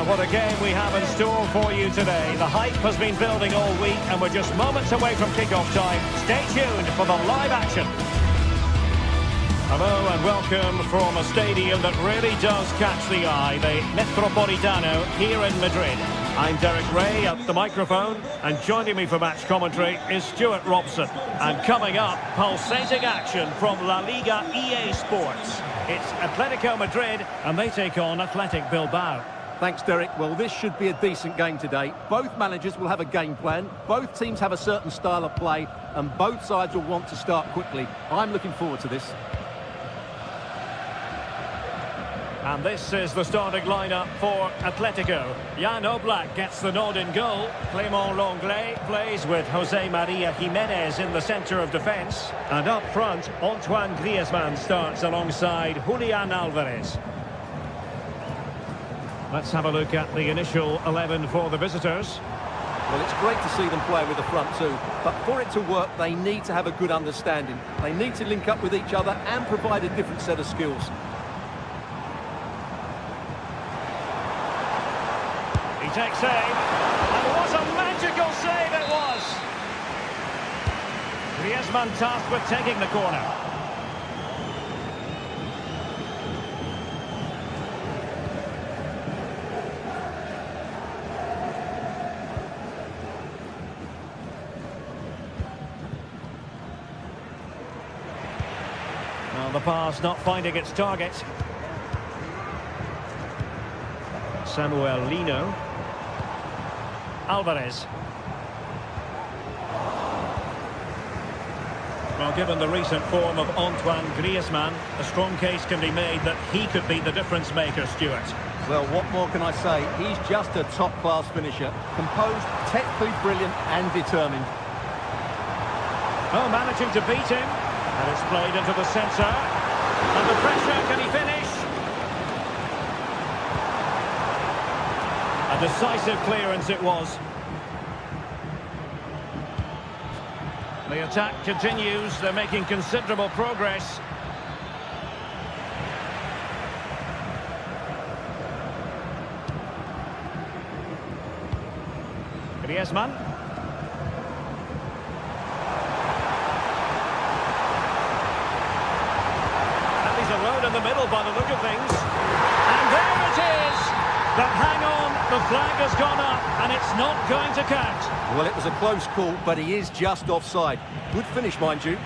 what a game we have in store for you today. The hype has been building all week and we're just moments away from kick-off time. Stay tuned for the live action. Hello and welcome from a stadium that really does catch the eye, the Metropolitano here in Madrid. I'm Derek Ray at the microphone, and joining me for match commentary is Stuart Robson. And coming up, pulsating action from La Liga EA Sports. It's Atletico Madrid, and they take on Athletic Bilbao. Thanks, Derek. Well, this should be a decent game today. Both managers will have a game plan. Both teams have a certain style of play, and both sides will want to start quickly. I'm looking forward to this. And this is the starting lineup for Atletico. Jan Oblak gets the nod in goal. Clément Lenglet plays with Jose Maria Jimenez in the centre of defence. And up front, Antoine Griezmann starts alongside Julian Alvarez. Let's have a look at the initial 11 for the visitors. Well, it's great to see them play with the front two, but for it to work, they need to have a good understanding. They need to link up with each other and provide a different set of skills. He takes aim, and what a magical save it was! Griezmann tasked with taking the corner. Well, the pass not finding its target. Samuel Lino. Alvarez. Well, given the recent form of Antoine Griezmann, a strong case can be made that he could be the difference maker, Stuart. Well, what more can I say? He's just a top-class finisher. Composed, technically brilliant and determined. Oh, managing to beat him. And it's played into the centre. Under pressure, can he finish? A decisive clearance it was. The attack continues. They're making considerable progress. Griezmann. And he's alone in the middle by the look of things. And there it is! But hang on, the flag has gone up, and it's not going to count. Well, it was a close call, but he is just offside. Good finish, mind you.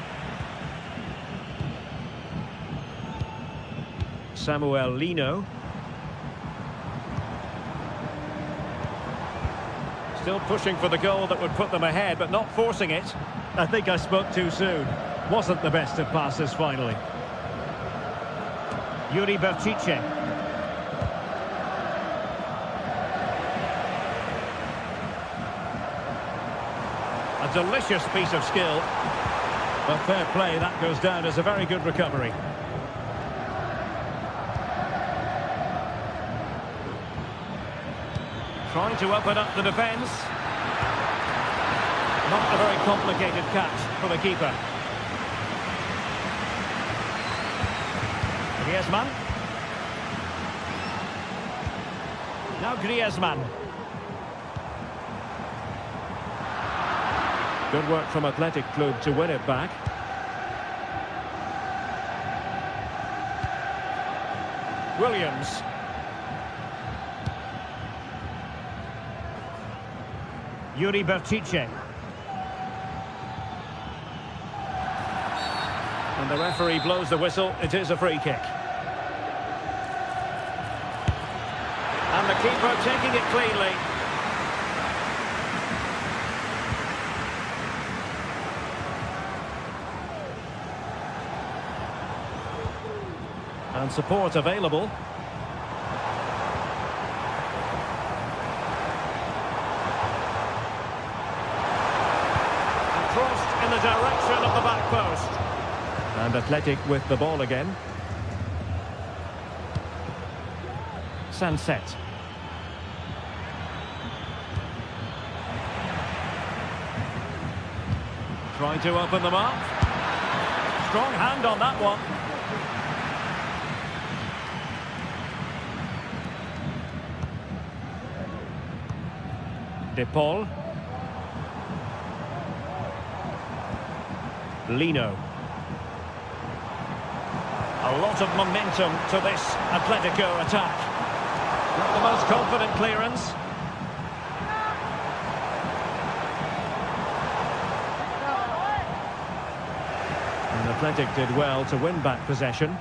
Samuel Lino. Still pushing for the goal that would put them ahead, but not forcing it. I think I spoke too soon. Wasn't the best of passes, finally. Yuri Berchiche. A delicious piece of skill. But fair play, that goes down as a very good recovery. Trying to open up the defence. Not a very complicated catch for the keeper. Griezmann. Now Griezmann. Good work from Athletic Club to win it back. Williams. Yuri Berchiche. And the referee blows the whistle. It is a free kick. And the keeper taking it cleanly. And support available. And crossed in the direction of the back post. And Athletic with the ball again. Sunset. Trying to open them up. Strong hand on that one. De Paul. Lino. A lot of momentum to this Atletico attack. Not the most confident clearance. And Athletic did well to win back possession.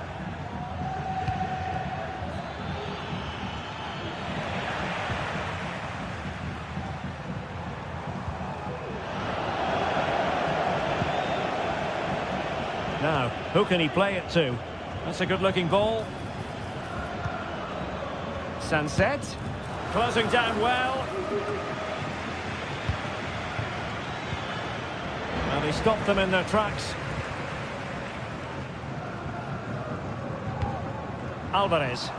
Now, who can he play it to? That's a good-looking ball. Sunset. Closing down well. And he stopped them in their tracks. Alvarez.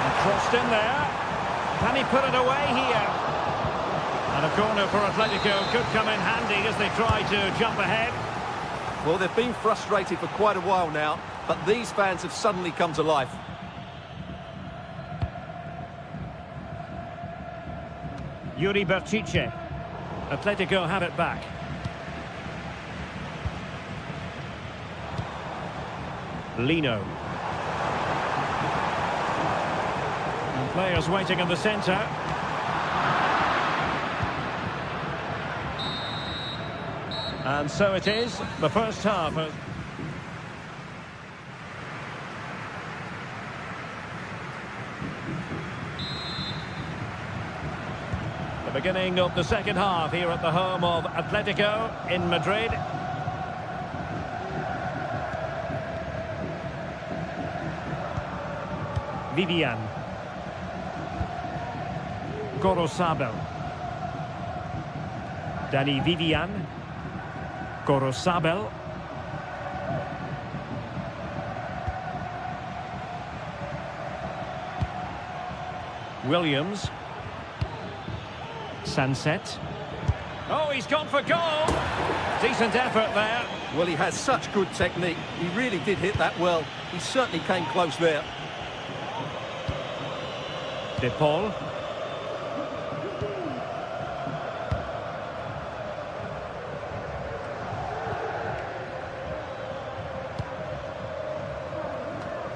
And crossed in there. Can he put it away here? And a corner for Atletico could come in handy as they try to jump ahead. Well, they've been frustrated for quite a while now, but these fans have suddenly come to life. Yuri Berchiche. Atletico have it back. Lino. And players waiting in the centre. And so it is, the first half. The beginning of the second half here at the home of Atletico in Madrid. Vivian. Gorosabel. Dani Vivian. Gorosabel. Williams. Sunset. Oh, he's gone for goal. Decent effort there. Well, he has such good technique. He really did hit that well. He certainly came close there. De Paul.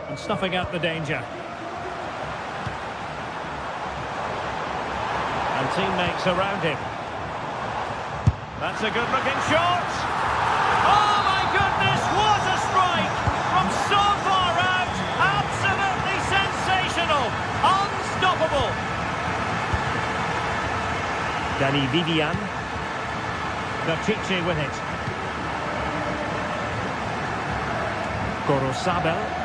And snuffing out the danger. And teammates around him. That's a good-looking shot. Oh, my goodness, what a strike from so far out. Absolutely sensational. Unstoppable. Dani Vivian. Berchiche with it. Gorosabel.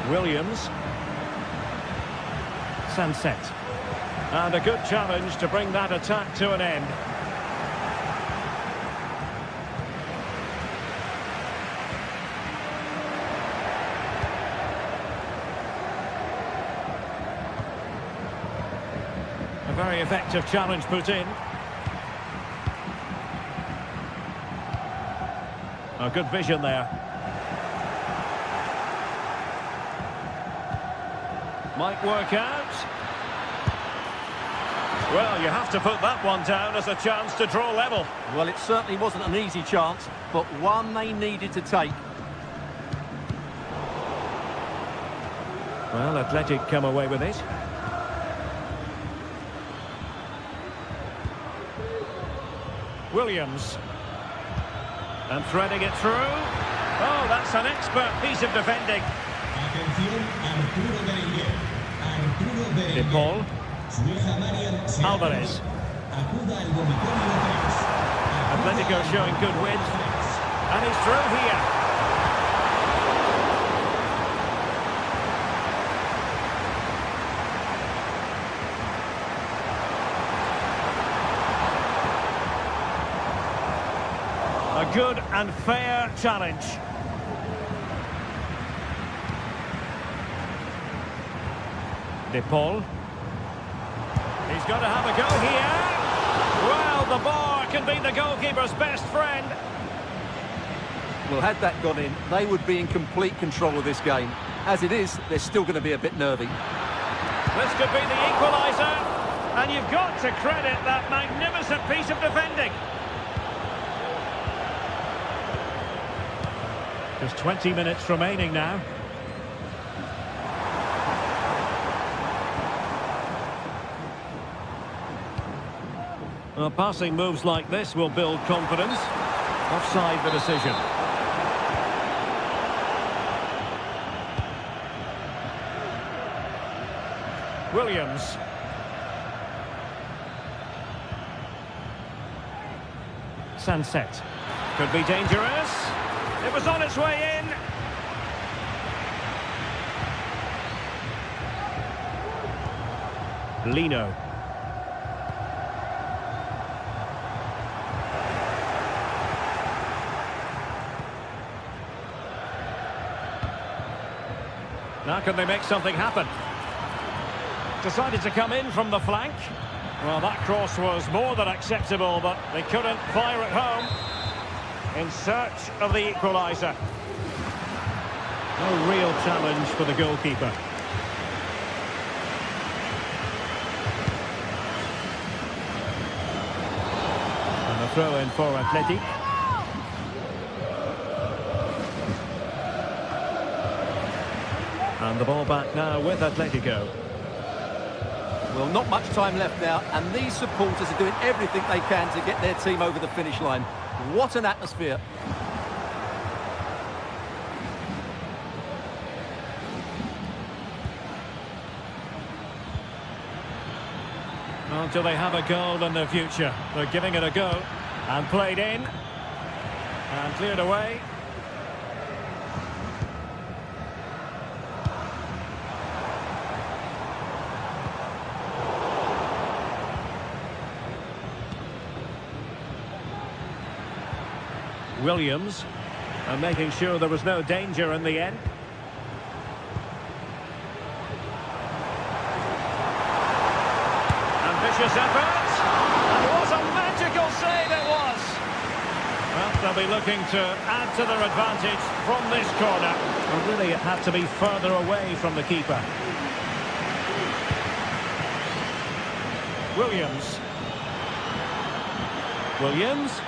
Williams. Sunset. And a good challenge to bring that attack to an end. A very effective challenge put in. A good vision there. Might work out. Well, you have to put that one down as a chance to draw level. Well, it certainly wasn't an easy chance, but one they needed to take. Well, Athletic come away with it. Williams. And threading it through. Oh, that's an expert piece of defending. De Paul. Alvarez. Atletico showing good width. And he's through here. A good and fair challenge. De Paul. He's got to have a go here. Well, the bar can be the goalkeeper's best friend. Well, had that gone in, they would be in complete control of this game. As it is, they're still going to be a bit nervy. This could be the equaliser, and you've got to credit that magnificent piece of defending. Just 20 minutes remaining now. Well, passing moves like this will build confidence. Offside the decision. Williams. Sunset. Could be dangerous. It was on its way in. Lino. Now can they make something happen? Decided to come in from the flank. Well, that cross was more than acceptable, but they couldn't fire it home. In search of the equaliser. No real challenge for the goalkeeper. And a throw in for Athletic. And the ball back now with Atletico. Well, not much time left now, and these supporters are doing everything they can to get their team over the finish line. What an atmosphere. Well, do they have a goal in their future? They're giving it a go. And played in. And cleared away. Williams, and making sure there was no danger in the end. Ambitious effort, and what a magical save it was! Well, they'll be looking to add to their advantage from this corner. Well, really, it had to be further away from the keeper. Williams. Williams.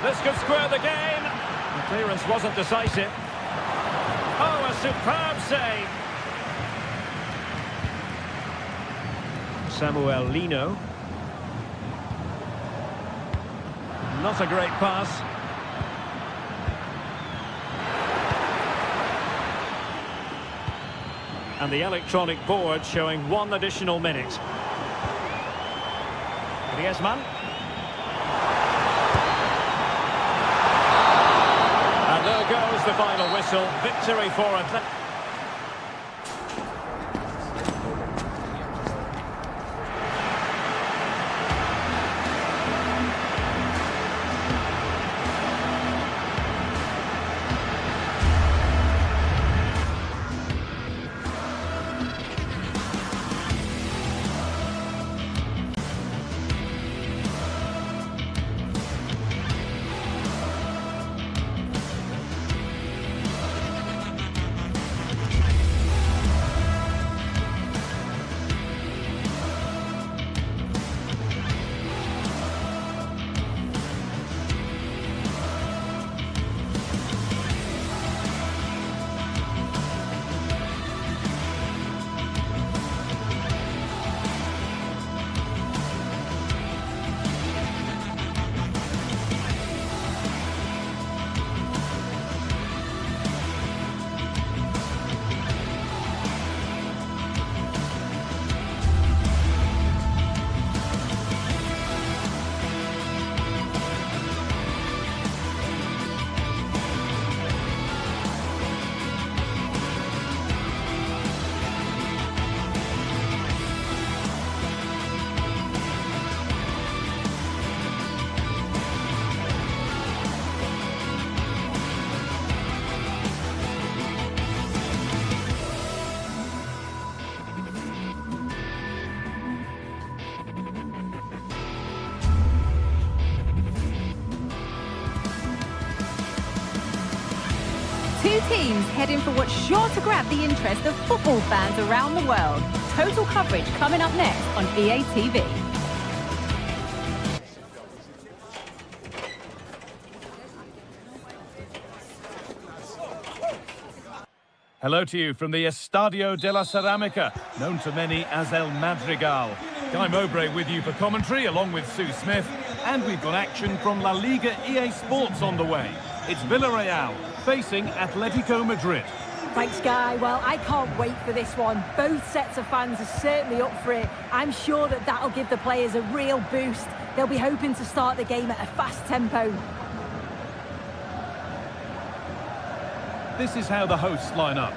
This could square the game. The clearance wasn't decisive. Oh, a superb save. Samuel Lino. Not a great pass. And the electronic board showing 1 additional minute. Griezmann. There goes the final whistle. Victory for Atletico. Two teams heading for what's sure to grab the interest of football fans around the world. Total coverage coming up next on EA TV. Hello to you from the Estadio de la Ceramica, known to many as El Madrigal. Guy Mowbray with you for commentary, along with Sue Smith. And we've got action from La Liga EA Sports on the way. It's Villarreal facing Atletico Madrid. Thanks, Guy. Well, I can't wait for this one. Both sets of fans are certainly up for it. I'm sure that that'll give the players a real boost. They'll be hoping to start the game at a fast tempo. This is how the hosts line up.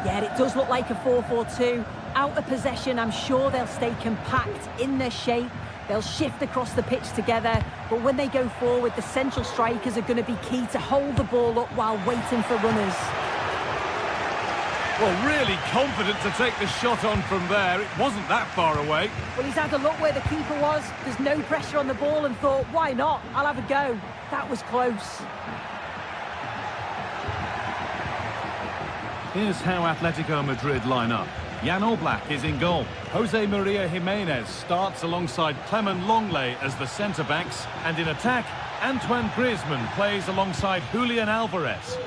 Yeah, it does look like a 4-4-2. Out of possession, I'm sure they'll stay compact in their shape. They'll shift across the pitch together. But when they go forward, the central strikers are going to be key to hold the ball up while waiting for runners. Well, really confident to take the shot on from there. It wasn't that far away. Well, he's had a look where the keeper was. There's no pressure on the ball and thought, why not? I'll have a go. That was close. Here's how Atletico Madrid line up. Jan Oblak is in goal. Jose Maria Jimenez starts alongside Clement Longley as the centre-backs. And in attack, Antoine Griezmann plays alongside Julian Alvarez.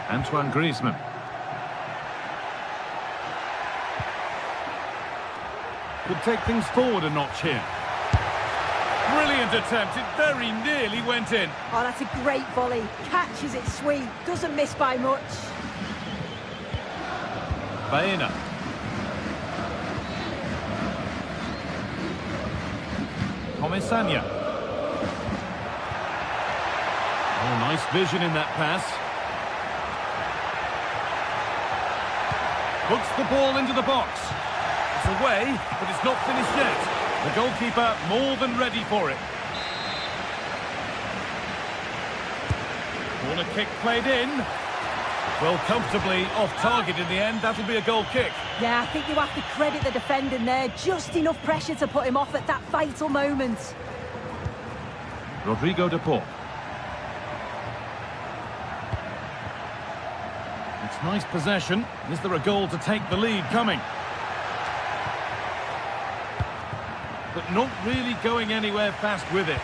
Antoine Griezmann. Could take things forward a notch here. Brilliant attempt, it very nearly went in. Oh, that's a great volley. Catches it sweet, doesn't miss by much. Baena. Comesaña. Oh, nice vision in that pass. Puts the ball into the box. It's away, but it's not finished yet. The goalkeeper more than ready for it. Corner kick played in. Well, comfortably off target in the end. That'll be a goal kick. Yeah, I think you have to credit the defending there. Just enough pressure to put him off at that vital moment. Rodrigo de Paul. It's nice possession. Is there a goal to take the lead coming? But not really going anywhere fast with it.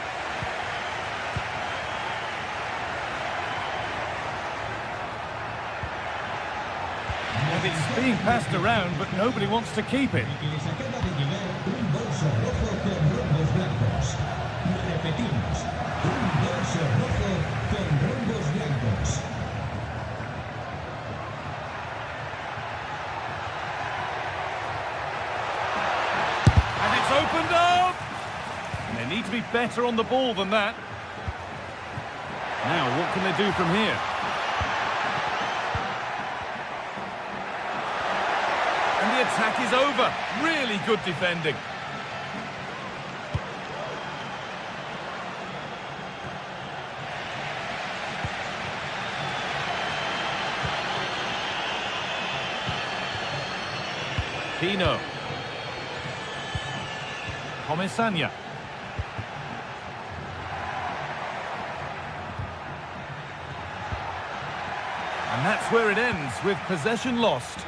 And it's being passed around, but nobody wants to keep it. Opened up! And they need to be better on the ball than that. Now, what can they do from here? And the attack is over. Really good defending. Pino. Comesaña. And that's where it ends, with possession lost.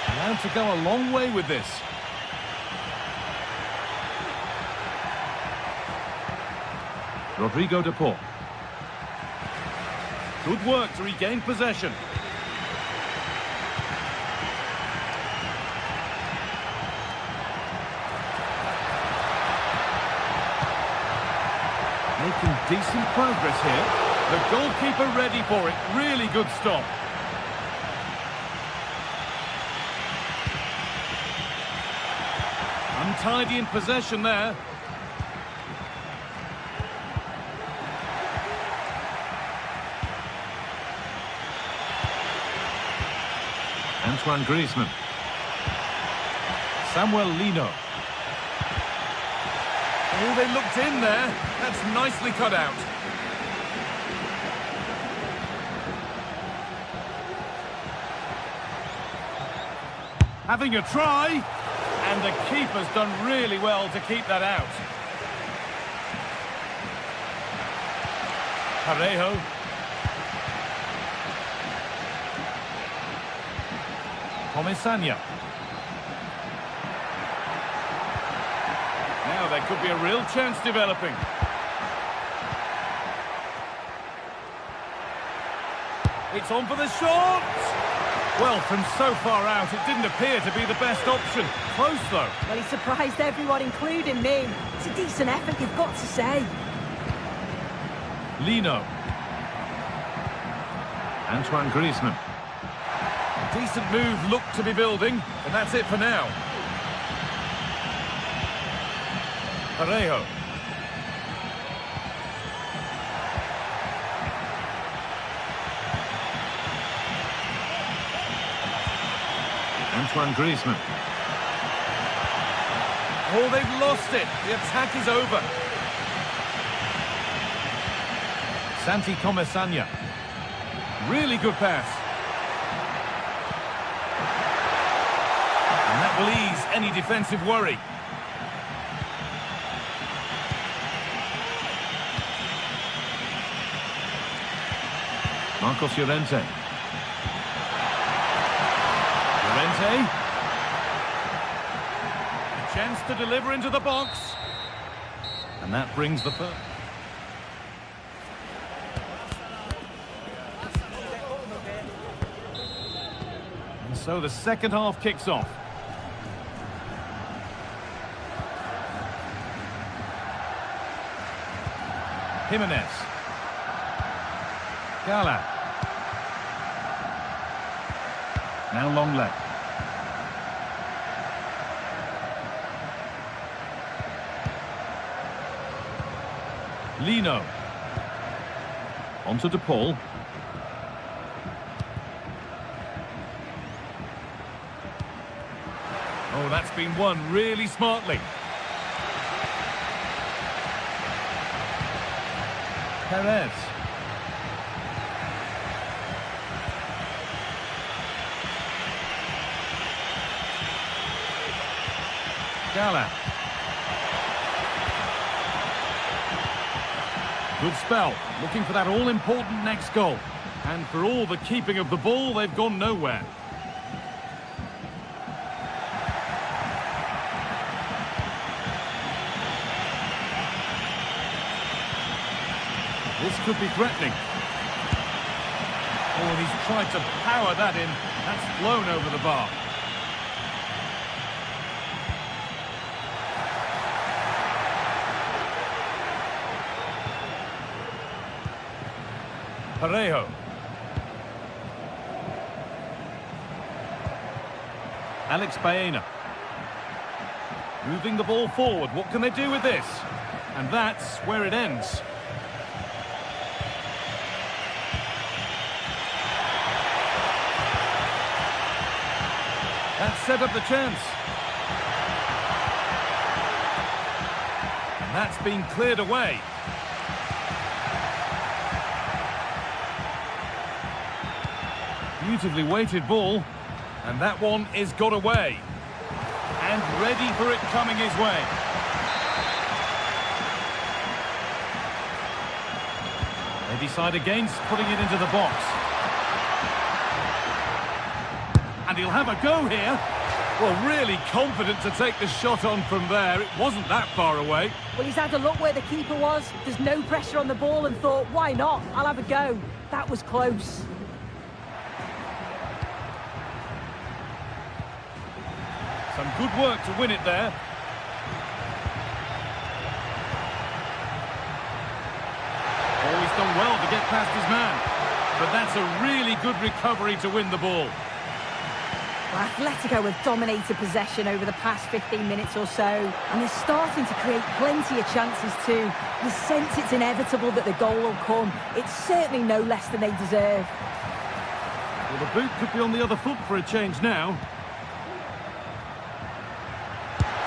Allowed to go a long way with this. Rodrigo de Paul. Good work to regain possession. Making decent progress here. The goalkeeper ready for it. Really good stop. Untidy in possession there. Antoine Griezmann. Samuel Lino. Oh, they looked in there. That's nicely cut out. Having a try, and the keeper's done really well to keep that out. Parejo. Comesaña. Now there could be a real chance developing. It's on for the shot! Well, from so far out, it didn't appear to be the best option. Close, though. Well, he surprised everyone, including me. It's a decent effort, you've got to say. Lino. Antoine Griezmann. Decent move looked to be building, and that's it for now. Parejo. Antoine Griezmann. Oh, they've lost it. The attack is over. Santi Comesaña. Really good pass. And that will ease any defensive worry. Marcos Llorente. Llorente. A chance to deliver into the box. And that brings the first. And so the second half kicks off. Jimenez. Gala. Now Longley. Lino. Onto De Paul. Oh, that's been won really smartly. Perez. Gala. Good spell, looking for that all-important next goal. And for all the keeping of the ball, they've gone nowhere. This could be threatening. Oh, and he's tried to power that in. That's flown over the bar. Parejo. Alex Baena. Moving the ball forward. What can they do with this? And that's where it ends. That set up the chance. And that's been cleared away. Beautifully weighted ball, and that one is got away and ready for it coming his way. They decide against putting it into the box, and he'll have a go here. Well, really confident to take the shot on from there. It wasn't that far away. Well, he's had a look where the keeper was. There's no pressure on the ball and thought, why not? I'll have a go. That was close. Some good work to win it there. Oh, he's done well to get past his man. But that's a really good recovery to win the ball. Well, Atletico have dominated possession over the past 15 minutes or so, and they're starting to create plenty of chances too. You sense it's inevitable that the goal will come. It's certainly no less than they deserve. Well, the boot could be on the other foot for a change now.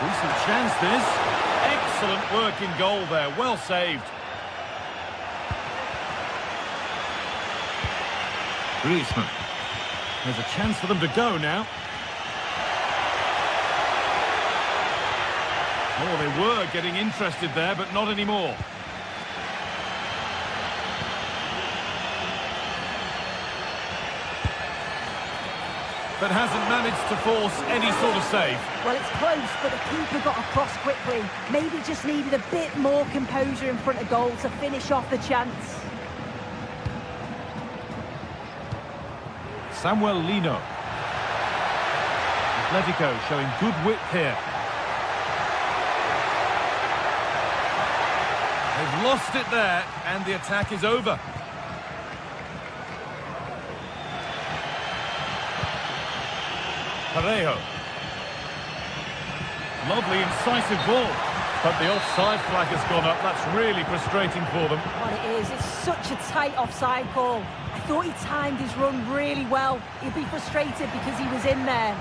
Decent chance this. Excellent work in goal there. Well saved. Griezmann. There's a chance for them to go now. Oh, they were getting interested there, but not anymore. But hasn't managed to force any sort of save. Well, it's close, but the keeper got across quickly. Maybe just needed a bit more composure in front of goal to finish off the chance. Samuel Lino. Atletico showing good width here. They've lost it there, and the attack is over. Parejo. Lovely, incisive ball. But the offside flag has gone up. That's really frustrating for them. Well, it is. It's such a tight offside call. I thought he timed his run really well. He'll be frustrated because he was in there.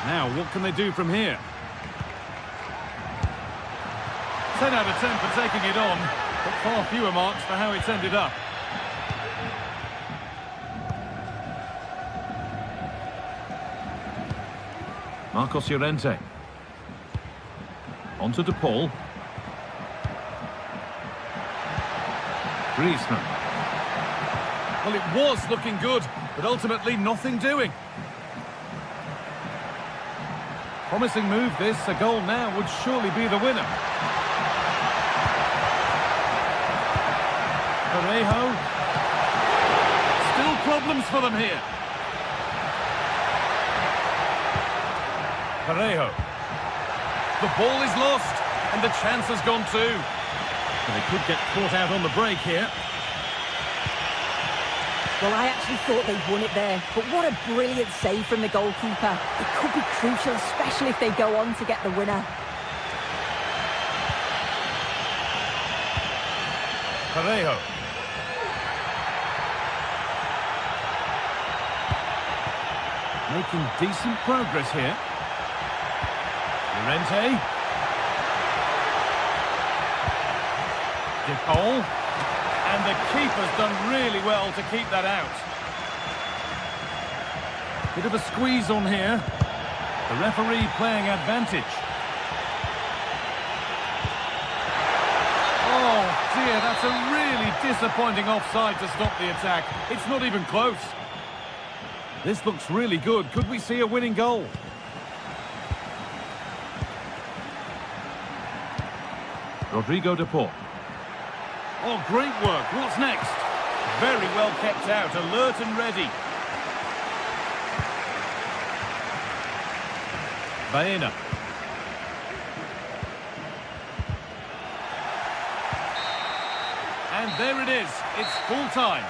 Now, what can they do from here? 10 out of 10 for taking it on, but far fewer marks for how it's ended up. Marcos Llorente. On to De Paul. Griezmann. Well, it was looking good, but ultimately nothing doing. Promising move this. A goal now would surely be the winner. Parejo. Still problems for them here. Parejo. The ball is lost, and the chance has gone too. And they could get caught out on the break here. Well, I actually thought they won it there, but what a brilliant save from the goalkeeper. It could be crucial, especially if they go on to get the winner. Parejo. Making decent progress here. Llorente. De Paul. And the keeper's done really well to keep that out. Bit of a squeeze on here. The referee playing advantage. Oh dear, that's a really disappointing offside to stop the attack. It's not even close. This looks really good. Could we see a winning goal? Rodrigo De Paul. Oh, great work. What's next? Very well kept out, alert and ready. Baena. And there it is. It's full time.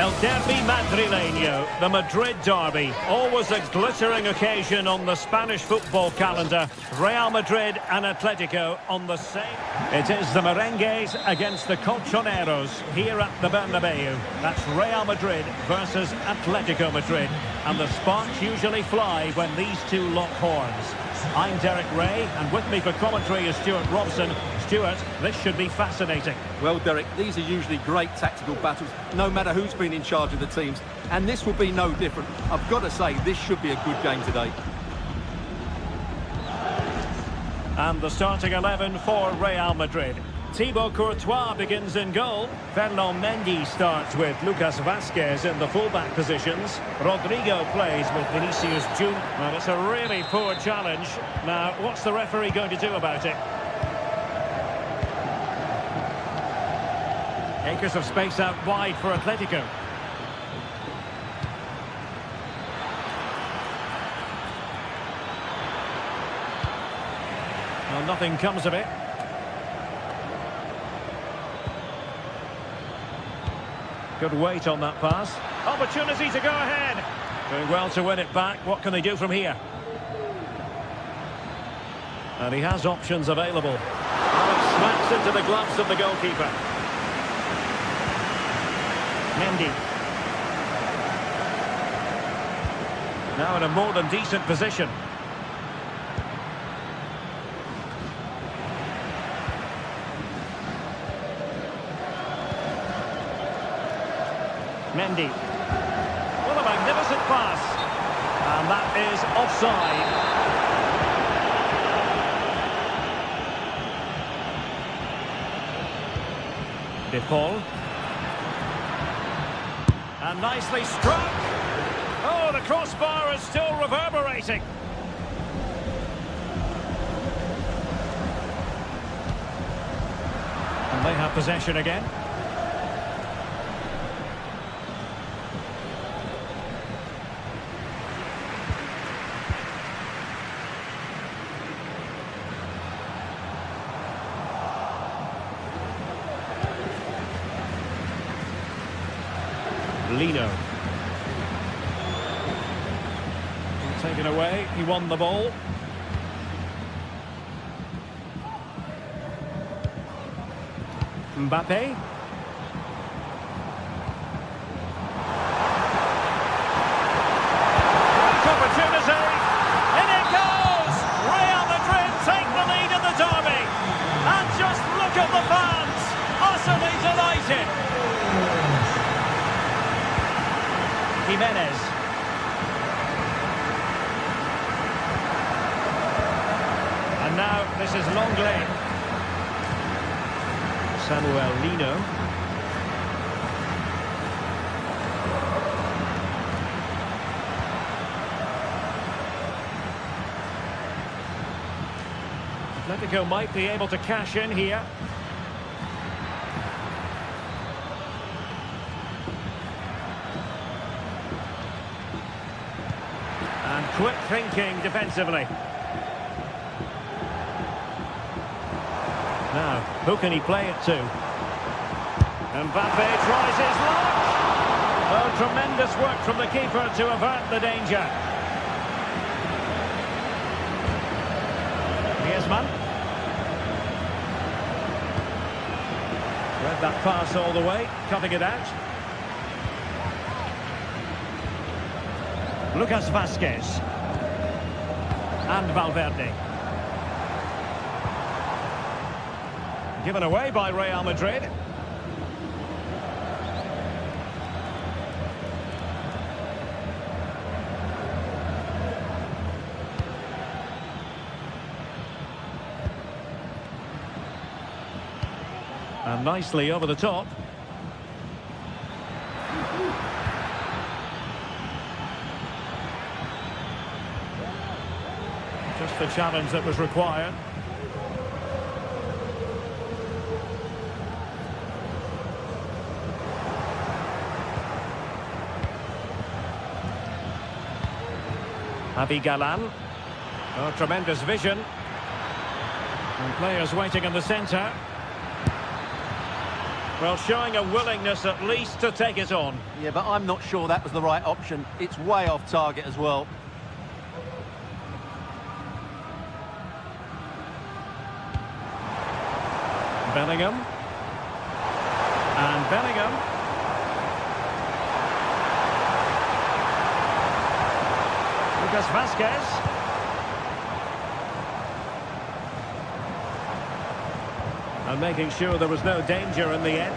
El Derbi Madrileño, the Madrid derby. Always a glittering occasion on the Spanish football calendar. Real Madrid and Atletico on the same. It is the Merengues against the Colchoneros here at the Bernabeu. That's Real Madrid versus Atletico Madrid. And the sparks usually fly when these two lock horns. I'm Derek Ray, and with me for commentary is Stuart Robson. Stuart, this should be fascinating. Well, Derek, these are usually great tactical battles, no matter who's been in charge of the teams. And this will be no different. I've got to say, this should be a good game today. And the starting 11 for Real Madrid. Thibaut Courtois begins in goal. Ferland Mendy starts with Lucas Vazquez in the fullback positions. Rodrigo plays with Vinicius Junior. Well, it's a really poor challenge. Now, what's the referee going to do about it? Acres of space out wide for Atletico. Well, nothing comes of it. Good weight on that pass. Opportunity to go ahead. Doing well to win it back. What can they do from here? And he has options available. Oh, it smacks into the gloves of the goalkeeper. Mendy. Now in a more than decent position. Mendy. What a magnificent pass. And that is offside. De Paul. And nicely struck. Oh, the crossbar is still reverberating. And they have possession again. Lino. Taken away, he won the ball. Mbappe. Opportunity. In it goes! Real Madrid take the lead in the derby. And just look at the fans. Utterly delighted. Jimenez. And now this is Longley. Samuel Lino. Atletico might be able to cash in here. Quick thinking defensively. Now, who can he play it to? Mbappe tries his luck. Oh, tremendous work from the keeper to avert the danger. Griezmann. Read that pass all the way, cutting it out. Lucas Vazquez. And Valverde. Given away by Real Madrid. And nicely over the top. Just the challenge that was required. Javi Galan. Oh, tremendous vision. And players waiting in the centre. Well, showing a willingness at least to take it on. Yeah, but I'm not sure that was the right option. It's way off target as well. Bellingham. And Bellingham. Lucas Vazquez. And making sure there was no danger in the end.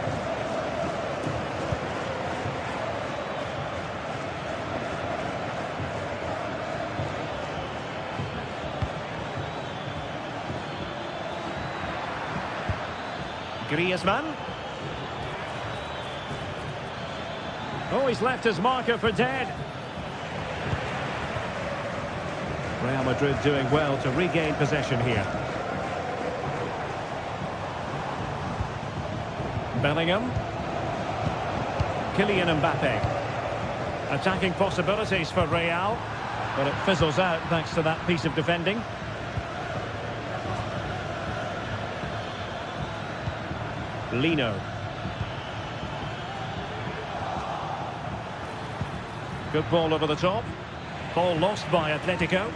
Griezmann. Oh, he's left his marker for dead. Real Madrid doing well to regain possession here. Bellingham. Kylian Mbappe. Attacking possibilities for Real, but it fizzles out thanks to that piece of defending. Lino. Good ball over the top. Ball lost by Atletico.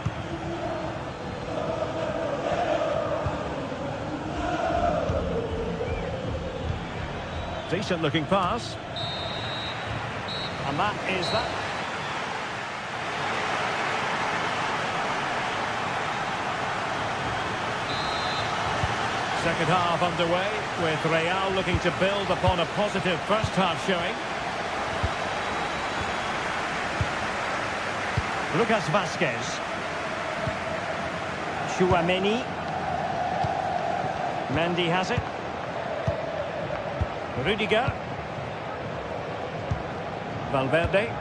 Decent looking pass. And that is that. Second half underway, with Real looking to build upon a positive first half showing. Lucas Vazquez. Tchouaméni. Mendy has it. Rudiger. Valverde.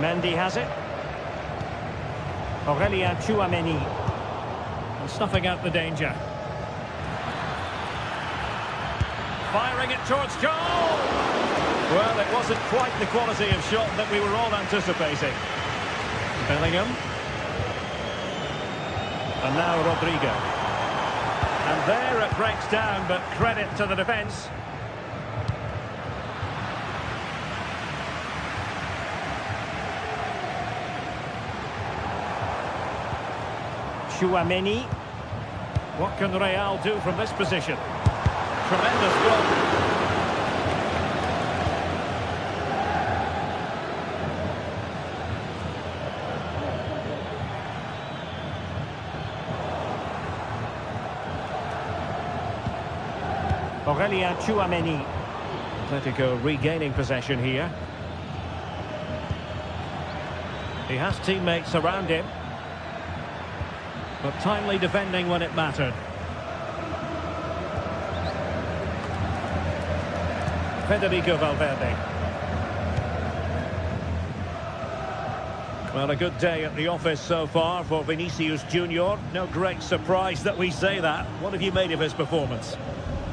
Mendy has it. Aurélien Tchouaméni. And snuffing out the danger. Firing it towards goal! Well, it wasn't quite the quality of shot that we were all anticipating. Bellingham. And now Rodrigo. And there it breaks down, but credit to the defence. Tchouaméni. What can Real do from this position? Tremendous goal. Aurélien Tchouaméni. Atletico regaining possession here. He has teammates around him, but timely defending when it mattered. Federico Valverde. Well, a good day at the office so far for Vinicius Junior. No great surprise that we say that. What have you made of his performance?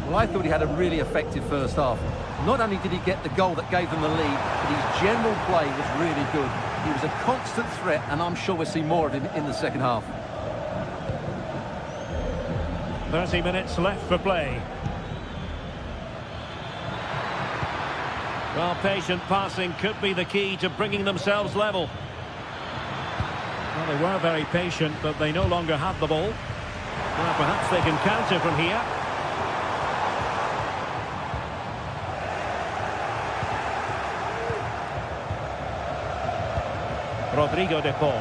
Well, I thought he had a really effective first half. Not only did he get the goal that gave them the lead, but his general play was really good. He was a constant threat, and I'm sure we'll see more of him in the second half. 30 minutes left for play. Well, patient passing could be the key to bringing themselves level. Well, they were very patient, but they no longer have the ball. Well, perhaps they can counter from here. Rodrigo de Paul.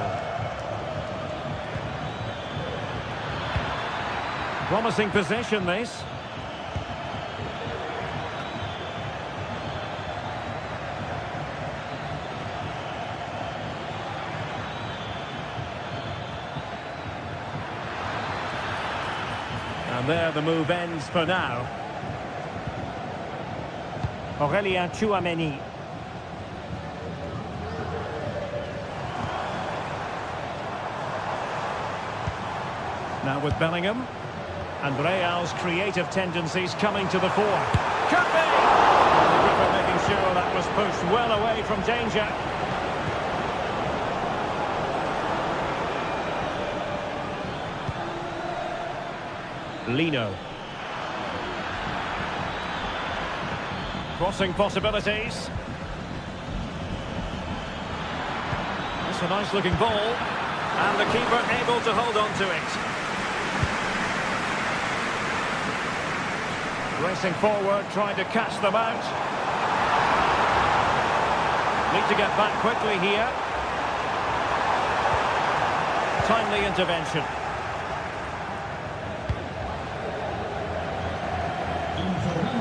Promising possession, this. And there the move ends for now. Aurélien Tchouaméni. Now with Bellingham. And Real's creative tendencies coming to the fore. Could be! The keeper making sure that was pushed well away from danger. Lino. Crossing possibilities. That's a nice looking ball. And the keeper able to hold on to it. Racing forward, trying to catch them out. Need to get back quickly here. Timely intervention.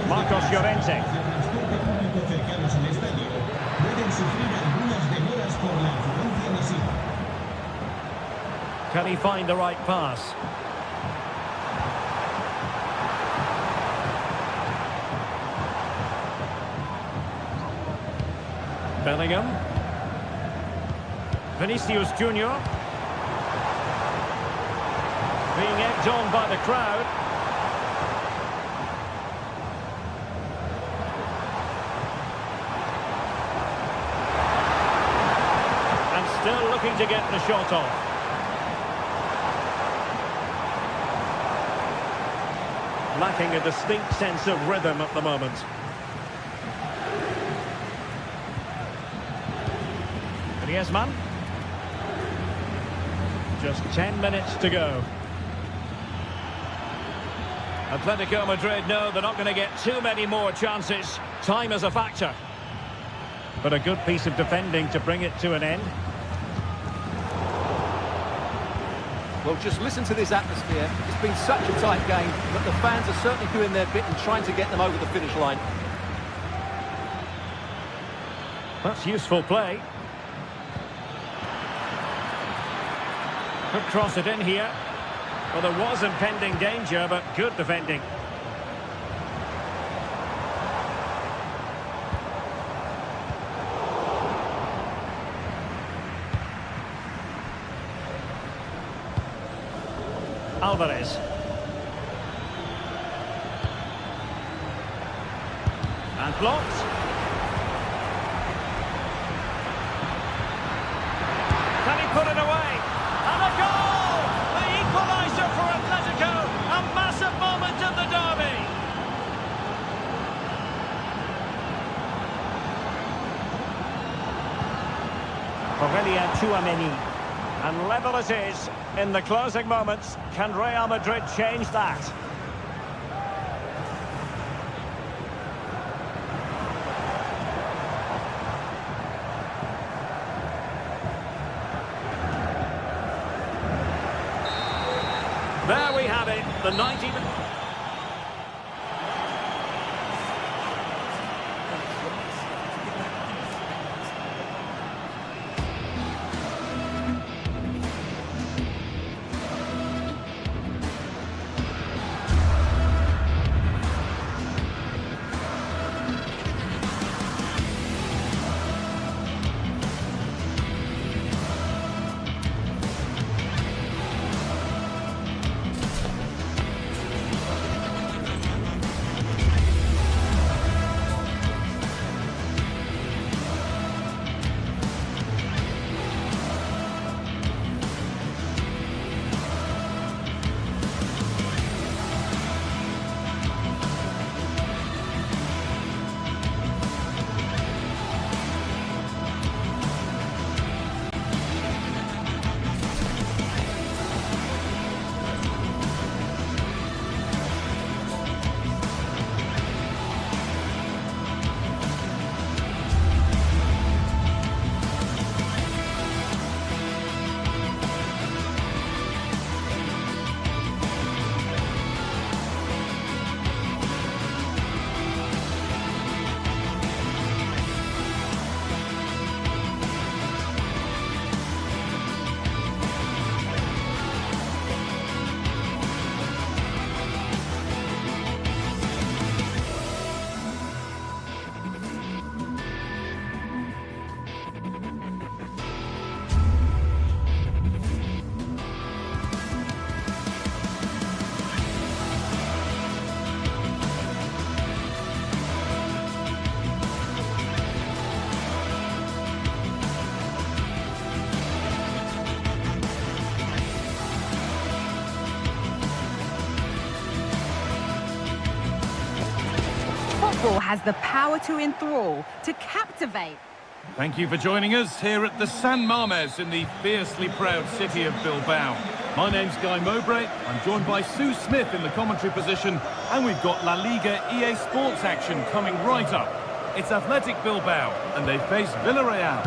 Marcos Llorente. Can he find the right pass? Bellingham. Vinicius Junior. Being egged on by the crowd. And still looking to get the shot off. Lacking a distinct sense of rhythm at the moment. Griezmann. Just 10 minutes to go. Atletico Madrid know they're not going to get too many more chances. Time is a factor. But a good piece of defending to bring it to an end. Well, just listen to this atmosphere. It's been such a tight game, but the fans are certainly doing their bit and trying to get them over the finish line. That's useful play. Could cross it in here. Well, there was impending danger, but good defending. Alvarez. And blocked. Can he put it away? And a goal! The equaliser for Atletico. A massive moment in the derby. Aurelien Tchouameni. And level it is in the closing moments. Can Real Madrid change that? There we have it, the 90... Football has the power to enthrall, to captivate. Thank you for joining us here at the San Mames in the fiercely proud city of Bilbao. My name's Guy Mowbray. I'm joined by Sue Smith in the commentary position, and we've got La Liga EA Sports action coming right up. It's Athletic Bilbao, and they face Villarreal.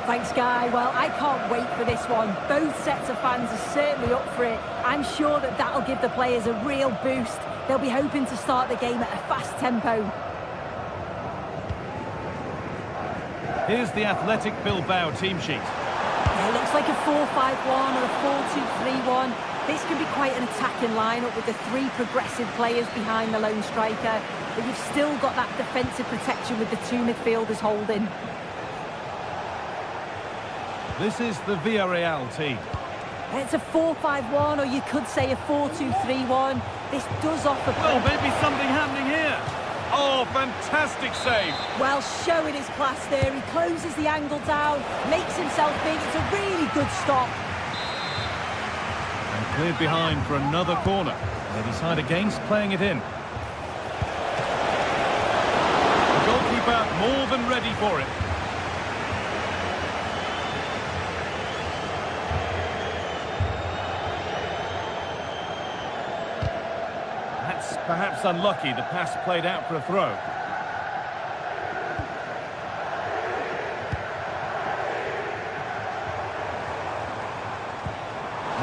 Thanks, Guy. Well, I can't wait for this one. Both sets of fans are certainly up for it. I'm sure that that'll give the players a real boost. They'll be hoping to start the game at a fast tempo. Here's the Athletic Bilbao team sheet. Yeah, it looks like a 4-5-1 or a 4-2-3-1. This can be quite an attacking lineup with the three progressive players behind the lone striker. But you've still got that defensive protection with the two midfielders holding. This is the Villarreal team. It's a 4-5-1, or you could say a 4-2-3-1. This does offer... Well, maybe something happening here. Oh, fantastic save. Well, showing his class there. He closes the angle down, makes himself big. It's a really good stop. And cleared behind for another corner. They decide against playing it in. The goalkeeper more than ready for it. That's perhaps unlucky. The pass played out for a throw.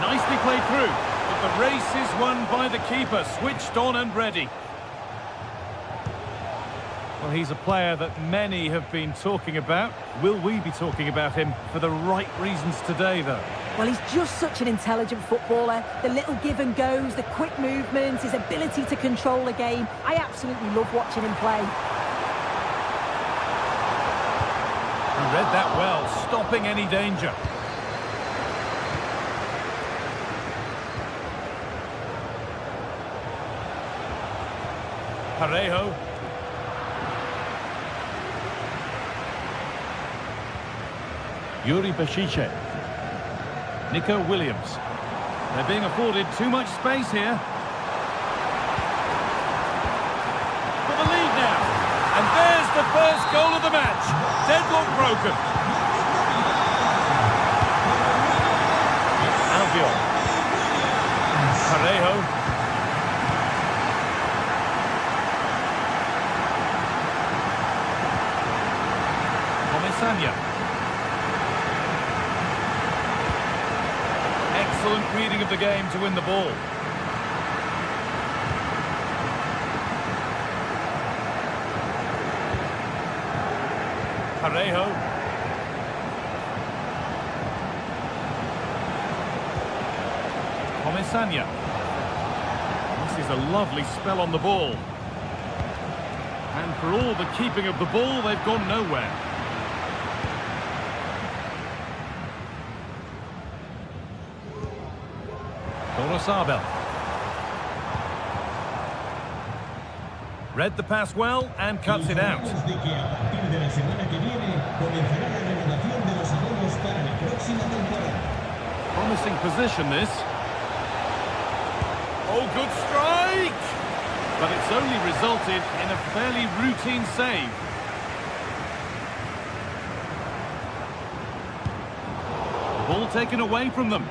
Nicely played through, but the race is won by the keeper, switched on and ready. Well, he's a player that many have been talking about. Will we be talking about him for the right reasons today, though? Well, he's just such an intelligent footballer. The little give and goes, the quick movements, his ability to control a game. I absolutely love watching him play. He read that well, stopping any danger. Parejo. Yuri Bashiche. Nico Williams. They're being afforded too much space here. For the lead now. And there's the first goal of the match. Deadlock broken. Albiol. Parejo. Comesaña. Excellent reading of the game to win the ball. Parejo. Comesaña. This is a lovely spell on the ball. And for all the keeping of the ball, they've gone nowhere. Sabel. Read the pass well and cuts it out. Promising position, this. Oh, good strike! But it's only resulted in a fairly routine save. Ball taken away from them.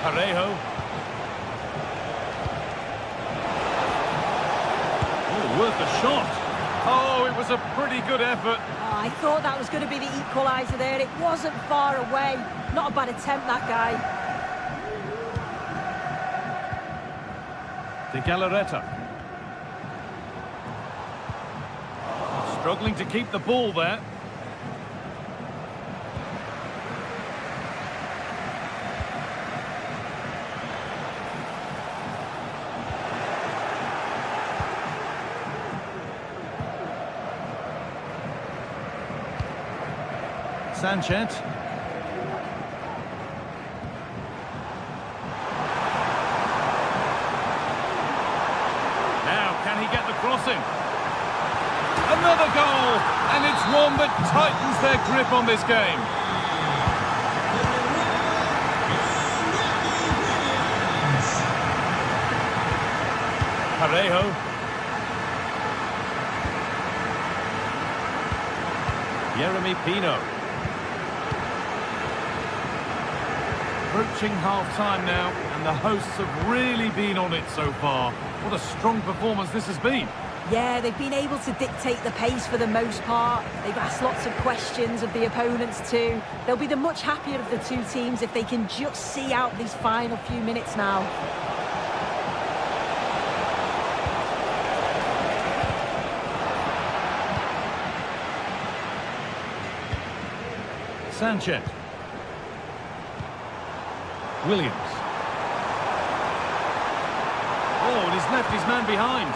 Parejo. Oh, worth a shot. Oh, it was a pretty good effort. Oh, I thought that was going to be the equaliser there. It wasn't far away. Not a bad attempt, that guy. De Galarreta. Struggling to keep the ball there. Sanchez. Now, can he get the crossing? Another goal! And it's one that tightens their grip on this game. Parejo. Jeremy Pino. Approaching half-time now, and the hosts have really been on it so far. What a strong performance this has been. Yeah, they've been able to dictate the pace for the most part. They've asked lots of questions of the opponents too. They'll be the much happier of the two teams if they can just see out these final few minutes now. Sanchez. Williams. Oh, and he's left his man behind.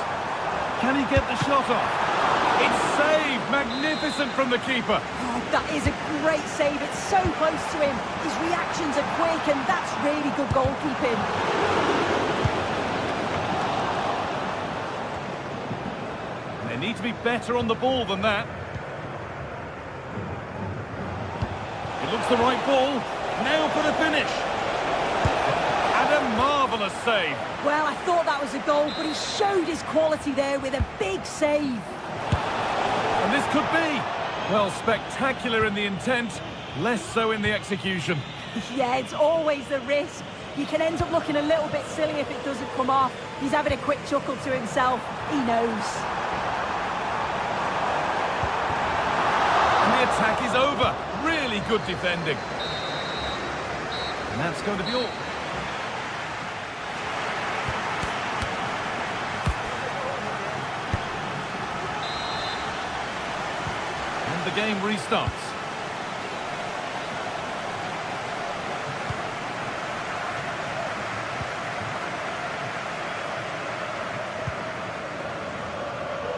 Can he get the shot off? It's saved! Magnificent from the keeper. Oh, that is a great save. It's so close to him. His reactions are quick, and that's really good goalkeeping. They need to be better on the ball than that. It looks the right ball. Now for the finish. And a marvellous save. Well, I thought that was a goal, but he showed his quality there with a big save. And this could be. Well, spectacular in the intent, less so in the execution. Yeah, it's always the risk. You can end up looking a little bit silly if it doesn't come off. He's having a quick chuckle to himself. He knows. And the attack is over. Really good defending. And that's going to be all. And the game restarts.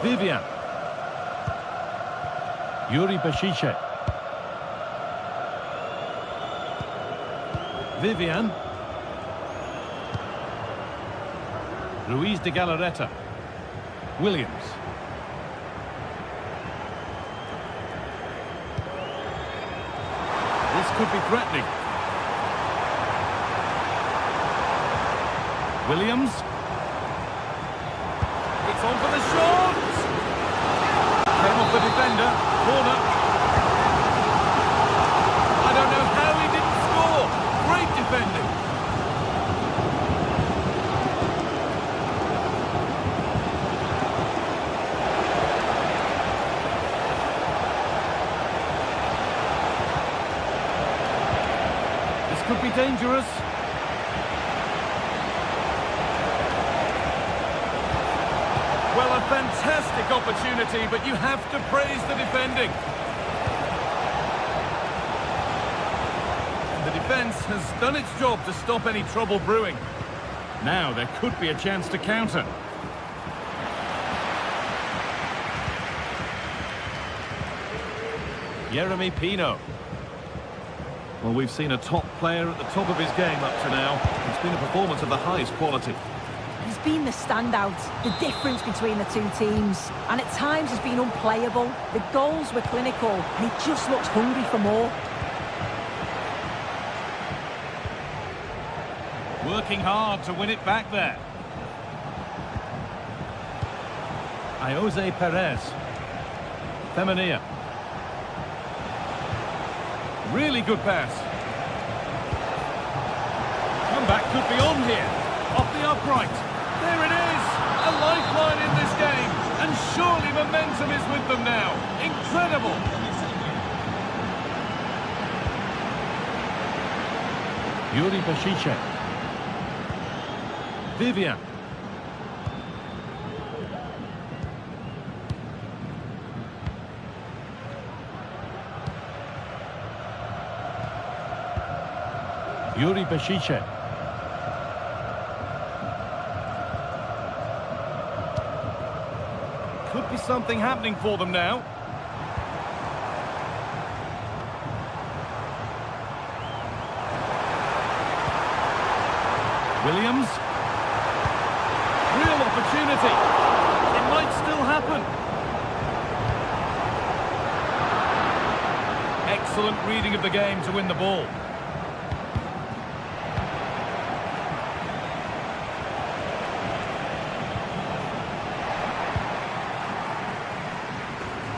Vivian. Yuri Bashiche. Vivian. Ruiz de Galarreta. Williams. This could be threatening. Williams. It's on for the shot! Came off the defender. Corner. I don't know how he didn't score. Great defending. This could be dangerous. Well, a fantastic opportunity, but you have to praise the defending. And the defence has done its job to stop any trouble brewing. Now there could be a chance to counter. Jeremy Pino. Well, we've seen a top player at the top of his game up to now. It's been a performance of the highest quality. He's been the standout, the difference between the two teams. And at times he's been unplayable. The goals were clinical, and he just looks hungry for more. Working hard to win it back there. Jose Perez. Femenia. Really good pass. Comeback could be on here. Off the upright. There it is! A lifeline in this game. And surely momentum is with them now. Incredible! Yuri Bashiche. Vivian. Yuri Bashiche. Could be something happening for them now. Williams. Real opportunity. It might still happen. Excellent reading of the game to win the ball.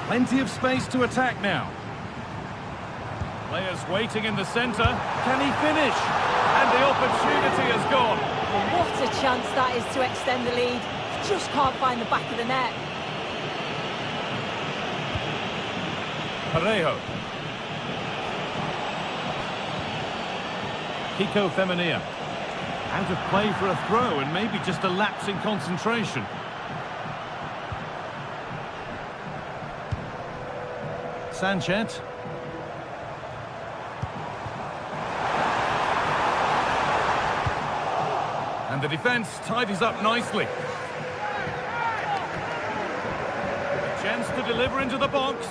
Plenty of space to attack now. Players waiting in the centre. Can he finish? And the opportunity has gone. What a chance that is to extend the lead. Just can't find the back of the net. Parejo. Kiko Femenia. Out of play for a throw and maybe just a lapse in concentration. Sanchez. And the defence tidies up nicely. A chance to deliver into the box.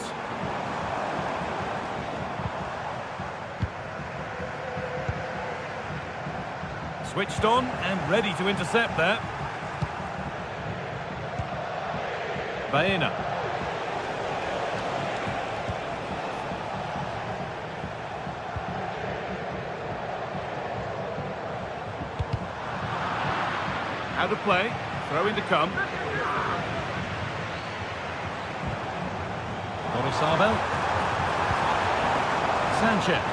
Switched on and ready to intercept there. Baena. Out of play. Throw-in to come. Sabel. Sanchez.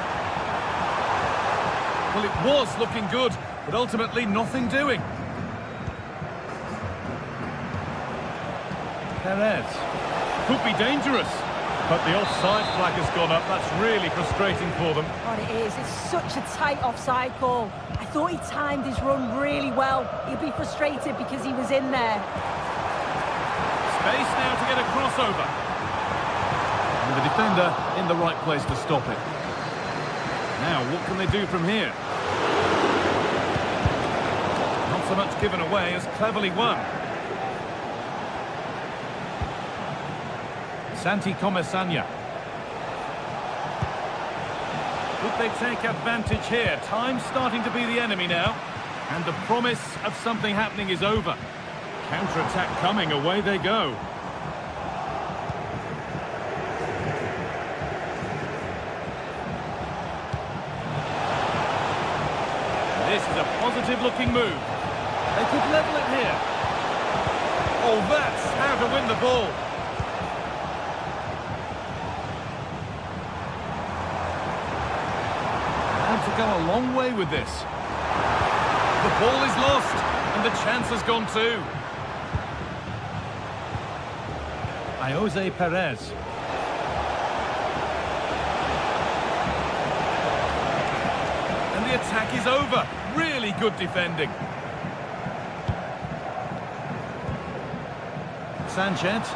Well, it was looking good, but ultimately nothing doing. Perez. Could be dangerous. But the offside flag has gone up. That's really frustrating for them. What it is, it's such a tight offside call. I thought he timed his run really well. He'll be frustrated because he was in there. Space now to get a crossover. And the defender in the right place to stop it. Now, what can they do from here? Not so much given away as cleverly won. Santi Comesaña. Would they take advantage here? Time's starting to be the enemy now. And the promise of something happening is over. Counter-attack coming, away they go. This is a positive-looking move. They could level it here. Oh, that's how to win the ball. To go a long way with this. The ball is lost, and the chance has gone too. Jose Perez. And the attack is over. Really good defending. Sanchez.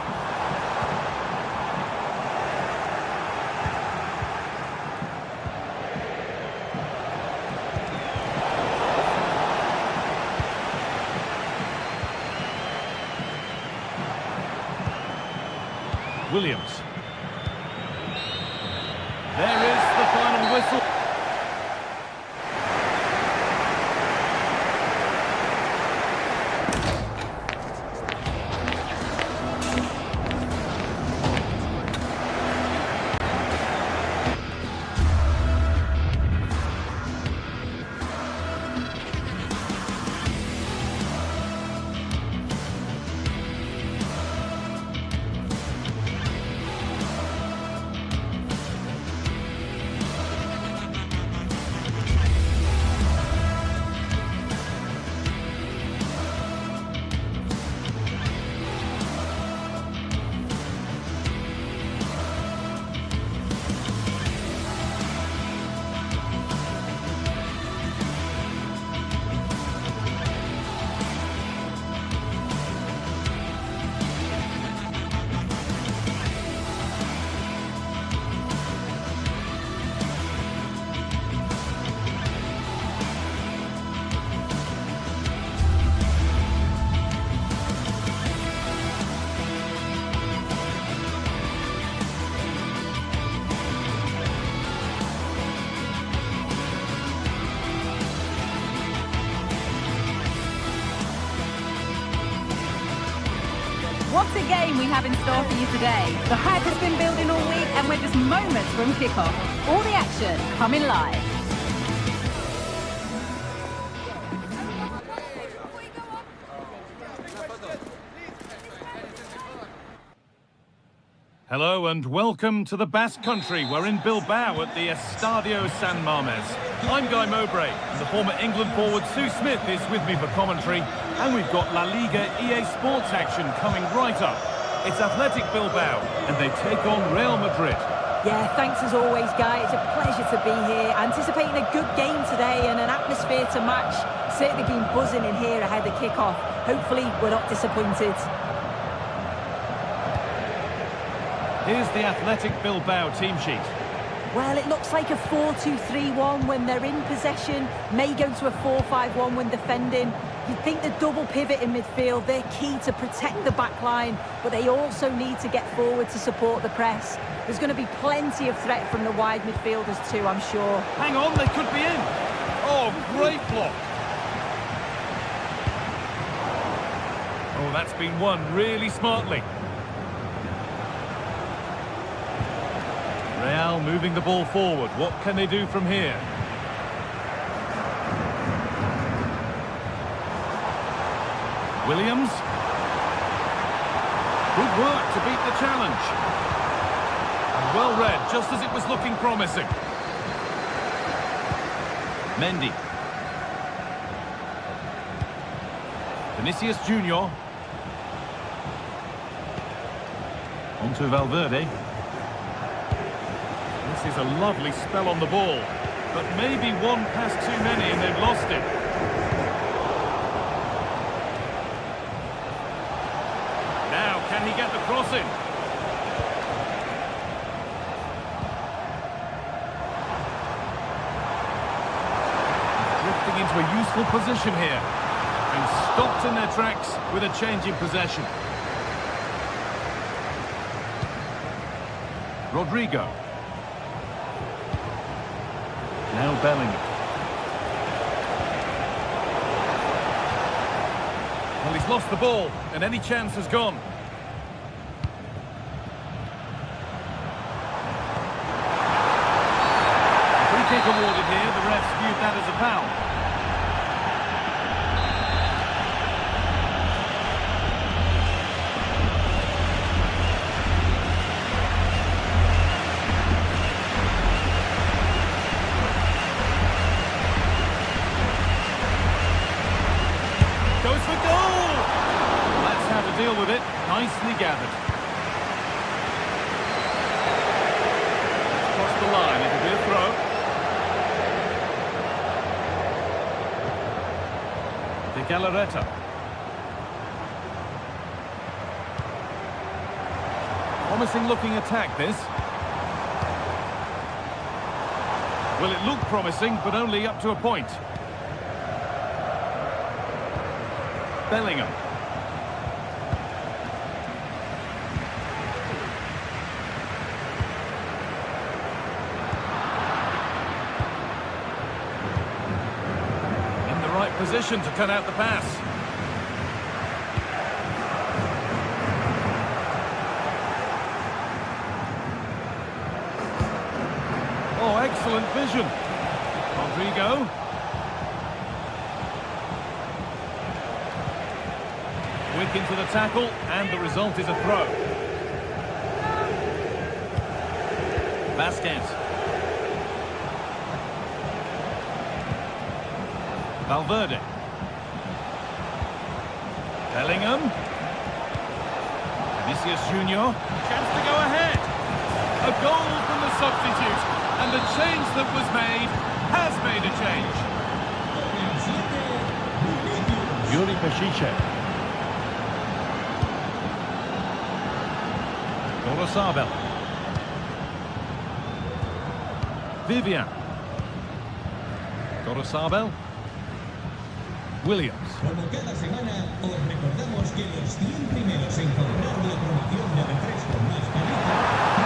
Williams. There is the final whistle. What a game we have in store for you today. The hype has been building all week and we're just moments from kickoff. All the action coming live. Hello and welcome to the Basque Country. We're in Bilbao at the Estadio San Mamés. I'm Guy Mowbray, and the former England forward Sue Smith is with me for commentary. And we've got La Liga Sports action coming right up. It's Athletic Bilbao, and they take on Real Madrid. Yeah, thanks as always, Guy. It's a pleasure to be here. Anticipating a good game today and an atmosphere to match. Certainly been buzzing in here ahead of kick-off. Hopefully, we're not disappointed. Here's the Athletic Bilbao team sheet. Well, it looks like a 4-2-3-1 when they're in possession. May go to a 4-5-1 when defending. You'd think the double pivot in midfield, they're key to protect the back line, but they also need to get forward to support the press. There's going to be plenty of threat from the wide midfielders too, I'm sure. Hang on, they could be in. Oh, great block. Oh, that's been won really smartly. Real moving the ball forward. What can they do from here? Williams. Good work to beat the challenge. And well read, just as it was looking promising. Mendy. Vinicius Junior. On to Valverde. This is a lovely spell on the ball, but maybe one pass too many and they've lost it. Now, can he get the cross in? Drifting into a useful position here, and stopped in their tracks with a change in possession. Rodrigo. Now Bellingham. Well, he's lost the ball, and any chance has gone. Free kick awarded here. The refs viewed that as a foul. Deal with it, nicely gathered. Across the line, it'll be a throw. De Galarreta. Promising looking attack, this. Well, it looked promising, but only up to a point. Bellingham. Position to cut out the pass. Oh, excellent vision. Rodrigo. Quick into the tackle, and the result is a throw. Vasquez. Valverde. Bellingham. Vinicius Junior. Chance to go ahead. A goal from the substitute. And the change that was made has made a change. Yuri Peshice. Gorosabel. Vivian. Gorosabel. Williams. Como cada semana, os recordamos que los 100 primeros en comprar la promoción de refresco más barato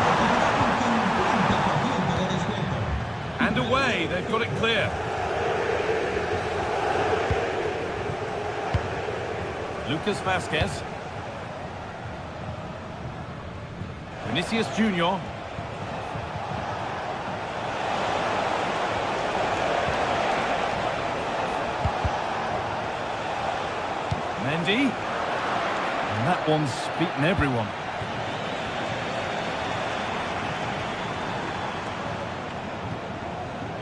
recibirán un 50% de descuento. And away, they've got it clear. Lucas Vasquez. Vinicius Junior. Mendy. And that one's beaten everyone.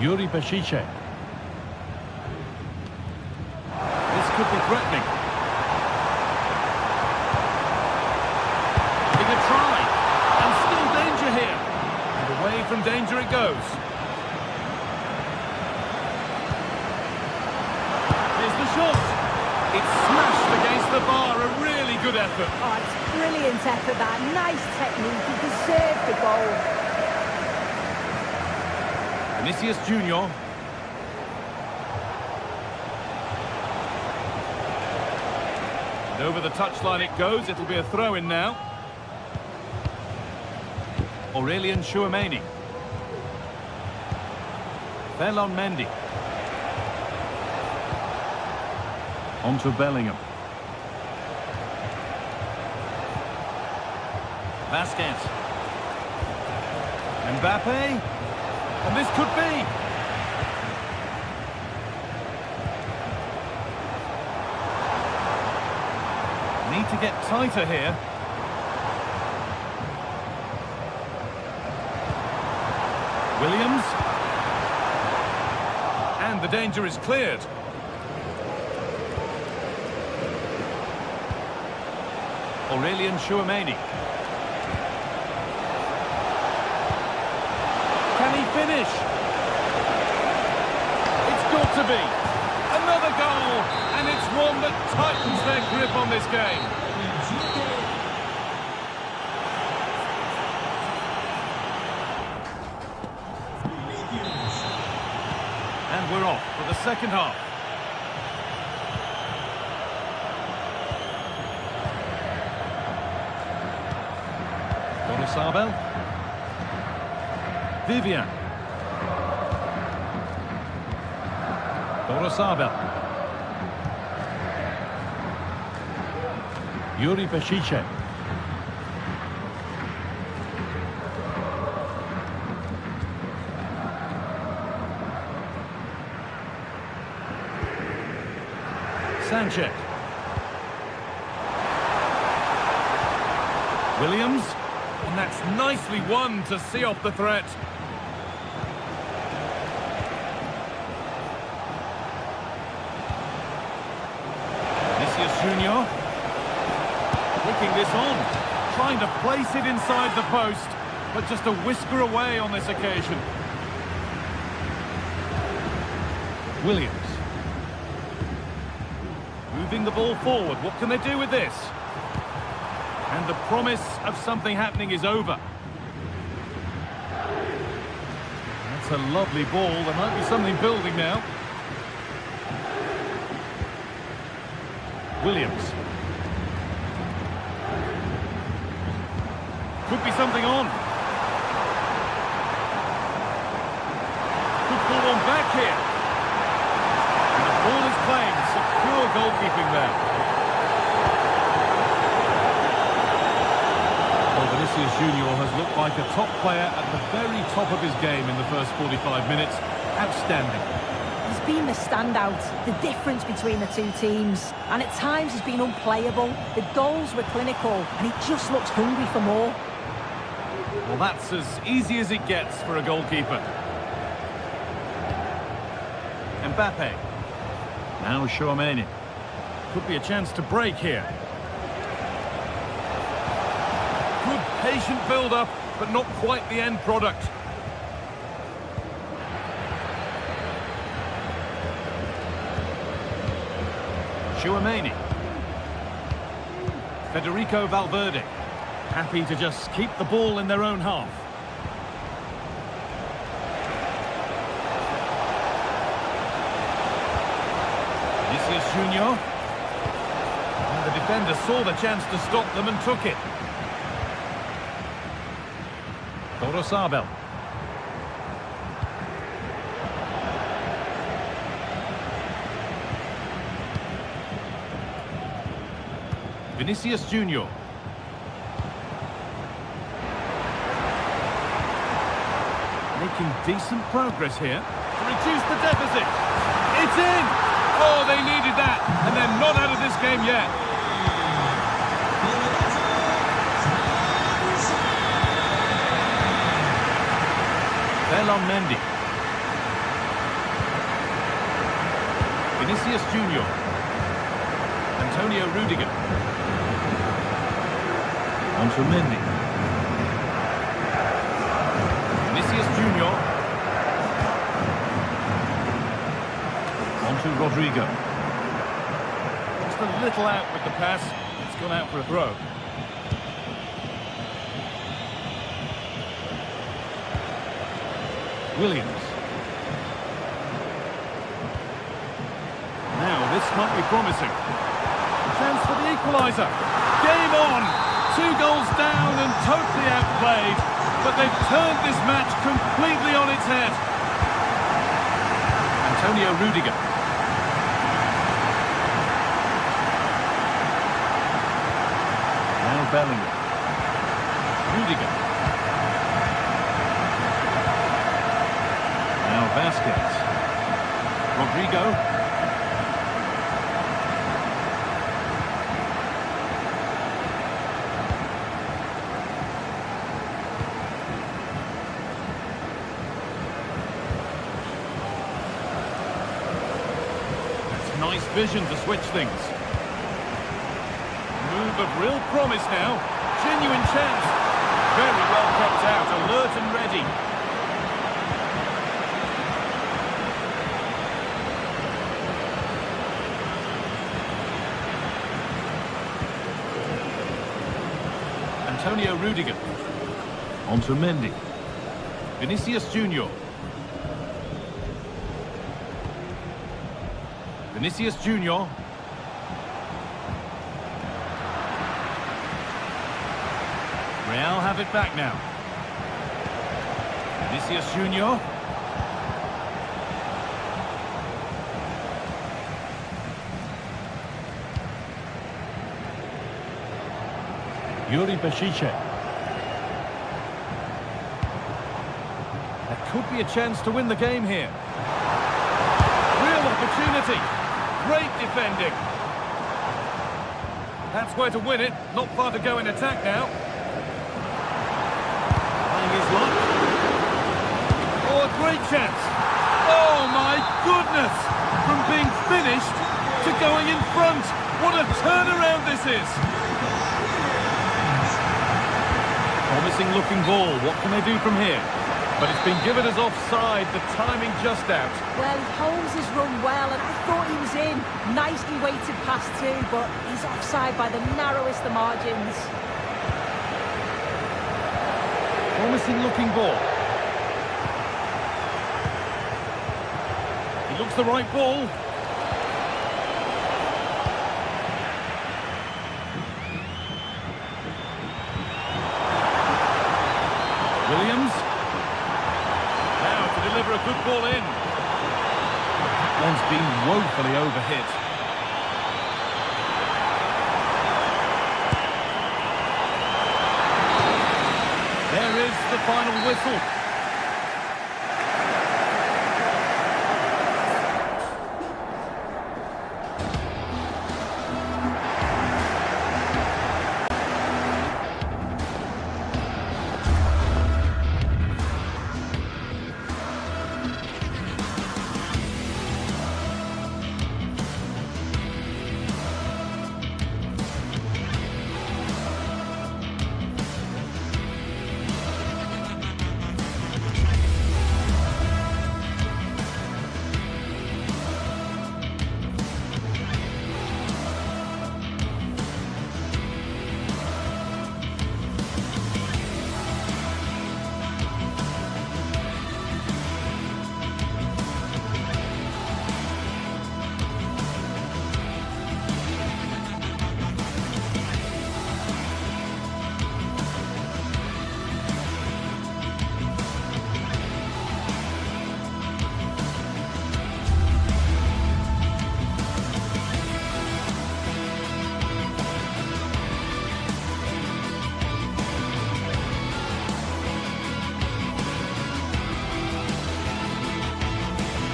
Yuri Peshice. This could be threatening. Having a try. And still danger here. And away from danger it goes. Here's the shot. It's smashed against the bar. A really good effort. Oh, it's brilliant effort, that. Nice technique. He deserved the goal. Vinicius Junior. And over the touchline it goes. It'll be a throw-in now. Aurelian Tchouameni. Ferland Mendy. On to Bellingham. Vasquez. Mbappe. And this could be. Need to get tighter here. Williams. And the danger is cleared. Aurelian Tchouameni. Can he finish? It's got to be. Another goal, and it's one that tightens their grip on this game. And we're off for the second half. Sabel. Vivian. Sabel. Yuri Peshice. Sanchez. Williams. And that's nicely won to see off the threat. Vinicius Junior. Flicking this on. Trying to place it inside the post. But just a whisker away on this occasion. Williams. Moving the ball forward. What can they do with this? And the promise of something happening is over. That's a lovely ball. There might be something building now. Williams. Could be something on. Could pull on back here. And the ball is claimed. Secure goalkeeping there. Vinicius Junior has looked like a top player at the very top of his game in the first 45 minutes. Outstanding. He's been the standout, the difference between the two teams. And at times he's been unplayable. The goals were clinical and he just looks hungry for more. Well, that's as easy as it gets for a goalkeeper. Mbappe. Now Tchouameni. Could be a chance to break here. Good patient build-up, but not quite the end product. Tchouameni. Federico Valverde. Happy to just keep the ball in their own half. Vinicius Junior. And the defender saw the chance to stop them and took it. Sabel. Vinicius Junior. Making decent progress here to reduce the deficit. It's in! Oh, they needed that, and they're not out of this game yet. Ferland Mendy. Vinicius Junior. Antonio Rudiger. On to Mendy. Vinicius Junior. On to Rodrigo. Just a little out with the pass. It's gone out for a throw. Williams. Now this might be promising. Chance for the equaliser. Game on! 2 goals down and totally outplayed. But they've turned this match completely on its head. Antonio Rudiger. Now Bellingham. Rudiger. Now Vasquez. Rodrigo. Nice vision to switch things. Move of real promise now. Genuine chance. Very well kept out, alert and ready. Antonio Rudiger. On to Mendy. Vinicius Junior. Vinicius Junior. Real have it back now. Vinicius Junior. Yuri Bešice. That could be a chance to win the game here. Real opportunity. Great defending. That's where to win it. Not far to go in attack now. Trying his luck. Oh, a great chance. Oh, my goodness. From being finished to going in front. What a turnaround this is. Promising looking ball. What can they do from here? But it's been given as offside, the timing just out. Well, he holds his run well, and I thought he was in. Nicely weighted pass too, but he's offside by the narrowest of margins. Promising looking ball. He looks the right ball. Williams. Deliver a good ball in. That one's been woefully overhit. There is the final whistle.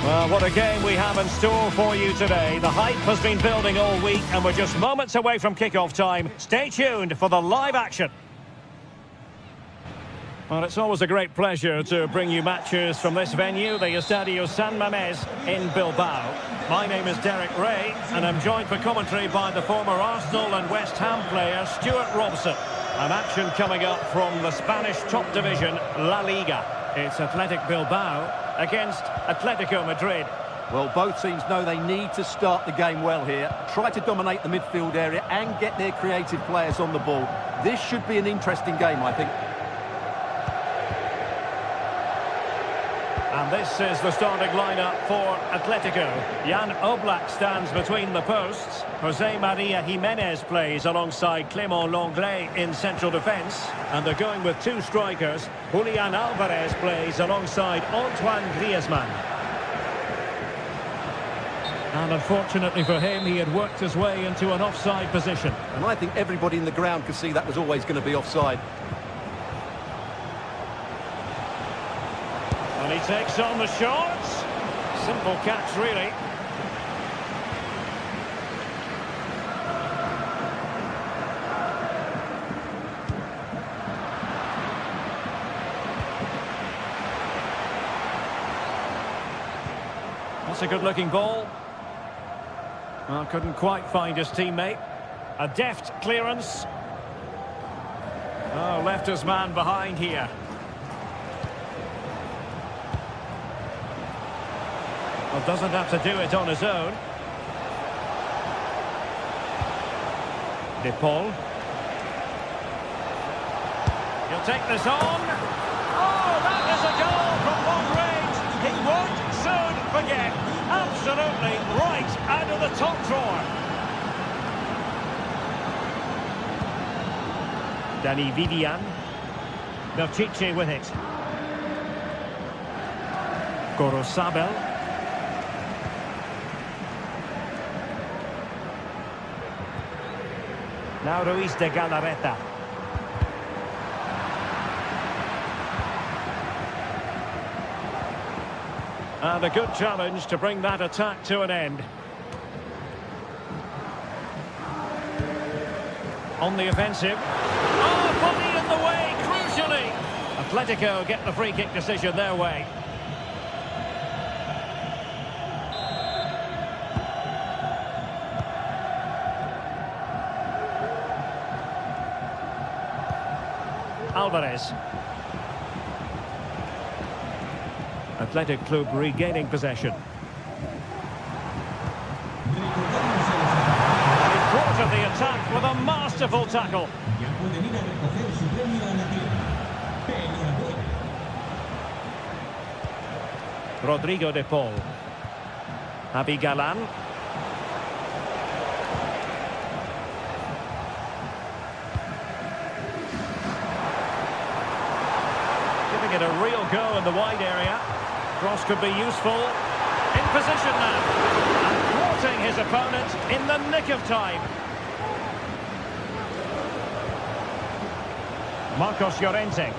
Well, what a game we have in store for you today. The hype has been building all week and we're just moments away from kick-off time. Stay tuned for the live action. Well, it's always a great pleasure to bring you matches from this venue, the Estadio San Mamés in Bilbao. My name is Derek Ray, and I'm joined for commentary by the former Arsenal and West Ham player Stuart Robson. An action coming up from the Spanish top division, La Liga. It's Athletic Bilbao against Atletico Madrid. Well, both teams know they need to start the game well here. Try to dominate the midfield area and get their creative players on the ball. This should be an interesting game, I think. And this is the starting lineup for Atletico. Jan Oblak stands between the posts. Jose Maria Jimenez plays alongside Clément Lenglet in central defence. And they're going with two strikers. Julian Alvarez plays alongside Antoine Griezmann. And unfortunately for him, he had worked his way into an offside position. And I think everybody in the ground could see that was always going to be offside. And he takes on the shots. Simple catch, really. That's a good-looking ball. Well, couldn't quite find his teammate. A deft clearance. Oh, left his man behind here. Well, doesn't have to do it on his own. De Paul. He'll take this on. Oh, that is a goal from long range. He won't soon forget. Absolutely right out of the top drawer. Dani Vivian. Belchiche with it. Gorosabel. Now Ruiz de Galarreta. And a good challenge to bring that attack to an end. On the offensive. Oh, body in the way, crucially. Atletico get the free kick decision their way. Alvarez. Athletic Club regaining possession. He thwarted the attack with a masterful tackle. Rodrigo de Paul. Javi Galán. Giving it a real go in the wide area. Cross could be useful. In position now. And thwarting his opponent in the nick of time. Marcos Llorente.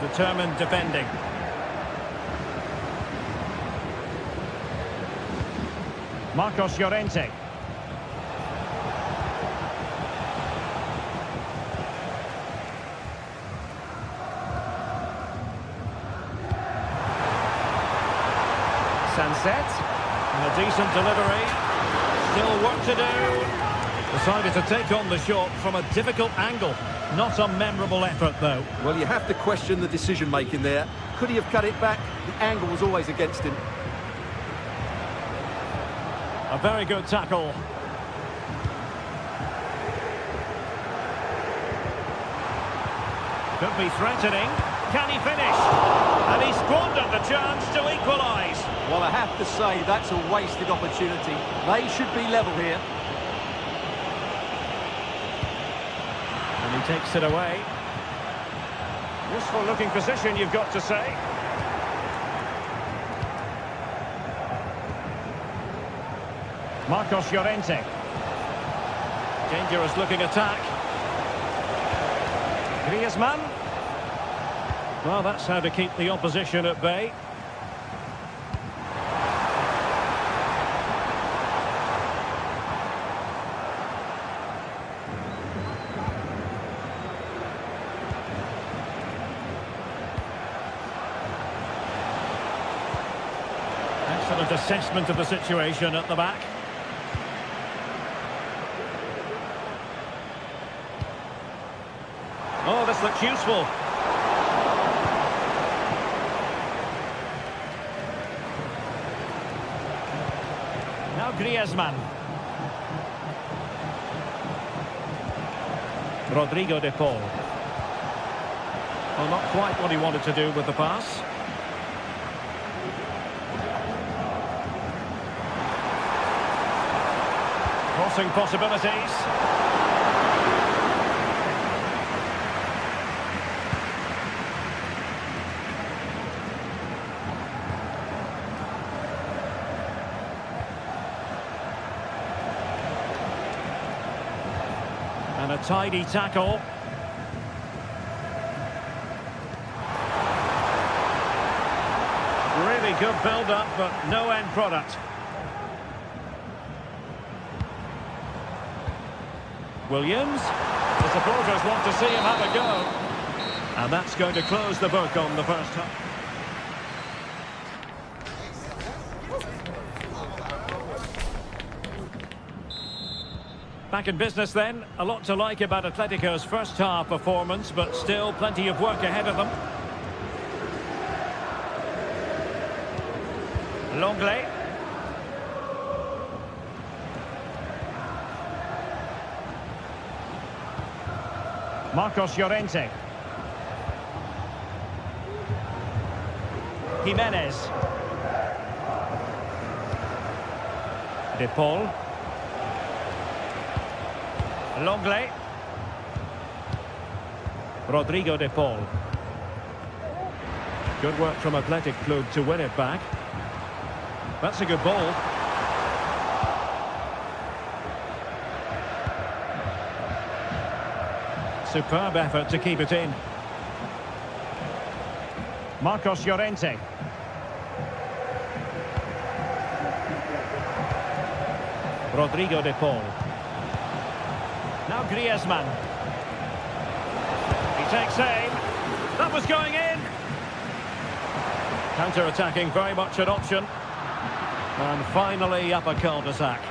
Determined defending. Marcos Llorente. Sunset. And a decent delivery. Still work to do. Decided to take on the shot from a difficult angle. Not a memorable effort, though. Well, you have to question the decision-making there. Could he have cut it back? The angle was always against him. A very good tackle. Could be threatening. Can he finish? And he squandered the chance to equalise. Well, I have to say, that's a wasted opportunity. They should be level here. And he takes it away. Useful looking position, you've got to say. Marcos Llorente. Dangerous looking attack. Griezmann. Well, that's how to keep the opposition at bay. Excellent assessment of the situation at the back. Oh, this looks useful. Now Griezmann. Rodrigo de Paul. Well, not quite what he wanted to do with the pass. Crossing possibilities. And a tidy tackle. Really good build-up, but no end product. Williams. The supporters want to see him have a go. And that's going to close the book on the first half. Back in business then. A lot to like about Atletico's first half performance, but still plenty of work ahead of them. Longley. Marcos Llorente. Jimenez. De Paul. Longley. Rodrigo de Paul. Good work from Athletic Club to win it back. That's a good ball. Superb effort to keep it in. Marcos Llorente. Rodrigo de Paul. Now Griezmann. He takes aim. That was going in. Counter-attacking, very much an option. And finally up a cul-de-sac.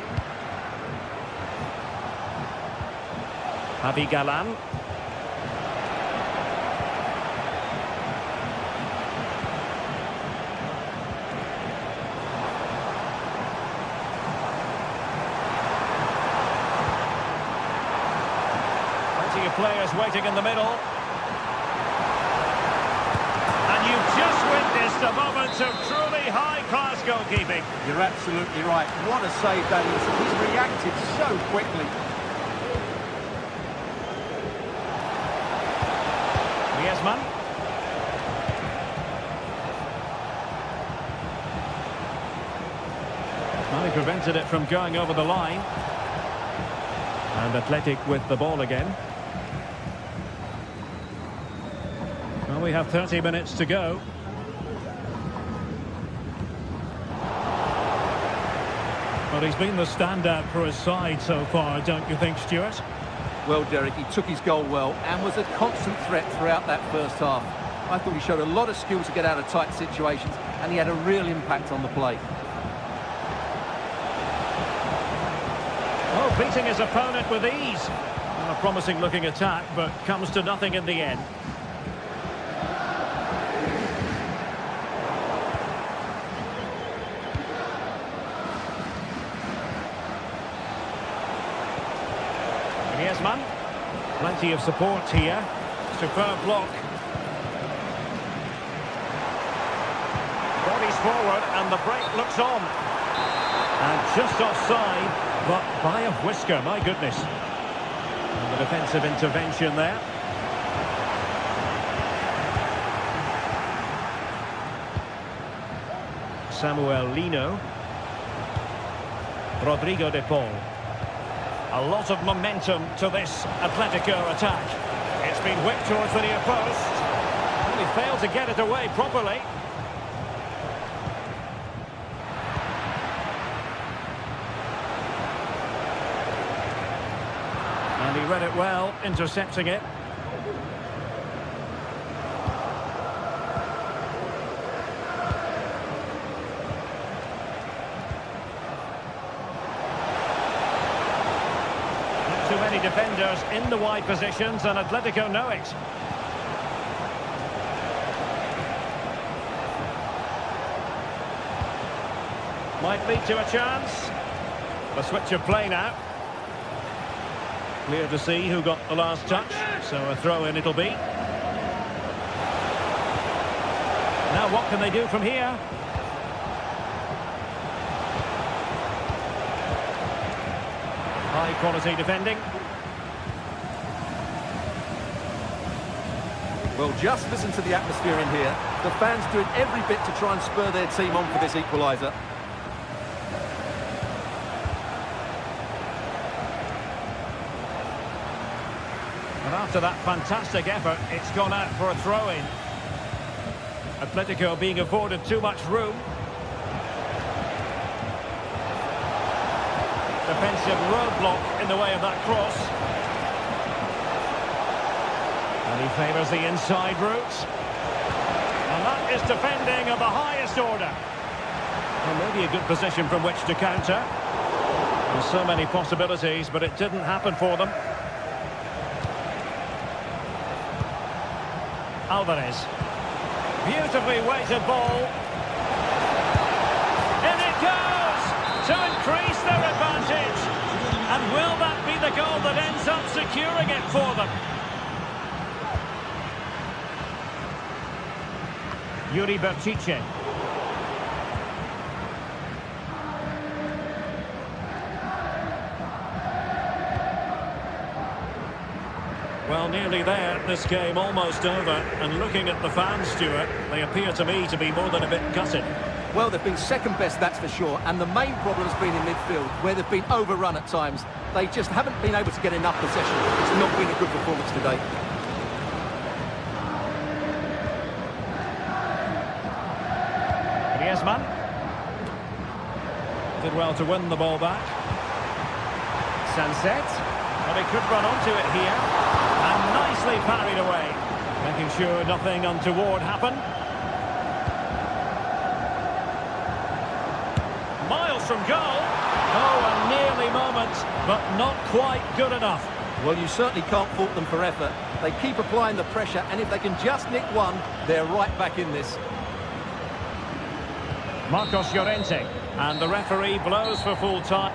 Javi Galan. Plenty of players waiting in the middle. And you've just witnessed a moment of truly high-class goalkeeping. You're absolutely right. What a save that is. He's reacted so quickly. Griezmann. Well, he prevented it from going over the line. And Athletic with the ball again. Well, we have 30 minutes to go. But he's been the standout for his side so far, don't you think, Stuart? Well, Derek, he took his goal well and was a constant threat throughout that first half. I thought he showed a lot of skill to get out of tight situations, and he had a real impact on the play. Oh, beating his opponent with ease. A promising looking attack, but comes to nothing in the end. Griezmann. Plenty of support here. Superb block. Bodies forward and the break looks on. And just offside. But by a whisker, my goodness. And the defensive intervention there. Samuel Lino. Rodrigo de Paul. A lot of momentum to this Atletico attack. It's been whipped towards the near post. And he failed to get it away properly. And he read it well, intercepting it. too many defenders in the wide positions, and Atletico know it. Might lead to a chance. A switch of play now. Clear to see who got the last touch, so a throw-in it'll be. Now what can they do from here? High quality defending. Well, just listen to the atmosphere in here. The fans doing every bit to try and spur their team on for this equaliser. And after that fantastic effort, it's gone out for a throw-in. Atletico being afforded too much room. Defensive roadblock in the way of that cross. And he favours the inside route. And that is defending of the highest order. Well, maybe a good position from which to counter. There's so many possibilities, but it didn't happen for them. Alvarez. Beautifully weighted ball. In it goes! To increase their advantage. And will that be the goal that ends up securing it for them? Yuri Bertice. Well, nearly there, this game almost over. And looking at the fans, Stuart, they appear to me to be more than a bit gutted. Well, they've been second best, that's for sure. And the main problem has been in midfield, where they've been overrun at times. They just haven't been able to get enough possession. It's not been a good performance today. Griezmann. Did well to win the ball back. Sunset. Well, he could run onto it here. And nicely parried away. Making sure nothing untoward happened. Miles from goal. Oh, a nearly moment, but not quite good enough. Well, you certainly can't fault them for effort. They keep applying the pressure, and if they can just nick one, they're right back in this. Marcos Llorente. And the referee blows for full time.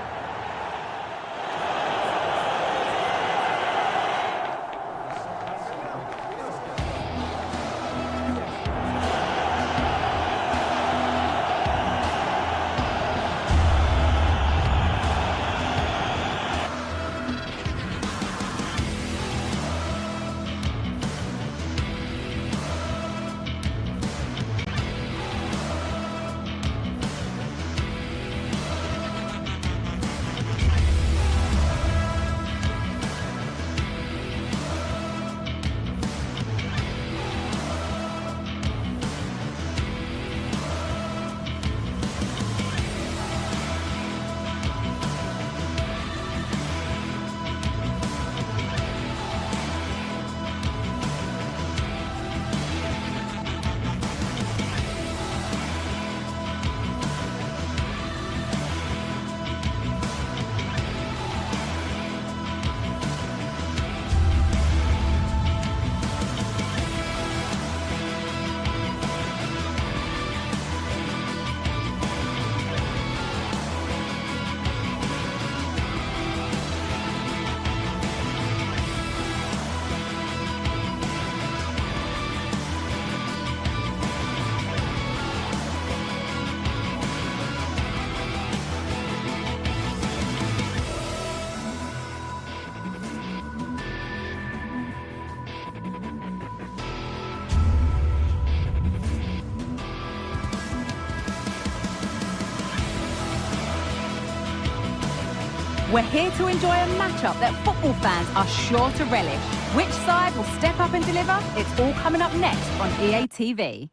We're here to enjoy a matchup that football fans are sure to relish. Which side will step up and deliver? It's all coming up next on EA TV.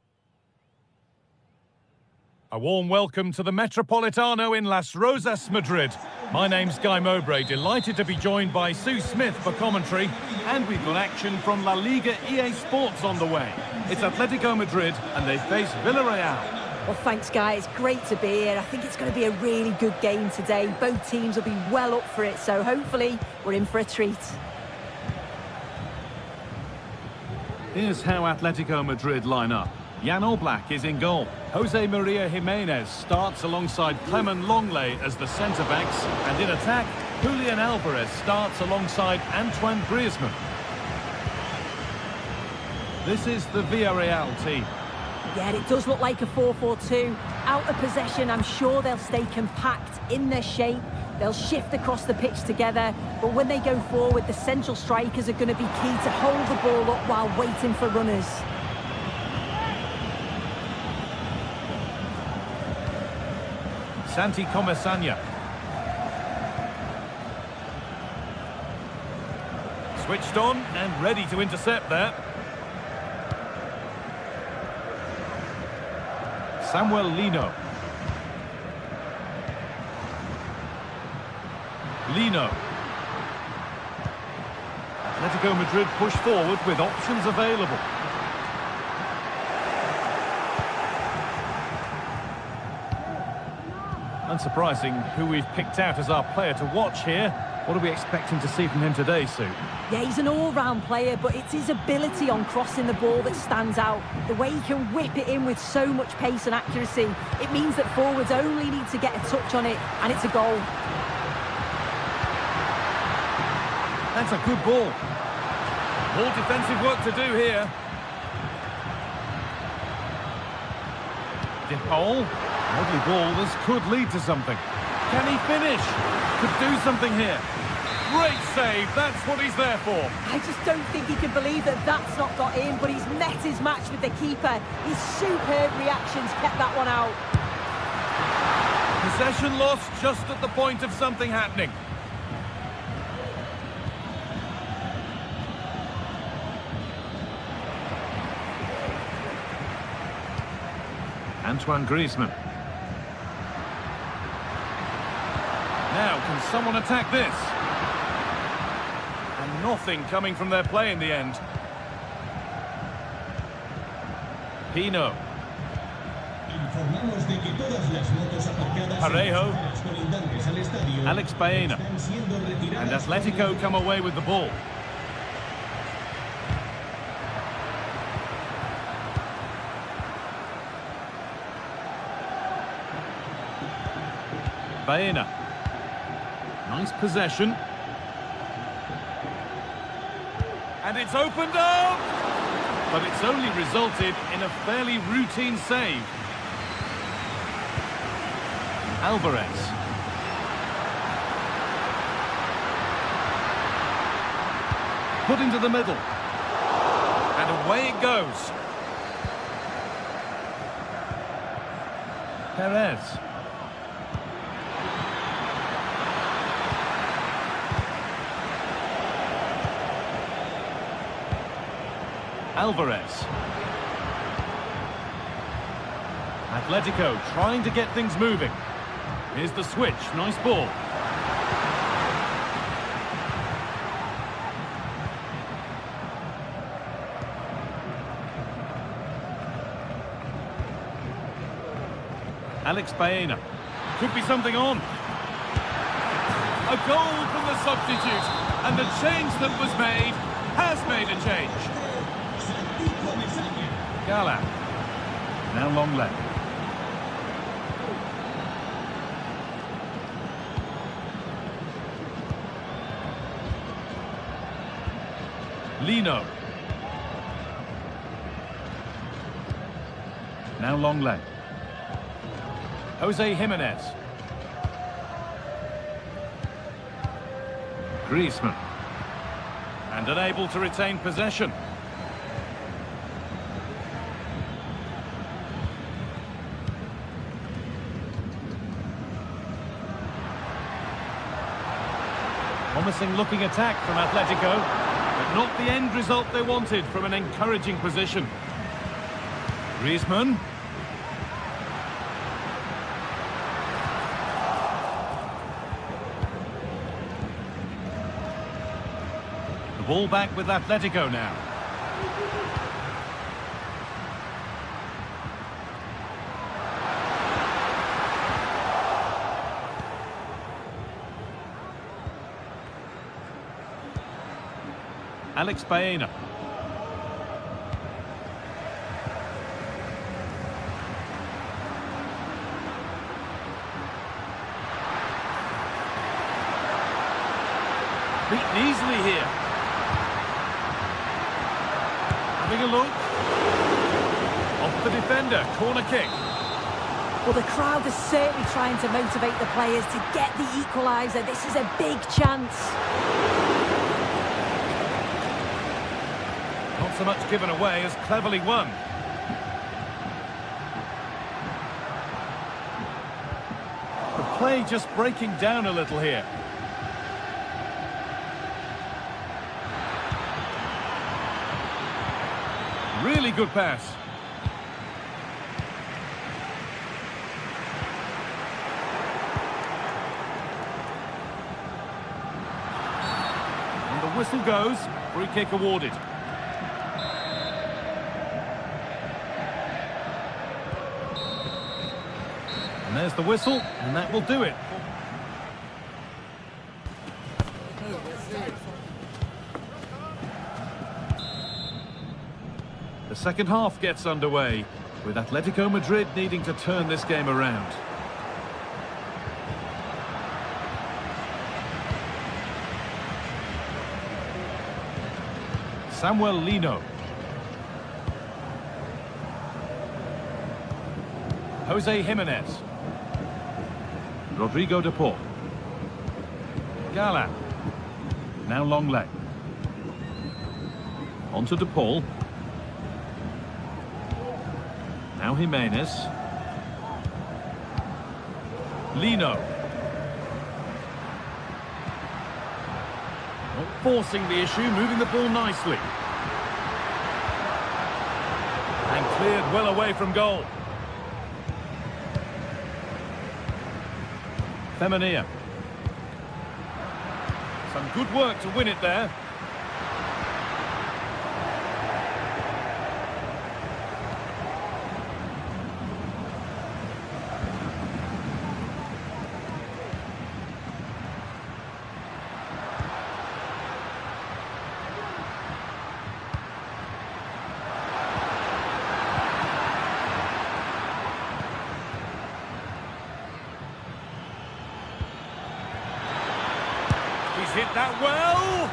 A warm welcome to the Metropolitano in Las Rosas, Madrid. My name's Guy Mowbray, delighted to be joined by Sue Smith for commentary. And we've got action from La Liga EA Sports on the way. It's Atletico Madrid and they face Villarreal. Well, thanks, guys. Great to be here. I think it's going to be a really good game today. Both teams will be well up for it, so hopefully we're in for a treat. Here's how Atletico Madrid line up. Jan Oblak is in goal. Jose Maria Jimenez starts alongside Clement Longley as the centre-backs. And in attack, Julian Alvarez starts alongside Antoine Griezmann. This is the Villarreal team. Yeah, it does look like a 4-4-2. Out of possession, I'm sure they'll stay compact in their shape. They'll shift across the pitch together. But when they go forward, the central strikers are going to be key to hold the ball up while waiting for runners. Santi Comesaña. Switched on and ready to intercept there. Samuel Lino. Atletico Madrid push forward with options available. Unsurprising who we've picked out as our player to watch here. What are we expecting to see from him today, Sue? Yeah, he's an all-round player, but it's his ability on crossing the ball that stands out. The way he can whip it in with so much pace and accuracy. It means that forwards only need to get a touch on it, and it's a goal. That's a good ball. More defensive work to do here. De Paul. Lovely ball. This could lead to something. Can he finish? Could do something here. Great save. That's what he's there for. I just don't think he can believe that that's not got in, but he's met his match with the keeper. His superb reactions kept that one out. Possession lost just at the point of something happening. Antoine Griezmann. Now, can someone attack this? And nothing coming from their play in the end. Pino. Parejo. Alex Baena. And Atletico come away with the ball. Baena. Nice possession. And it's opened up! But it's only resulted in a fairly routine save. Alvarez. Put into the middle. And away it goes. Perez. Alvarez. Atletico trying to get things moving. Here's the switch. Nice ball. Alex Baena. Could be something on. A goal from the substitute. And the change that was made has made a change. Gala. Now Longley. Lino. Now Longley. Jose Jimenez. Griezmann. And unable to retain possession. Promising looking attack from Atletico, but not the end result they wanted from an encouraging position. Griezmann. The ball back with Atletico now. Alex Baena. Beaten easily here. Having a look. Off the defender, corner kick. Well, the crowd is certainly trying to motivate the players to get the equaliser. This is a big chance. Not so much given away as cleverly won. The play just breaking down a little here. Really good pass. And the whistle goes. Free kick awarded. And there's the whistle, and that will do it. The second half gets underway, with Atletico Madrid needing to turn this game around. Samuel Lino. Jose Jimenez. Rodrigo de Paul. Gala. Now Longley. On to de Paul. Now Jimenez. Lino. Not forcing the issue, moving the ball nicely. And cleared well away from goal. Femenia. Some good work to win it there. Hit that well,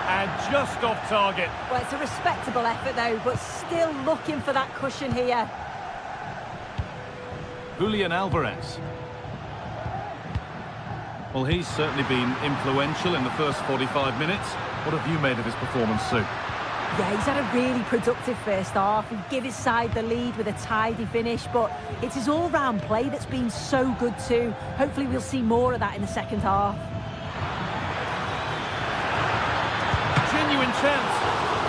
and just off target. Well, it's a respectable effort though, but still looking for that cushion here. Julian Alvarez. Well, he's certainly been influential in the first 45 minutes. What have you made of his performance, Sue? Yeah, he's had a really productive first half. He gave his side the lead with a tidy finish, but it's his all-round play that's been so good too. Hopefully we'll see more of that in the second half. Genuine chance.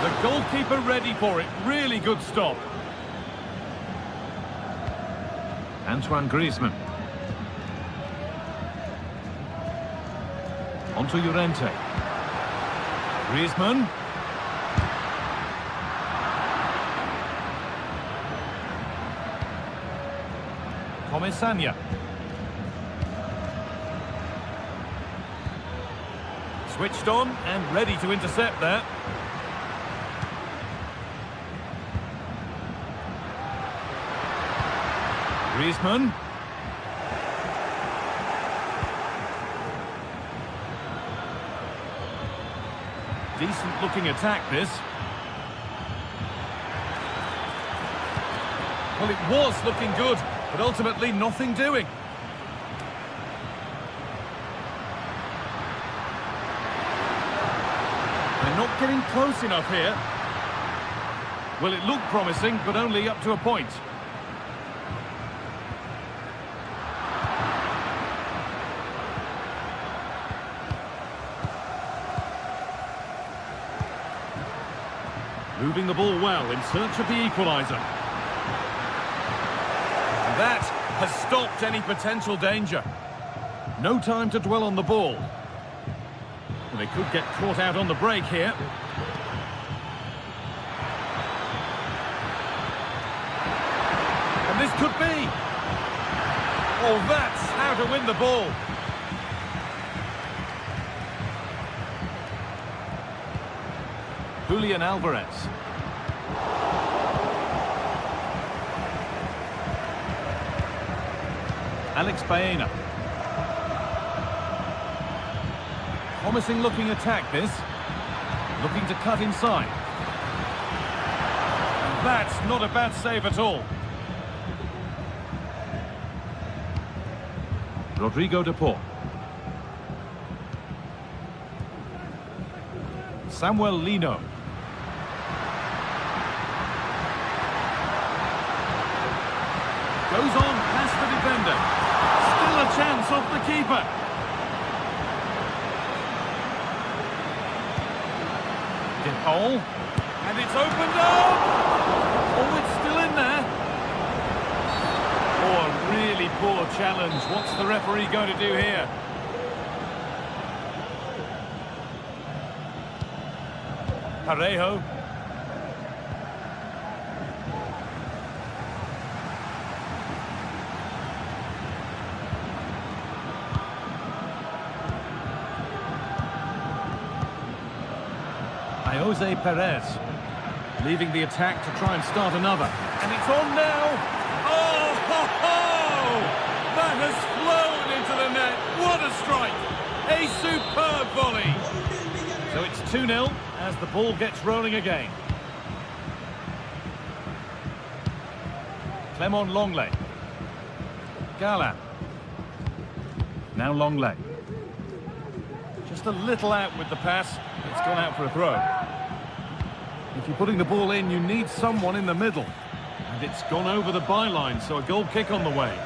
The goalkeeper ready for it. Really good stop. Antoine Griezmann. Onto Llorente. Griezmann. Comesaña. Switched on and ready to intercept there. Griezmann. Decent looking attack this. Well, it was looking good, but ultimately nothing doing. Not getting close enough here. Well, it looked promising, but only up to a point. Moving the ball well in search of the equaliser. That has stopped any potential danger. No time to dwell on the ball. They could get caught out on the break here. And this could be. Oh, that's how to win the ball. Julian Alvarez. Alex Baena. Promising looking attack this. Looking to cut inside. And that's not a bad save at all. Rodrigo de Paul. Samuel Lino. Goes on past the defender. Still a chance off the keeper. De Paul. And it's opened up! Oh, it's still in there. Oh, a really poor challenge. What's the referee going to do here? Parejo. Jose Perez. Leaving the attack to try and start another. And it's on now. Oh, ho, ho! That has flown into the net. What a strike. A superb volley. So it's 2-0 as the ball gets rolling again. Clement Longley. Galan. Now Longley. Just a little out with the pass. It's gone out for a throw. If you're putting the ball in, you need someone in the middle. And it's gone over the byline, so a goal kick on the way.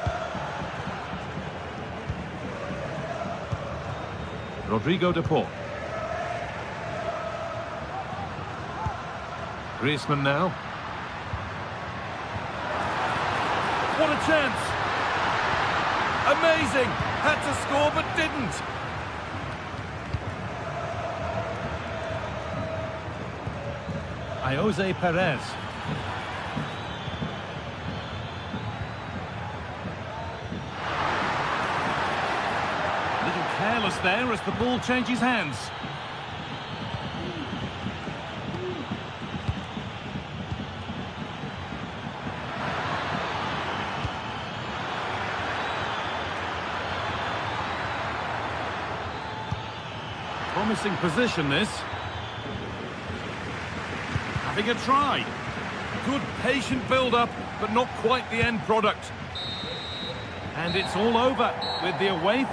Rodrigo de Paul. Griezmann now. What a chance! Amazing! Had to score but didn't. Jose Perez. A little careless there as the ball changes hands. Promising position this. Having a try. Good patient build-up, but not quite the end product. And it's all over with the away.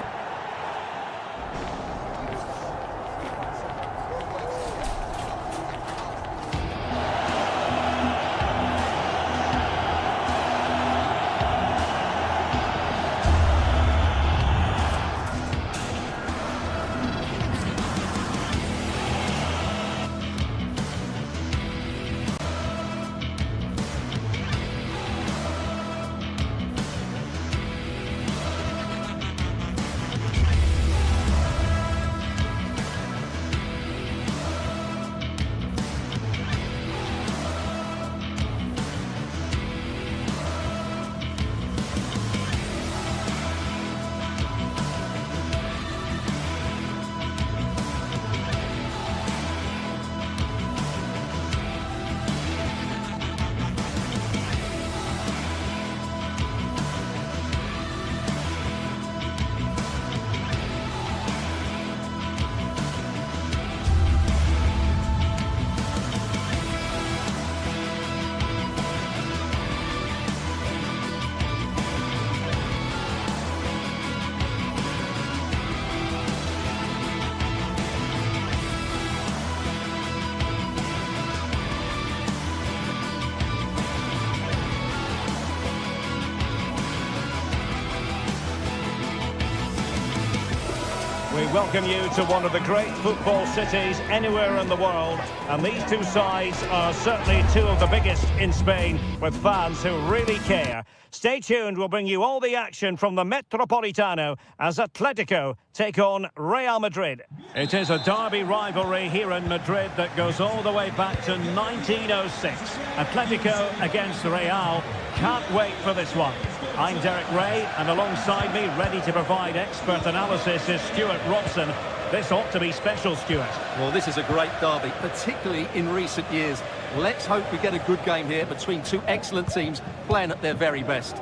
We welcome you to one of the great football cities anywhere in the world, and these two sides are certainly two of the biggest in Spain, with fans who really care. Stay tuned, we'll bring you all the action from the Metropolitano as Atletico take on Real Madrid. It is a derby rivalry here in Madrid that goes all the way back to 1906. Atletico against Real. Can't wait for this one. I'm Derek Ray, and alongside me, ready to provide expert analysis, is Stuart Robson. This ought to be special, Stuart. Well, this is a great derby, particularly in recent years. Let's hope we get a good game here between two excellent teams playing at their very best.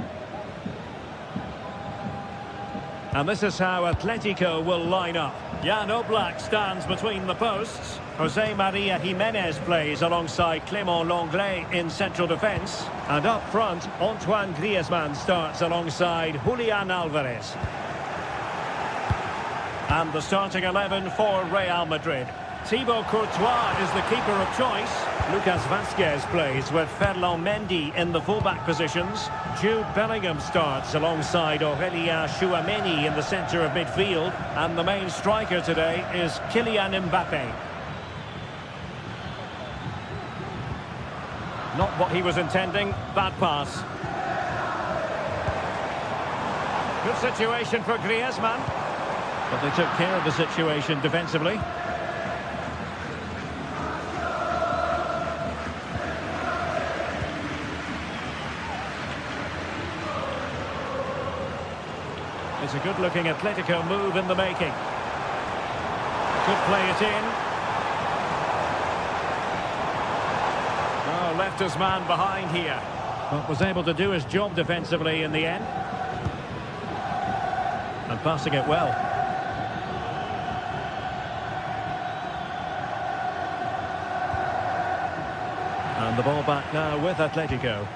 And this is how Atletico will line up. Jan Oblak stands between the posts. Jose Maria Jimenez plays alongside Clément Lenglet in central defence. And up front, Antoine Griezmann starts alongside Julian Alvarez. And the starting 11 for Real Madrid. Thibaut Courtois is the keeper of choice. Lucas Vazquez plays with Ferland Mendy in the fullback positions. Jude Bellingham starts alongside Aurélien Tchouaméni in the centre of midfield. And the main striker today is Kylian Mbappé. Not what he was intending, bad pass. Good situation for Griezmann. But they took care of the situation defensively. It's a good-looking Atletico move in the making. Could play it in. Oh, left his man behind here. But was able to do his job defensively in the end. And passing it well. And the ball back now with Atletico.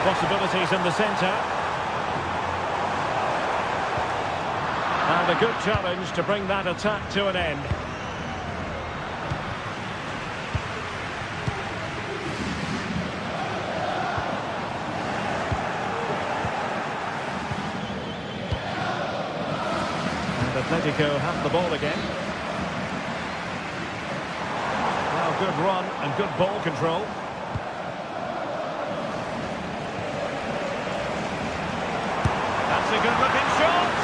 Possibilities in the centre. And a good challenge to bring that attack to an end. And Atletico have the ball again. Well, good run and good ball control. A good-looking shot.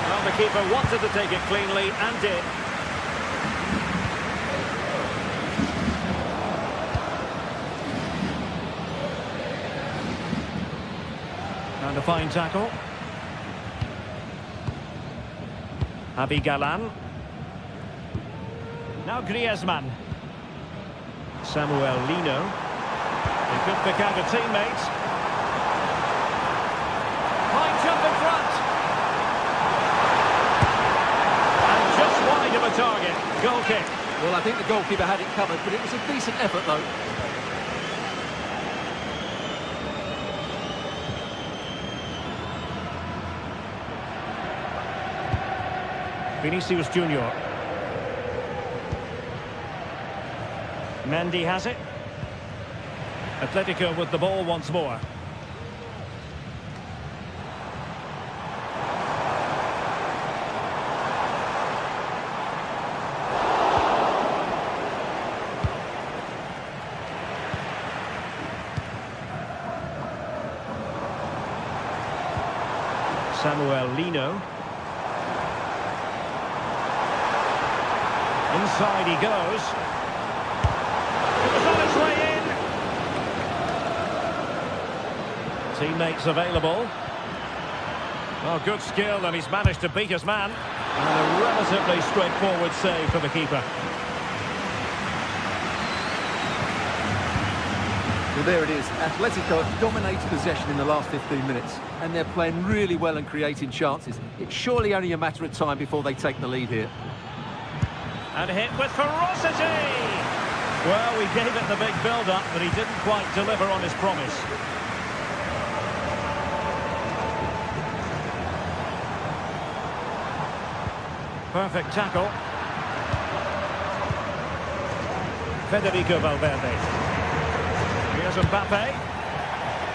Well, the keeper wanted to take it cleanly and did. And a fine tackle. Javi Galán. Now Griezmann. Samuel Lino. He could pick out a teammate. Jump in front. And just wide of a target. Goal kick. Well, I think the goalkeeper had it covered, but it was a decent effort, though. Vinicius Junior. Mendy has it. Atletico with the ball once more. Samuel Lino. Inside he goes. It was on its way in. Teammates available. Oh, good skill, and he's managed to beat his man. And a relatively straightforward save for the keeper. Well, there it is. Atletico have dominated possession in the last 15 minutes, and they're playing really well and creating chances. It's surely only a matter of time before they take the lead here. And hit with ferocity! Well, we gave it the big build-up, but he didn't quite deliver on his promise. Perfect tackle. Federico Valverde. Here's Mbappé.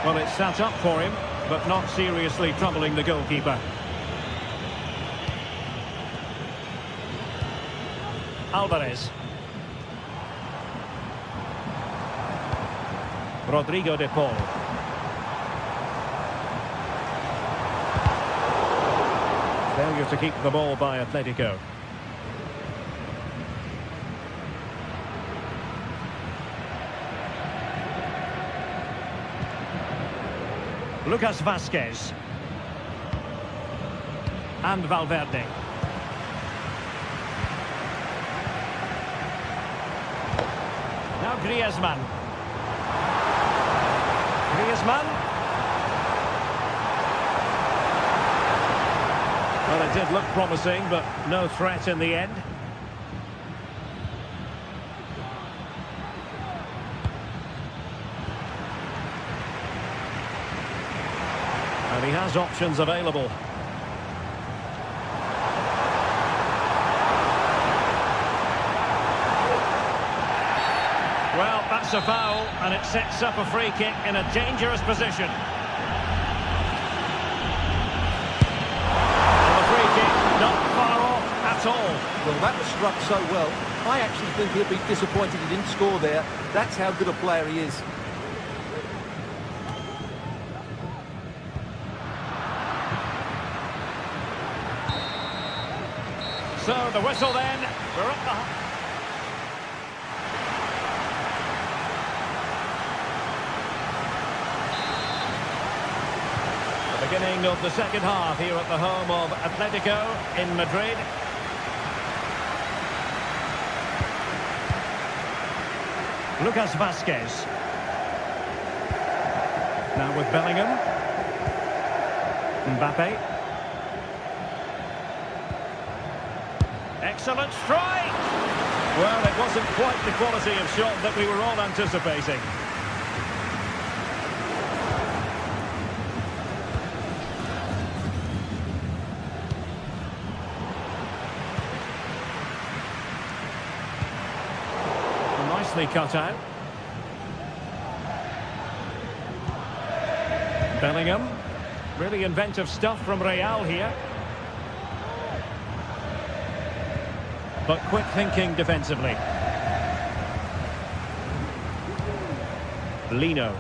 Well, it's sat up for him, but not seriously troubling the goalkeeper. Alvarez. Rodrigo de Paul. Failure to keep the ball by Atletico. Lucas Vazquez. And Valverde. Now Griezmann. Griezmann. Well, it did look promising, but no threat in the end. And he has options available. Well, that's a foul, and it sets up a free kick in a dangerous position. And the free kick not far off at all. Well, that was struck so well. I actually think he'll be disappointed he didn't score there. That's how good a player he is. So the whistle then. We're at the... beginning of the second half here at the home of Atletico in Madrid. Lucas Vazquez. Now with Bellingham. Mbappe. Excellent strike! Well, it wasn't quite the quality of shot that we were all anticipating. Nicely cut out. Bellingham. Really inventive stuff from Real here. But quick thinking defensively. Lino.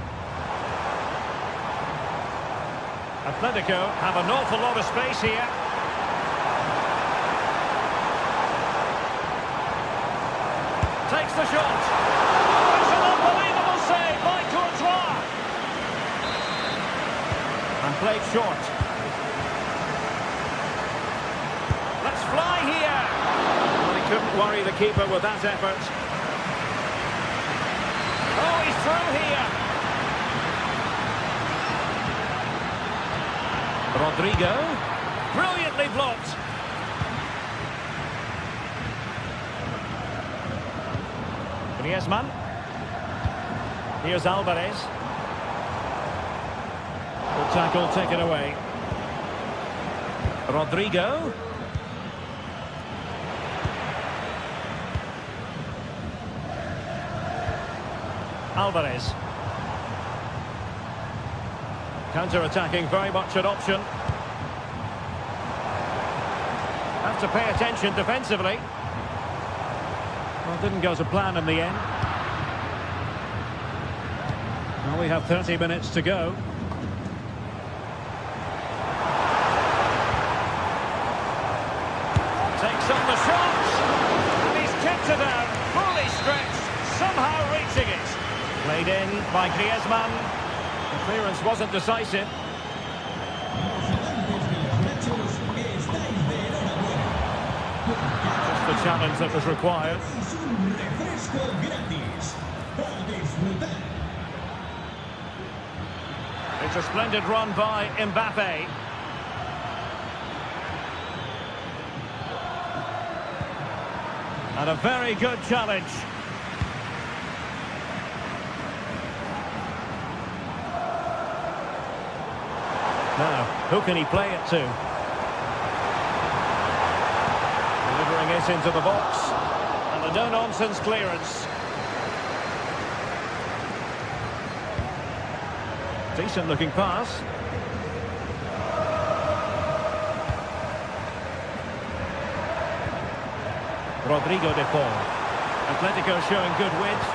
Atletico have an awful lot of space here. Takes the shot. It's an unbelievable save by Courtois. And played short. Let's fly here. Well, he couldn't worry the keeper with that effort. Oh, he's through here. Rodrigo. Brilliantly blocked. Griezmann. Here's Alvarez. The tackle taken away. Rodrigo. Alvarez. Counter-attacking, very much an option. Have to pay attention defensively. Well, didn't go to plan in the end. Well, we have 30 minutes to go. Takes on the shot. And he's kicked it out. Fully stretched. Somehow reaching it. Played in by Griezmann. The clearance wasn't decisive. Just the challenge that was required. It's a splendid run by Mbappe. And a very good challenge. Now, who can he play it to? Delivering it into the box. And a no-nonsense clearance. Decent-looking pass. Rodrigo de Paul. Atletico showing good width.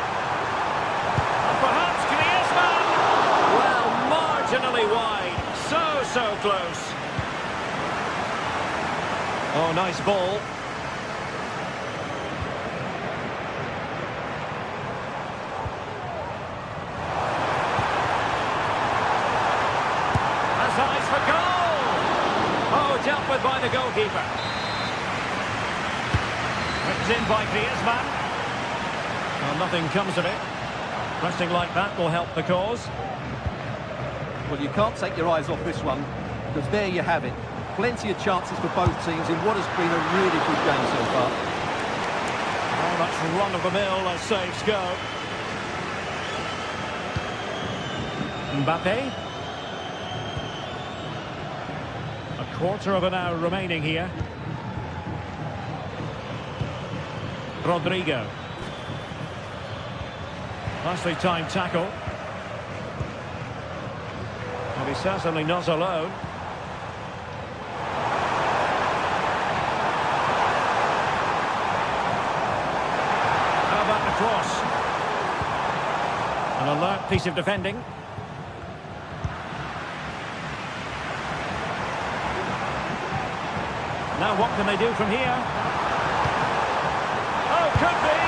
And perhaps Griezmann! Well, marginally wide. So close. Oh, nice ball. by the goalkeeper. Whipped in by Griezmann. Well, nothing comes of it. Pressing like that will help the cause. Well, you can't take your eyes off this one, because there you have it. Plenty of chances for both teams in what has been a really good game so far. Very much run-of-the-mill as saves go. Mbappe. A quarter of an hour remaining here. Rodrigo. Nicely timed tackle. Well, he's certainly not alone. How about the cross? An alert piece of defending. Now what can they do from here? Oh, could be!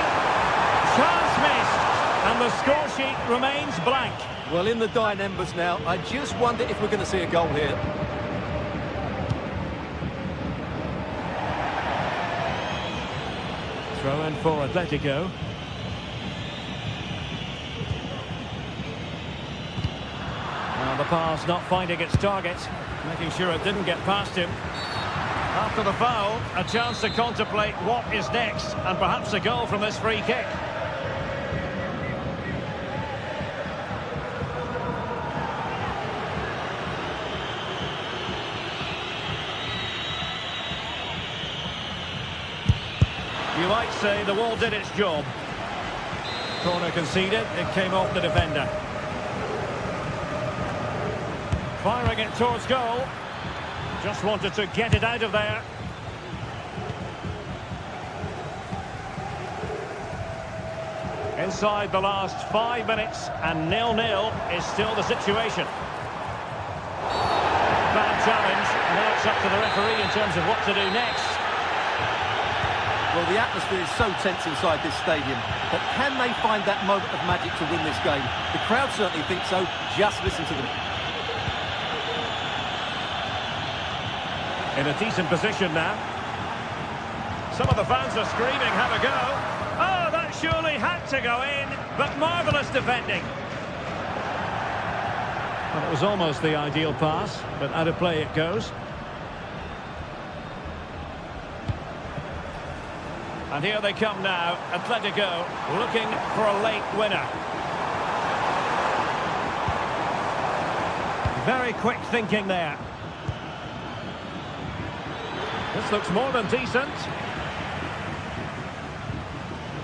Chance missed! And the score sheet remains blank. Well, in the dying embers now, I just wonder if we're going to see a goal here. Throw in for Atletico. Now the pass not finding its target, making sure it didn't get past him. After the foul, a chance to contemplate what is next, and perhaps a goal from this free kick. You might say the wall did its job. Corner conceded, it came off the defender. Firing it towards goal. Just wanted to get it out of there. Inside the last 5 minutes, and 0-0 is still the situation. Bad challenge, and now it's up to the referee in terms of what to do next. Well, the atmosphere is so tense inside this stadium, but can they find that moment of magic to win this game? The crowd certainly think so. Just listen to them. In a decent position now. Some of the fans are screaming, have a go. Oh, that surely had to go in, but marvellous defending. Well, it was almost the ideal pass, but out of play it goes. And here they come now, Atletico looking for a late winner. Very quick thinking there. This looks more than decent.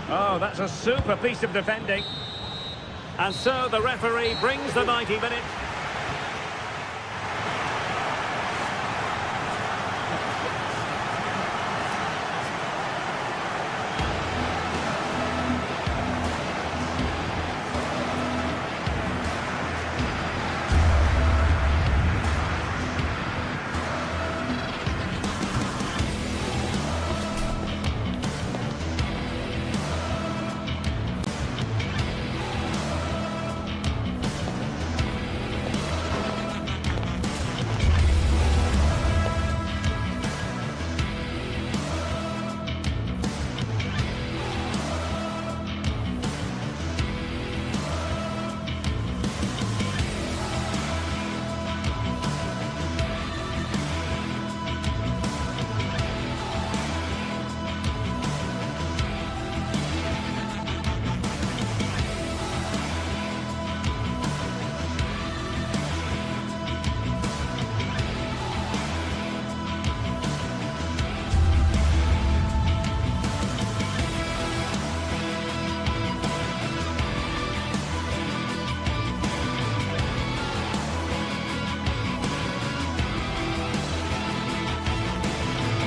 Oh, that's a super piece of defending. And so the referee brings the 90 minutes.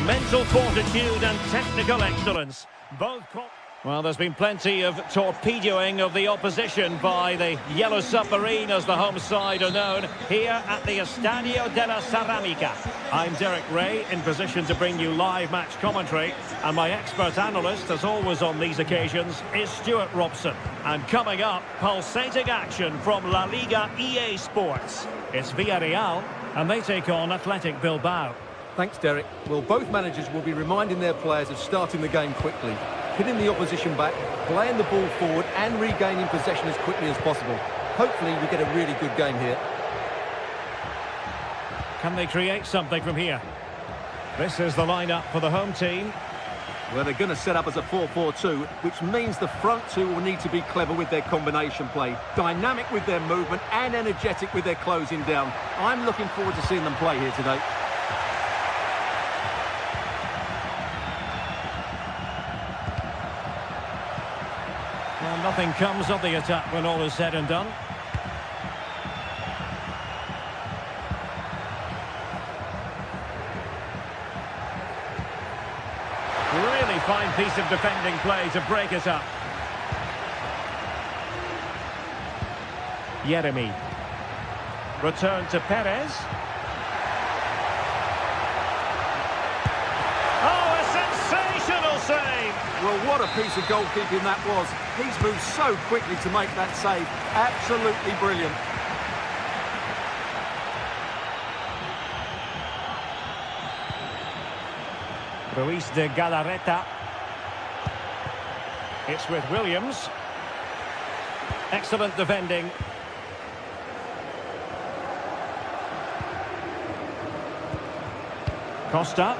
Mental fortitude and technical excellence. Well, there's been plenty of torpedoing of the opposition by the Yellow Submarine, as the home side are known, here at the Estadio de la Ceramica. I'm Derek Ray, in position to bring you live match commentary, and my expert analyst, as always on these occasions, is Stuart Robson. And coming up, pulsating action from La Liga EA Sports. It's Villarreal, and they take on Athletic Bilbao. Thanks, Derek. Well, both managers will be reminding their players of starting the game quickly, hitting the opposition back, playing the ball forward and regaining possession as quickly as possible. Hopefully we get a really good game here. Can they create something from here? This is the lineup for the home team. Well, they're going to set up as a 4-4-2, which means the front two will need to be clever with their combination play, dynamic with their movement and energetic with their closing down. I'm looking forward to seeing them play here today. Well, nothing comes of the attack when all is said and done. Really fine piece of defending play to break it up. Yeremy. Return to Perez. Oh, a sensational save! Well, what a piece of goalkeeping that was. He's moved so quickly to make that save. Absolutely brilliant. Ruiz de Galarreta. It's with Williams. Excellent defending. Costa.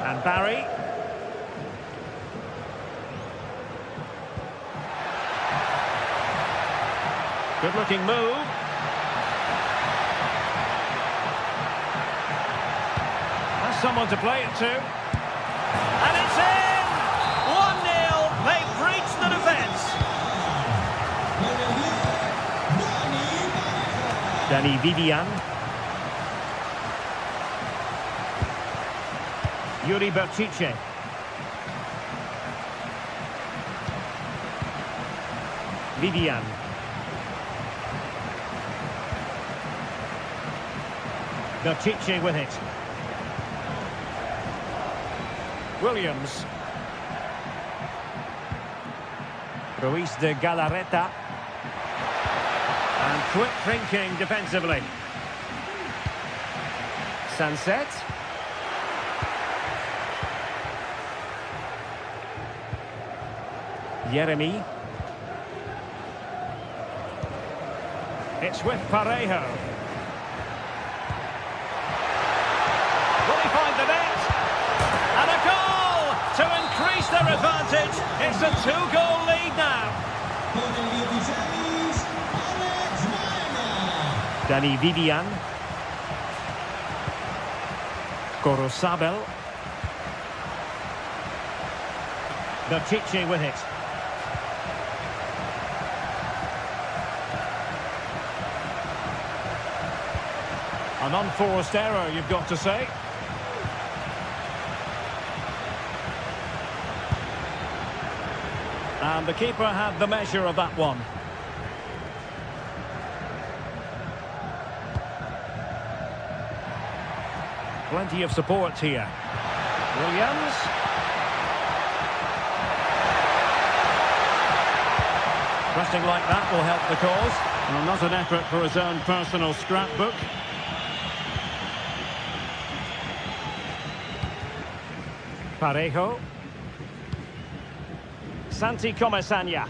And Barry. Good-looking move. Has someone to play it to. And it's in! 1-0. They've breached the defence. Dani Vivian. Yuri Berchiche. Vivian. Berchiche with it. Williams. Ruiz de Galarreta. And quick thinking defensively. Sunset. Yeremy. It's with Parejo. Will he find the net? And a goal to increase their advantage. It's a 2-goal lead now. Dani Vivian. Gorosabel. Berchiche with it. An unforced error, you've got to say. And the keeper had the measure of that one. Plenty of support here. Williams. Pressing like that will help the cause. Well, not an effort for his own personal scrapbook. Parejo. Santi Comesaña.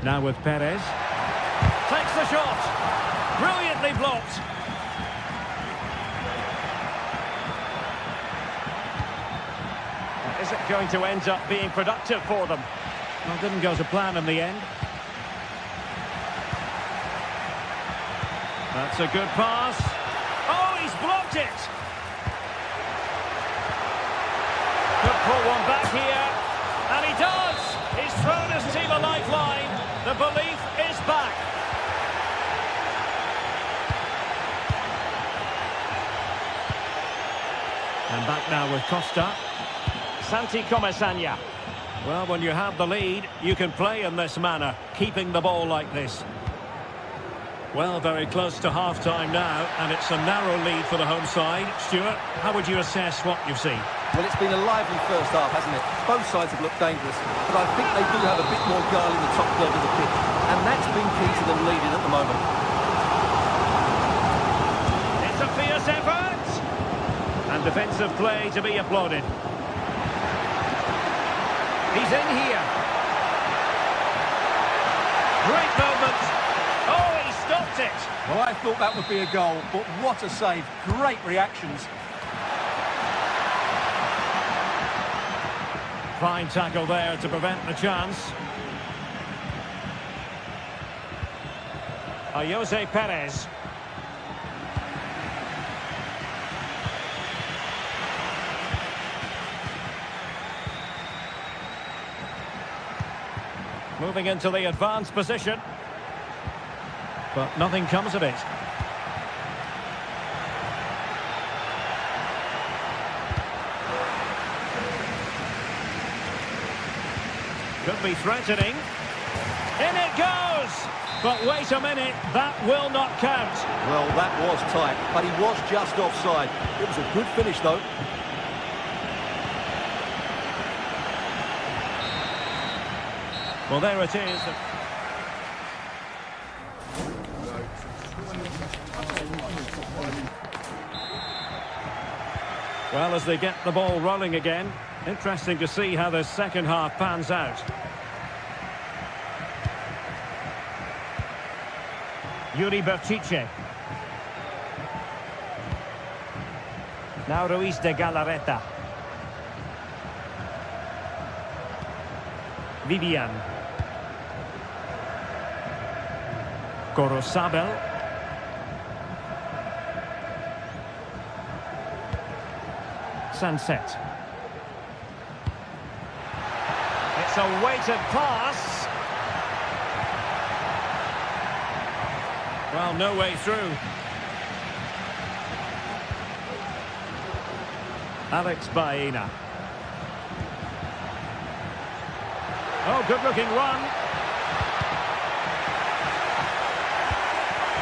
Now with Perez. Takes the shot. Brilliantly blocked. Is it going to end up being productive for them? Well, didn't go to plan in the end. That's a good pass. Oh, he's blocked it. Could pull one back here. And he does. He's thrown his team a lifeline. The belief is back. And back now with Costa. Santi Comesaña. Well, when you have the lead, you can play in this manner, keeping the ball like this. Well, very close to half-time now, and it's a narrow lead for the home side. Stuart, how would you assess what you've seen? Well, it's been a lively first half, hasn't it? Both sides have looked dangerous, but I think they do have a bit more guile in the top third of the pitch, and that's been key to them leading at the moment. Defensive play to be applauded. He's in here. Great moment. Oh, he stopped it. Well, I thought that would be a goal, but what a save. Great reactions. Fine tackle there to prevent the chance. Jose Perez. Moving into the advanced position. But nothing comes of it. Could be threatening. In it goes! But wait a minute, that will not count. Well, that was tight, but he was just offside. It was a good finish, though. Well, there it is. Well, as they get the ball rolling again, interesting to see how the second half pans out. Yuri Berchiche. Now Ruiz de Galarreta. Vivian. Gorosabel. Sunset. It's a weighted pass. Well, no way through. Alex Baena. Oh, good-looking run.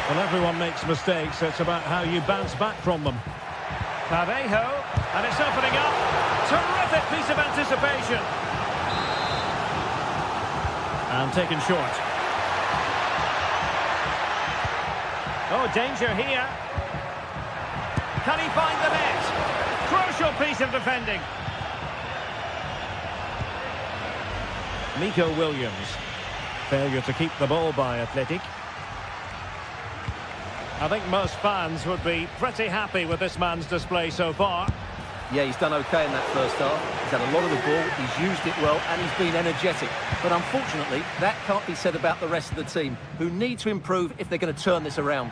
Well, everyone makes mistakes. It's about how you bounce back from them. Parejo, and it's opening up. Terrific piece of anticipation. And taken short. Oh, danger here. Can he find the net? Crucial piece of defending. Nico Williams. Failure to keep the ball by Athletic. I think most fans would be pretty happy with this man's display so far. Yeah, he's done okay in that first half. He's had a lot of the ball, he's used it well, and he's been energetic. But unfortunately, that can't be said about the rest of the team, who need to improve if they're going to turn this around.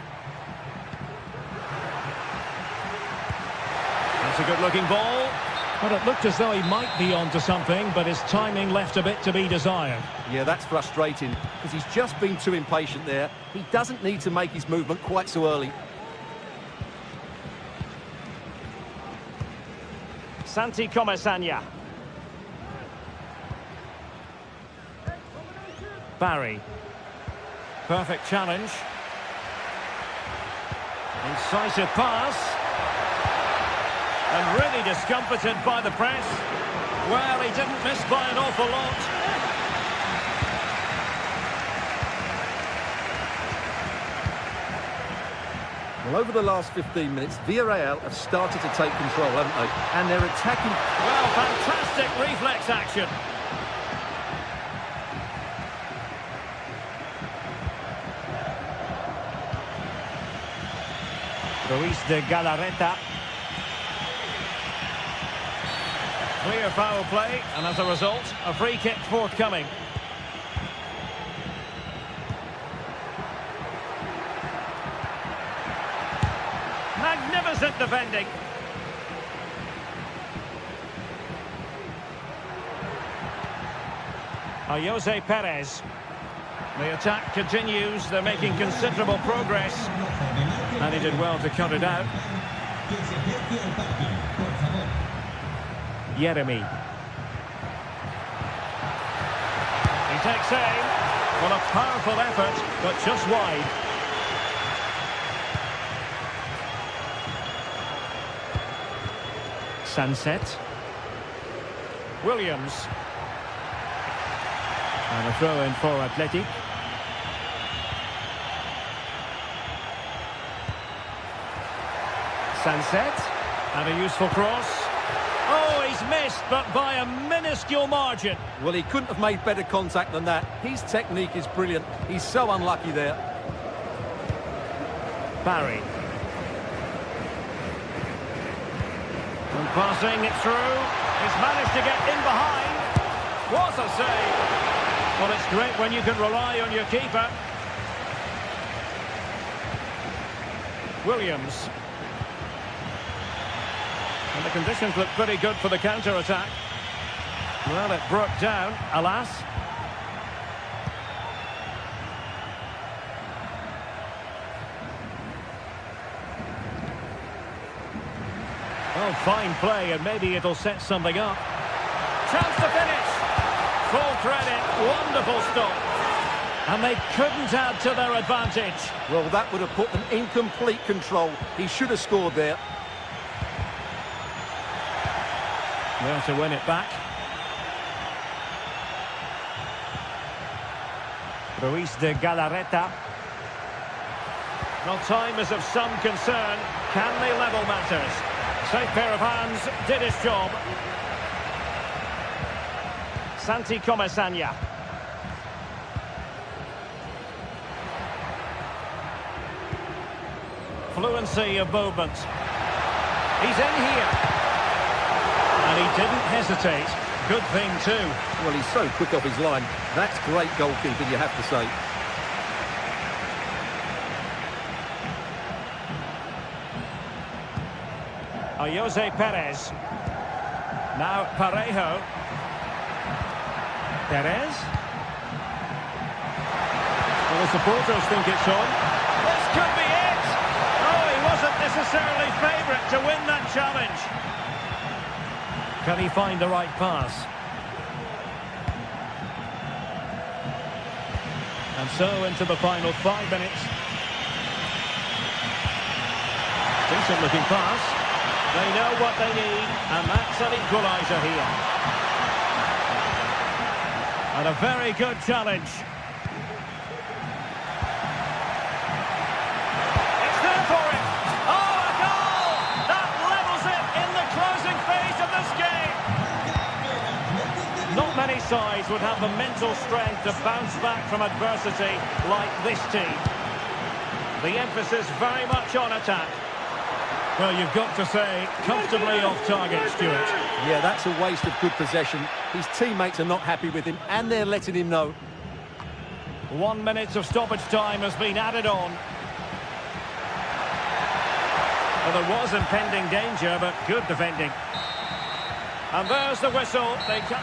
That's a good-looking ball. But it looked as though he might be onto something, but his timing left a bit to be desired. Yeah, that's frustrating, because he's just been too impatient there. He doesn't need to make his movement quite so early. Santi Comesaña. Barry. Perfect challenge. Incisive pass. And really discomfited by the press. Well, he didn't miss by an awful lot. Well, over the last 15 minutes, Villarreal have started to take control, haven't they? And they're attacking. Well, fantastic reflex action. Ruiz de Galarreta. Clear foul play, and as a result, a free kick forthcoming. Magnificent defending. Jose Perez. The attack continues. They're making considerable progress. And he did well to cut it out. Jeremy. He takes aim. Well, a powerful effort, but just wide. Sunset. Williams. And a throw in for Athletic. Sunset. And a useful cross. Oh, he's missed, but by a minuscule margin. Well, he couldn't have made better contact than that. His technique is brilliant. He's so unlucky there. Barry. And passing it through. He's managed to get in behind. What a save. Well, it's great when you can rely on your keeper. Williams. And the conditions look pretty good for the counter-attack. Well, it broke down, alas. Oh, fine play, and maybe it'll set something up. Chance to finish. Full credit, wonderful stop. And they couldn't add to their advantage. Well, that would have put them in complete control. He should have scored there. Well, to win it back. Ruiz de Galarreta. Well, time is of some concern. Can they level matters? Safe pair of hands, did his job. Santi Comesaña. Fluency of movement. He's in here. And he didn't hesitate. Good thing too. Well, he's so quick off his line. That's great goalkeeping, you have to say. Jose Perez. Now Parejo. Perez. Well, the supporters think it's on. This could be it! Oh, he wasn't necessarily favourite to win that challenge. Can he find the right pass? And so into the final 5 minutes. Decent looking pass. They know what they need, and that's an equaliser here. And a very good challenge. It's there for him. Oh, a goal! That levels it in the closing phase of this game. Not many sides would have the mental strength to bounce back from adversity like this team. The emphasis very much on attack. Well, you've got to say, comfortably off target, Stuart. Yeah, that's a waste of good possession. His teammates are not happy with him, and they're letting him know. 1 minute of stoppage time has been added on. Well, there was impending danger, but good defending. And there's the whistle. They can...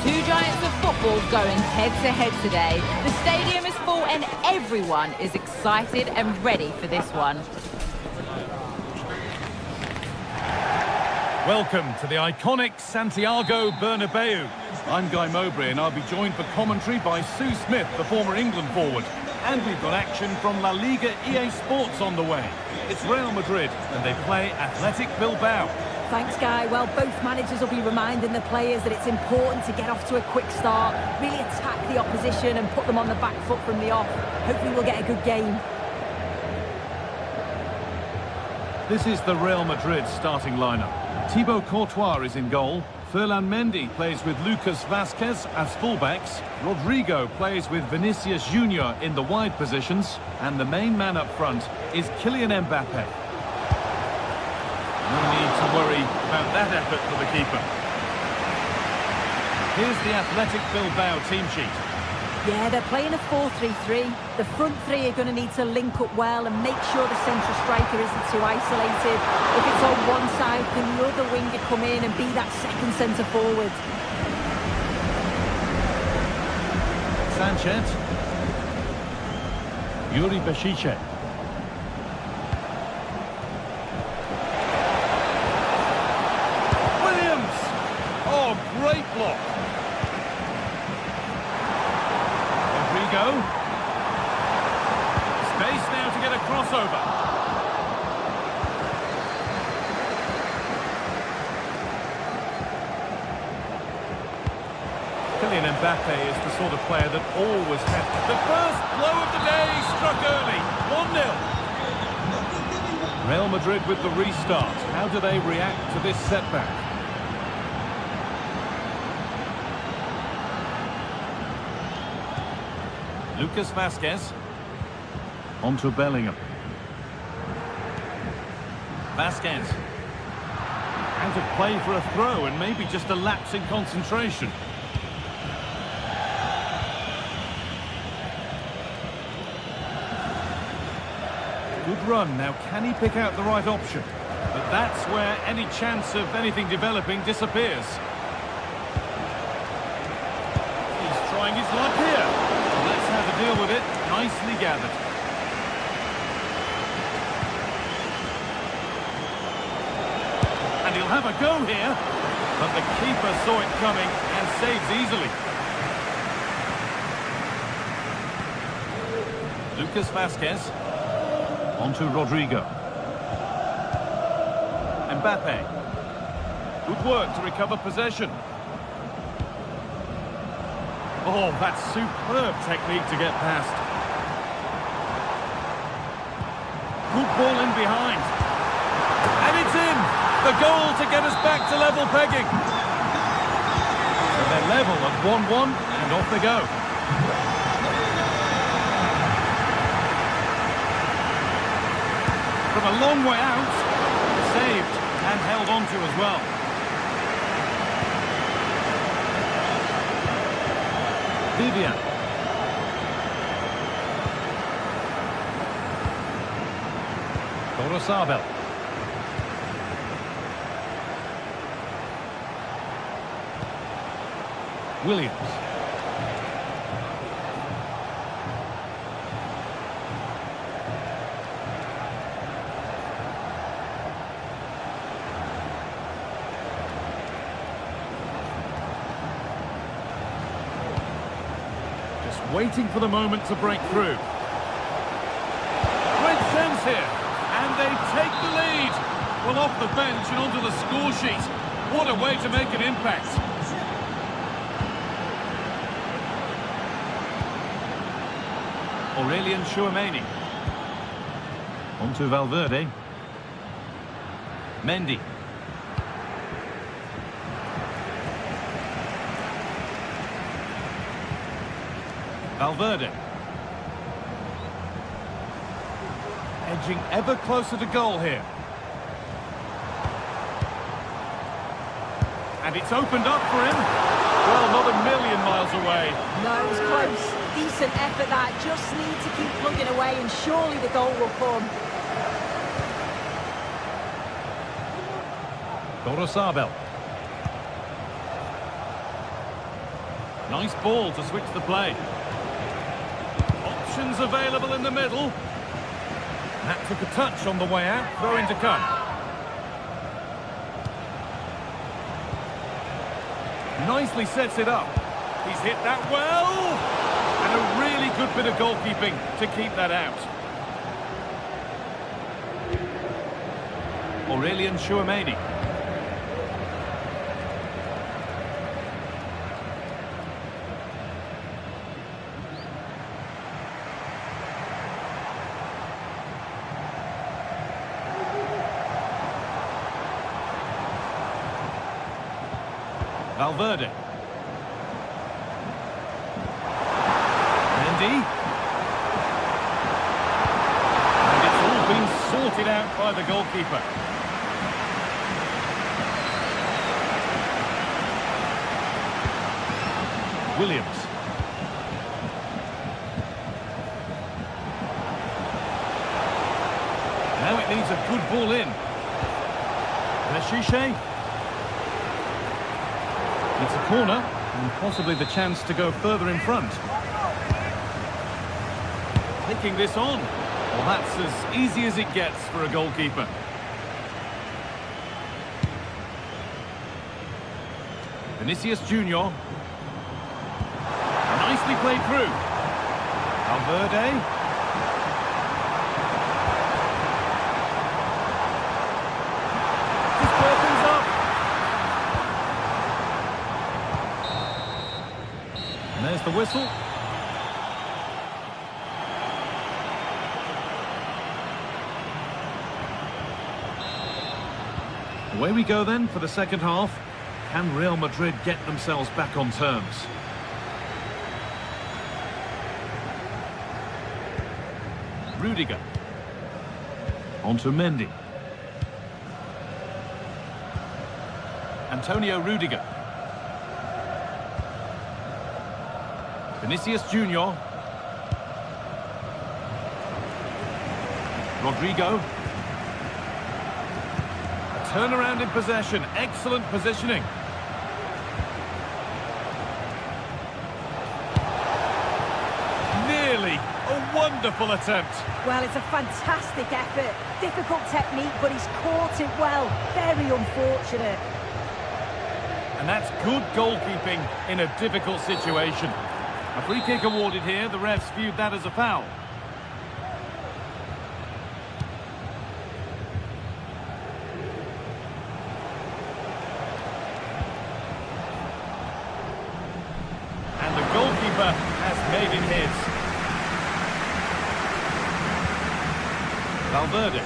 Two giants of football going head-to-head today. The stadium is full and everyone is excited and ready for this one. Welcome to the iconic Santiago Bernabeu. I'm Guy Mowbray and I'll be joined for commentary by Sue Smith, the former England forward. And we've got action from La Liga GTSports on the way. It's Real Madrid and they play Athletic Bilbao. Thanks, Guy. Well, both managers will be reminding the players that it's important to get off to a quick start, really attack the opposition and put them on the back foot from the off. Hopefully we'll get a good game. This is the Real Madrid starting lineup. Thibaut Courtois is in goal. Ferland Mendy plays with Lucas Vazquez as fullbacks. Rodrigo plays with Vinicius Junior in the wide positions. And the main man up front is Kylian Mbappe. No need to worry about that effort for the keeper. Here's the Athletic Bilbao team sheet. Yeah, they're playing a 4-3-3. The front three are going to need to link up well and make sure the central striker isn't too isolated. If it's on one side, can the other winger come in and be that second centre forward? Sanchez. Yuri Bešiček. Williams! Oh, great block. Rodrigo. Space now to get a crossover. Kylian Mbappe is the sort of player that always has. The first blow of the day struck early. 1-0. Real Madrid with the restart. How do they react to this setback? Lucas Vazquez. On to Bellingham. Vazquez. Out of play for a throw and maybe just a lapse in concentration. Good run. Now, can he pick out the right option? But that's where any chance of anything developing disappears. He's trying his luck here. Let's have to deal with it. Nicely gathered. And he'll have a go here. But the keeper saw it coming and saves easily. Lucas Vazquez. On to Rodrigo. Mbappe. Good work to recover possession. Oh, that's superb technique to get past. Good ball in behind. And it's in! The goal to get us back to level pegging. So they're level at 1-1 and off they go. From a long way out, saved and held on to as well. Vivian. Gorosabel. Williams. Waiting for the moment to break through. Great sense here, and they take the lead. Well, off the bench and onto the score sheet. What a way to make an impact. Aurelien Tchouameni. On to Valverde. Mendy. Valverde. Edging ever closer to goal here. And it's opened up for him. Well, not a million miles away. No, it was close. Decent effort that. Just need to keep plugging away and surely the goal will come. Gorosabel. Nice ball to switch the play. Options available in the middle. That took a touch on the way out. Throw in to come. Nicely sets it up. He's hit that well. And a really good bit of goalkeeping to keep that out. Aurelien Tchouameni. Valverde. Mendy. And it's all been sorted out by the goalkeeper. Williams. Now it needs a good ball in. Meshiche. It's a corner, and possibly the chance to go further in front. Taking this on. Well, that's as easy as it gets for a goalkeeper. Vinicius Junior. Nicely played through. Valverde. Just opens up. And there's the whistle. Away we go then for the second half. Can Real Madrid get themselves back on terms? Rudiger. On to Mendy. Antonio Rudiger. Vinicius Junior. Rodrigo. A turnaround in possession. Excellent positioning. Nearly. A wonderful attempt. Well, it's a fantastic effort. Difficult technique, but he's caught it well. Very unfortunate. And that's good goalkeeping in a difficult situation. A free kick awarded here. The refs viewed that as a foul. And the goalkeeper has made him his. Valverde.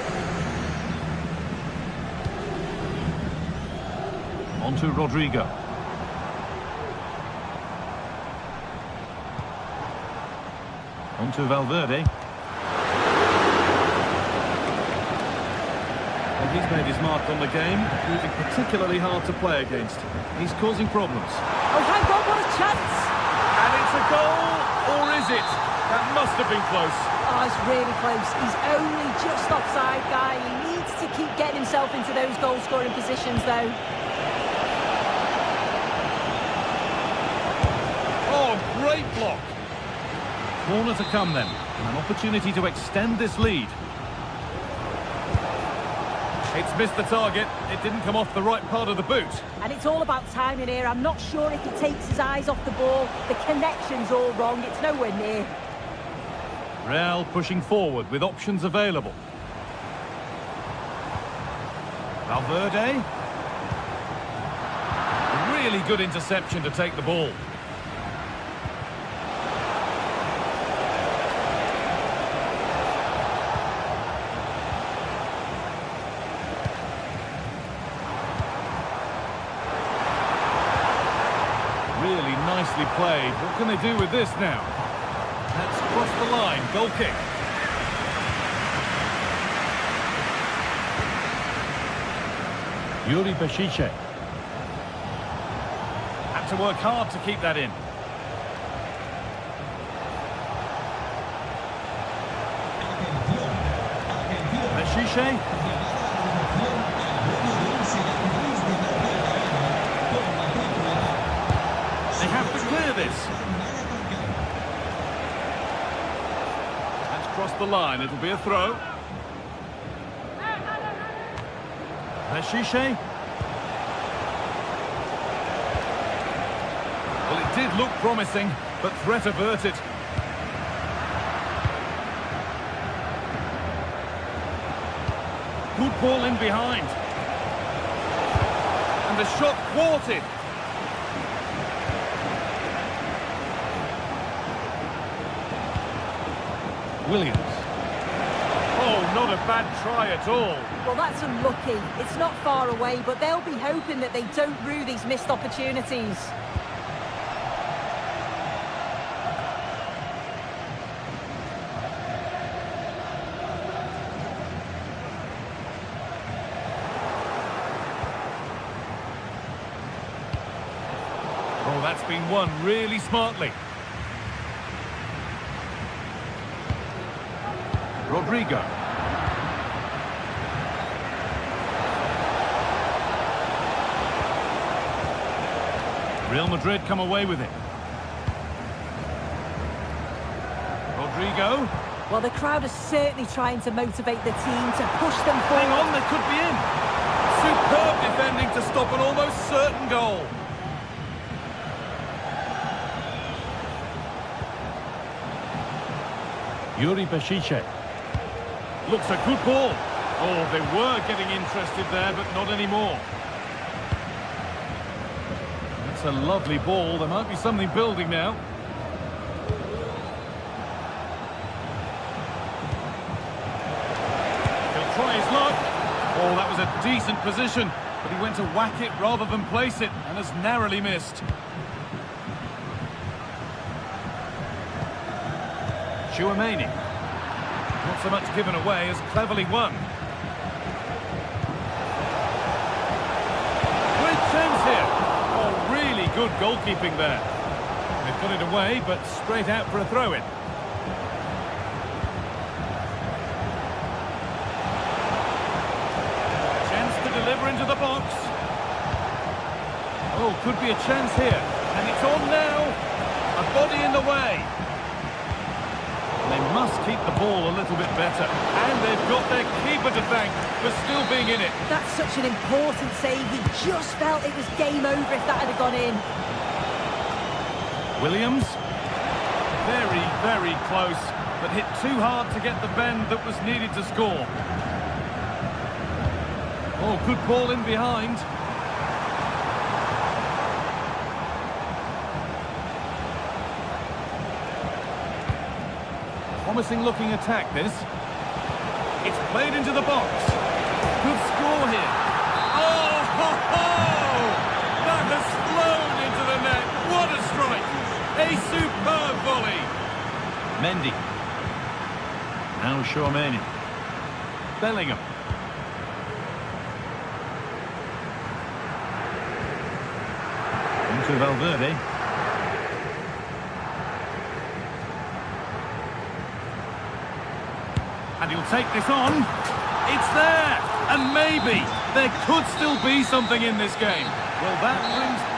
On to Rodrigo. On to Valverde. And he's made his mark on the game, proving particularly hard to play against. He's causing problems. Oh, hang on, what a chance! And it's a goal, or is it? That must have been close. Oh, it's really close. He's only just offside, guy. He needs to keep getting himself into those goal-scoring positions, though. Oh, great block. Corner to come then. An opportunity to extend this lead. It's missed the target. It didn't come off the right part of the boot. And it's all about timing here. I'm not sure if he takes his eyes off the ball. The connection's all wrong. It's nowhere near. Real pushing forward with options available. Valverde. Really good interception to take the ball. Really nicely played. What can they do with this now? That's crossed the line. Goal kick. Yuri Beshiche. Had to work hard to keep that in. Beshiche. They have to clear this. That's crossed the line. It'll be a throw. Beshiche. Well, it did look promising, but threat averted. Good ball in behind. And the shot thwarted. Williams. Oh, not a a bad try at all. Well, that's unlucky. It's not far away, but they'll be hoping that they don't rue these missed opportunities. Oh, that's been won really smartly. Rodrigo. Real Madrid come away with it. Rodrigo. Well, the crowd is certainly trying to motivate the team to push them forward. Hang on, they could be in. Superb defending to stop an almost certain goal. Yuri Bashiche. Looks a good ball. Oh, they were getting interested there, but not anymore. That's a lovely ball. There might be something building now. He'll try his luck. Oh, that was a decent position, but he went to whack it rather than place it, and has narrowly missed. Chouameni. Not so much given away as cleverly won. Great chance here. Oh, really good goalkeeping there. They've got it away, but straight out for a throw-in. Chance to deliver into the box. Oh, could be a chance here. And it's on now. A body in the way. They must keep the ball a little bit better. And they've got their keeper to thank for still being in it. That's such an important save. He just felt it was game over if that had gone in. Williams. Very, very close, but hit too hard to get the bend that was needed to score. Oh, good ball in behind. Promising looking attack, this. It's played into the box. Good score here. Oh, ho, ho! That has flown into the net. What a strike. A superb volley. Mendy. Now Chouameni. Bellingham. Into Valverde. And he'll take this on. It's there! And maybe there could still be something in this game. Well, that brings...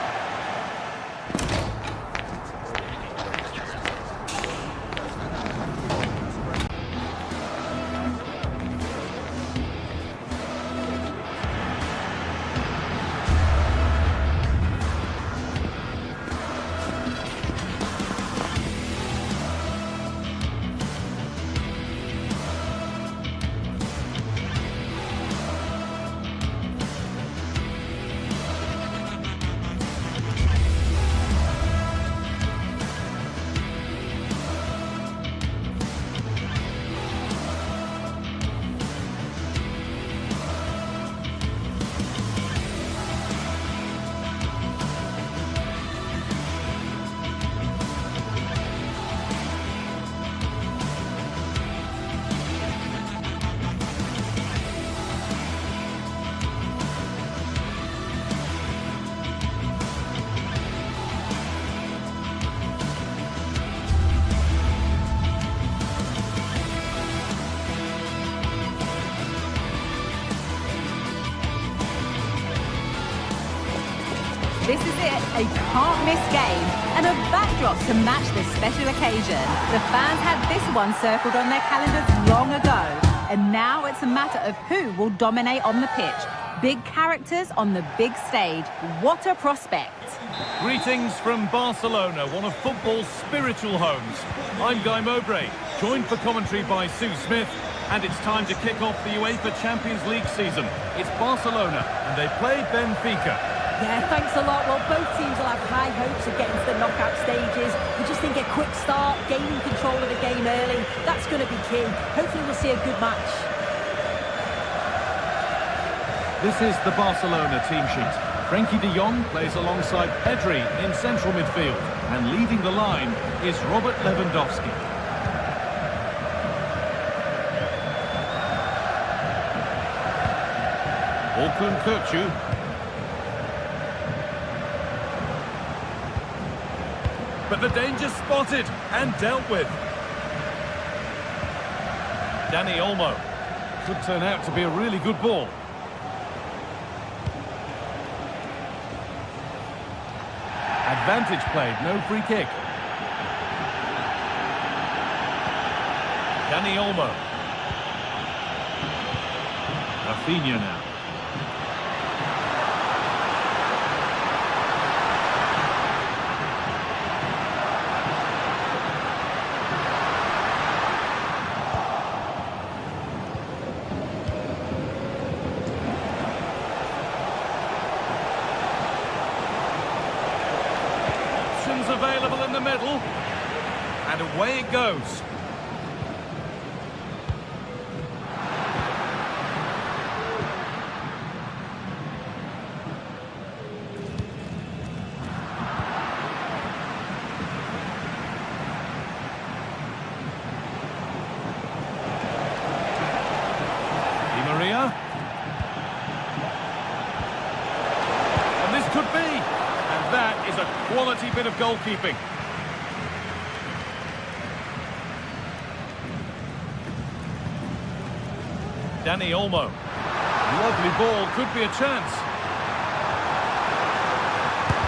This is it, a can't-miss game, and a backdrop to match this special occasion. The fans had this one circled on their calendars long ago, and now it's a matter of who will dominate on the pitch. Big characters on the big stage. What a prospect. Greetings from Barcelona, one of football's spiritual homes. I'm Guy Mowbray, joined for commentary by Sue Smith, and it's time to kick off the UEFA Champions League season. It's Barcelona, and they play Benfica. Yeah, thanks a lot. Well, both teams will have high hopes of getting to the knockout stages. We just think a quick start, gaining control of the game early, that's going to be key. Hopefully we'll see a good match. This is the Barcelona team sheet. Frenkie de Jong plays alongside Pedri in central midfield. And leading the line is Robert Lewandowski. Orkun Kökçü. But the danger spotted and dealt with. Dani Olmo. Could turn out to be a really good ball. Advantage played, no free kick. Dani Olmo. Rafinha now. Available in the middle, and away it goes. Di Maria, and this could be. That is a quality bit of goalkeeping. Dani Olmo. Lovely ball, could be a chance.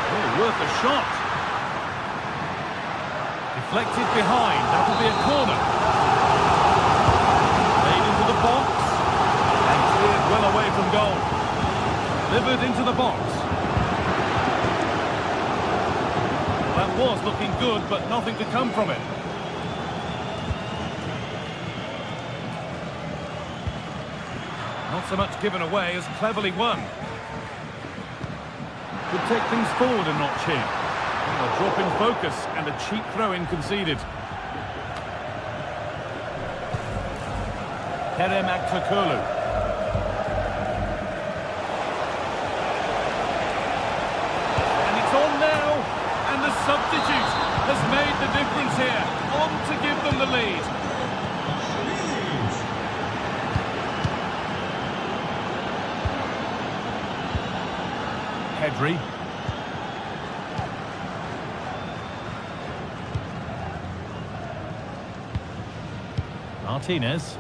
Oh, worth a shot. Deflected behind, that'll be a corner. Played into the box. And cleared well away from goal. Delivered into the box. That was looking good, but nothing to come from it. Not so much given away as cleverly won. Could take things forward a notch here. A drop in focus and a cheap throw-in conceded. Kerem Aktürkoğlu. Substitute has made the difference here, on to give them the lead. Pedri. Martinez.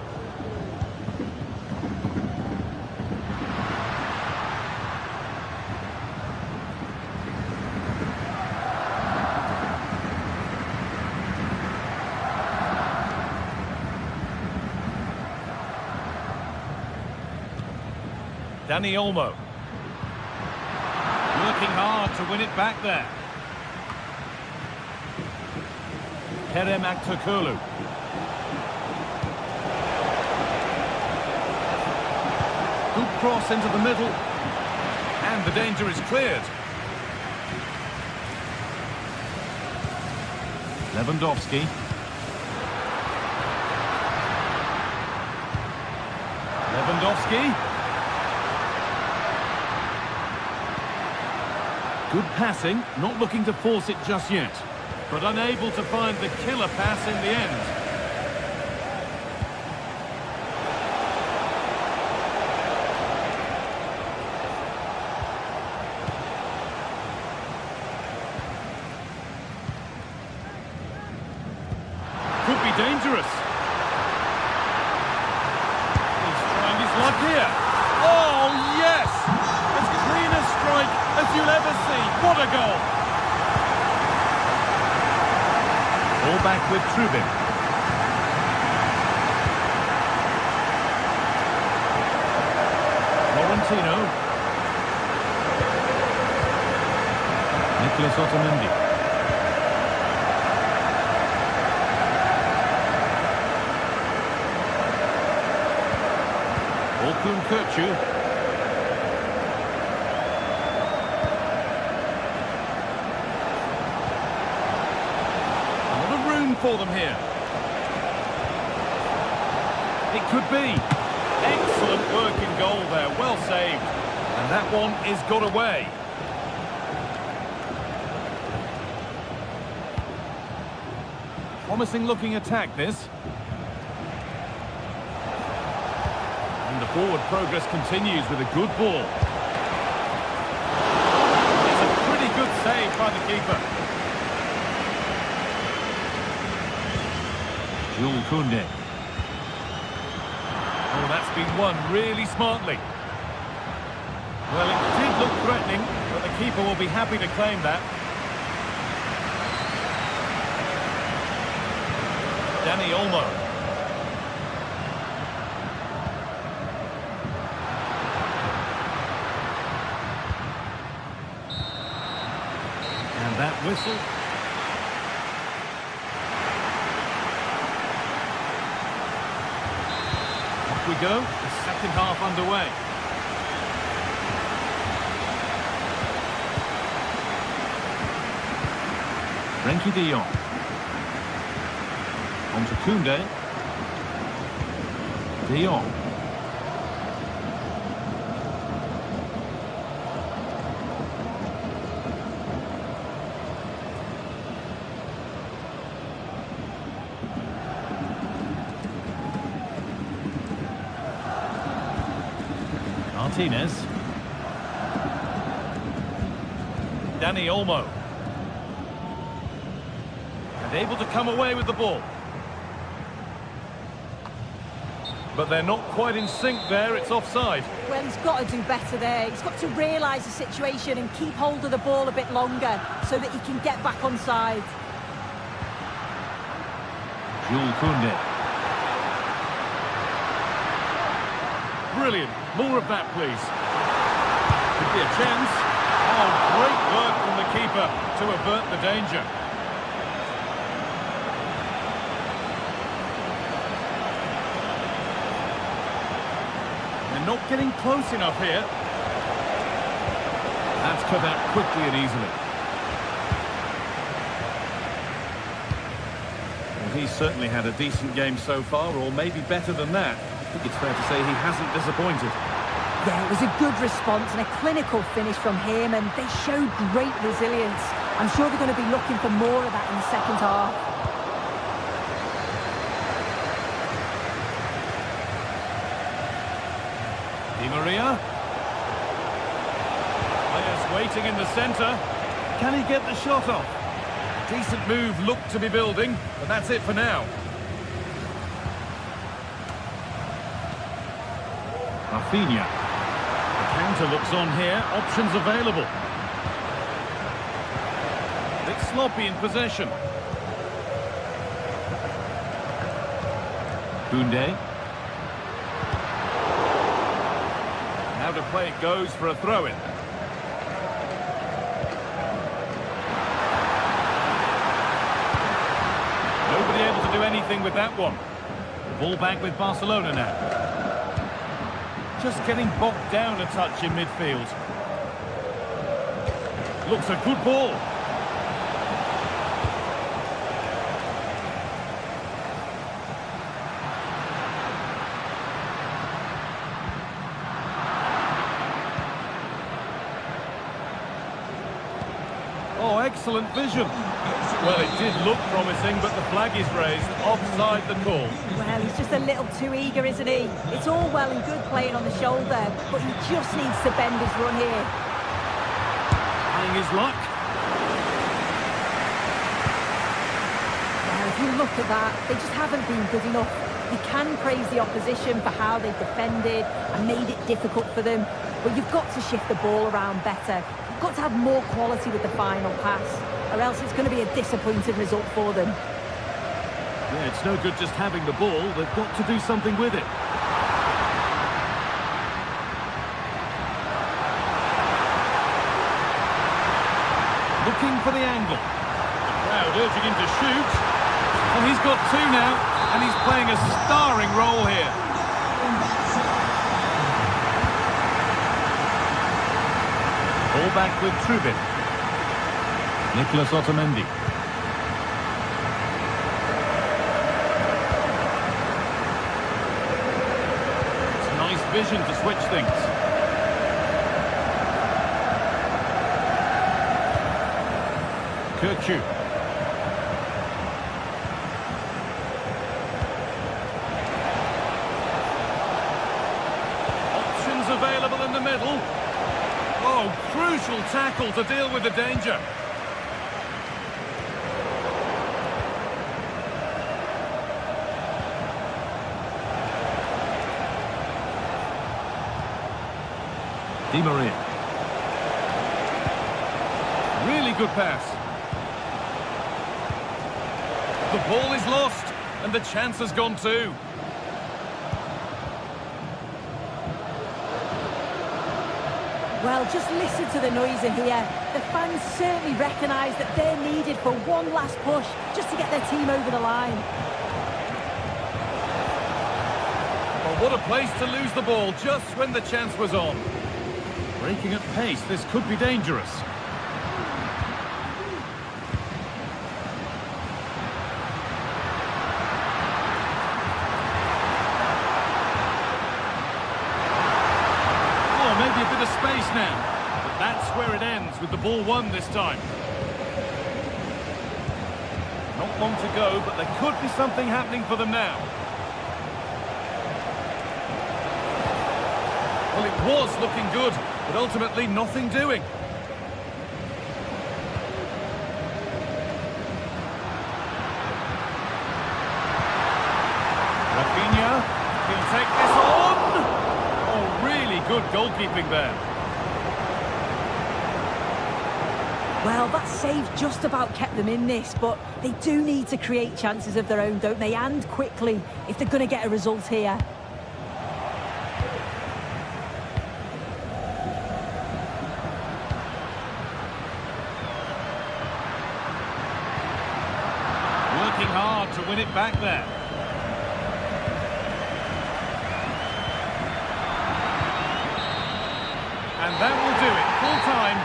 Dani Olmo. Working hard to win it back there. Kerem Aktürkoğlu. Good cross into the middle. And the danger is cleared. Lewandowski. Lewandowski. Good passing, not looking to force it just yet, but unable to find the killer pass in the end. Could be dangerous. He's trying his luck here. Oh, yes! As clean a strike as you'll ever see. What a goal! All back with Trubin. Florentino. Nicolas Otamendi. Orkun Kökçü. For them here. It could be. Excellent work in goal there, well saved. That one is got away. Promising looking attack, this. And the forward progress continues with a good ball. It's a pretty good save by the keeper. Jules Koundé. Oh, that's been won really smartly. Well, it did look threatening, but the keeper will be happy to claim that. Dani Olmo. And that whistle. Off we go, the second half underway. Frenkie de Jong. On to Koundé. De Jong. Martinez. Dani Olmo. And able to come away with the ball. But they're not quite in sync there, it's offside. Well, he's got to do better there. He's got to realise the situation and keep hold of the ball a bit longer so that he can get back on side. Jules Koundé. Brilliant. More of that, please. Could be a chance. Oh, great work from the keeper to avert the danger. Not getting close enough here. That's cut out quickly and easily. Well, he's certainly had a decent game so far, or maybe better than that. I think it's fair to say he hasn't disappointed. Yeah, it was a good response and a clinical finish from him, and they showed great resilience. I'm sure they're going to be looking for more of that in the second half. Di Maria. Players waiting in the centre. Can he get the shot off? Decent move looked to be building, but that's it for now. Rafinha. The counter looks on here. Options available. A bit sloppy in possession. Koundé. How to play it goes for a throw-in. Nobody able to do anything with that one. Ball back with Barcelona now. Just getting bogged down a touch in midfield. Looks a good ball. Oh, excellent vision. Well, it did look promising, but the flag is raised. Offside the call. Well, he's just a little too eager, isn't he? It's all well and good playing on the shoulder, but he just needs to bend his run here. Trying his luck. Well, if you look at that, they just haven't been good enough. You can praise the opposition for how they've defended and made it difficult for them, but you've got to shift the ball around better. You've got to have more quality with the final pass, or else it's going to be a disappointing result for them. Yeah, it's no good just having the ball. They've got to do something with it. Looking for the angle. The crowd urging him to shoot. And he's got two now, and he's playing a starring role here. Ball back with Trubin. Nicolas Otamendi. It's nice vision to switch things. Kirchu. Options available in the middle. Oh, crucial tackle to deal with the danger. Di Maria. Really good pass. The ball is lost, and the chance has gone too. Well, just listen to the noise in here. The fans certainly recognise that they're needed for one last push, just to get their team over the line. Well, what a place to lose the ball just when the chance was on. Breaking at pace, this could be dangerous. Oh, maybe a bit of space now. But that's where it ends, with the ball won this time. Not long to go, but there could be something happening for them now. Well, it was looking good, but ultimately nothing doing. Rafinha, he'll take this on. Oh, really good goalkeeping there. Well, that save just about kept them in this, but they do need to create chances of their own, don't they? And quickly, if they're going to get a result here. Working hard to win it back there. And that will do it. Full time.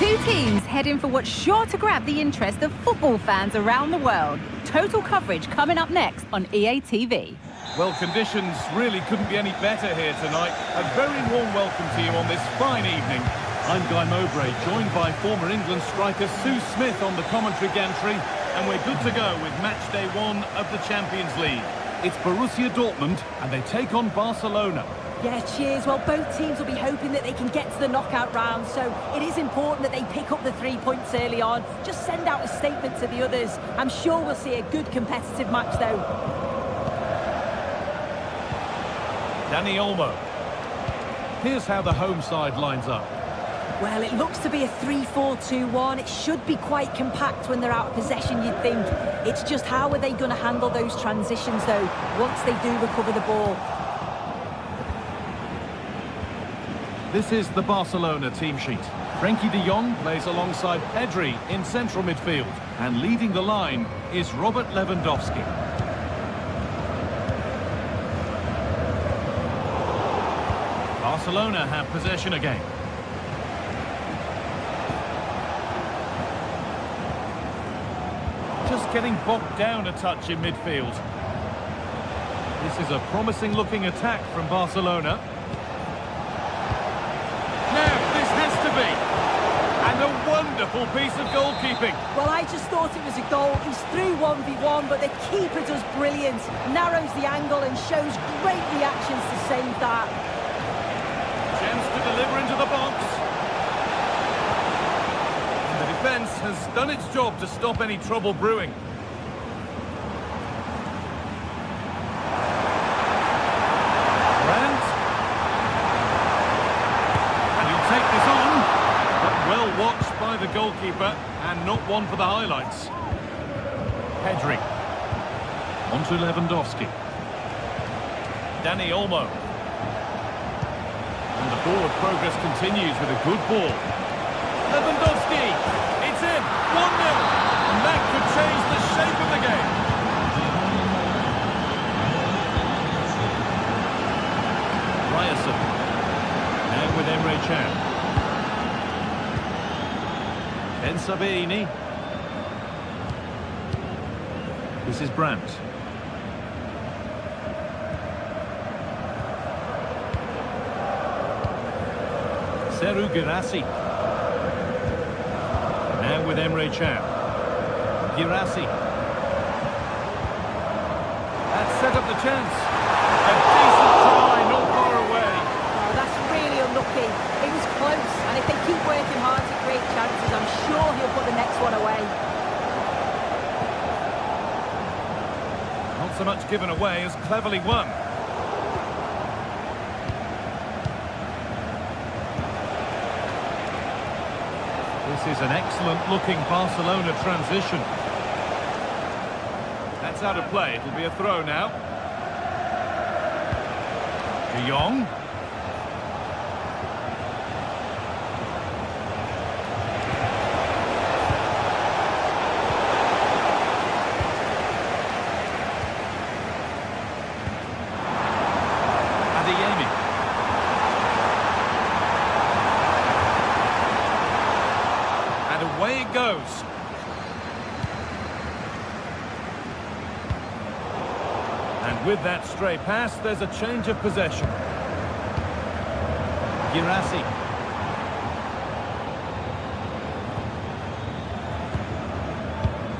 Two teams heading for what's sure to grab the interest of football fans around the world. Total coverage coming up next on EA TV. Well, conditions really couldn't be any better here tonight. A very warm welcome to you on this fine evening. I'm Guy Mowbray, joined by former England striker Sue Smith on the commentary gantry, and we're good to go with match day 1 of the Champions League. It's Borussia Dortmund, and they take on Barcelona. Yeah, cheers. Well, both teams will be hoping that they can get to the knockout round, so it is important that they pick up the 3 points early on. Just send out a statement to the others. I'm sure we'll see a good competitive match, though. Dani Olmo. Here's how the home side lines up. Well, it looks to be a 3-4-2-1. It should be quite compact when they're out of possession, you'd think. It's just how are they going to handle those transitions, though, once they do recover the ball. This is the Barcelona team sheet. Frenkie de Jong plays alongside Pedri in central midfield. And leading the line is Robert Lewandowski. Barcelona have possession again. Just getting bogged down a touch in midfield. This is a promising looking attack from Barcelona. Now, this has to be. And a wonderful piece of goalkeeping. Well, I just thought it was a goal. He's through 1v1, but the keeper does brilliant. Narrows the angle and shows great reactions to save that. Chance to deliver into the box. And the defence has done its job to stop any trouble brewing. Brandt. And he'll take this on. But well watched by the goalkeeper and not one for the highlights. Pedri. On to Lewandowski. Dani Olmo. And the forward progress continues with a good ball. Lewandowski, it's in, 1-0, and that could change the shape of the game. Ryerson, now with Emre Can. Ben Sabini. This is Brandt. Serhou Guirassy. Now with Emre Can. Guirassy. That set up the chance. A decent try, not far away. Oh, that's really unlucky. It was close, and if they keep working hard to create chances, I'm sure he'll put the next one away. Not so much given away as cleverly won. This is an excellent-looking Barcelona transition. That's out of play. It'll be a throw now. De Jong. Adeyemi. Away it goes. And with that stray pass, there's a change of possession. Guirassy.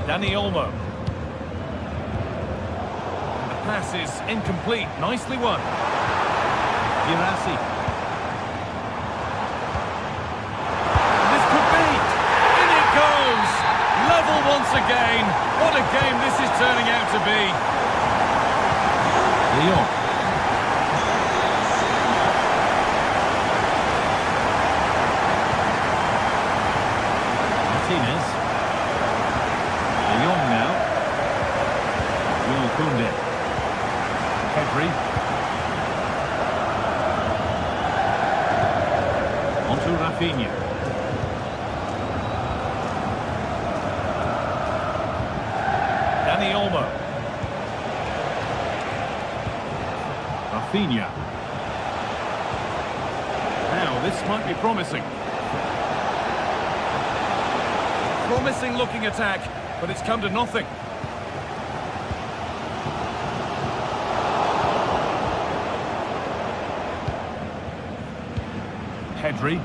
Dani Olmo. And the pass is incomplete. Nicely won. Guirassy. Once again, what a game this is turning out to be. Leon. Martinez. Leon now. Will Koundé. Pedri. On to Rafinha. Dani Olmo. Rafinha. Now, this might be promising. Promising looking attack, but it's come to nothing. Pedri.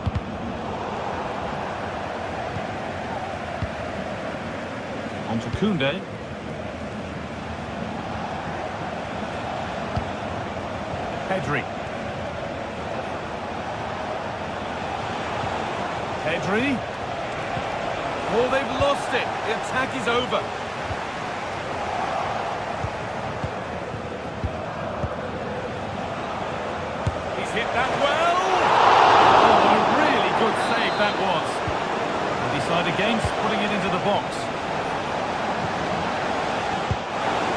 On to Koundé. Pedri. Pedri. Oh, they've lost it. The attack is over. He's hit that well. Oh, a really good save that was. They decide against putting it into the box.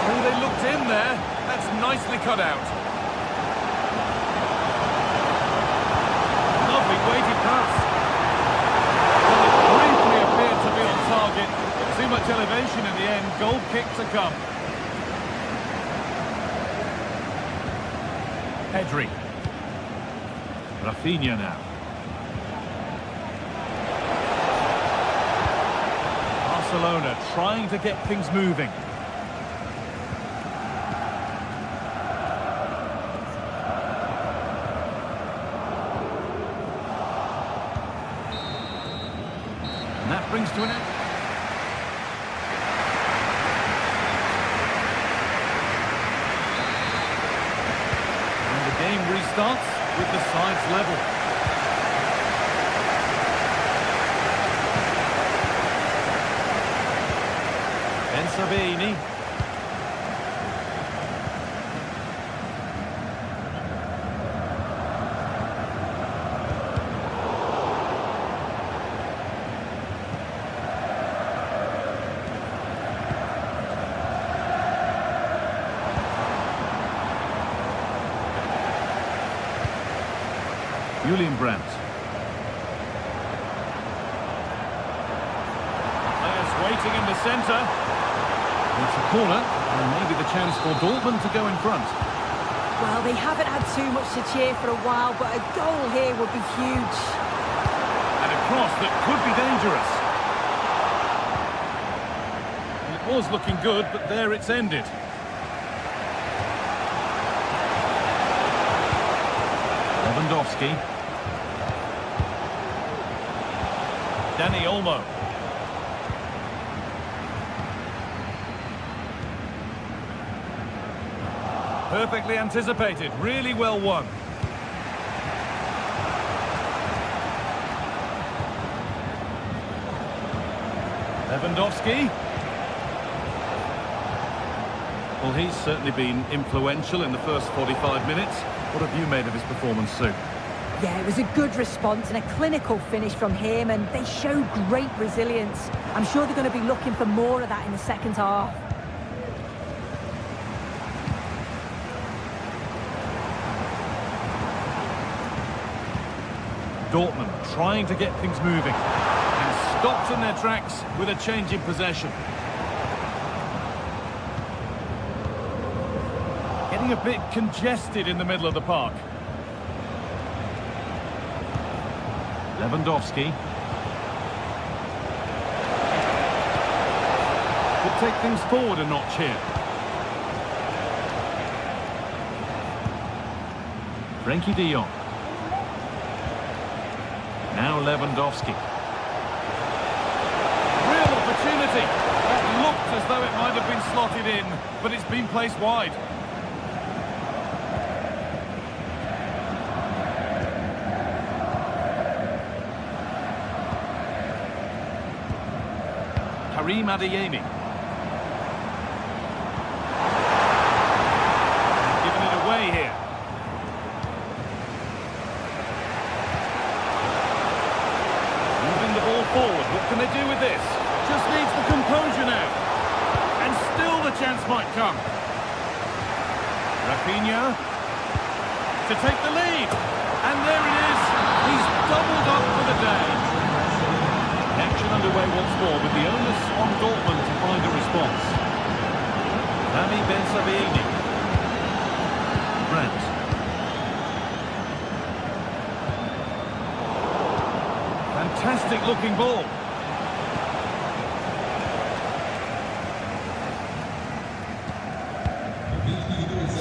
Oh, they looked in there. That's nicely cut out. Lovely weighted pass. Well, it briefly appeared to be on target. Too much elevation in the end. Goal kick to come. Pedri. Rafinha now. Barcelona trying to get things moving. And that brings to an end. And the game restarts with the sides level. Sabini. Julian Brandt. Players waiting in the centre. It's a corner, and maybe the chance for Dortmund to go in front. Well, they haven't had too much to cheer for a while, but a goal here would be huge. And a cross that could be dangerous. And it was looking good, but there it's ended. Lewandowski. Dani Olmo. Perfectly anticipated, really well won. Lewandowski. Well, he's certainly been influential in the first 45 minutes. What have you made of his performance, Sue? Yeah, it was a good response and a clinical finish from him, and they show great resilience. I'm sure they're going to be looking for more of that in the second half. Dortmund trying to get things moving and stopped in their tracks with a change in possession. Getting a bit congested in the middle of the park. Lewandowski. Could take things forward a notch here. Frenkie de Jong. Now Lewandowski. Real opportunity. That looked as though it might have been slotted in, but it's been placed wide. Karim Adeyemi. Giving it away here. Forward. What can they do with this? Just needs the composure now. And still the chance might come. Rafinha to take the lead. And there it is. He's doubled up for the day. Action underway once more with the onus on Dortmund to find a response. Rami Ben Sabini. Brandt. Fantastic looking ball.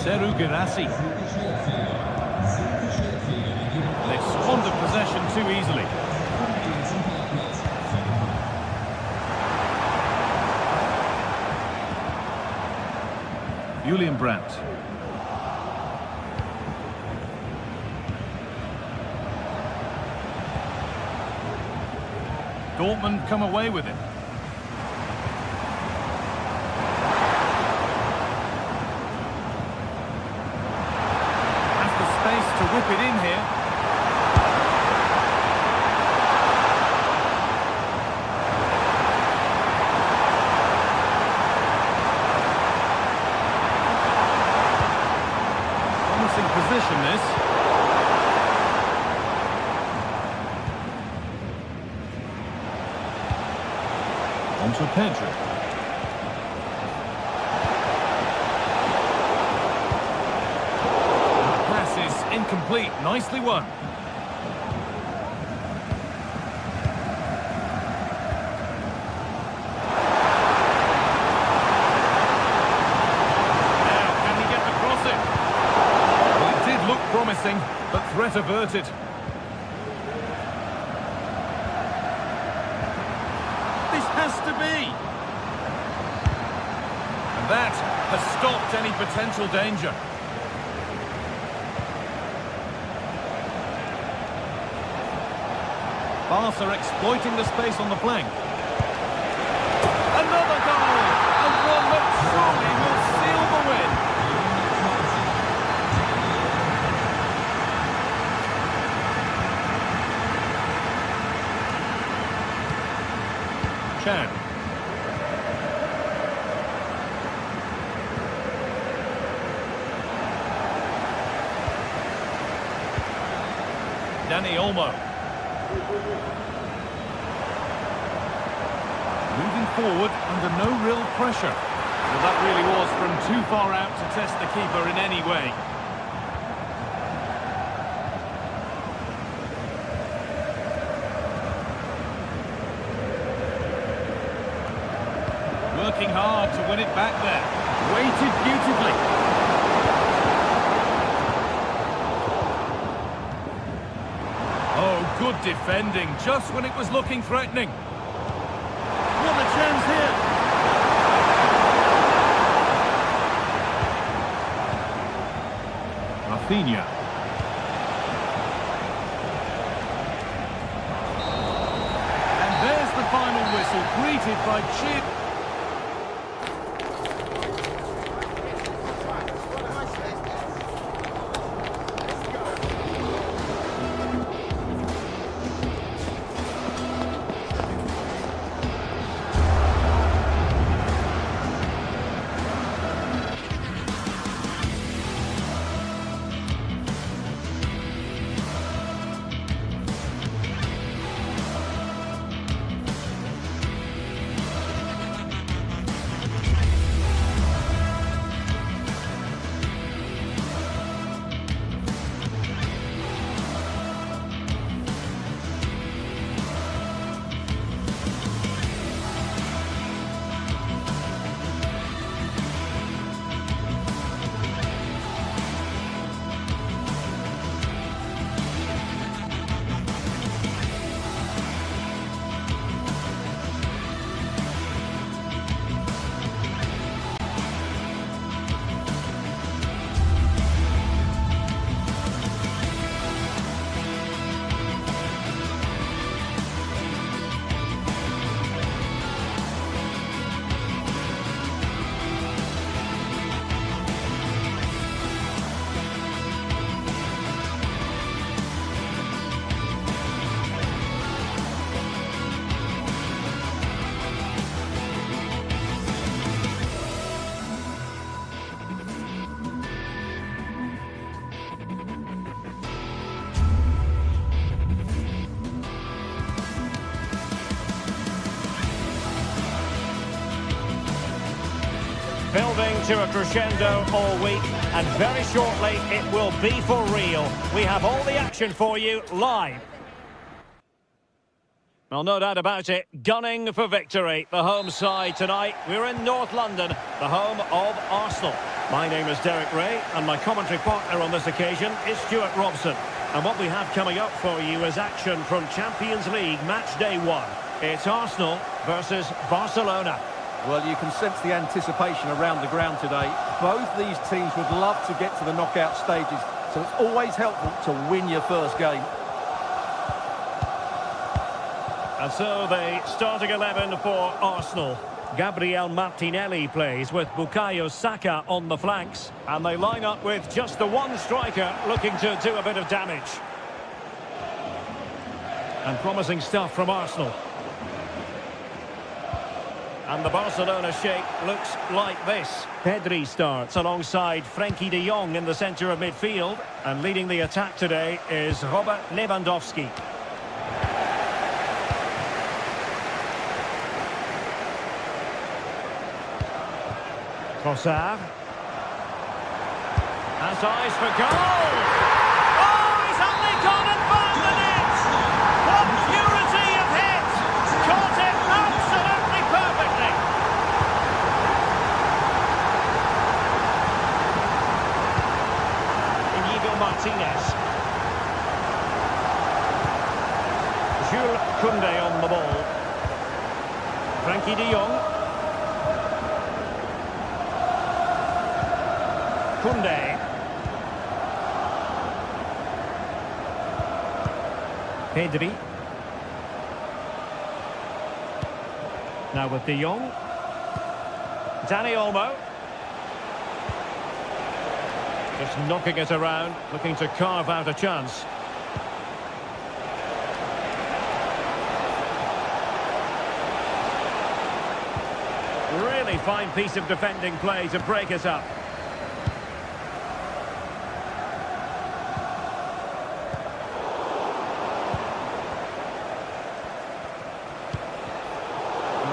Seru Girassi. They've squandered possession too easily. Julian Brandt. Dortmund come away with it. Has the space to whip it in here. Promising position, this. To Pedro. Pass is incomplete. Nicely won. Now, can he get the crossing? Well, it did look promising, but threat averted. Has to be. And that has stopped any potential danger. Barca exploiting the space on the flank. Another goal! And one that surely will seal the win. Chan. Danny Olmo. Moving forward under no real pressure. Well, that really was from too far out to test the keeper in any way. Working hard to win it back there. Weighted beautifully. Oh, good defending, just when it was looking threatening. What a chance here. Rafinha. And there's the final whistle, greeted by cheer. Building to a crescendo all week, and very shortly it will be for real. We have all the action for you live. Well, no doubt about it, gunning for victory. The home side tonight, we're in North London, the home of Arsenal. My name is Derek Ray, and my commentary partner on this occasion is Stuart Robson. And what we have coming up for you is action from Champions League match day 1. It's Arsenal versus Barcelona. Well, you can sense the anticipation around the ground today. Both these teams would love to get to the knockout stages, so it's always helpful to win your first game. And so the starting 11 for Arsenal. Gabriel Martinelli plays with Bukayo Saka on the flanks. And they line up with just the one striker looking to do a bit of damage. And promising stuff from Arsenal. And the Barcelona shape looks like this. Pedri starts alongside Frenkie de Jong in the centre of midfield. And leading the attack today is Robert Lewandowski. Trossard. Has eyes for goal! Oh, he's only gone and found the net! What purity of hit! Caught it absolutely perfectly! Inigo Martinez. Jules Koundé on the ball. Frenkie de Jong. Koundé. Pedri. Now with de Jong. Dani Olmo. Just knocking it around, looking to carve out a chance. Really fine piece of defending play to break it up.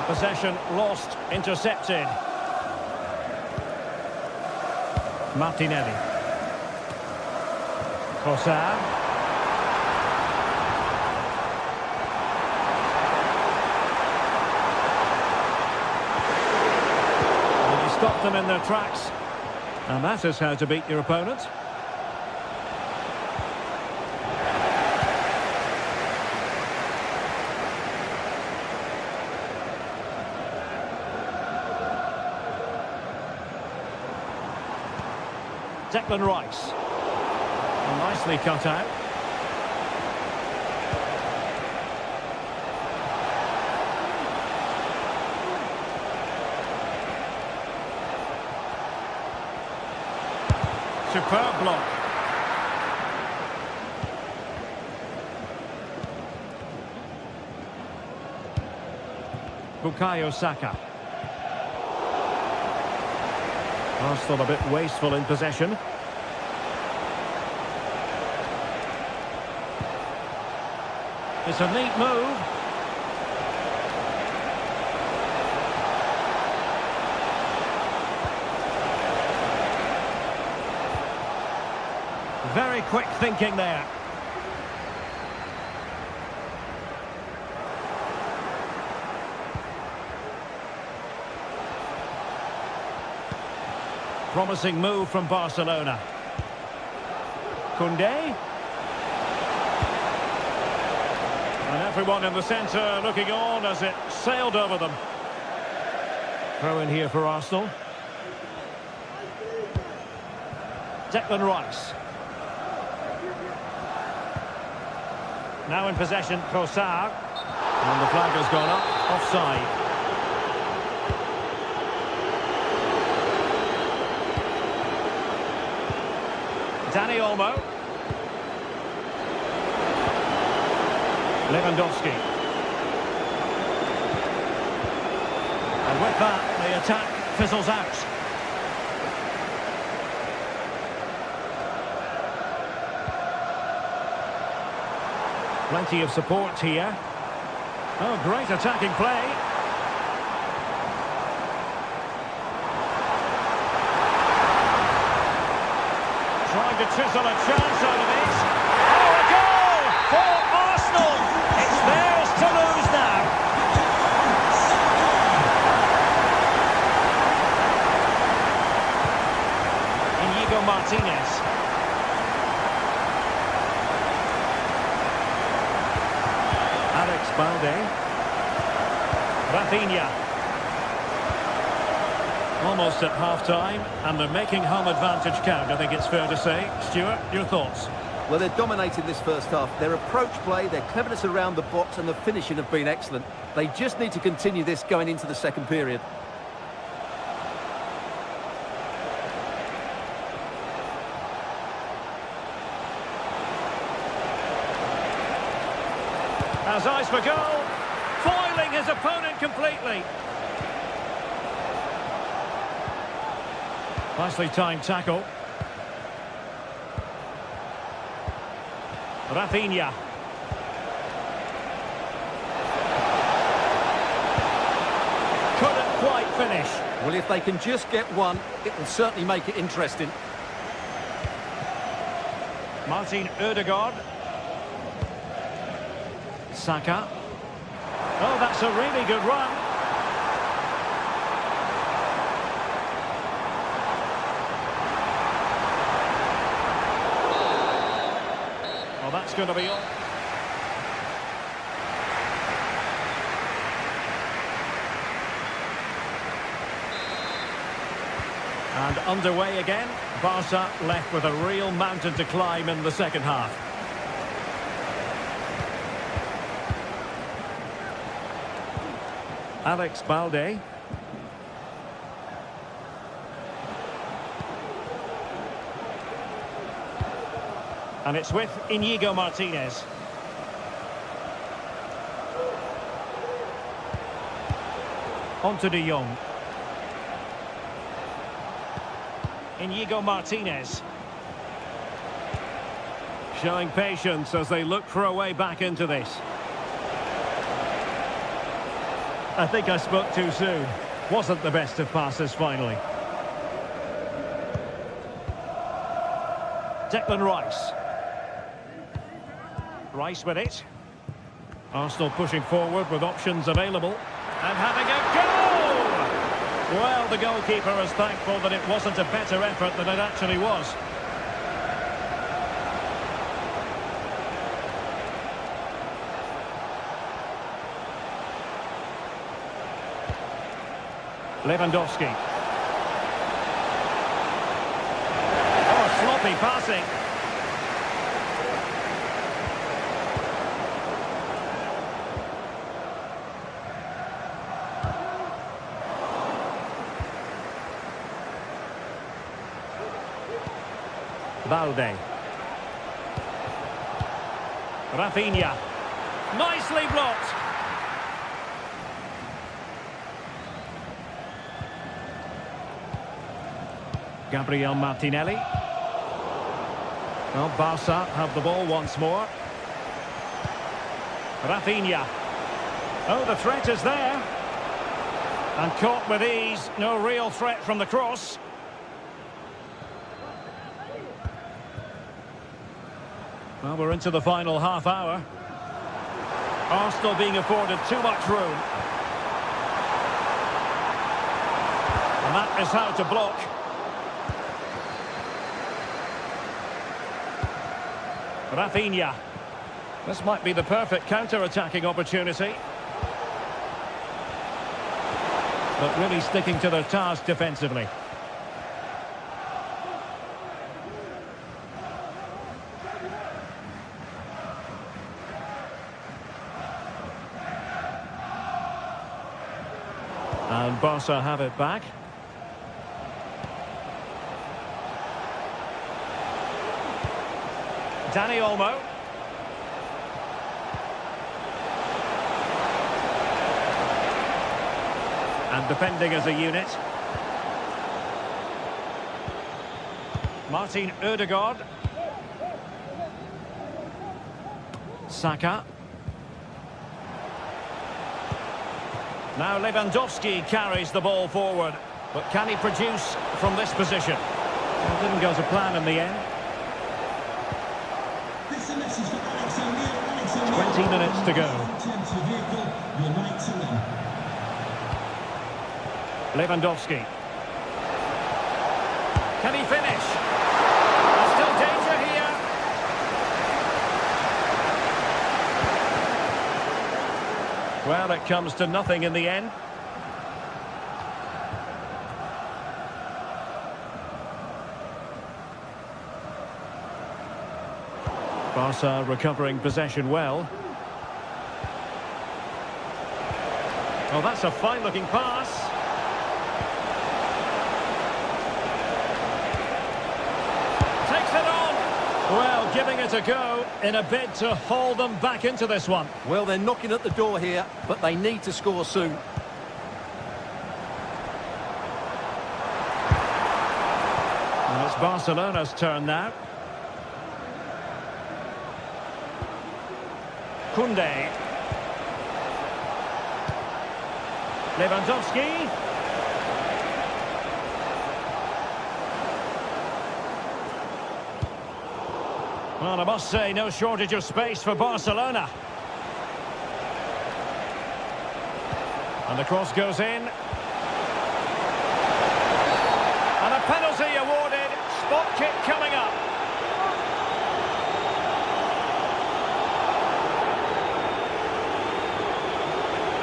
Possession lost, intercepted. Martinelli. Trossard. And he stopped them in their tracks. And that is how to beat your opponent. Declan Rice. And nicely cut out. Superb block. Bukayo Saka. Arsenal a bit wasteful in possession. It's a neat move. Very quick thinking there. Promising move from Barcelona. Koundé. And everyone in the centre looking on as it sailed over them. Throw in here for Arsenal. Declan Rice. Now in possession, Trossard. And the flag has gone up, offside. Dani Olmo. Lewandowski. And with that, the attack fizzles out. Plenty of support here. Oh, great attacking play. Trying to chisel a chance out of it. Oh, a goal for Arsenal. It's theirs to lose now. Inigo Martinez. Alex Balde. Rafinha. Almost at half-time, and they're making home advantage count, I think it's fair to say. Stuart, your thoughts? Well, they're dominating this first half. Their approach play, their cleverness around the box and the finishing have been excellent. They just need to continue this going into the second period. Has eyes for goal, foiling his opponent completely. Nicely timed tackle. Rafinha. Couldn't quite finish. Well, if they can just get one, it will certainly make it interesting. Martin Ødegaard. Saka. Oh, that's a really good run. Well, that's going to be all. And underway again. Barca left with a real mountain to climb in the second half. Alex Balde. And it's with Inigo Martinez. On to De Jong. Inigo Martinez. Showing patience as they look for a way back into this. I think I spoke too soon. Wasn't the best of passes finally. Declan Rice. Rice with it. Arsenal pushing forward with options available. And having a goal! Well, the goalkeeper is thankful that it wasn't a better effort than it actually was. Lewandowski. Oh, sloppy passing. Balde. Rafinha. Nicely blocked. Gabriel Martinelli. Well, Barca have the ball once more. Rafinha. Oh, the threat is there. And caught with ease. No real threat from the cross. Well, we're into the final half hour. Arsenal being afforded too much room. And that is how to block. Rafinha. This might be the perfect counter-attacking opportunity. But really sticking to their task defensively. And Barca have it back. Dani Olmo. And defending as a unit. Martin Ødegaard. Saka. Now Lewandowski carries the ball forward. But can he produce from this position? Well, didn't go to plan in the end. 20 minutes to go. Lewandowski. Can he finish? There's still danger here. Well, it comes to nothing in the end. Barca recovering possession well. Oh, that's a fine-looking pass. Takes it on. Well, giving it a go in a bid to haul them back into this one. Well, they're knocking at the door here, but they need to score soon. And it's Barcelona's turn now. Koundé. Lewandowski. Well, I must say, no shortage of space for Barcelona. And the cross goes in. And a penalty awarded. Spot kick coming up.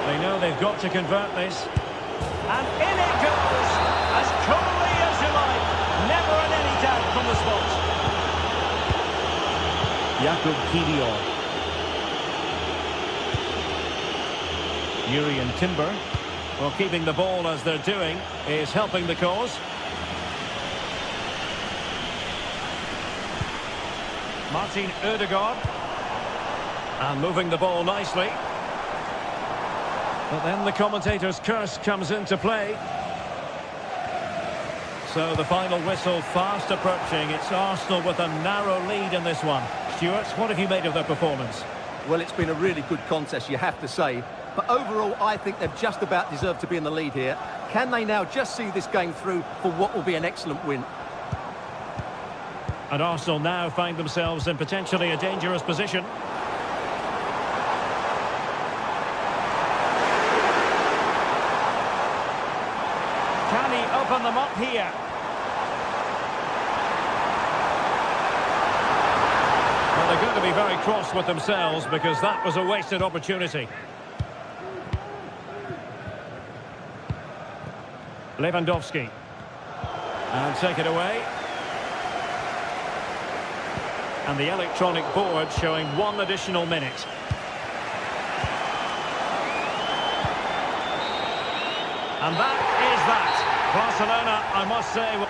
They know they've got to convert this. And in it goes! As coolly as you like. Never in any doubt from the spot. Jakub Kiwior. Jurriën Timber. Well, keeping the ball as they're doing is helping the cause. Martin Ødegaard. And moving the ball nicely. But then the commentator's curse comes into play. So the final whistle fast approaching. It's Arsenal with a narrow lead in this one. Stuart, what have you made of their performance? Well, it's been a really good contest, you have to say. But overall, I think they've just about deserved to be in the lead here. Can they now just see this game through for what will be an excellent win? And Arsenal now find themselves in potentially a dangerous position. Can he open them up here? Well, they're going to be very cross with themselves because that was a wasted opportunity. Lewandowski. And take it away. And the electronic board showing 1 additional minute. And that is that. Barcelona, I must say...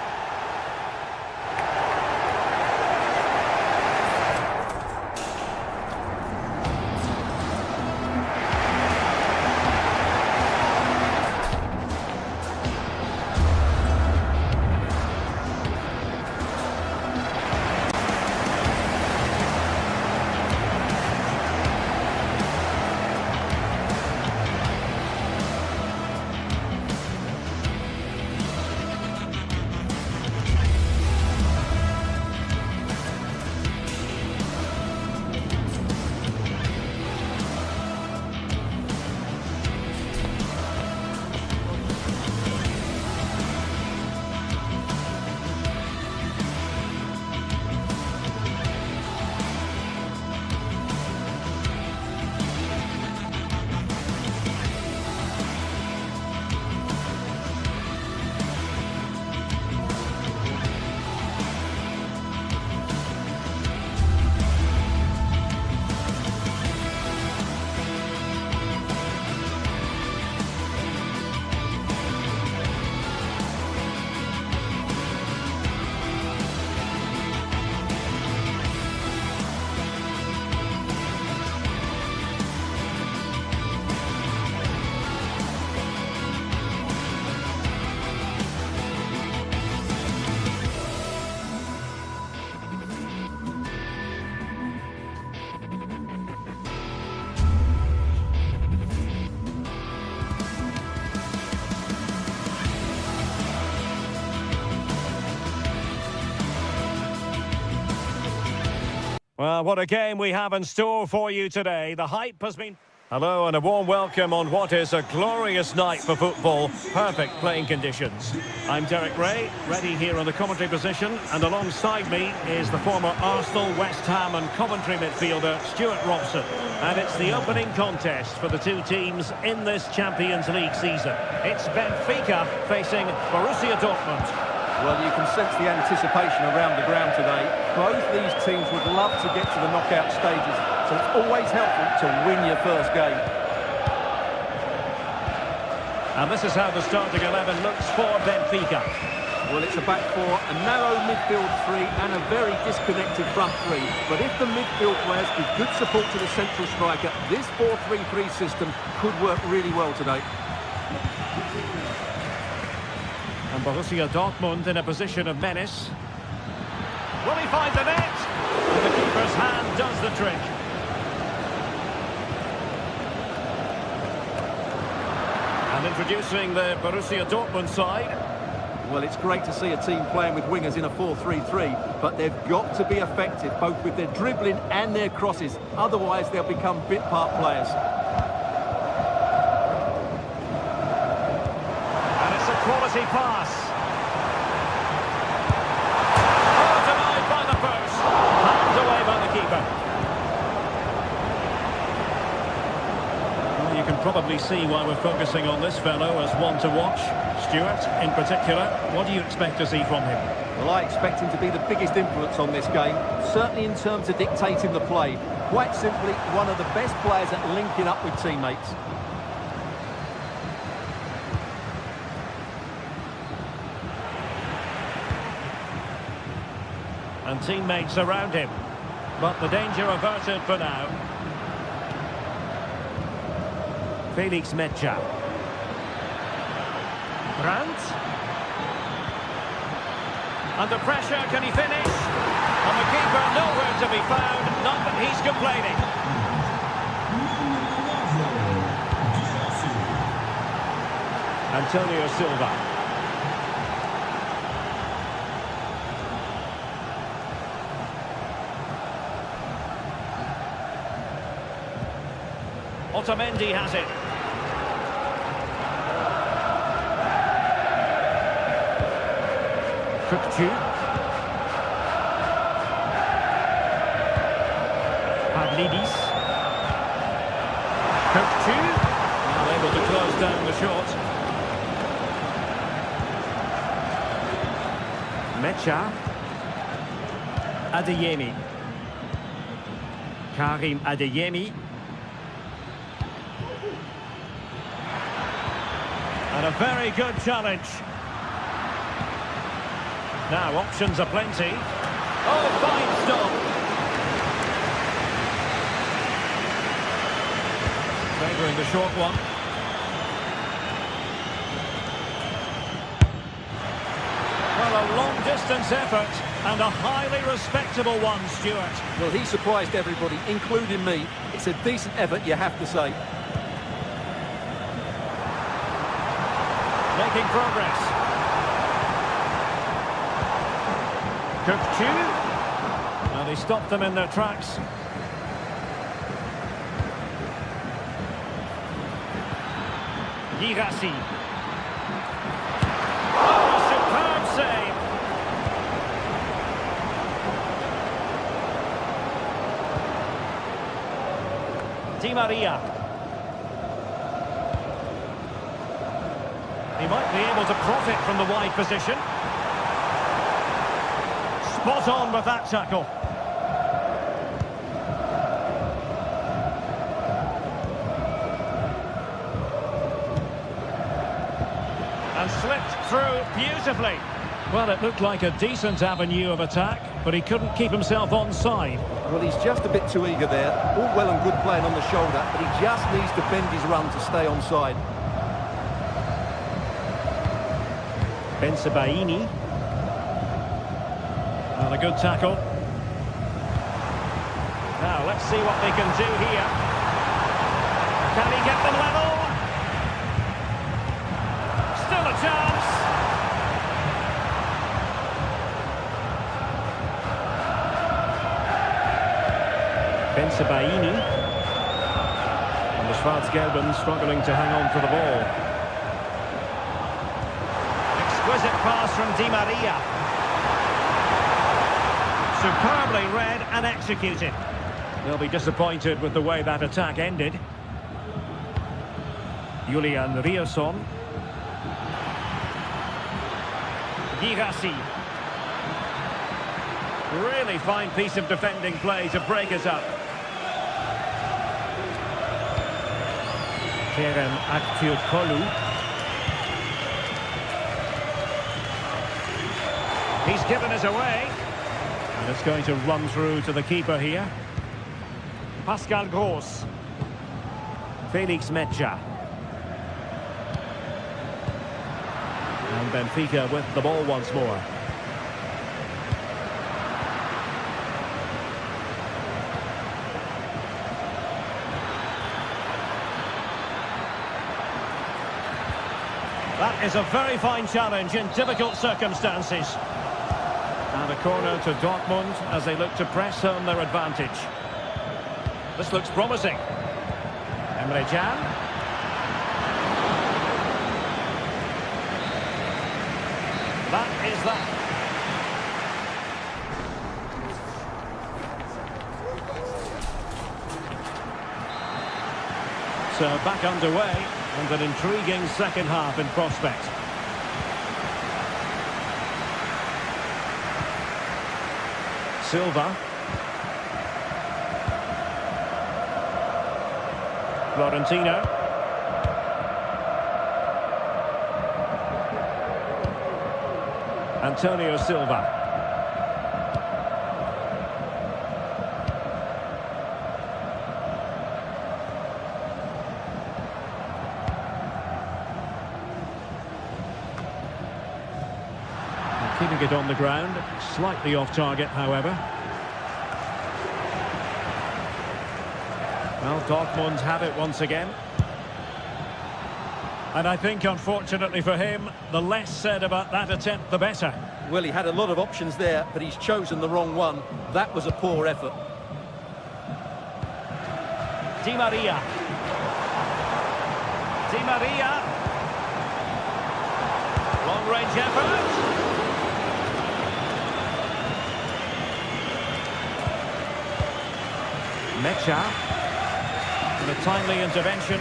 Well, what a game we have in store for you today. The hype has been... Hello and a warm welcome on what is a glorious night for football. Perfect playing conditions. I'm Derek Ray, ready here on the commentary position, and alongside me is the former Arsenal, West Ham and Coventry midfielder Stuart Robson. And it's the opening contest for the two teams in this Champions League season. It's Benfica facing Borussia Dortmund. Well, you can sense the anticipation around the ground today. Both these teams would love to get to the knockout stages, so it's always helpful to win your first game. And this is how the starting 11 looks for Benfica. Well, it's a back four, a narrow midfield three, and a very disconnected front three. But if the midfield players give good support to the central striker, this 4-3-3 system could work really well today. And Borussia Dortmund in a position of menace. Will he find the net? And the keeper's hand does the trick. And introducing the Borussia Dortmund side. Well, it's great to see a team playing with wingers in a 4-3-3, but they've got to be effective, both with their dribbling and their crosses. Otherwise, they'll become bit-part players. Quality pass. Oh, denied by the post. Knocked away by the keeper. Well, you can probably see why we're focusing on this fellow as one to watch. Stuart, in particular, what do you expect to see from him? Well, I expect him to be the biggest influence on this game, certainly in terms of dictating the play. Quite simply, one of the best players at linking up with teammates. And teammates around him. But the danger averted for now. Felix Mecha. Brandt. Under pressure, can he finish? And the keeper nowhere to be found, not that he's complaining. Antonio Silva. Otamendi has it. Kökçü. Pavlidis. Kökçü. Able to close down the shot. Mecha. Adeyemi. Karim Adeyemi. And a very good challenge. Now, options are plenty. Oh, fine stop. Favouring the short one. Well, a long-distance effort and a highly respectable one, Stuart. Well, he surprised everybody, including me. It's a decent effort, you have to say. Making progress. Kökçü. Well, he stopped them in their tracks. Girassi. Oh, superb save. Di Maria. He might be able to profit from the wide position. Spot on with that tackle. And slipped through beautifully. Well, it looked like a decent avenue of attack, but he couldn't keep himself onside. Well, he's just a bit too eager there. All well and good playing on the shoulder, but he just needs to bend his run to stay onside. Bensebaini. And a good tackle. Now, let's see what they can do here. Can he get them level? Still a chance. Bensebaini. And the Schwarz-Gelben struggling to hang on to the ball. Exquisite pass from Di Maria. Superbly read and executed. They'll be disappointed with the way that attack ended. Julian Riasson. Girassi. Really fine piece of defending play to break us up. Kerem Aktürkoğlu. He's given us away. And it's going to run through to the keeper here. Pascal Gross. Felix Mecha. And Benfica with the ball once more. That is a very fine challenge in difficult circumstances. And a corner to Dortmund as they look to press home their advantage. This looks promising. Emre Can. That is that. So back underway and an intriguing second half in prospect. Silva. Florentino. Antonio Silva. Keeping it on the ground, slightly off target, however. Well, Dortmund have it once again. And I think, unfortunately for him, the less said about that attempt, the better. Well, he had a lot of options there, but he's chosen the wrong one. That was a poor effort. Di Maria. Di Maria. Long-range effort. Mecha. And a timely intervention.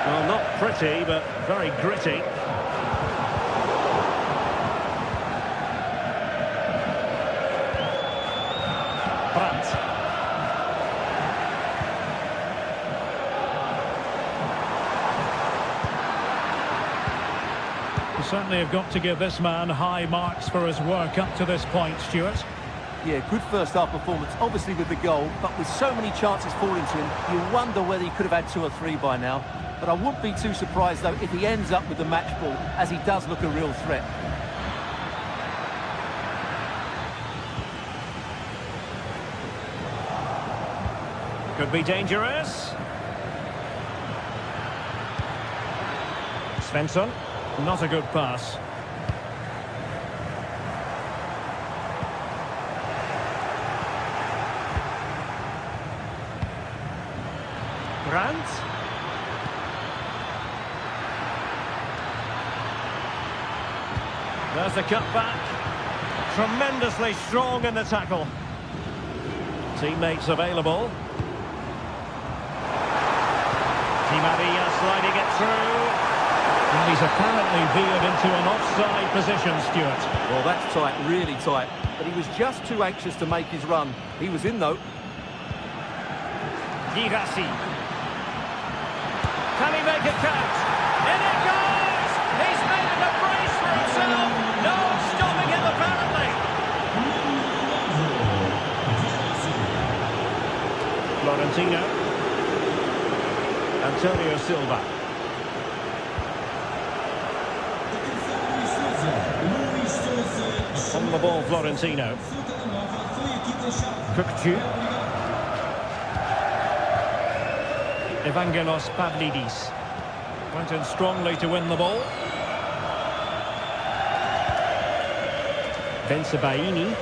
Well, not pretty, but very gritty. Brandt. You certainly have got to give this man high marks for his work up to this point, Stuart. Yeah, good first-half performance, obviously with the goal, but with so many chances falling to him, you wonder whether he could have had 2 or 3 by now. But I wouldn't be too surprised, though, if he ends up with the match ball, as he does look a real threat. Could be dangerous. Svensson, not a good pass. Brandt. There's the cutback. Tremendously strong in the tackle. Teammates available. Di Maria sliding it through. And he's apparently veered into an offside position, Stuart. Well, that's tight, really tight. But he was just too anxious to make his run. He was in, though. Girassi. Can he make it count? In it goes! He's made it a brace for himself! No stopping him, apparently! Florentino. Antonio Silva. On the ball, Florentino. Kökçü. Evangelos Pavlidis went in strongly to win the ball. Bensebaini.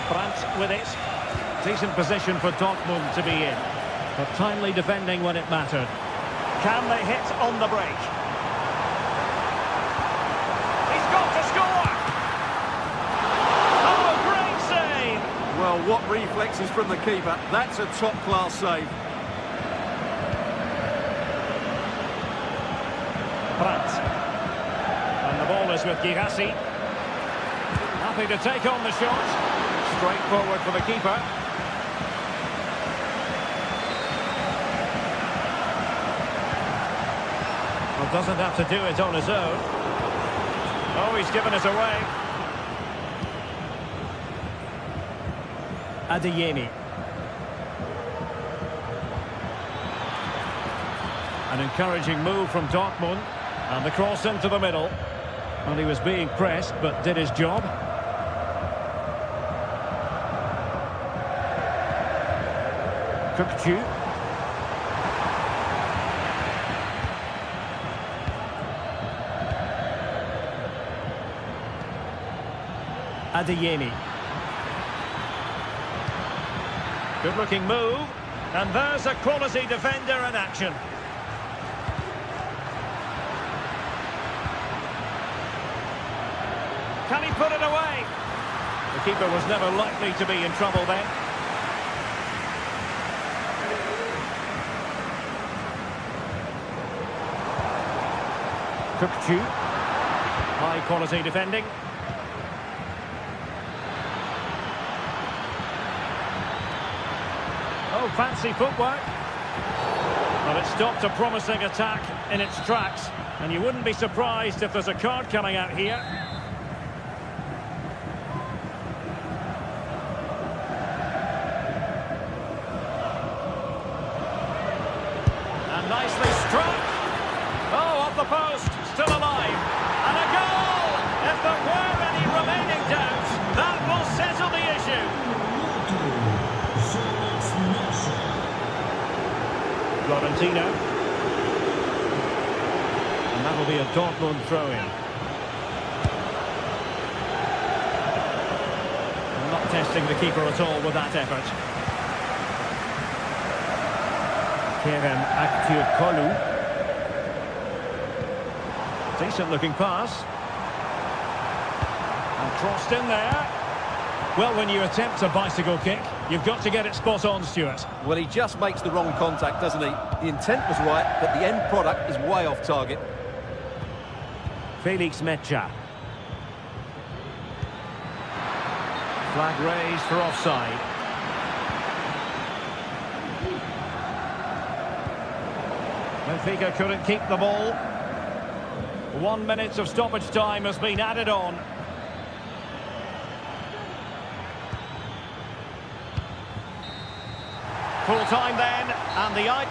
Brandt with it. Decent position for Dortmund to be in, but timely defending when it mattered. Can they hit on the break? He's got to score! Oh, great save! Well, what reflexes from the keeper. That's a top-class save. goes with Girassi. Happy to take on the shot. Straight forward for the keeper. Well, doesn't have to do it on his own. Oh, he's given it away. Adeyemi. An encouraging move from Dortmund. And the cross into the middle. Well, he was being pressed, but did his job. Kökçü. Adeyemi. Good-looking move. And there's a quality defender in action. Can he put it away? The keeper was never likely to be in trouble then. Kökçü. High quality defending. Oh, fancy footwork. Well, it stopped a promising attack in its tracks. And you wouldn't be surprised if there's a card coming out here. Nicely struck. Oh, off the post. Still alive. And a goal! If there were any remaining doubts, that will settle the issue. Florentino. And that'll be a Dortmund throw-in. Not testing the keeper at all with that effort. Kerem Aktürkoğlu. Decent looking pass. And crossed in there. Well, when you attempt a bicycle kick, you've got to get it spot on, Stuart. Well, he just makes the wrong contact, doesn't he? The intent was right, but the end product is way off target. Felix Mecha. Flag raised for offside. Benfica couldn't keep the ball. 1 minute of stoppage time has been added on. Full time then, and the eye.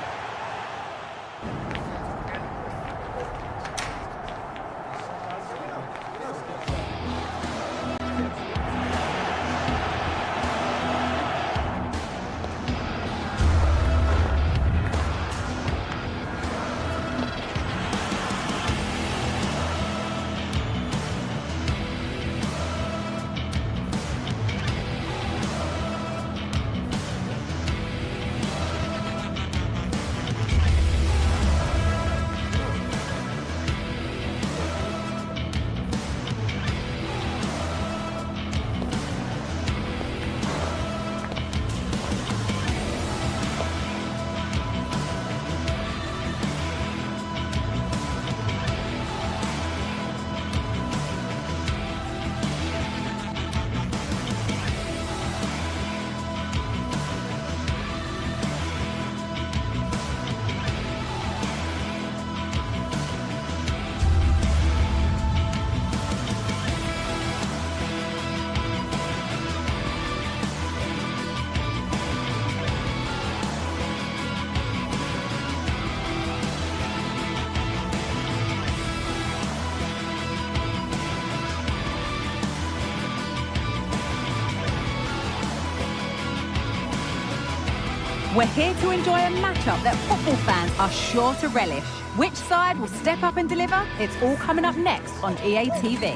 We're here to enjoy a matchup that football fans are sure to relish. Which side will step up and deliver? It's all coming up next on EA TV.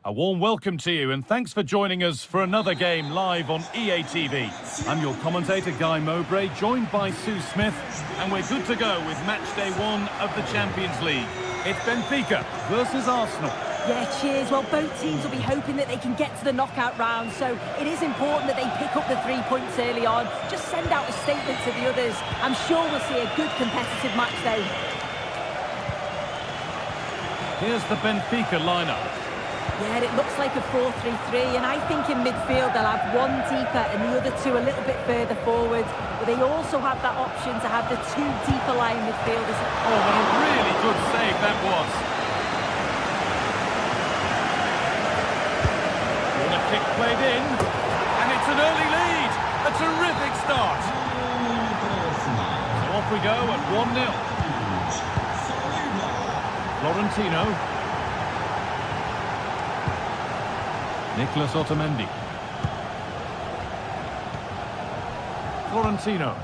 A warm welcome to you and thanks for joining us for another game live on EA TV. I'm your commentator Guy Mowbray, joined by Sue Smith, and we're good to go with match day 1 of the Champions League. It's Benfica versus Arsenal. Yeah, cheers. Well, both teams will be hoping that they can get to the knockout round, so it is important that they pick up the 3 points early on. Just send out a statement to the others. I'm sure we'll see a good competitive match, though. Here's the Benfica lineup. Yeah, it looks like a 4-3-3, and I think in midfield they'll have one deeper and the other two a little bit further forward. But they also have that option to have the 2 deeper line midfielders. Oh, what a really good save that was. Corner kick played in, and it's an early lead. A terrific start. So off we go at 1-0. Florentino. Nicolas Otamendi. Florentino.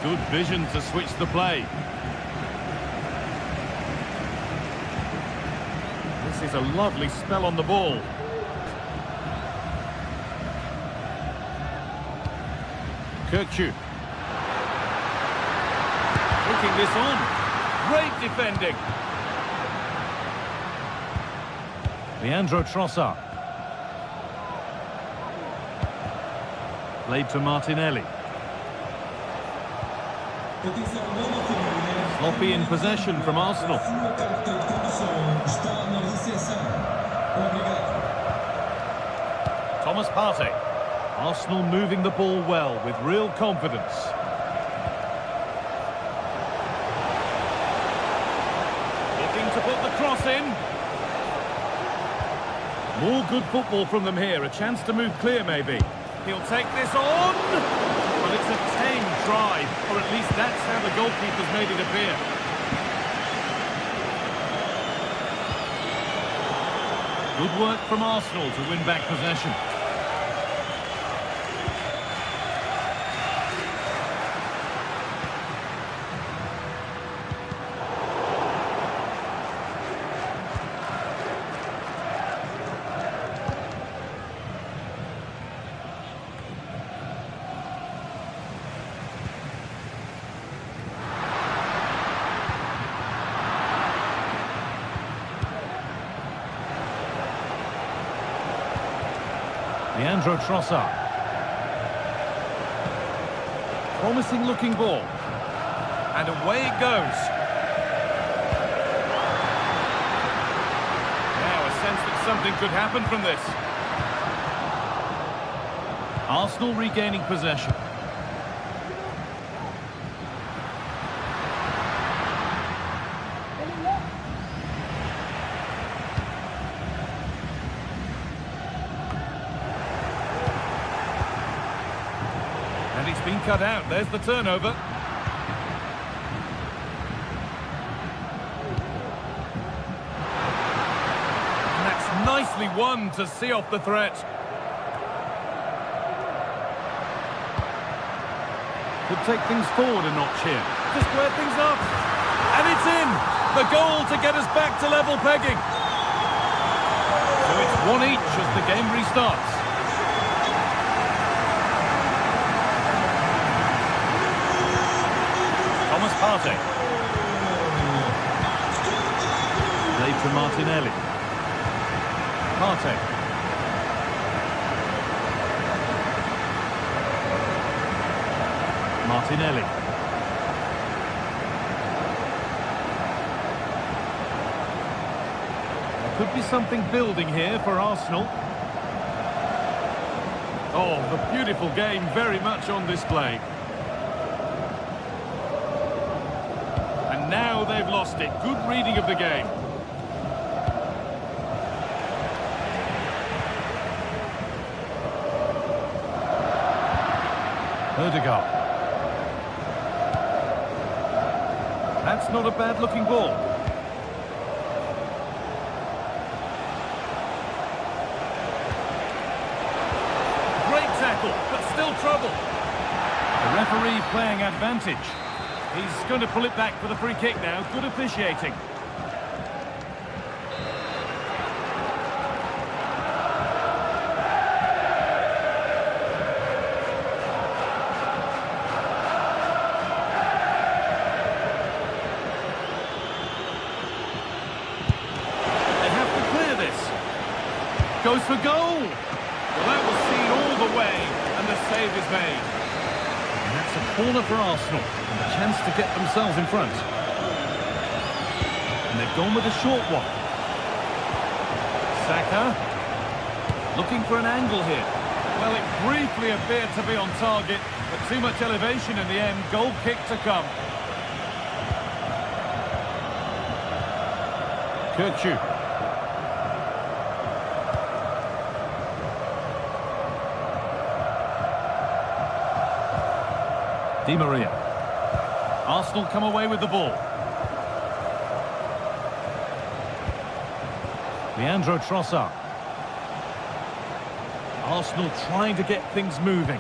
Good vision to switch the play. This is a lovely spell on the ball. Kirkju. Taking this on. Great defending. Leandro Trossard. Played to Martinelli. Sloppy in possession from Arsenal. Thomas Partey. Arsenal moving the ball well with real confidence. Looking to put the cross in. More good football from them here. A chance to move clear, maybe. He'll take this on. But it's a tame try, or at least that's how the goalkeeper's made it appear. Good work from Arsenal to win back possession. Leandro Trossard. Promising looking ball. And away it goes. Now a sense that something could happen from this. Arsenal regaining possession. And it's been cut out. There's the turnover. And that's nicely won to see off the threat. Could take things forward a notch here. Just square things up. And it's in. The goal to get us back to level pegging. So it's 1 each as the game restarts. Thomas Partey. Played to Martinelli. Partey. Martinelli. There could be something building here for Arsenal. Oh, the beautiful game very much on display. And now they've lost it. Good reading of the game. Odegaard. That's not a bad-looking ball. Great tackle, but still trouble. The referee playing advantage. He's going to pull it back for the free kick now. Good officiating. goes for goal. Well, that was seen all the way, and the save is made. And that's a corner for Arsenal, and a chance to get themselves in front. And they've gone with a short one. Saka, looking for an angle here. Well, it briefly appeared to be on target, but too much elevation in the end. Goal kick to come. Kirchu. Di Maria. Arsenal come away with the ball. Leandro Trossard. Arsenal trying to get things moving.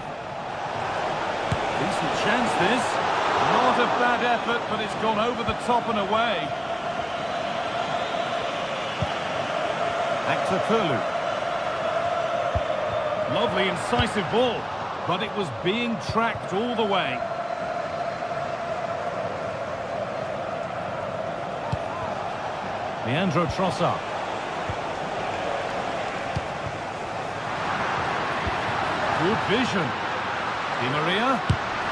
Decent chance this. Not a bad effort, but it's gone over the top and away. Actor Kurlu. Lovely incisive ball, but it was being tracked all the way. Leandro Trossard. Good vision. Di Maria.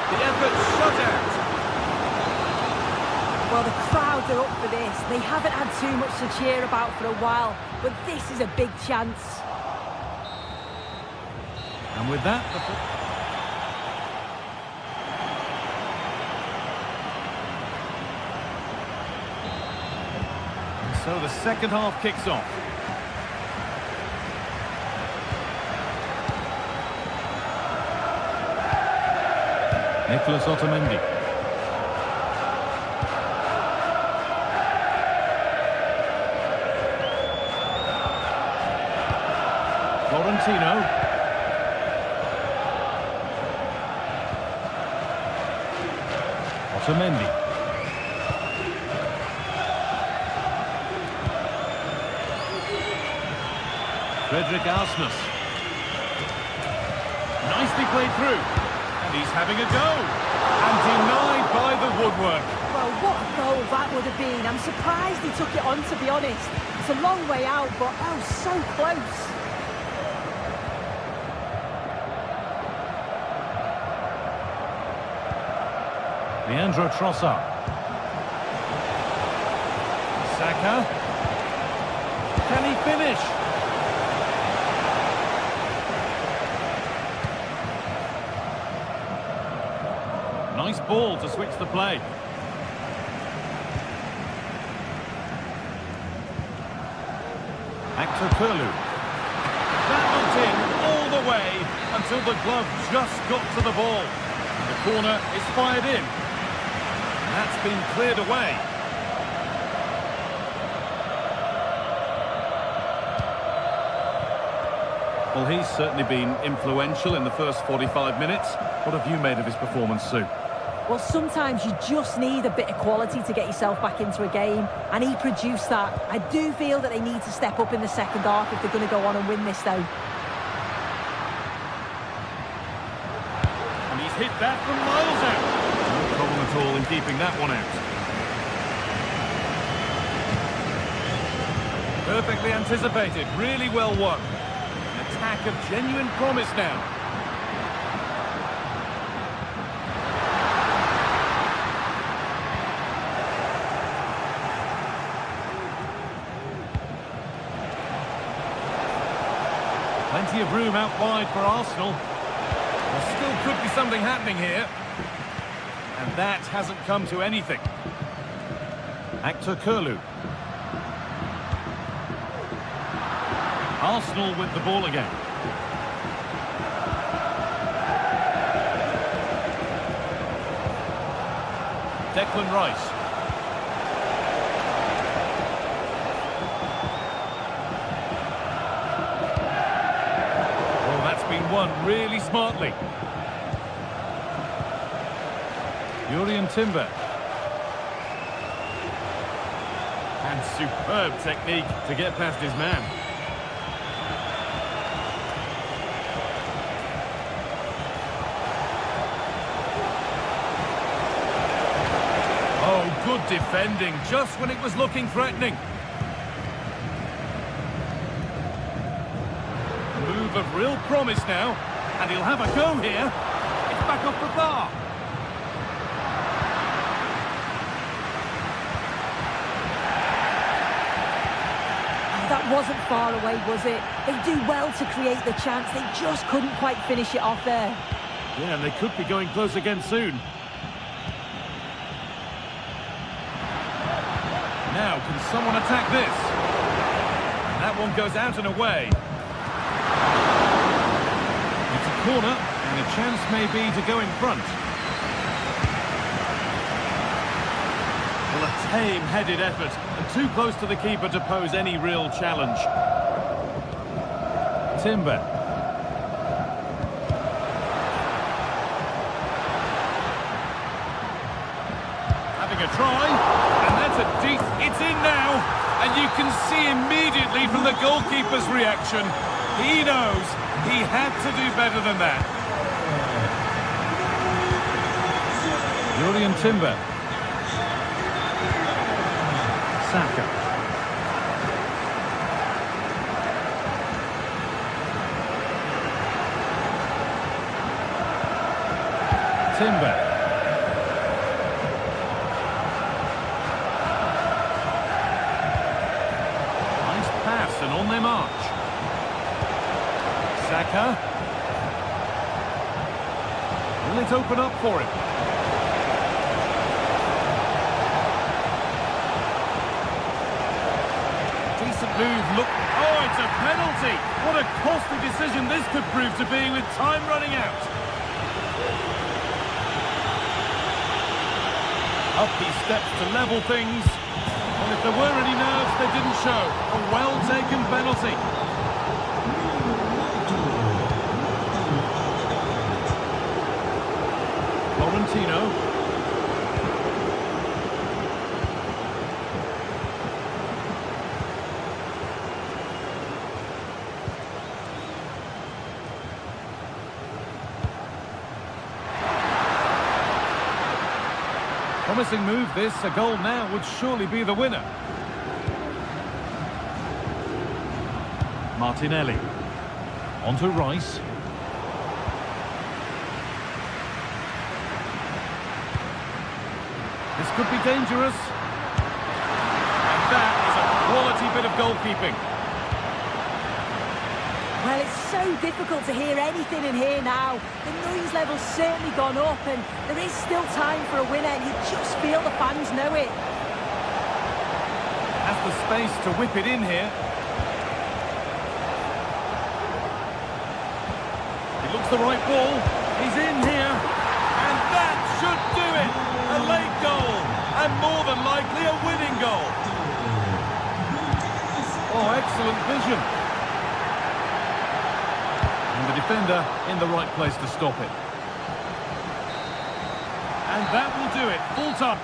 The effort shut out. Well, the crowds are up for this. They haven't had too much to cheer about for a while, but this is a big chance. And with that, and so the second half kicks off. Nicolas Otamendi. Florentino. Otamendi. Frederick Asmus. Nicely played through. And he's having a go. And denied by the woodwork. Well, what a goal that would have been. I'm surprised he took it on, to be honest. It's a long way out, but oh, so close. Leandro Trossard. Saka. Can he finish? Nice ball to switch the play. Actor Kurlu. That looked in all the way until the glove just got to the ball. The corner is fired in. And that's been cleared away. Well, he's certainly been influential in the first 45 minutes. What have you made of his performance, Sue? Well, sometimes you just need a bit of quality to get yourself back into a game, and he produced that. I do feel that they need to step up in the second half if they're going to go on and win this, though. And he's hit that from miles out. No problem at all in keeping that one out. Perfectly anticipated, really well won. An attack of genuine promise now. Plenty of room out wide for Arsenal. There still could be something happening here. And that hasn't come to anything. Actor Kurlu. Arsenal with the ball again. Declan Rice. Won really smartly. Jurrien Timber. And superb technique to get past his man. Oh, good defending, just when it was looking threatening. of real promise now, and he'll have a go here. It's back off the bar. That wasn't far away, was it? They do well to create the chance. They just couldn't quite finish it off there. Yeah, and they could be going close again soon. Now, can someone attack this? And that one goes out and away. It's a corner, and a chance may be to go in front. Well, a tame-headed effort, and too close to the keeper to pose any real challenge. Timber. Having a try, and that's a deep... It's in now, and you can see immediately from the goalkeeper's reaction, he knows he had to do better than that. Julian Timber. Saka. Timber. Nice pass and on their march. Saka. Will it open up for him? Move, look, oh, it's a penalty. What a costly decision this could prove to be with time running out. Up he steps to level things. And if there were any nerves, they didn't show. A well-taken penalty. Florentino. Promising move this, a goal now would surely be the winner. Martinelli. On to Rice. This could be dangerous. And that is a quality bit of goalkeeping. Well, it's so difficult to hear anything in here now. The noise level's certainly gone up, and there is still time for a winner, and you just feel the fans know it. Has the space to whip it in here. He looks the right ball. He's in here. And that should do it. A late goal. And more than likely a winning goal. Oh, excellent vision. The defender in the right place to stop it. And that will do it. Full time.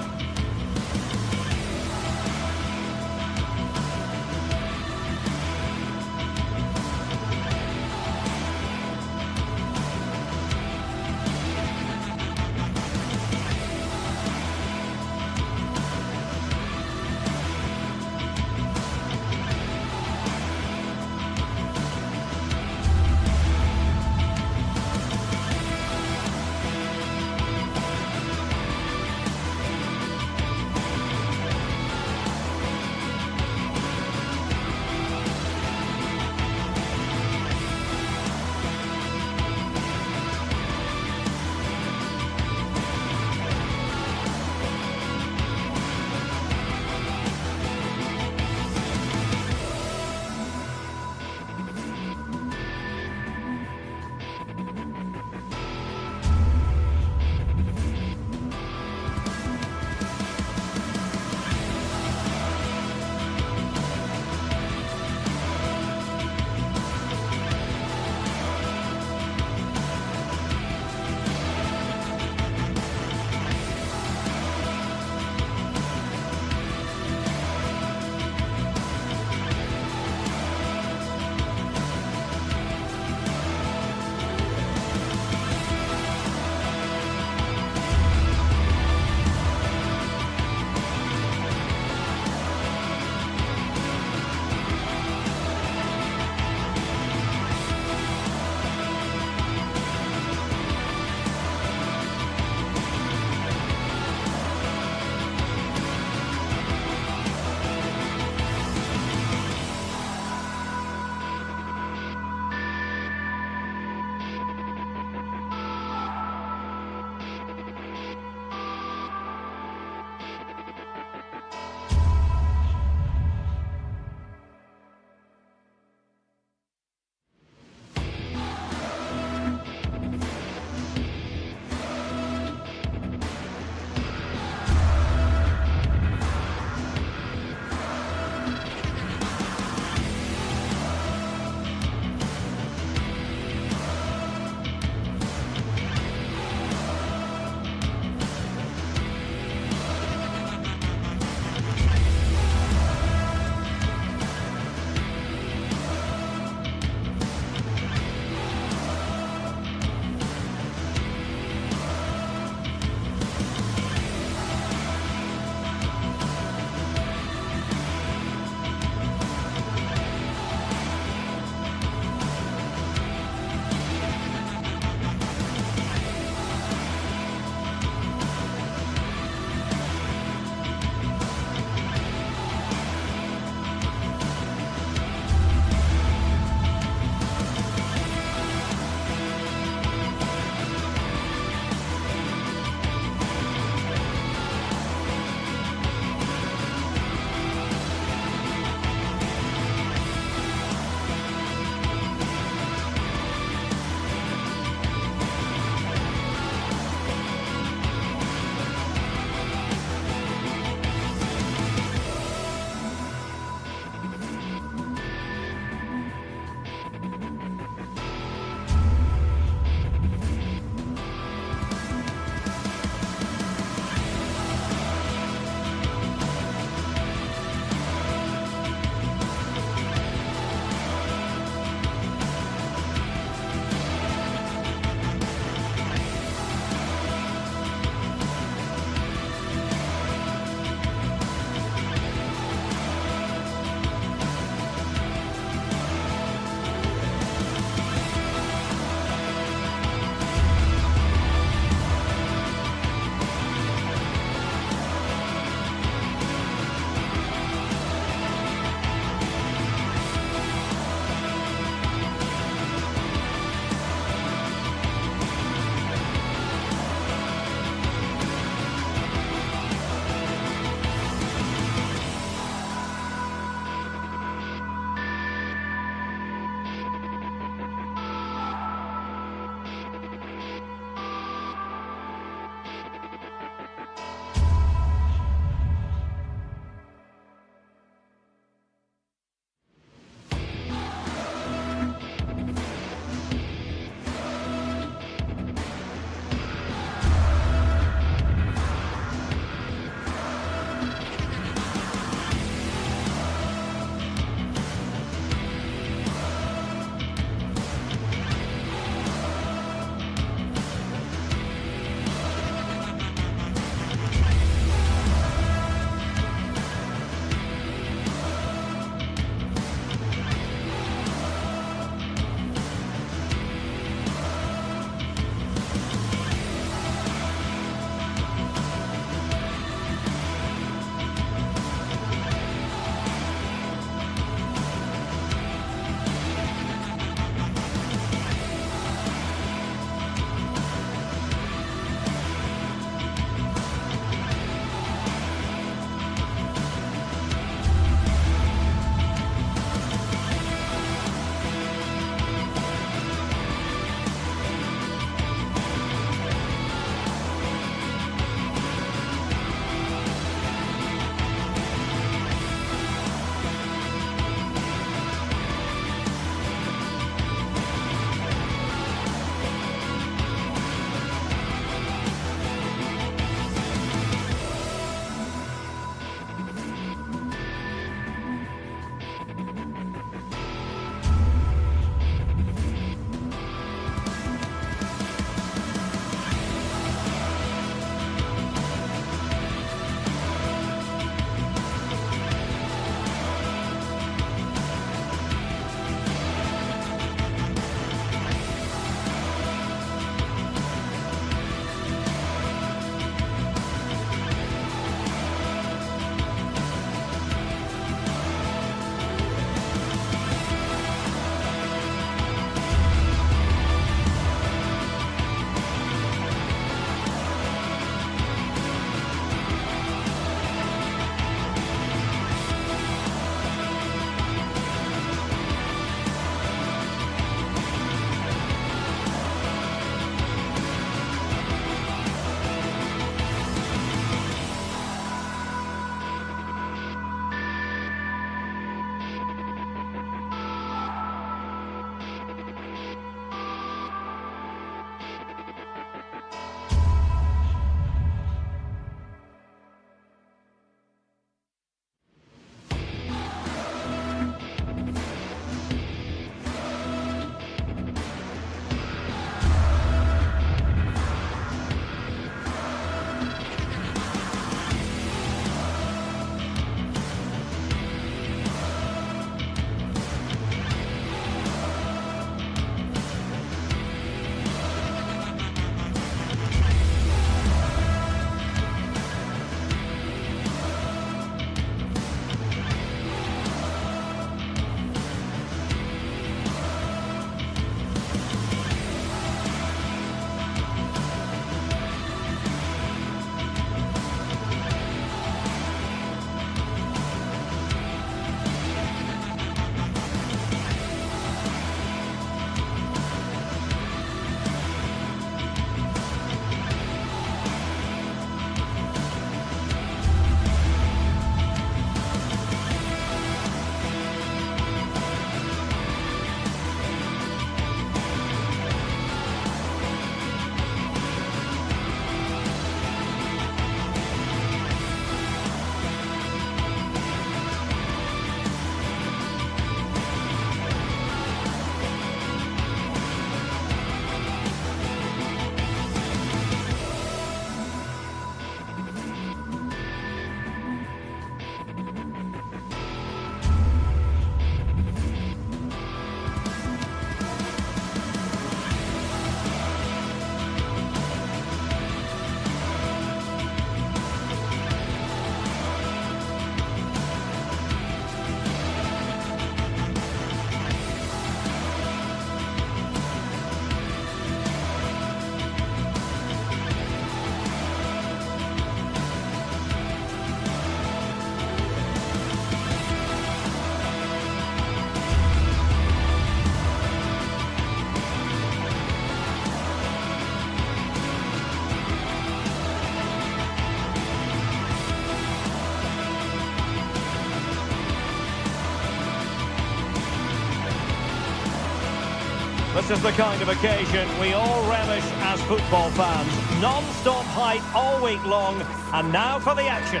This is the kind of occasion we all relish as football fans. Non-stop hype all week long, and now for the action.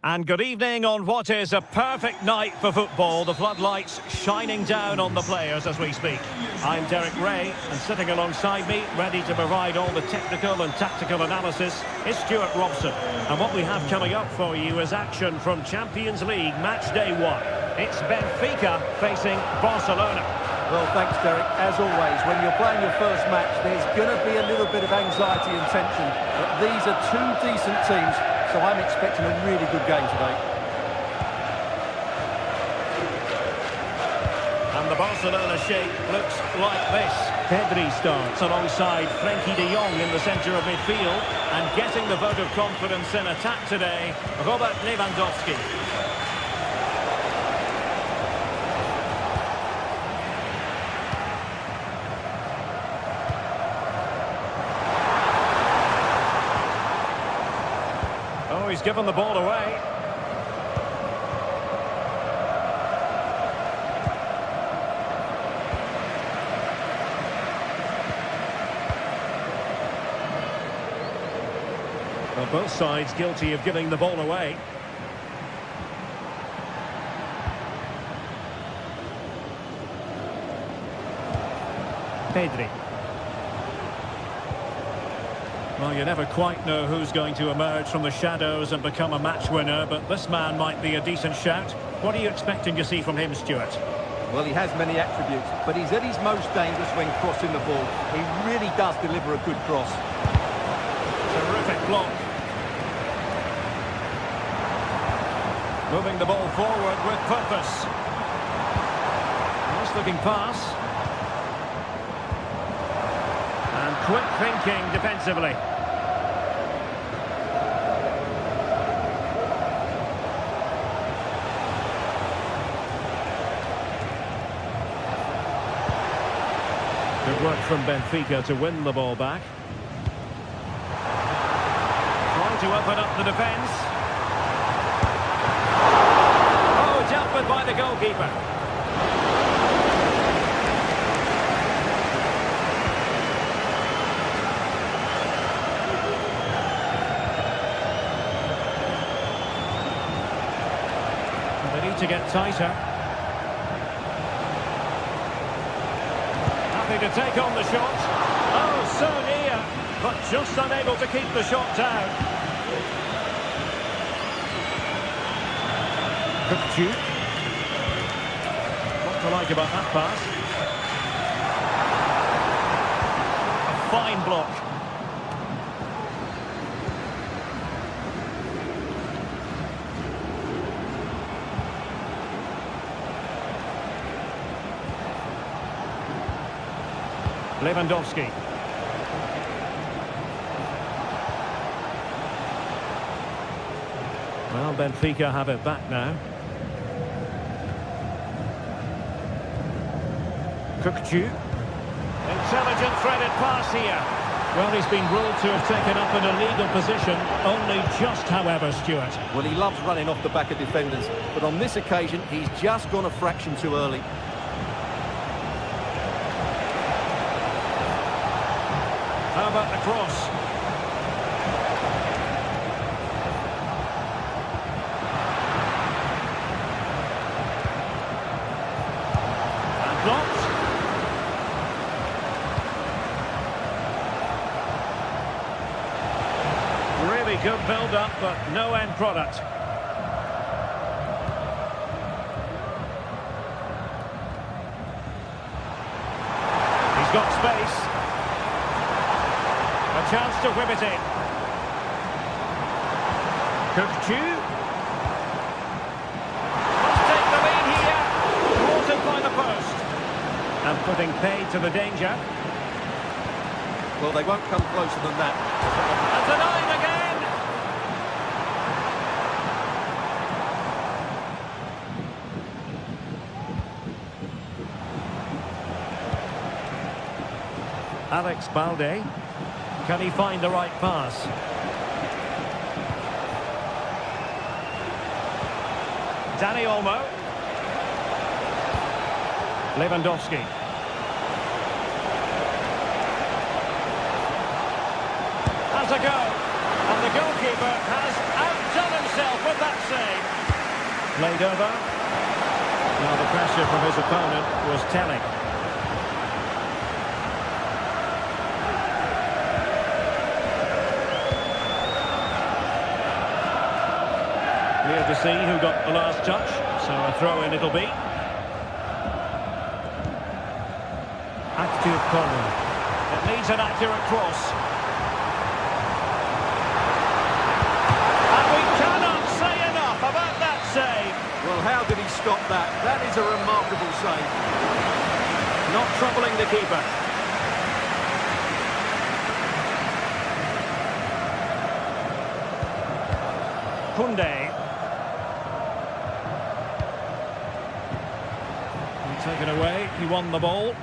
And good evening on what is a perfect night for football. The floodlights shining down on the players as we speak. I'm Derek Ray, and sitting alongside me, ready to provide all the technical and tactical analysis, is Stuart Robson. And what we have coming up for you is action from Champions League match day 1. It's Benfica facing Barcelona. Well, thanks, Derek. As always, when you're playing your first match, there's going to be a little bit of anxiety and tension. But these are two decent teams, so I'm expecting a really good game today. And the Barcelona shape looks like this. Pedri starts alongside Frenkie de Jong in the centre of midfield. And getting the vote of confidence in attack today, Robert Lewandowski. Oh, he's given the ball away. Well, both sides guilty of giving the ball away. Pedri. Well, you never quite know who's going to emerge from the shadows and become a match winner, but this man might be a decent shout. What are you expecting to see from him, Stuart? Well, he has many attributes, but he's at his most dangerous when crossing the ball. He really does deliver a good cross. Terrific block. Moving the ball forward with purpose. Nice looking pass. And quick thinking defensively. Good work from Benfica to win the ball back. Trying to open up the defence. Oh, dealt with by the goalkeeper. They need to get tighter. To take on the shot. Oh, so near, but just unable to keep the shot down. Cook. What to like about that pass? A fine block. Lewandowski. Well, Benfica have it back now. Cook. Intelligent threaded pass here. Well, he's been ruled to have taken up an illegal position. Only just, however, Stuart. Well, he loves running off the back of defenders, but on this occasion, he's just gone a fraction too early. How about the cross? And blocked. Really good build-up, but no end product. He's got space. A chance to whip it in. Cook. Must take the lead here. Thwarted by the post. And putting paid to the danger. Well, they won't come closer than that. And denied again. Alex Balde. Can he find the right pass? Dani Olmo. Lewandowski. Has a go. And the goalkeeper has outdone himself with that save. Played over. Now the pressure from his opponent was telling. Clear to see who got the last touch, so a throw-in it'll be. Active corner. It needs an accurate cross. And we cannot say enough about that save. Well, how did he stop that? That is a remarkable save. Not troubling the keeper. Koundé. Taken away, he won the ball.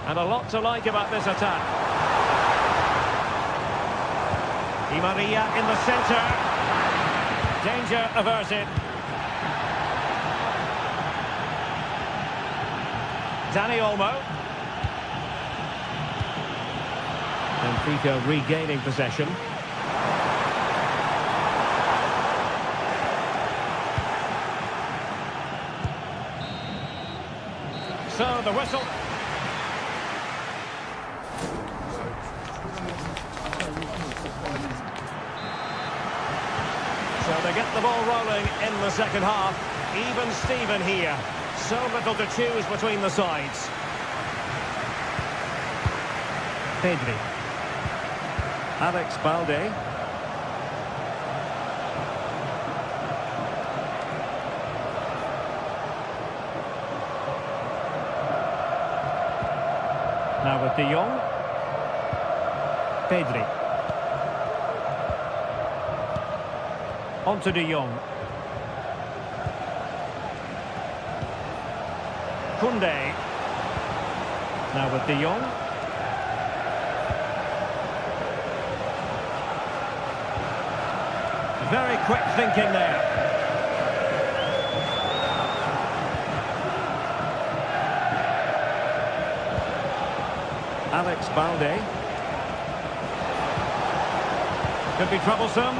And a lot to like about this attack. Di Maria in the centre. Danger averted. Dani Olmo. Benfica regaining possession. So the whistle. So they get the ball rolling in the second half. Even Steven here. So little to choose between the sides. Pedri. Alex Balde. Now with De Jong. Pedri. On to De Jong. Koundé. Now with De Jong. Very quick thinking there. Alex Balde. Could be troublesome.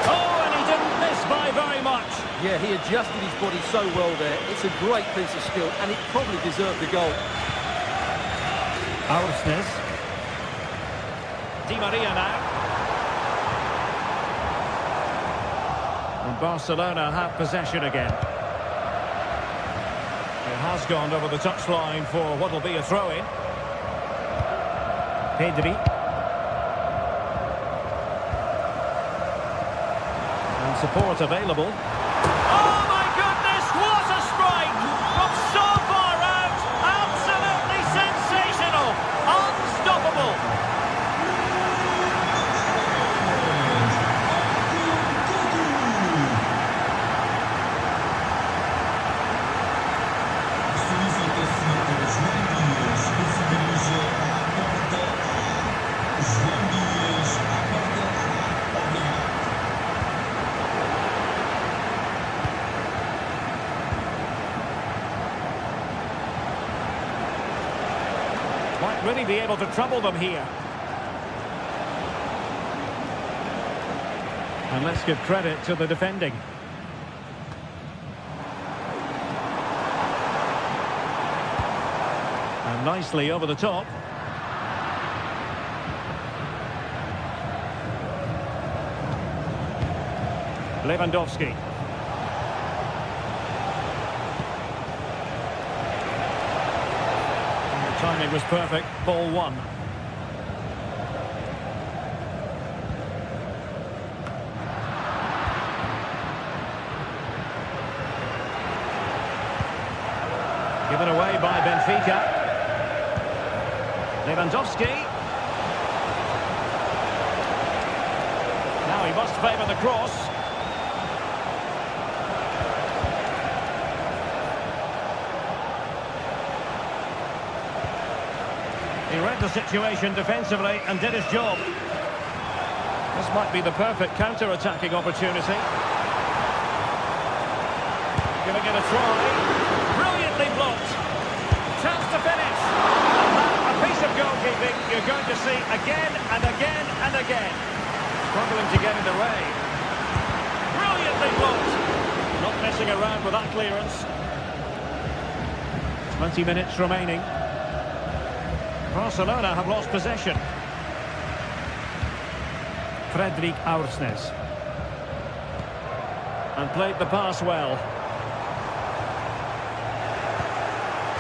Oh, and he didn't miss by very much. Yeah, he adjusted his body so well there. It's a great piece of skill, and it probably deserved the goal. Aursnes. Di Maria now. And Barcelona have possession again. It has gone over the touchline for what will be a throw-in. Pedri. And support available. Oh my goodness, what a strike! From so far out, absolutely sensational! Unstoppable! Might really be able to trouble them here. And let's give credit to the defending. And nicely over the top. Lewandowski. Timing was perfect. Ball one. Given away by Benfica. Lewandowski. Now he must favour the cross. He read the situation defensively and did his job. This might be the perfect counter-attacking opportunity. Giving it a try. Brilliantly blocked. Chance to finish. And that, a piece of goalkeeping you're going to see again and again and again. Struggling to get in the way. Brilliantly blocked. Not messing around with that clearance. 20 minutes remaining. Barcelona have lost possession. Fredrik Aursnes. And played the pass well.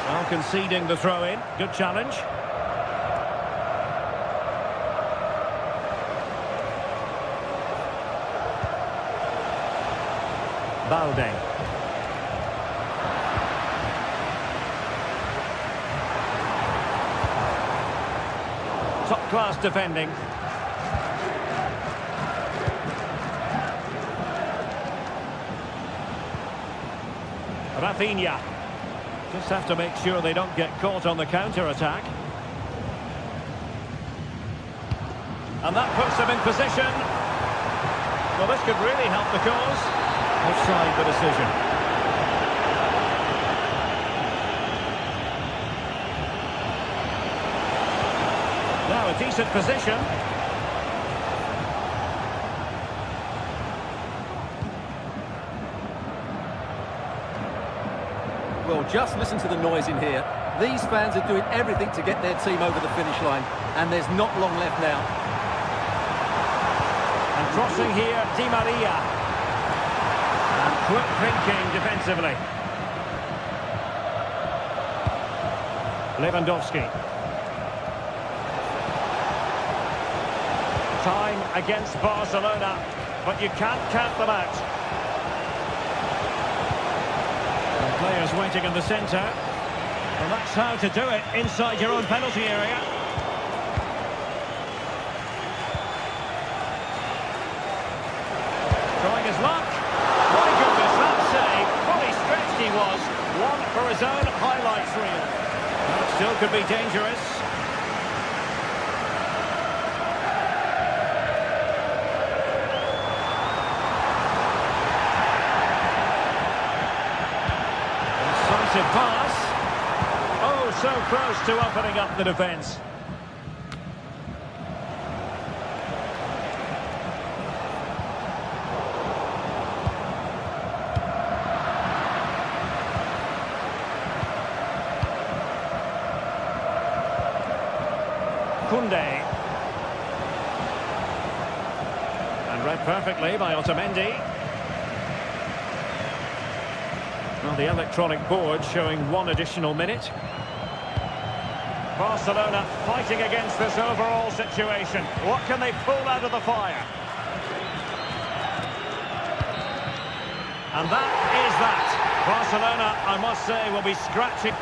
Now conceding the throw-in. Good challenge. Balde. Top-class defending. Rafinha. Just have to make sure they don't get caught on the counter-attack. And that puts them in position. Well, this could really help the cause. Offside the decision. Now a decent position. Well, just listen to the noise in here. These fans are doing everything to get their team over the finish line, and there's not long left now. And crossing here, Di Maria. And quick thinking defensively. Lewandowski. Time against Barcelona, but you can't count them out. Players waiting in the centre. And that's how to do it inside your own penalty area. Trying his luck. My goodness, that save. Fully stretched he was. One for his own highlights reel. That still could be dangerous. Pass. Oh, so close to opening up the defence. Koundé. And read perfectly by Otamendi. Well, the electronic board showing one additional minute. Barcelona fighting against this overall situation. What can they pull out of the fire? And that is that. Barcelona, I must say, will be scratching.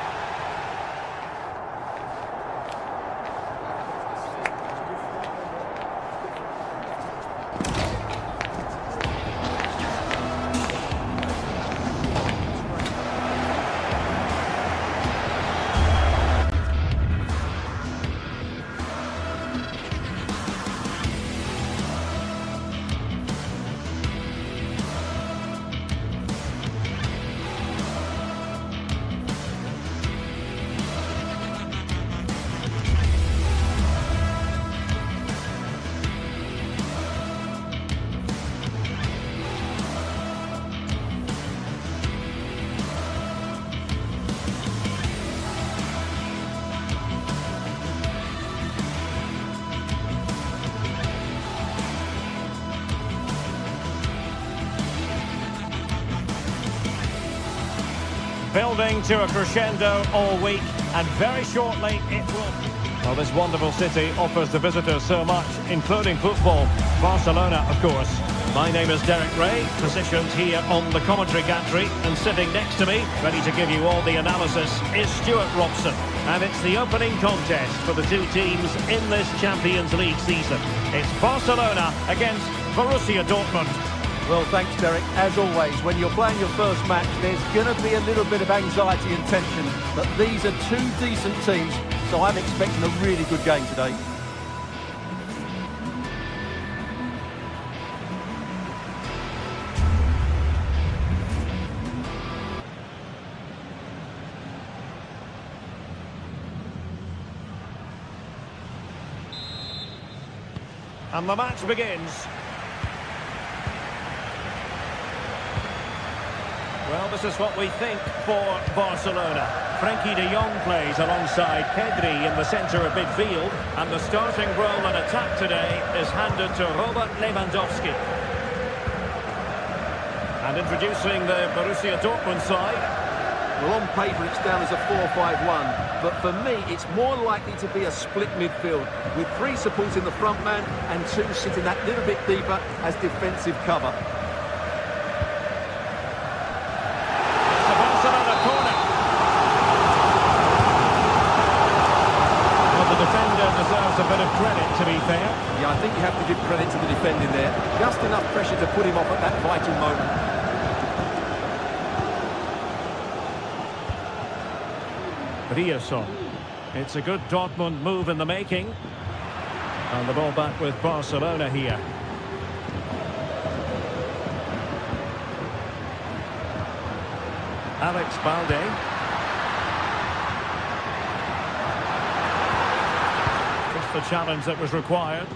Building to a crescendo all week, and very shortly it will. Well, this wonderful city offers the visitors so much, including football. Barcelona, of course. My name is Derek Ray, positioned here on the commentary gantry, and sitting next to me, ready to give you all the analysis, is Stuart Robson. And it's the opening contest for the two teams in this Champions League season. It's Barcelona against Borussia Dortmund. Well, thanks, Derek. As always, when you're playing your first match, there's going to be a little bit of anxiety and tension. But these are two decent teams, so I'm expecting a really good game today. And the match begins. Well, this is what we think for Barcelona. Frenkie de Jong plays alongside Pedri in the centre of midfield. And the starting role in attack today is handed to Robert Lewandowski. And introducing the Borussia Dortmund side. Well, on paper it's down as a 4-5-1, but for me it's more likely to be a split midfield, with 3 supporting the front man and 2 sitting that little bit deeper as defensive cover. It's the Barcelona corner. Well, the defender deserves a bit of credit, to be fair. Yeah, I think you have to give credit to the defending there. Just enough pressure to put him off at that vital moment. Riasson. It's a good Dortmund move in the making. And the ball back with Barcelona here. Alex Balde. Just the challenge that was required.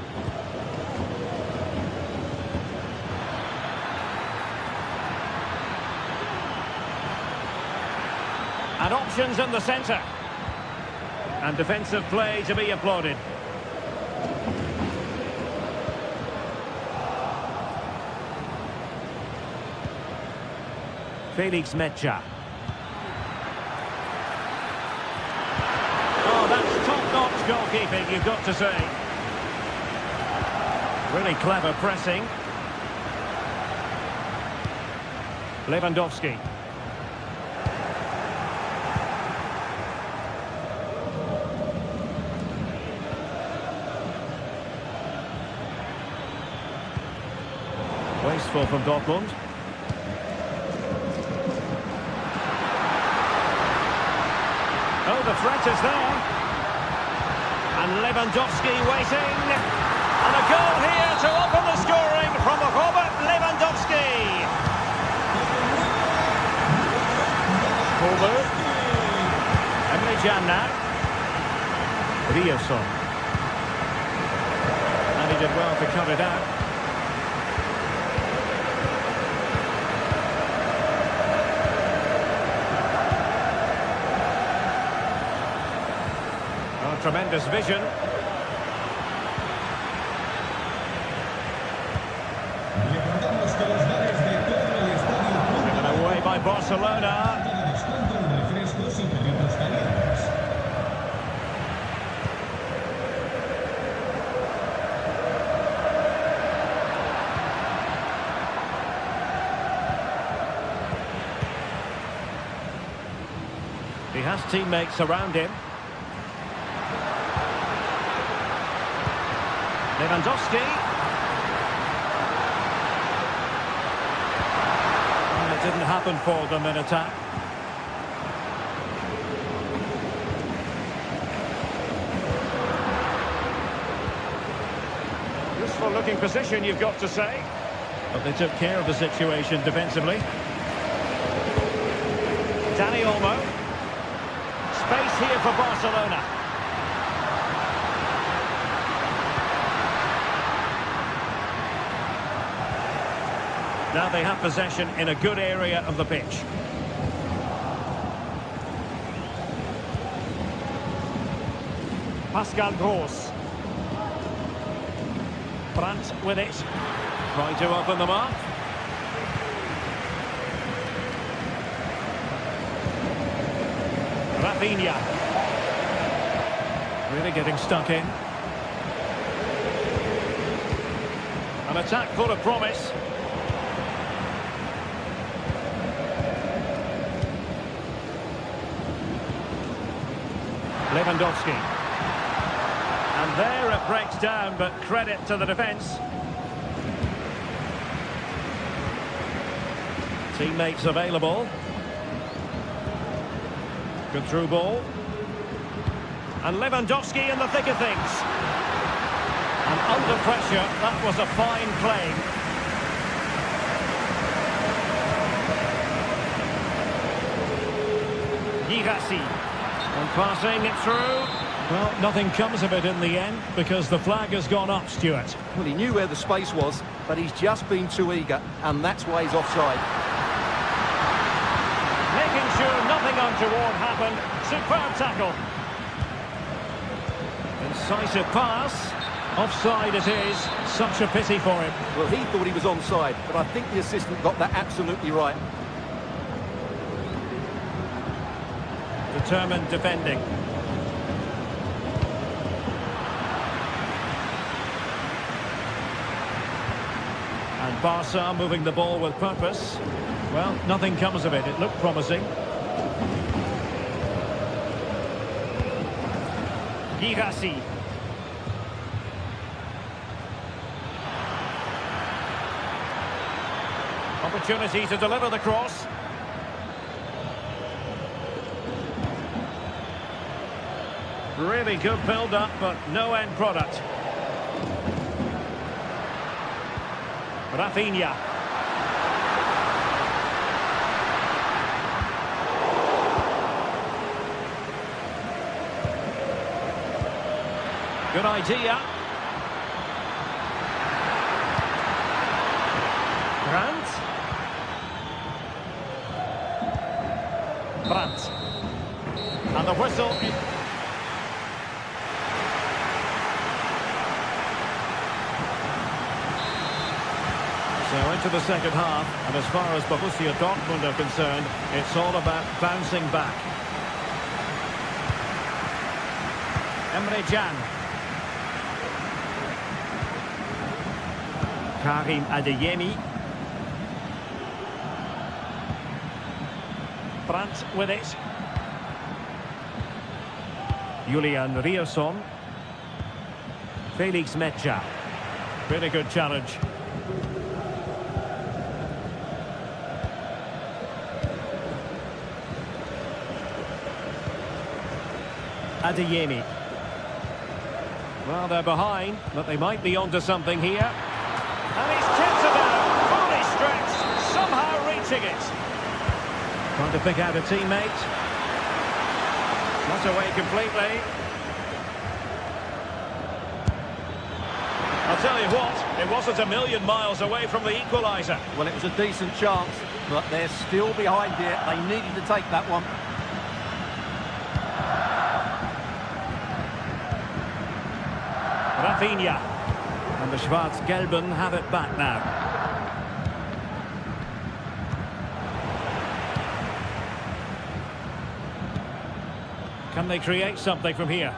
And options in the centre. And defensive play to be applauded. Felix Mecha. Oh, that's top-notch goalkeeping, you've got to say. Really clever pressing. Lewandowski. Wasteful from Dortmund. Oh, the threat is there. And Lewandowski waiting. And a goal here to open the scoring from Robert Lewandowski. Full move. Emre Can now. Riasson. And he did well to cut it out. Tremendous vision. Given away by Barcelona. He has teammates around him. Lewandowski. And it didn't happen for them in attack. Useful looking position, you've got to say. But they took care of the situation defensively. Dani Olmo. Space here for Barcelona. Now they have possession in a good area of the pitch. Pascal Gross. Brandt with it. Trying to open them up. Rafinha. Really getting stuck in. An attack full of promise. Lewandowski. And there it breaks down, but credit to the defence. Teammates available. Good through ball. And Lewandowski in the thick of things. And under pressure, that was a fine claim. Girassi. And passing it through. Well, nothing comes of it in the end because the flag has gone up, Stuart. Well, he knew where the space was, but he's just been too eager, and that's why he's offside. Making sure nothing untoward happened. Superb tackle. Incisive pass. Offside it is. Such a pity for him. Well, he thought he was onside, but I think the assistant got that absolutely right. Determined defending. And Barca moving the ball with purpose. Well, nothing comes of it. It looked promising. Girassi. Opportunity to deliver the cross. Really good build-up, but no end product. Rafinha. Good idea. Brandt. And the whistle. So into the second half, and as far as Borussia Dortmund are concerned, it's all about bouncing back. Emre Can. Karim Adeyemi. Brandt with it. Julian Rierson. Felix Mecha. Really good challenge. Adeyemi. Well, they're behind, but they might be onto something here. And he's tipped it out, fully stretched, somehow reaching it. Trying to pick out a teammate. Not away completely. I'll tell you what, it wasn't a million miles away from the equaliser. Well, it was a decent chance, but they're still behind here. They needed to take that one. Rafinha. And the Schwarz-Gelben have it back now. Can they create something from here?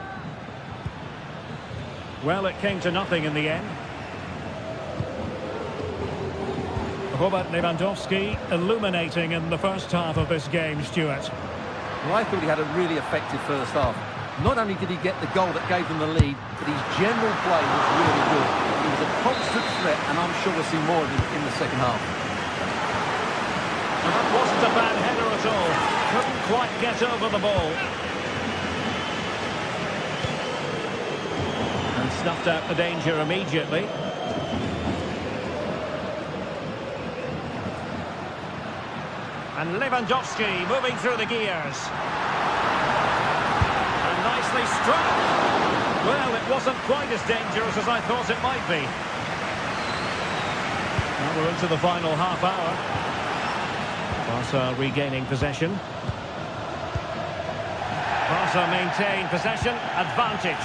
Well, it came to nothing in the end. Robert Lewandowski illuminating in the first half of this game, Stuart. Well, I thought he had a really effective first half. Not only did he get the goal that gave them the lead, but his general play was really good. He was a constant threat, and I'm sure we'll see more of him in the second half. And that wasn't a bad header at all. Couldn't quite get over the ball. And snuffed out the danger immediately. And Lewandowski moving through the gears. Nicely struck. Well, it wasn't quite as dangerous as I thought it might be. Now we're into the final half hour. Barca regaining possession. Barca maintain possession, advantage.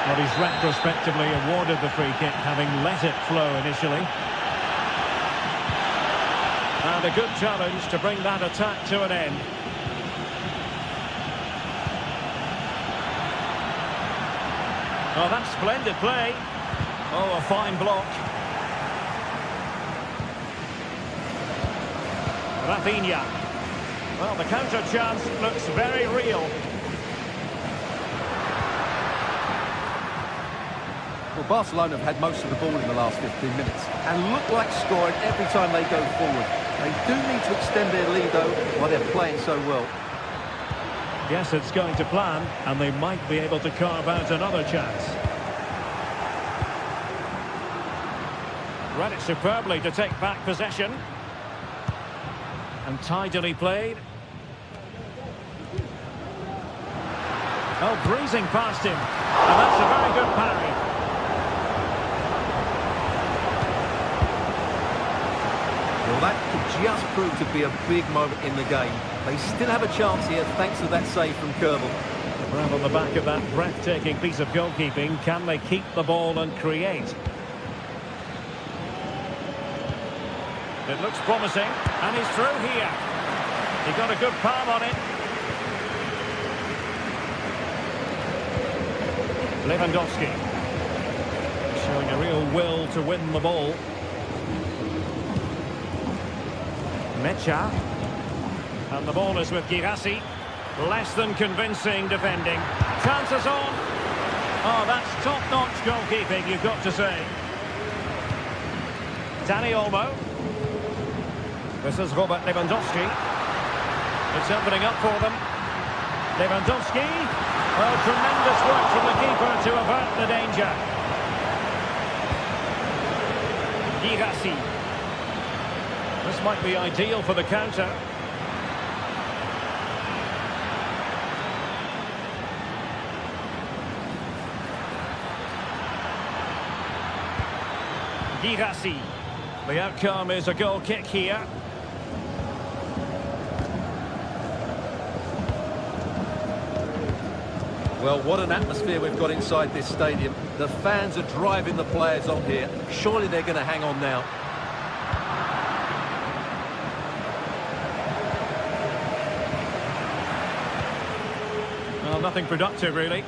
Well, he's retrospectively awarded the free kick, having let it flow initially. And a good challenge to bring that attack to an end. Oh, that's splendid play. Oh, a fine block. Rafinha. Well, the counter chance looks very real. Well, Barcelona have had most of the ball in the last 15 minutes and look like scoring every time they go forward. They do need to extend their lead, though, while they're playing so well. Yes, it's going to plan, and they might be able to carve out another chance. Read it superbly to take back possession. And tidily played. Oh, breezing past him. And that's a very good parry. Well, that could just prove to be a big moment in the game. They still have a chance here thanks to that save from Kerbal. Well, on the back of that breathtaking piece of goalkeeping, can they keep the ball and create? It looks promising, and he's through here. He got a good palm on it. Lewandowski showing a real will to win the ball. Mecha. And the ball is with Girassi. Less than convincing defending. Chances on. Oh, that's top-notch goalkeeping, you've got to say. Dani Olmo. This is Robert Lewandowski. It's opening up for them. Lewandowski. Oh, tremendous work from the keeper to avert the danger. Girassi. This might be ideal for the counter. Girassi. The outcome is a goal kick here. Well, what an atmosphere we've got inside this stadium. The fans are driving the players on here. Surely they're going to hang on now. Well, nothing productive, really.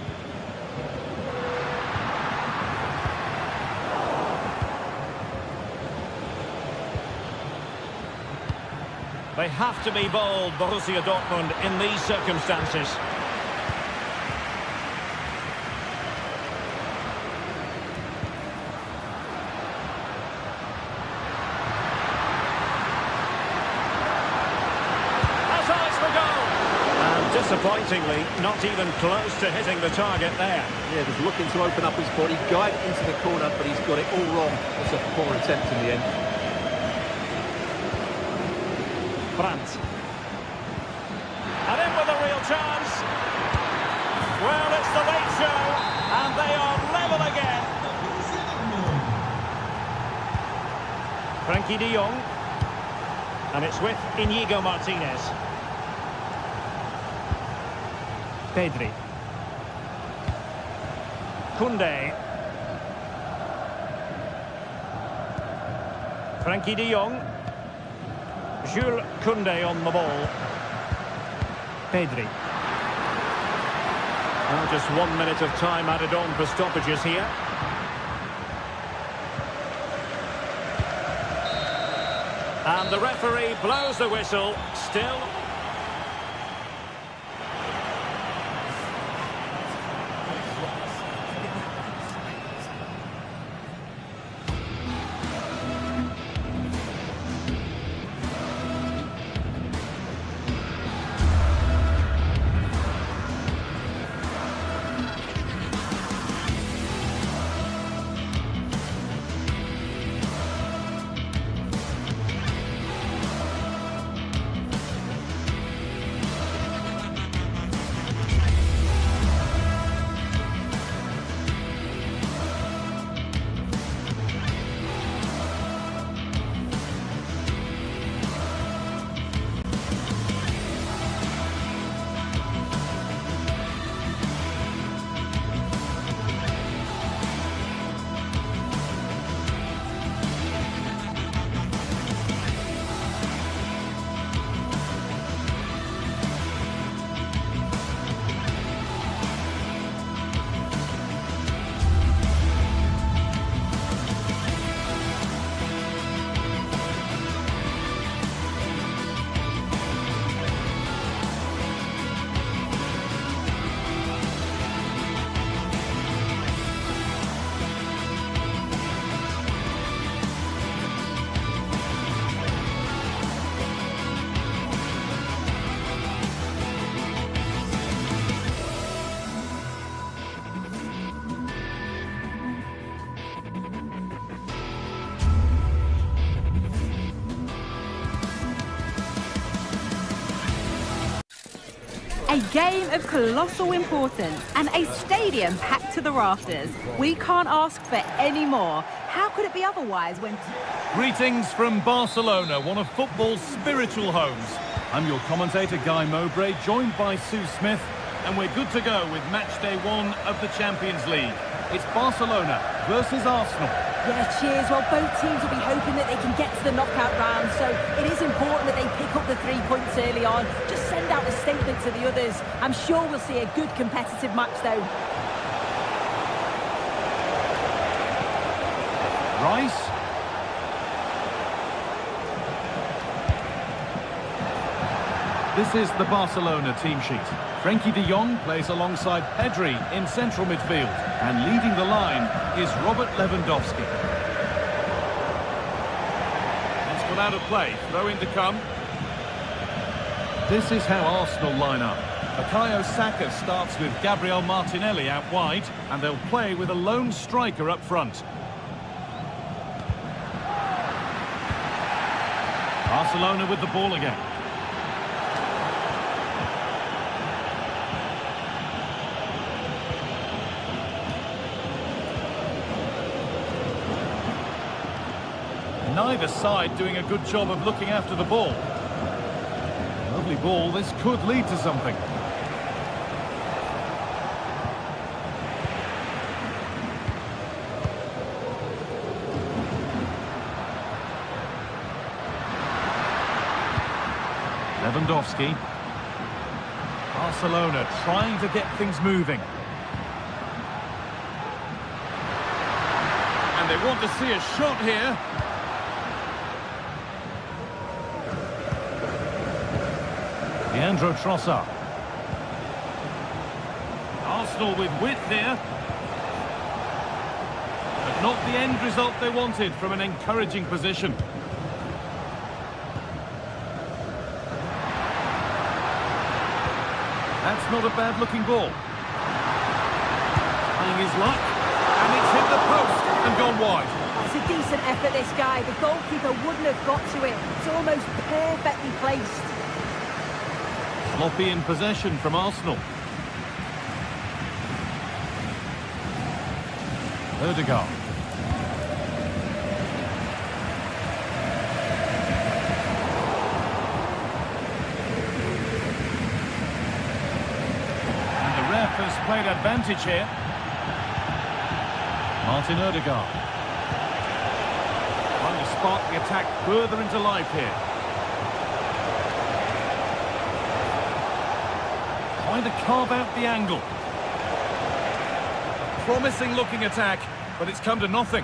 They have to be bold, Borussia Dortmund, in these circumstances. That's eyes for goal! And disappointingly, not even close to hitting the target there. Yeah, was looking to open up his body, guide it into the corner, but he's got it all wrong. It's a poor attempt in the end. Brandt. And in with a real chance. Well, it's the late show, and they are level again. Frankie de Jong. And it's with Inigo Martinez. Pedri. Koundé. Frankie de Jong. Jules Koundé on the ball. Pedri. Well, just 1 minute of time added on for stoppages here. And the referee blows the whistle. Still A game of colossal importance and a stadium packed to the rafters. We can't ask for any more. How could it be otherwise when... Greetings from Barcelona, one of football's spiritual homes. I'm your commentator, Guy Mowbray, joined by Sue Smith, and we're good to go with match day 1 of the Champions League. It's Barcelona versus Arsenal. Yeah, cheers. Well, both teams will be hoping that they can get to the knockout round, so it is important that they pick up the 3 points early on. Just send out a statement to the others. I'm sure we'll see a good competitive match, though. Rice. This is the Barcelona team sheet. Frenkie de Jong plays alongside Pedri in central midfield. And leading the line is Robert Lewandowski. It's gone out of play. Throw in to come. This is how Arsenal line up. Bukayo Saka starts with Gabriel Martinelli out wide. And they'll play with a lone striker up front. Barcelona with the ball again. Neither side doing a good job of looking after the ball. Lovely ball, this could lead to something. Lewandowski. Barcelona trying to get things moving. And they want to see a shot here. Leandro Trossard. Arsenal with width here. But not the end result they wanted from an encouraging position. That's not a bad-looking ball. Trying his luck. And it's hit the post and gone wide. It's a decent effort, this guy. The goalkeeper wouldn't have got to it. It's almost perfectly placed. Sloppy in possession from Arsenal. Ødegaard. And the ref has played advantage here. Martin Ødegaard. Trying to spark the attack further into life here. Trying to carve out the angle. A promising looking attack, but it's come to nothing.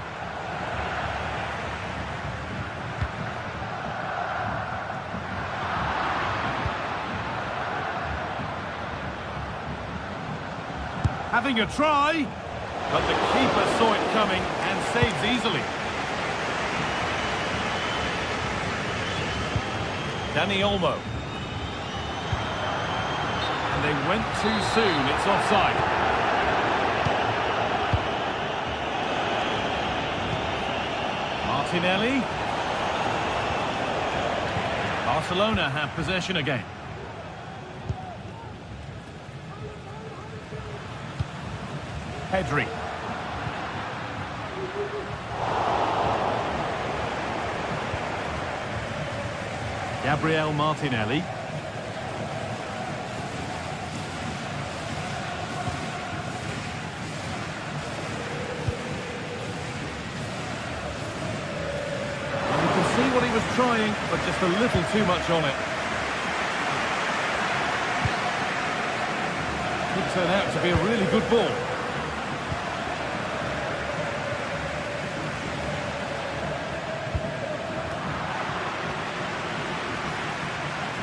Having a try, but the keeper saw it coming and saves easily. Dani Olmo. They went too soon, it's offside. Martinelli. Barcelona have possession again. Pedri. Gabriel Martinelli. What he was trying, but just a little too much on it. Could turn out to be a really good ball.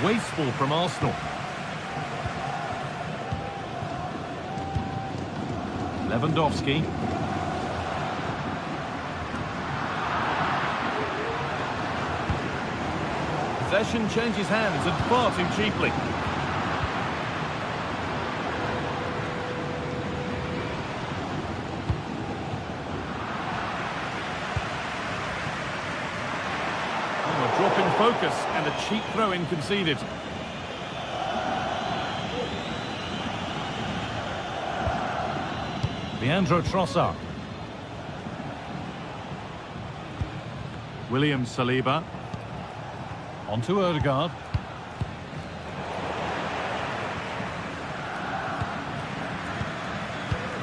Wasteful from Arsenal. Lewandowski. Possession changes hands and far too cheaply. Oh, a drop in focus and a cheap throw-in conceded. Leandro Trossard. William Saliba. On to Odegaard.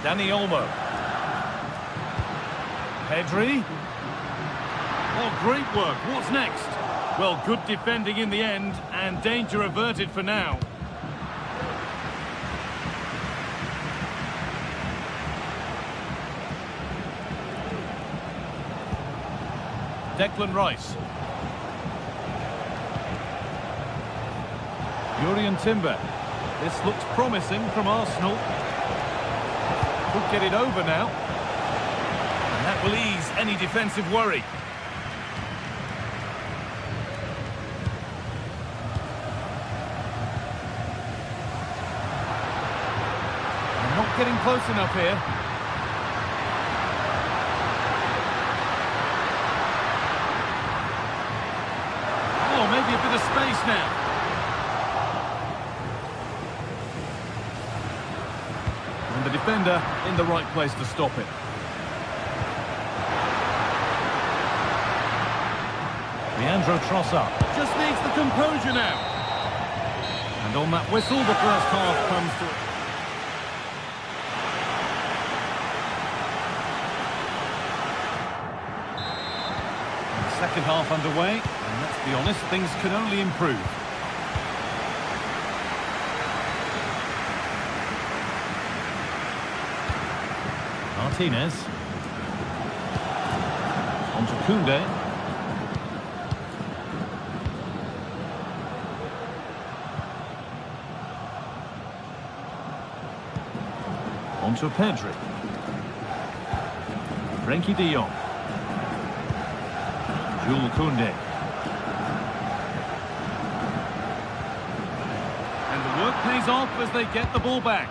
Dani Olmo. Pedri. Oh, great work. What's next? Well, good defending in the end, and danger averted for now. Declan Rice. Jurrien Timber. This looks promising from Arsenal. Could get it over now. And that will ease any defensive worry. They're not getting close enough here. Oh, maybe a bit of space now. And the defender in the right place to stop it. Leandro Trossard just needs the composure now. And on that whistle, the first half comes to it. Second half underway, and let's be honest, things can only improve. Martinez. On to Koundé. On to Pedri. Frenkie de Jong. Jules Koundé. And the work pays off as they get the ball back.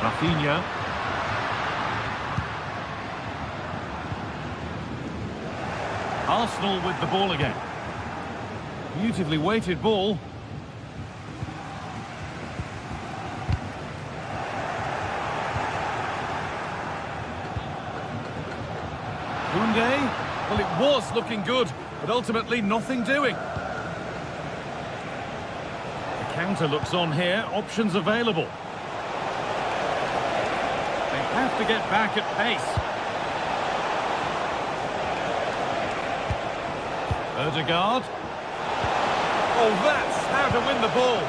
Rafinha. Arsenal with the ball again. Beautifully weighted ball. Koundé, well, it was looking good, but ultimately nothing doing. The counter looks on here, options available. They have to get back at pace. Odegaard. Oh, that's how to win the ball.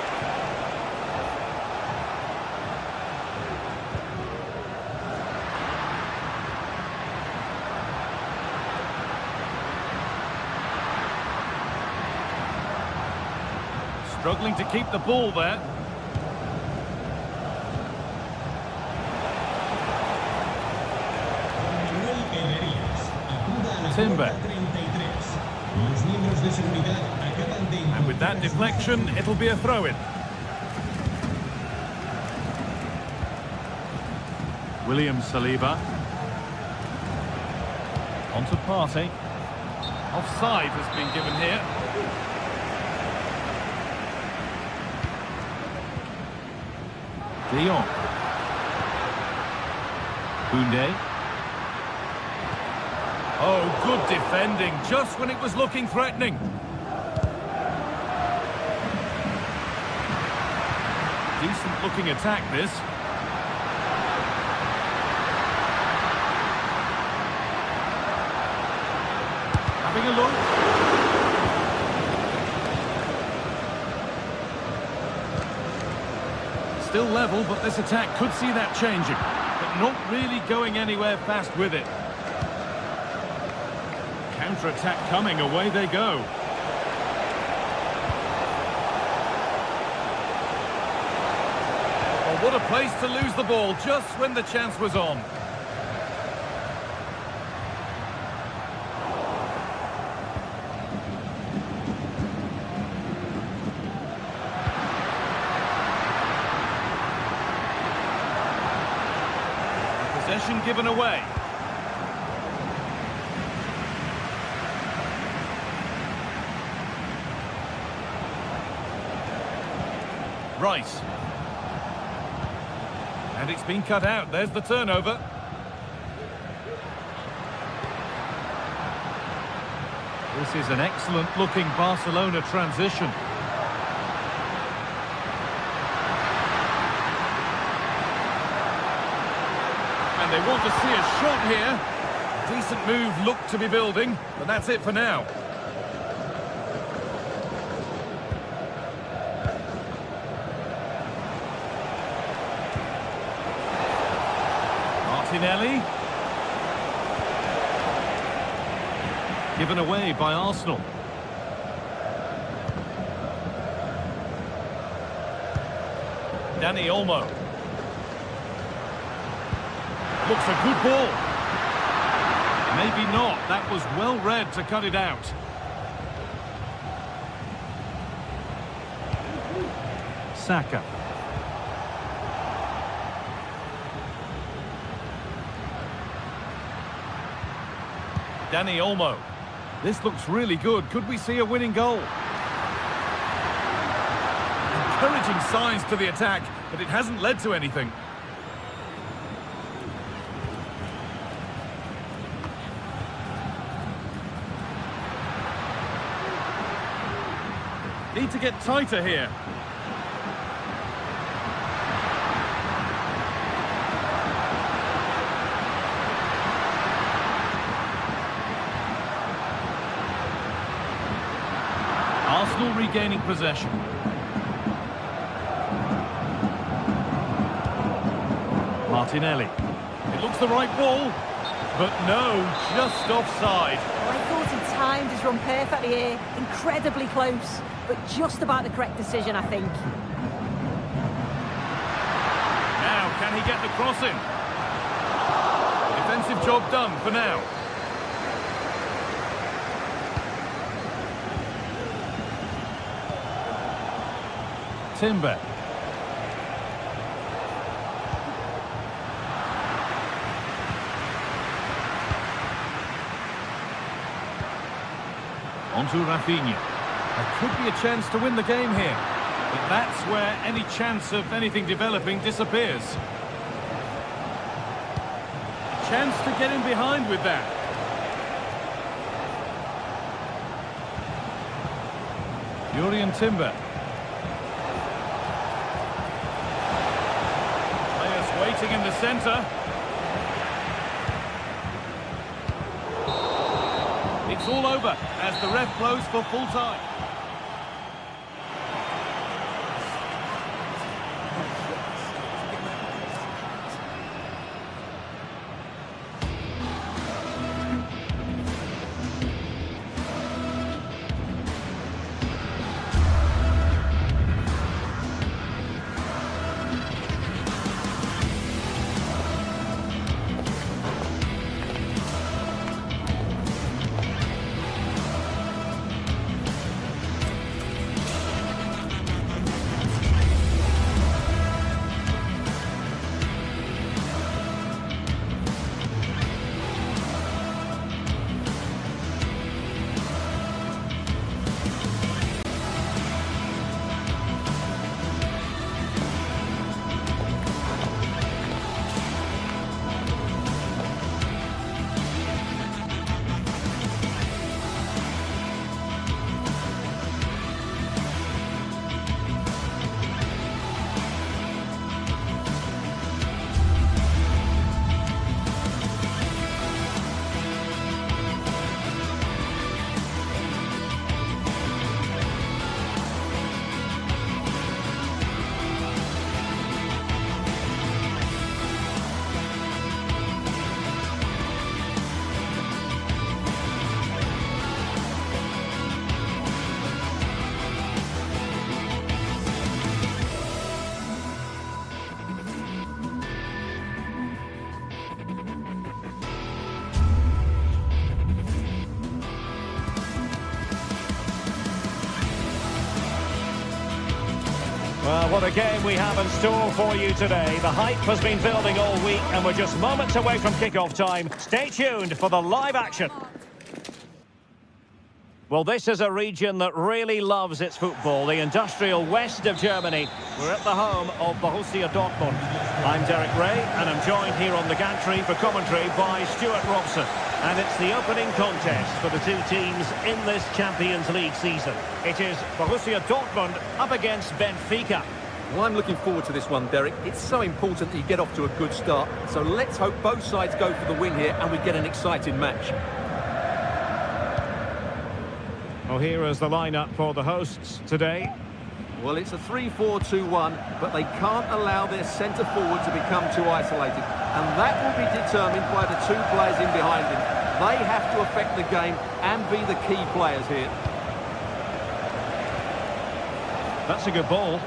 Struggling to keep the ball there. Timber. And with that deflection, it'll be a throw-in. William Saliba. On to Partey. Offside has been given here. De Jong. Koundé. Oh, good defending, just when it was looking threatening. Decent looking attack, this. Having a look. Still level, but this attack could see that changing. But not really going anywhere fast with it. Counter-attack coming, away they go. Well, what a place to lose the ball just when the chance was on. Possession given away. Rice. And it's been cut out. There's the turnover. This is an excellent-looking Barcelona transition. And they want to see a shot here. A decent move looked to be building, but that's it for now. Martinelli. Given away by Arsenal. Dani Olmo. Looks a good ball. Maybe not. That was well read to cut it out. Saka. Dani Olmo. This looks really good. Could we see a winning goal? Encouraging signs to the attack, but it hasn't led to anything. Need to get tighter here. Arsenal regaining possession. Martinelli. It looks the right ball, but no, just offside. I thought he timed his run perfectly here. Incredibly close, but just about the correct decision, I think. Now, can he get the cross in? Defensive job done for now. Timber. On to Rafinha. There could be a chance to win the game here, but that's where any chance of anything developing disappears. A chance to get in behind with that. Jurrien Timber. Waiting in the centre. It's all over as the ref blows for full time. Well, what a game we have in store for you today. The hype has been building all week and we're just moments away from kick-off time. Stay tuned for the live action. Well, this is a region that really loves its football, the industrial west of Germany. We're at the home of Borussia Dortmund. I'm Derek Ray, and I'm joined here on the gantry for commentary by Stuart Robson. And it's the opening contest for the two teams in this Champions League season. It is Borussia Dortmund up against Benfica. Well, I'm looking forward to this one, Derek. It's so important that you get off to a good start. So let's hope both sides go for the win here and we get an exciting match. Well, here is the lineup for the hosts today. Well, it's a 3-4-2-1, but they can't allow their centre-forward to become too isolated. And that will be determined by the two players in behind him. They have to affect the game and be the key players here. That's a good ball.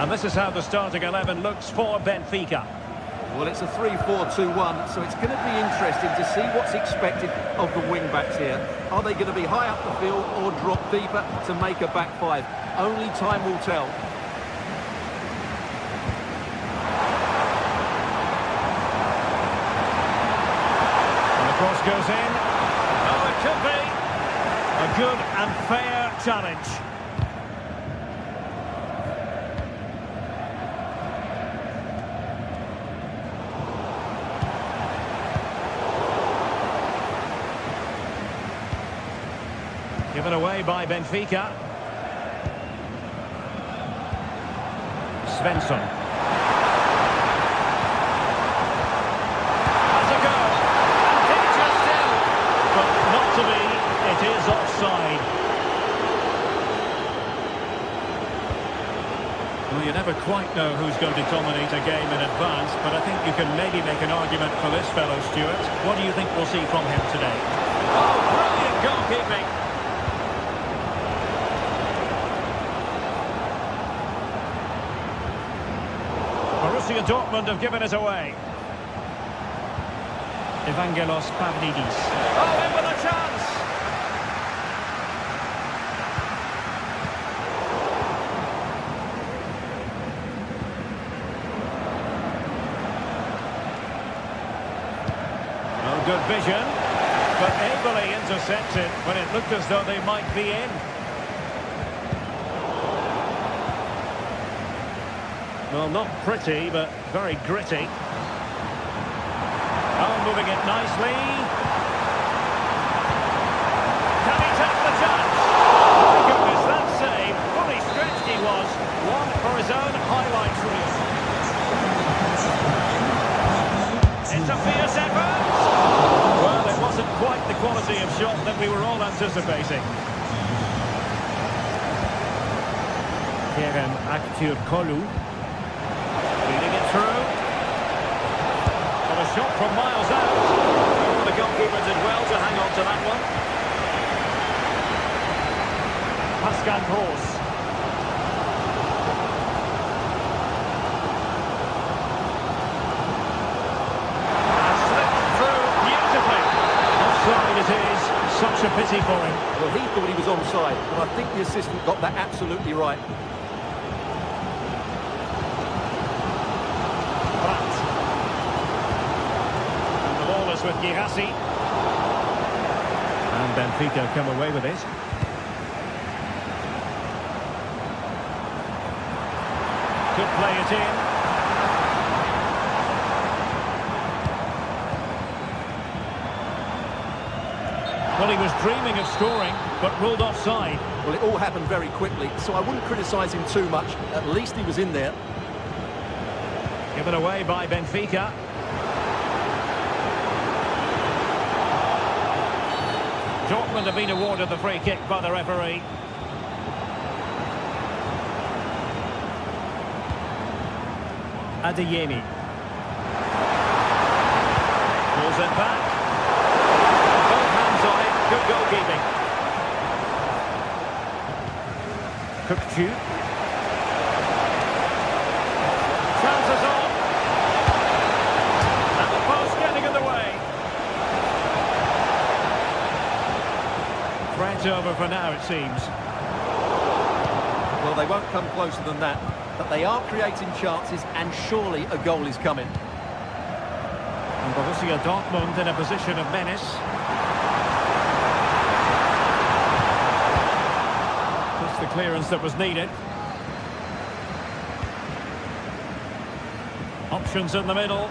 And this is how the starting 11 looks for Benfica. Well, it's a 3-4-2-1, so it's going to be interesting to see what's expected of the wing-backs here. Are they going to be high up the field or drop deeper to make a back five? Only time will tell. And the cross goes in. Oh, it could be a good and fair challenge. Given away by Benfica. Svensson. Has a go. Danger still. But not to be. It is offside. Well, you never quite know who's going to dominate a game in advance, but I think you can maybe make an argument for this fellow, Stuart. What do you think we'll see from him today? Oh, brilliant goalkeeping. Borussia Dortmund have given it away. Evangelos Pavlidis. Oh, in with a chance! Oh, good vision, but ably intercepted when it looked as though they might be in. Well, not pretty, but very gritty. Oh, moving it nicely. Can he take the chance? My goodness, that save. Fully stretched he was. One for his own highlights reel. It's a fierce effort. Well, it wasn't quite the quality of shot that we were all anticipating. Kerem Aktürkoğlu. Leading it through. Well, a shot from miles out. Oh, the goalkeeper did well to hang on to that one. Pascal Gross. And slipped through beautifully. Offside it is. Such a pity for him. Well, he thought he was onside, but I think the assistant got that absolutely right. With Girassi. And Benfica come away with it. Could play it in. Well, he was dreaming of scoring, but ruled offside. Well, it all happened very quickly, so I wouldn't criticise him too much. At least he was in there. Given away by Benfica. Dortmund have been awarded the free kick by the referee. Adeyemi. Pulls it back. Both hands on it. Good goalkeeping. Kökçü. Chances on. And the post getting in the way. Threat over for now, it seems. Well, they won't come closer than that, but they are creating chances, and surely a goal is coming. And Borussia Dortmund in a position of menace. distance that was needed. Options in the middle. Oh,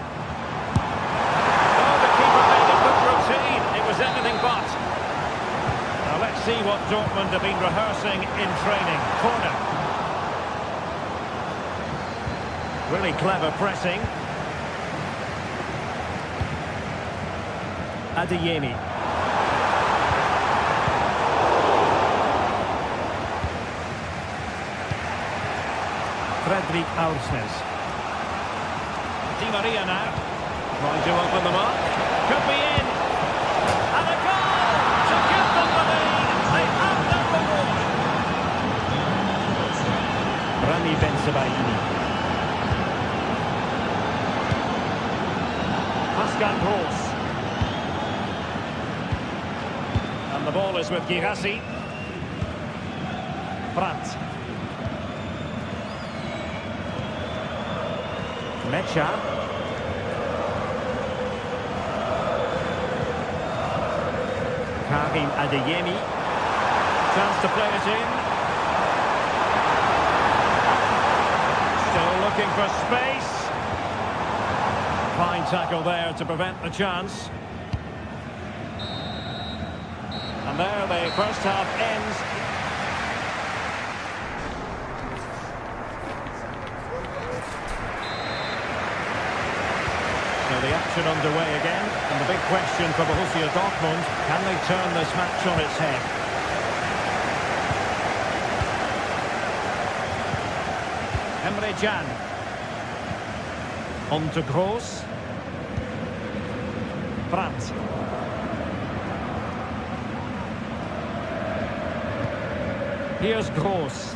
the keeper made a good routine. It was anything but. Now let's see what Dortmund have been rehearsing in training. Corner. Really clever pressing. Adeyemi. Fredrik Aursnes. Di Maria now. Trying to open them up. Could be in. And a goal to give them the lead. They have no reward. Rami Ben-Sebaini. Pascal Gross. And the ball is with Girassi. Brandt. Mecha. Karim Adeyemi. Chance to play it in. Still looking for space. Fine tackle there to prevent the chance. And there the first half ends. So the action underway again, and the big question for Borussia Dortmund, can they turn this match on its head? Emre Can. On to Gross. Brandt. Here's Gross.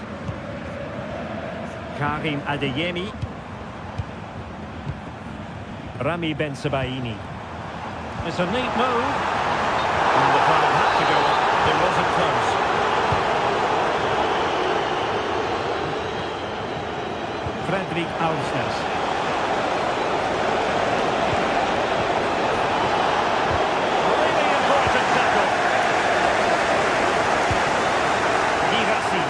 Karim Adeyemi. Rami Ben-Sebaini. It's a neat move. And the flag had to go up. It wasn't close. Fredrik Aursnes. Really important tackle. Girassi.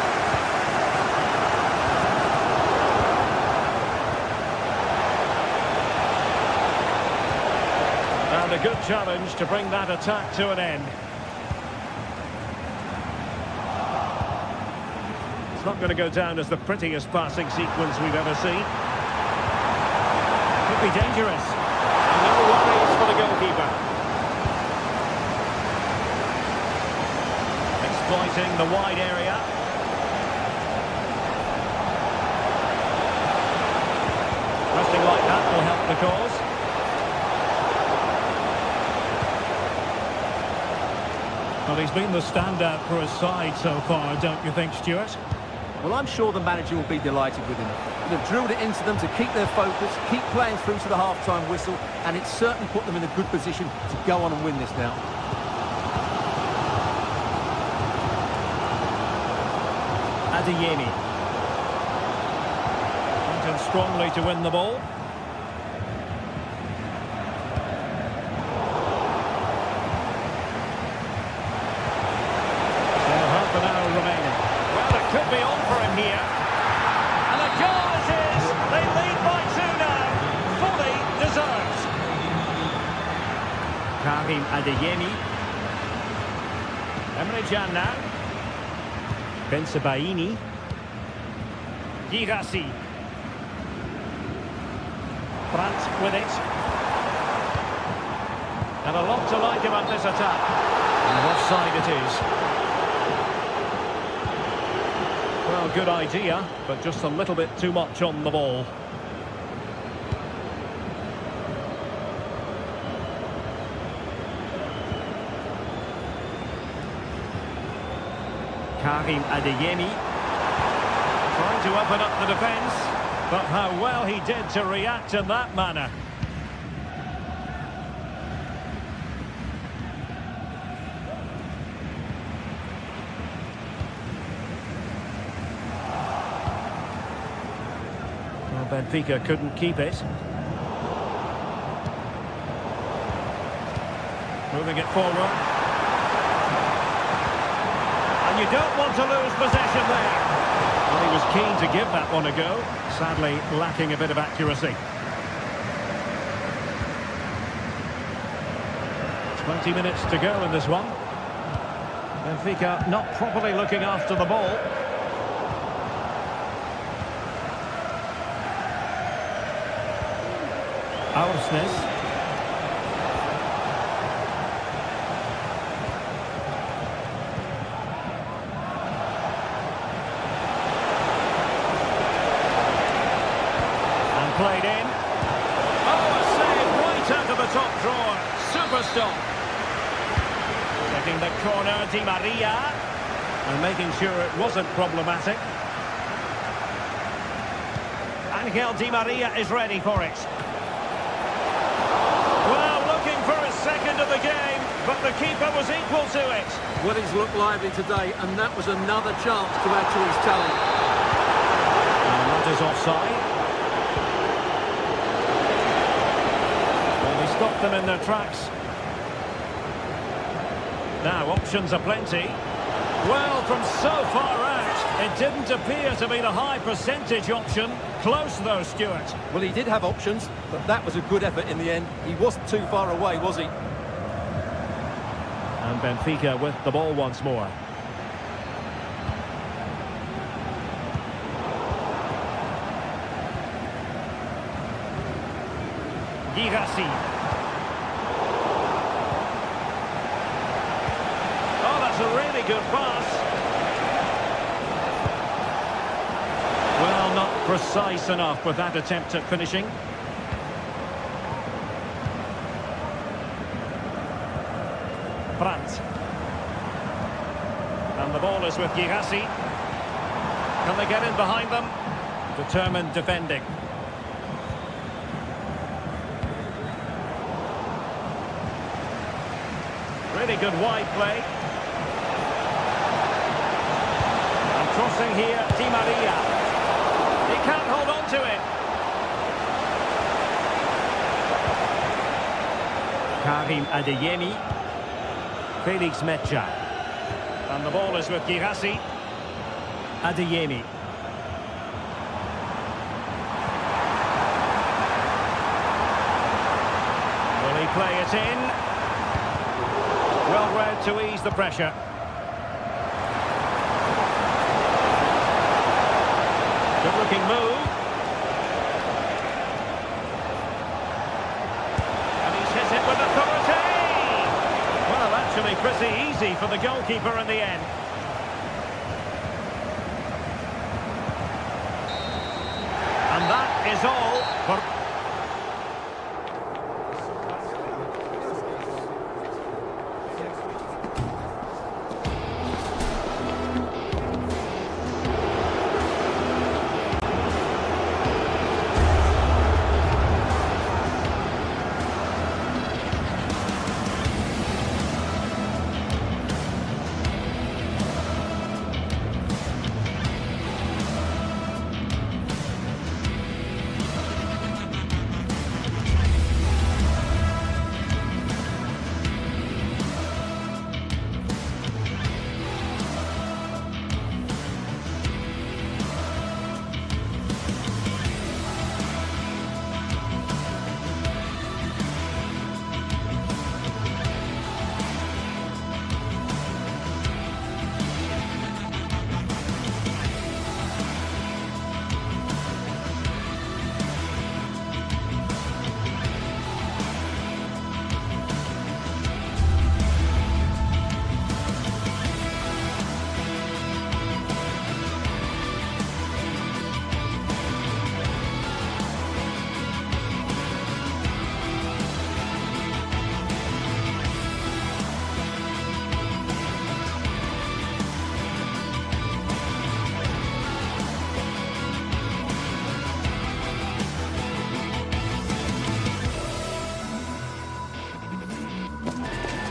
And a good challenge to bring that attack to an end. It's not going to go down as the prettiest passing sequence we've ever seen. Could be dangerous. And no worries for the goalkeeper. Exploiting the wide area. Resting like that will help the cause. Well, he's been the standout for his side so far, don't you think, Stuart? Well, I'm sure the manager will be delighted with him. They've drilled it into them to keep their focus, keep playing through to the half-time whistle, and it's certainly put them in a good position to go on and win this now. Adeyemi. Went in strongly to win the ball. Half an hour remaining. Well, it could be on for him here. And a goal it is! They lead by 2 now. Fully deserved. Karim Adeyemi. Emre Can now. Ben-Sebaini. Girassi. Brandt with it. And a lot to like about this attack. And offside it is. Well, good idea, but just a little bit too much on the ball. Karim Adeyemi trying to open up the defence, but how well he did to react in that manner. Benfica couldn't keep it. Moving it forward. And you don't want to lose possession there. Well, he was keen to give that one a go, sadly lacking a bit of accuracy. 20 minutes to go in this one. Benfica not properly looking after the ball. Aursnes. And played in. Oh, a save right out of the top drawer. Super stop. Taking the corner, Di Maria. And making sure it wasn't problematic. Angel Di Maria is ready for it. Well, looking for his second of the game, but the keeper was equal to it. Well, he's looked lively today, and that was another chance to add to his talent. And that is offside. Well, he stopped them in their tracks. Now, options are plenty. Well, from so far out, it didn't appear to be the high percentage option. Close, though, Stuart. Well, he did have options, but that was a good effort in the end. He wasn't too far away, was he? And Benfica with the ball once more. Girassi. Oh, that's a really good pass. Well, not precise enough with that attempt at finishing. Brandt. And the ball is with Girassi. Can they get in behind them? Determined defending. Really good wide play. And crossing here, Di Maria. He can't hold on to it. Karim Adeyemi. Felix Mecha. And the ball is with Girassi. Adeyemi. Will he play it in? Well read to ease the pressure. Good looking move. And he's hit it with authority. Well, actually pretty easy for the goalkeeper in the end. And that is all for...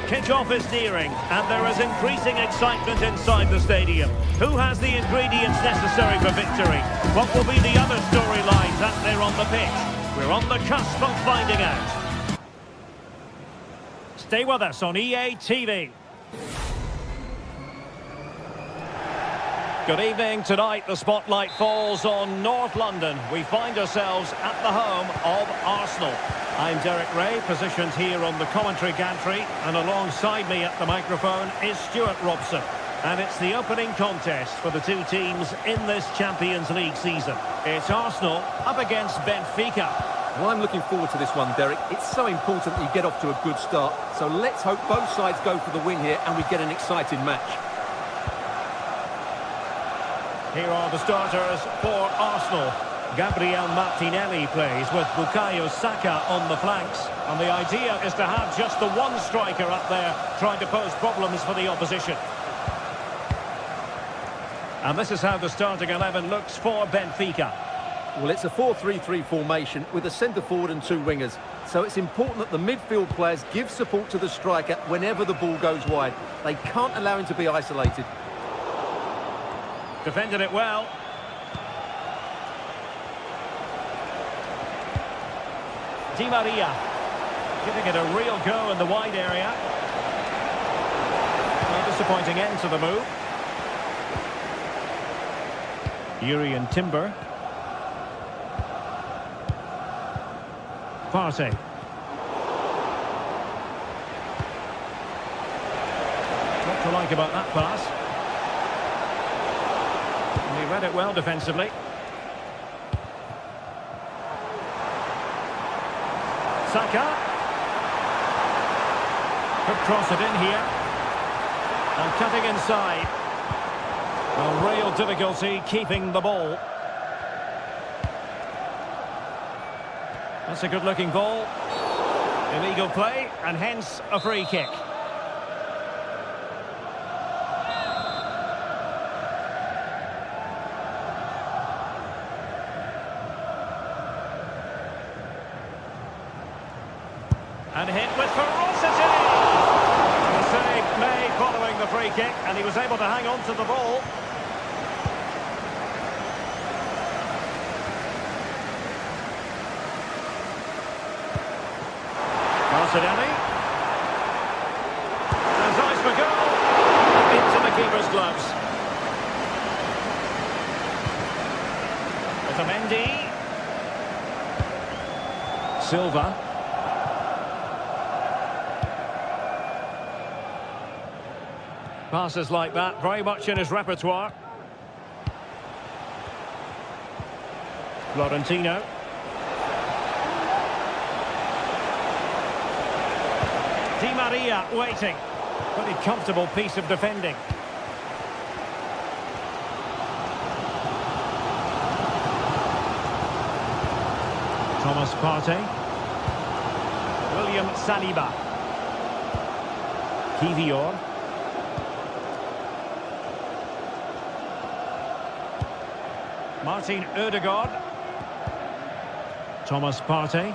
Kick-off is nearing, and there is increasing excitement inside the stadium. Who has the ingredients necessary for victory? What will be the other storylines as they're on the pitch? We're on the cusp of finding out. Stay with us on EA TV. Good evening. Tonight the spotlight falls on North London. We find ourselves at the home of Arsenal. I'm Derek Ray, positioned here on the commentary gantry, and alongside me at the microphone is Stuart Robson. And it's the opening contest for the two teams in this Champions League season. It's Arsenal up against Benfica. Well, I'm looking forward to this one, Derek. It's so important that you get off to a good start. So let's hope both sides go for the win here and we get an exciting match. Here are the starters for Arsenal. Gabriel Martinelli plays with Bukayo Saka on the flanks. And the idea is to have just the one striker up there trying to pose problems for the opposition. And this is how the starting 11 looks for Benfica. Well, it's a 4-3-3 formation with a centre-forward and two wingers. So it's important that the midfield players give support to the striker whenever the ball goes wide. They can't allow him to be isolated. Defended it well. Di Maria giving it a real go in the wide area. A disappointing end to the move. Urian Timber. Partey. What to like about that pass? And he read it well defensively. Saka. Could cross it in here. And cutting inside. A real difficulty keeping the ball. That's a good-looking ball. Illegal play, and hence a free kick. And hit with ferocity! The save made following the free kick, and he was able to hang on to the ball. Martinelli. There's eyes for goal. Into the keeper's gloves. Otamendi. Silva. Passes like that, very much in his repertoire. Florentino. Di Maria waiting. Pretty comfortable piece of defending. Thomas Partey. William Saliba. Kivior. Martin Ødegaard. Thomas Partey.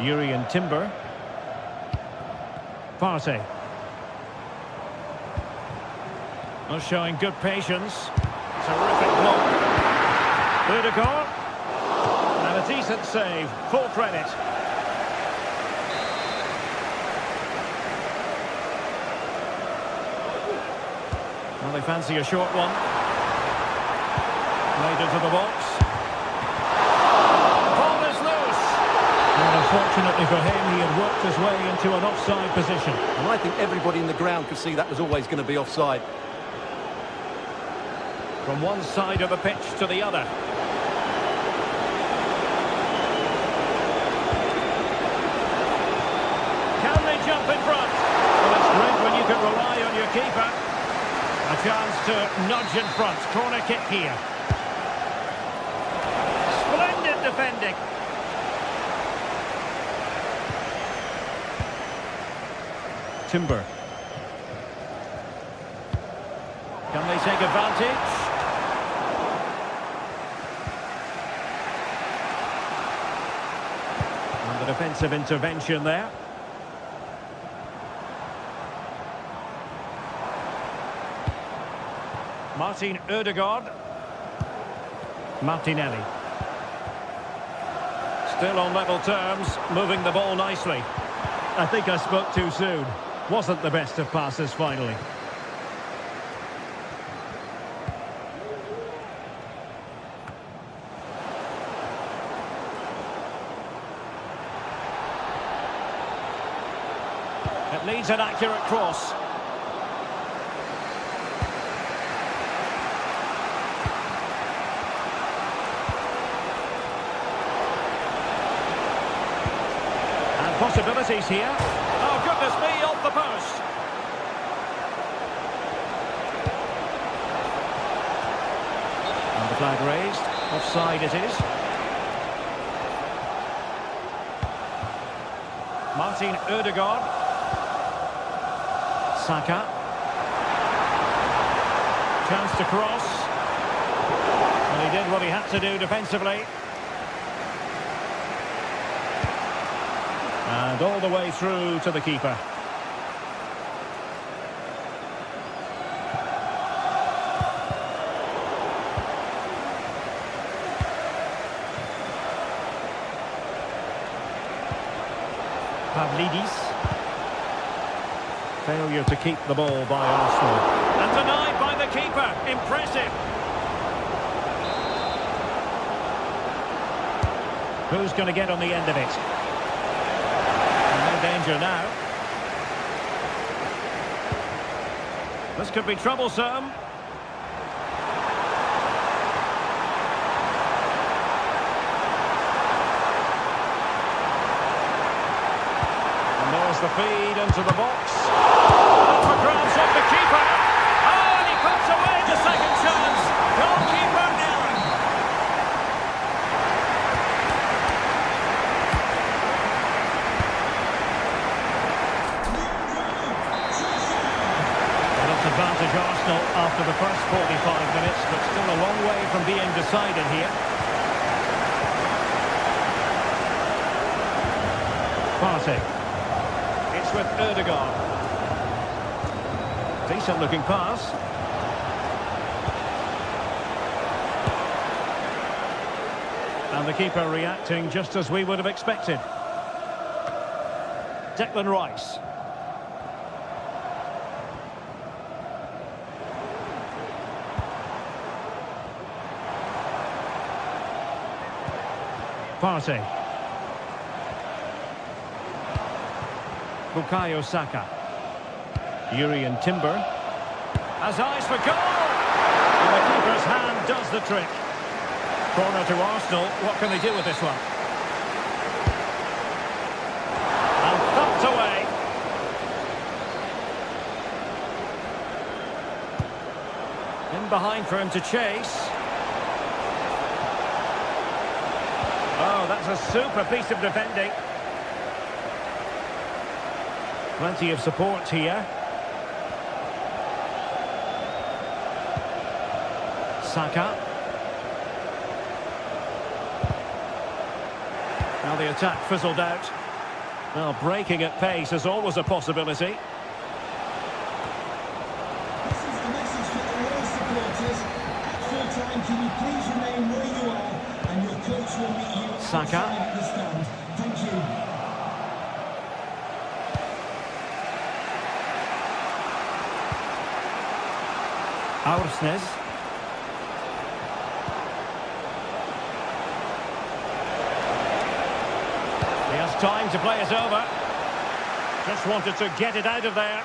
Urian Timber. Partey. Well, showing good patience. Terrific block. Ødegaard. And a decent save. Full credit. Well, they fancy a short one. Played into the box. Unfortunately for him, he had worked his way into an offside position. And I think everybody in the ground could see that was always going to be offside. From one side of the pitch to the other. Can they jump in front? Well, it's great when you can rely on your keeper. A chance to nudge in front. Corner kick here. Splendid defending. Timber. Can they take advantage? And the defensive intervention there. Martin Ødegaard. Martinelli. Still on level terms, moving the ball nicely. I think I spoke too soon. Wasn't the best of passes finally. It needs an accurate cross. And possibilities here. Oh, goodness me, off the post. And the flag raised. Offside it is. Martin Ødegaard. Saka. Chance to cross. And he did what he had to do defensively. And all the way through to the keeper. Pavlidis. Failure to keep the ball by Arsenal. And denied by the keeper. Impressive. Who's going to get on the end of it? No danger now. This could be troublesome. And there's the feed into the box. Up for grabs off the keeper. Oh, and he puts away the second chance. Goalkeeper error. Advantage Arsenal after the first 45 minutes, but still a long way from being decided here. Partey. It's with Ødegaard. Decent looking pass. And the keeper reacting just as we would have expected. Declan Rice. Partey. Bukayo Saka. Urian Timber. Has eyes for goal! And the keeper's hand does the trick. Corner to Arsenal. What can they do with this one? And thumped away. In behind for him to chase. Oh, that's a super piece of defending. Plenty of support here. Saka. Now the attack fizzled out. Well, breaking at pace is always a possibility. This is the message for the Royal supporters. At full time, can you please remain where you are, and your coach will meet you Saka. outside at the stand. Thank you. Aursnes. He has time to play it over. Just wanted to get it out of there.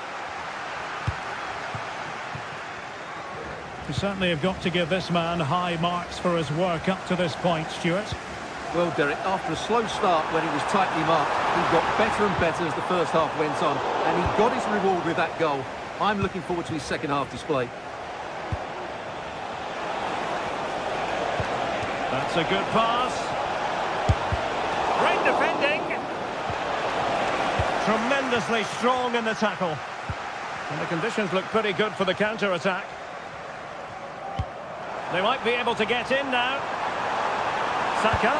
We certainly have got to give this man high marks for his work up to this point, Stuart. Well, Derek, after a slow start when he was tightly marked, he got better and better as the first half went on, and he got his reward with that goal. I'm looking forward to his second half display. That's a good pass. Great defending. Tremendously strong in the tackle. And the conditions look pretty good for the counter-attack. They might be able to get in now. Saka.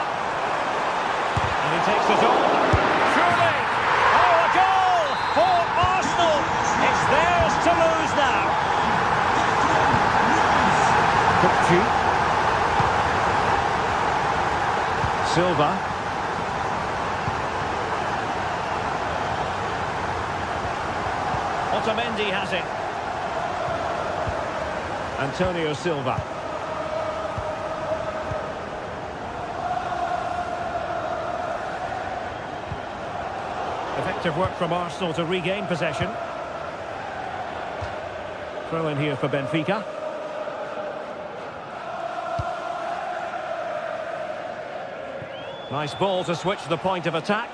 And he takes it on. Surely! Oh, a goal for Arsenal! It's theirs to lose now. Kupchu. Silva. Otamendi has it. Antonio Silva. Effective work from Arsenal to regain possession. Throw in here for Benfica. Nice ball to switch the point of attack.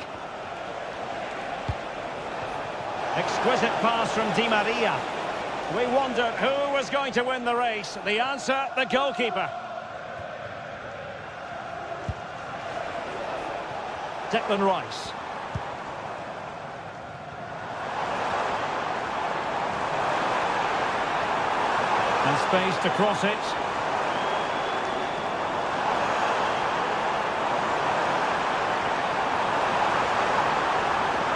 Exquisite pass from Di Maria. We wondered who was going to win the race. The answer, the goalkeeper. Declan Rice. And space to cross it.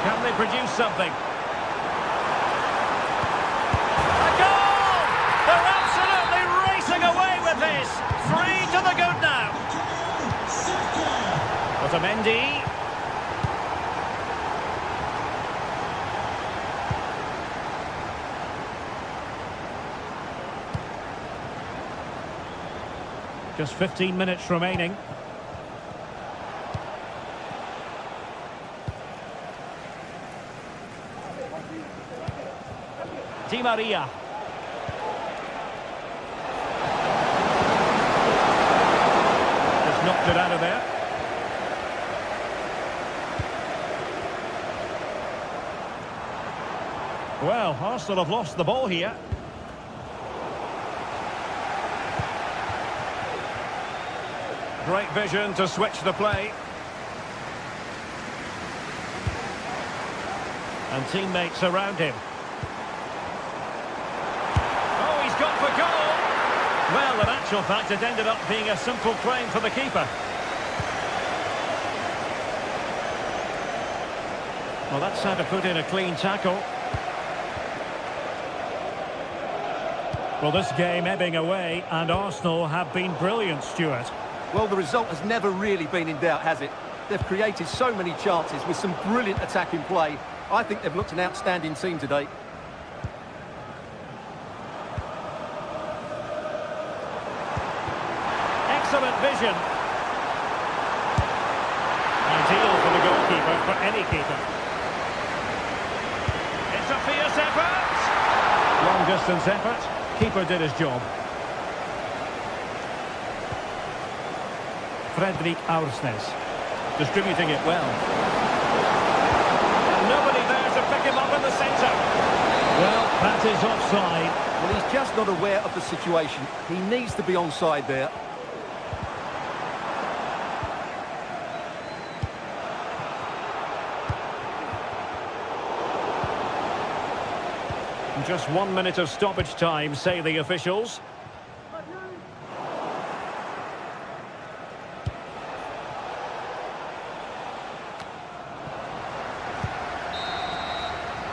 Can they produce something? A goal! They're absolutely racing away with this. 3 to the good now. Otamendi. Just 15 minutes remaining. Di Maria. Just knocked it out of there. Well, Arsenal have lost the ball here. Great vision to switch the play. And teammates around him. Oh, he's gone for goal! Well, in actual fact, it ended up being a simple claim for the keeper. Well, that's how to put in a clean tackle. Well, this game ebbing away, and Arsenal have been brilliant, Stuart. Well, the result has never really been in doubt, has it? They've created so many chances with some brilliant attacking play. I think they've looked an outstanding team today. Excellent vision. Ideal for the goalkeeper, for any keeper. It's a fierce effort. Long distance effort. Keeper did his job. Fredrik Aursnes distributing it well. And nobody there to pick him up in the centre. Well, that is offside. Well, he's just not aware of the situation. He needs to be onside there. Just 1 minute of stoppage time, say the officials.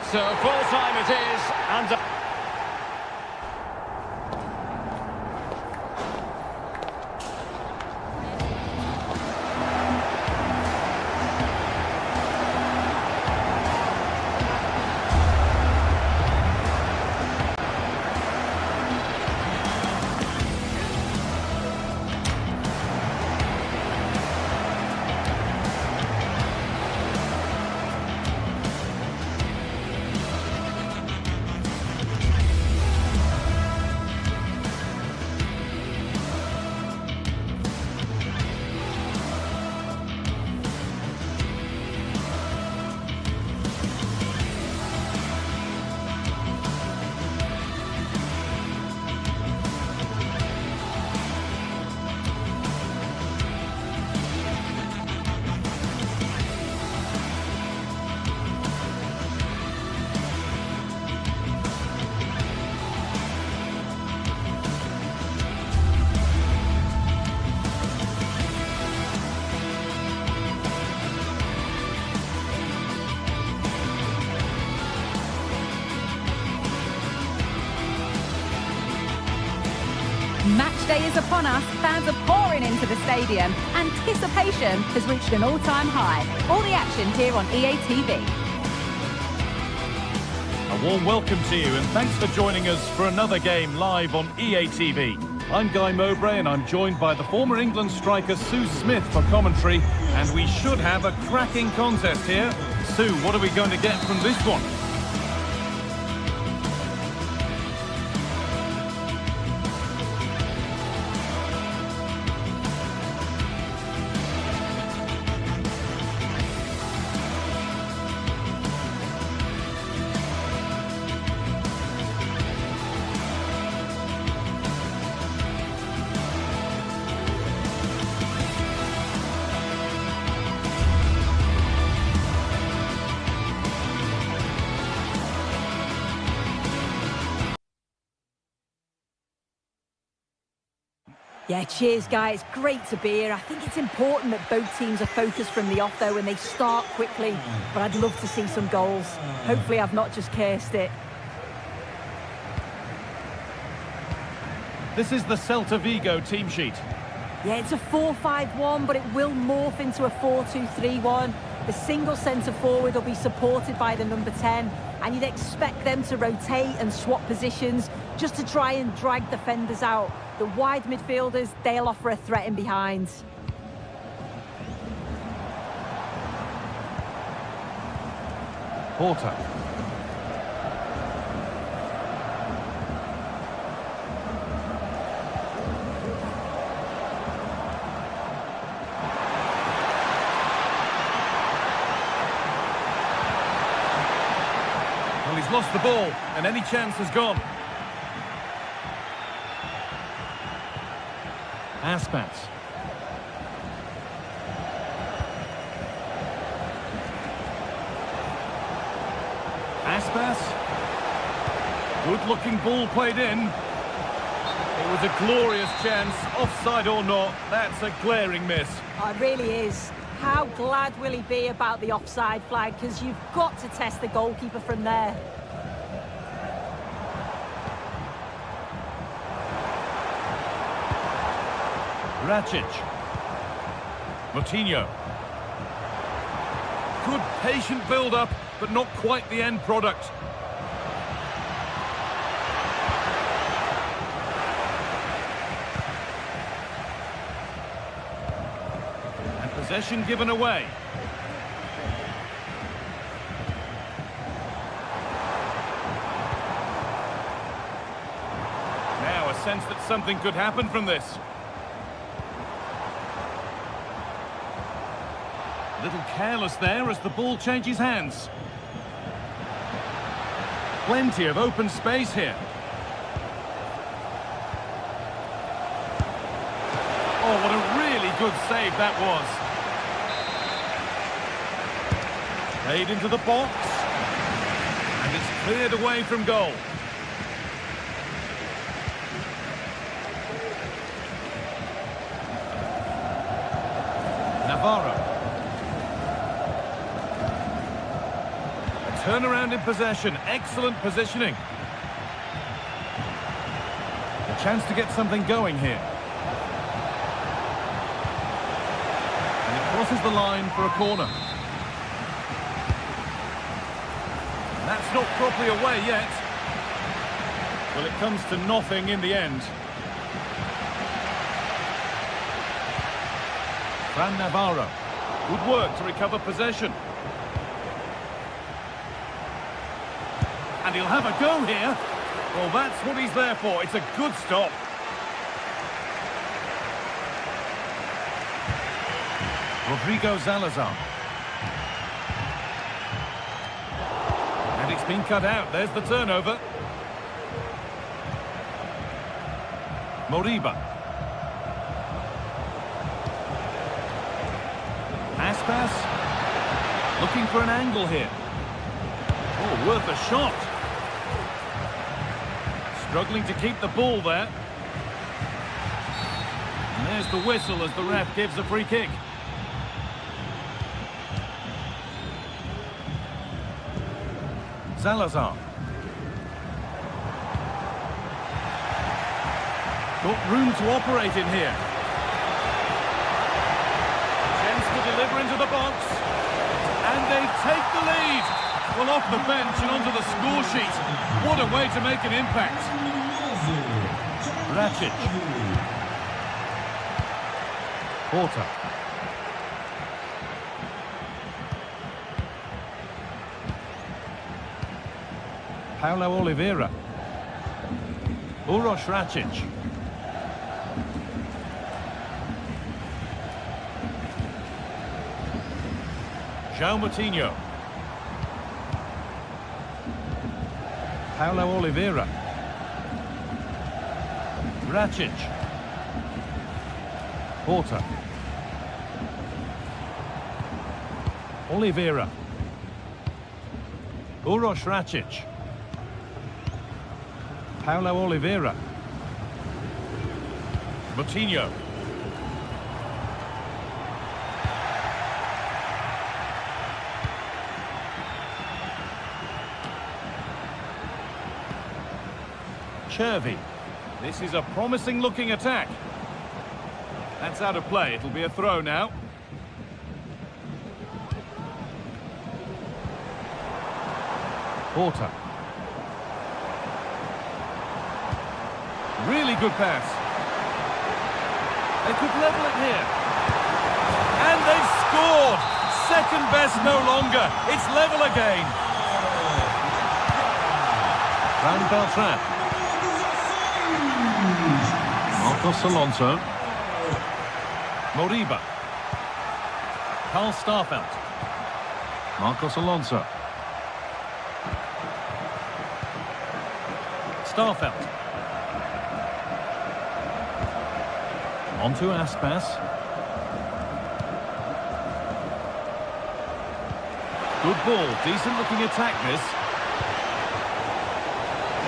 So full time it is, and Match day is upon us. Fans are pouring into the stadium. Anticipation has reached an all-time high. All the action here on EA TV. A warm welcome to you and thanks for joining us for another game live on EA TV. I'm Guy Mowbray and I'm joined by the former England striker Sue Smith for commentary, and we should have a cracking contest here. Sue, what are we going to get from this one? Yeah, cheers, guys. Great to be here. I think it's important that both teams are focused from the off, though, and they start quickly. But I'd love to see some goals. Hopefully I've not just cursed it. This is the Celta Vigo team sheet. Yeah, it's a 4-5-1, but it will morph into a 4-2-3-1. The single centre-forward will be supported by the number 10, and you'd expect them to rotate and swap positions just to try and drag defenders out. The wide midfielders, they'll offer a threat in behind. Porter. Well, he's lost the ball, and any chance has gone. Aspas. Aspas. Good-looking ball played in. It was a glorious chance, offside or not. That's a glaring miss. Oh, it really is. How glad will he be about the offside flag, because you've got to test the goalkeeper from there. Racic. Moutinho. Good patient build-up, but not quite the end product. And possession given away. Now a sense that something could happen from this. A little careless there as the ball changes hands. Plenty of open space here. Oh, what a really good save that was. Played into the box. And it's cleared away from goal. Navarro. Turnaround in possession, excellent positioning. A chance to get something going here. And it crosses the line for a corner. And that's not properly away yet. Well, it comes to nothing in the end. Fran Navarro. Good work to recover possession. And he'll have a go here. Well, that's what he's there for. It's a good stop. Rodrigo Salazar. And it's been cut out. There's the turnover. Moriba. Aspas. Looking for an angle here. Oh, worth a shot. Struggling to keep the ball there. And there's the whistle as the ref gives a free kick. Salazar. Got room to operate in here. Chance to deliver into the box. And they take the lead. Well, off the bench and onto the score sheet. What a way to make an impact. Rakic. Porter. Paulo Oliveira. Uroš Rakic. João Moutinho. Paulo Oliveira. Rakic. Porter. Oliveira. Uroš Rakic. Paulo Oliveira. Moutinho. Chervi. This is a promising looking attack. That's out of play. It'll be a throw now. Porter. Really good pass. They could level it here. And they've scored! Second best no longer. It's level again. Van Beltran. Marcos Alonso. Moriba. Carl Starfelt. Marcos Alonso. Starfelt. On to Aspas. Good ball, decent looking attack this.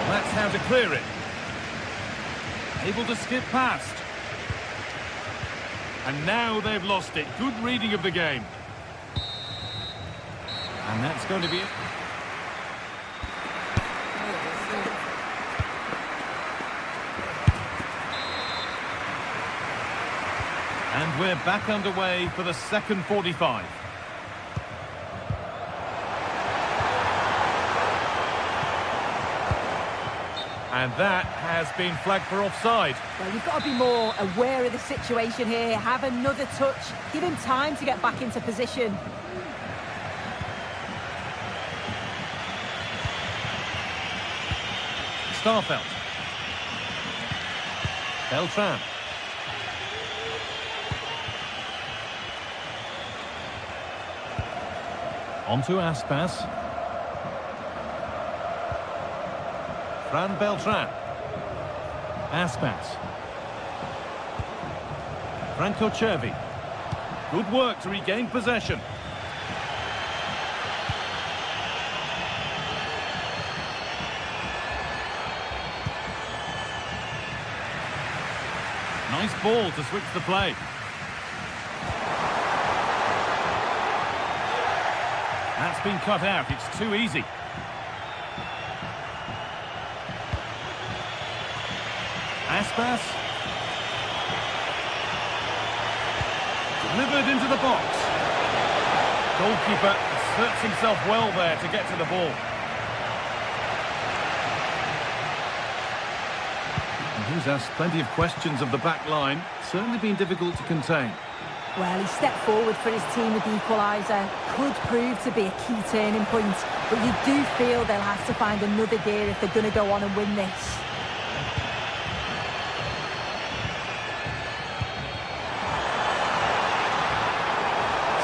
That's how to clear it. Able to skip past. And now they've lost it. Good reading of the game. And that's going to be it. And we're back underway for the second 45. And that has been flagged for offside. Well, you've got to be more aware of the situation here. Have another touch. Give him time to get back into position. Starfelt. Beltran. On to Aspas. Fran Beltran. Aspas. Franco Chervi. Good work to regain possession. Nice ball to switch the play. That's been cut out. It's too easy. Aspas. Delivered into the box. Goalkeeper asserts himself well there to get to the ball. And he's asked plenty of questions of the back line. Certainly been difficult to contain. Well, he stepped forward for his team with the equaliser. Could prove to be a key turning point. But you do feel they'll have to find another gear if they're going to go on and win this.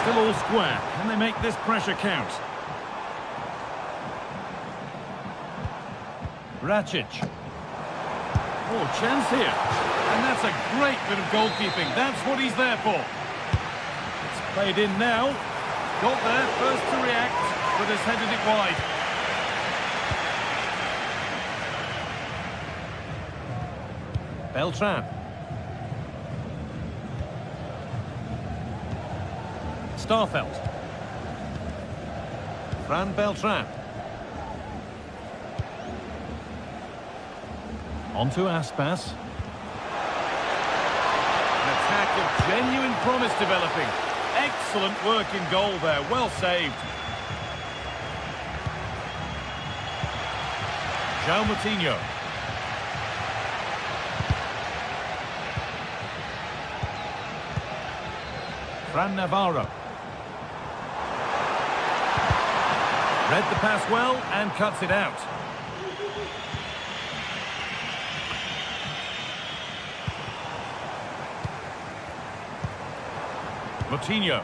Still all square. Can they make this pressure count? Rakic. Oh, chance here. And that's a great bit of goalkeeping. That's what he's there for. It's played in now. Got there first to react, but has headed it wide. Beltran. Starfelt. Fran Beltran. On to Aspas. An attack of genuine promise developing. Excellent work in goal there, well saved. João Moutinho. Fran Navarro. Read the pass well and cuts it out. Moutinho.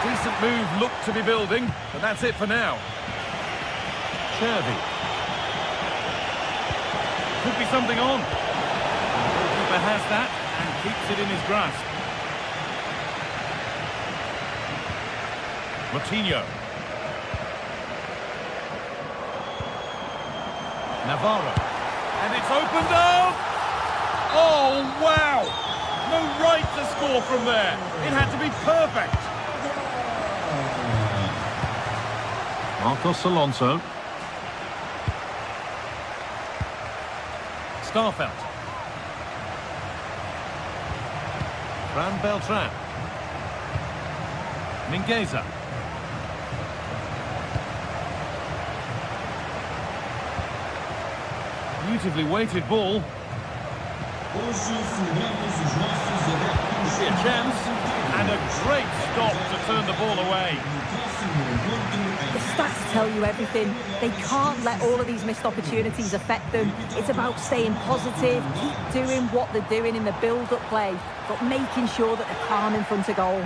Decent move looked to be building, but that's it for now. Chervi. Could be something on. The goalkeeper has that and keeps it in his grasp. Moutinho. Navarro. And it's opened up! Oh, wow! No right to score from there. It had to be perfect. Marcos Alonso. Starfelt. Fran Beltran. Mingueza. Beautifully weighted ball. See a chance, and a great stop to turn the ball away. The stats tell you everything. They can't let all of these missed opportunities affect them. It's about staying positive, keep doing what they're doing in the build-up play, but making sure that they're calm in front of goal.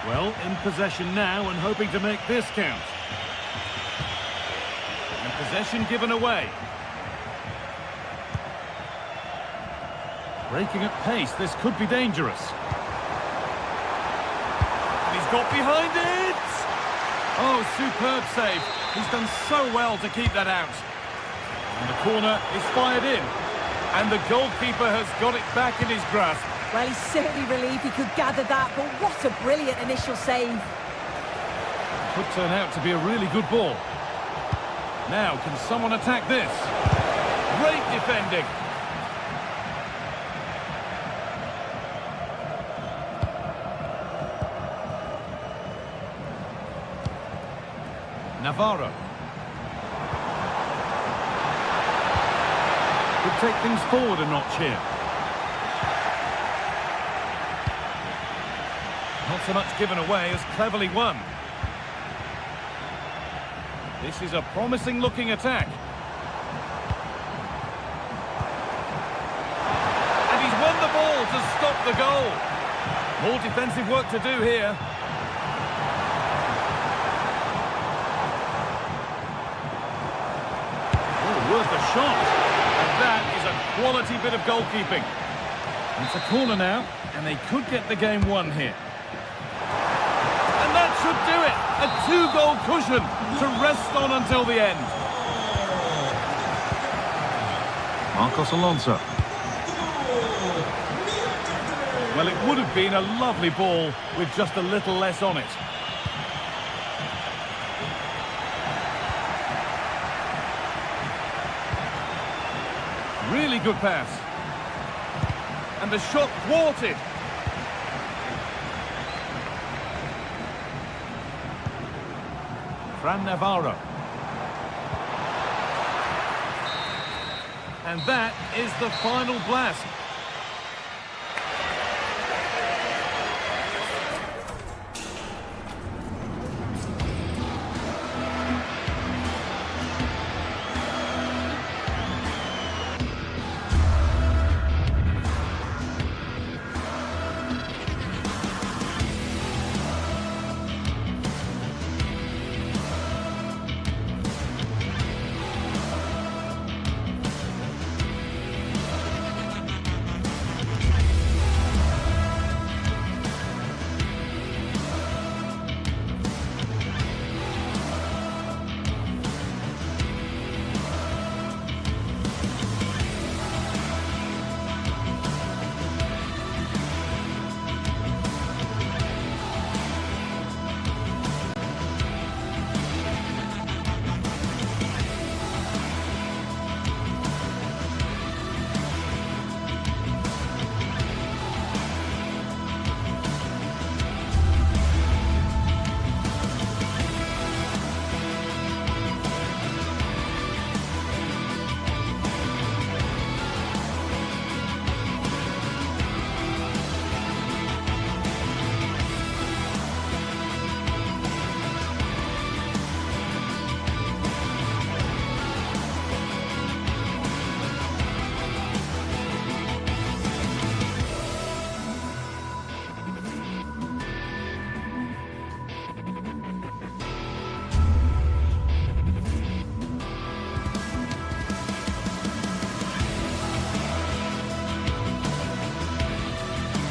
Well, in possession now and hoping to make this count. And possession given away. Breaking at pace, this could be dangerous. And he's got behind it! Oh, superb save. He's done so well to keep that out. And the corner is fired in. And the goalkeeper has got it back in his grasp. Well, he's certainly relieved he could gather that, but what a brilliant initial save. Could turn out to be a really good ball. Now, can someone attack this? Great defending. Navarro. Could take things forward a notch here. Not so much given away as cleverly won. This is a promising looking attack. And he's won the ball to stop the goal. More defensive work to do here. Worth a shot, and that is a quality bit of goalkeeping. It's a corner now, and they could get the game won here. And that should do it, a 2-goal cushion to rest on until the end. Marcos Alonso. Well, it would have been a lovely ball with just a little less on it. Really good pass. And the shot thwarted. Fran Navarro. And that is the final blast.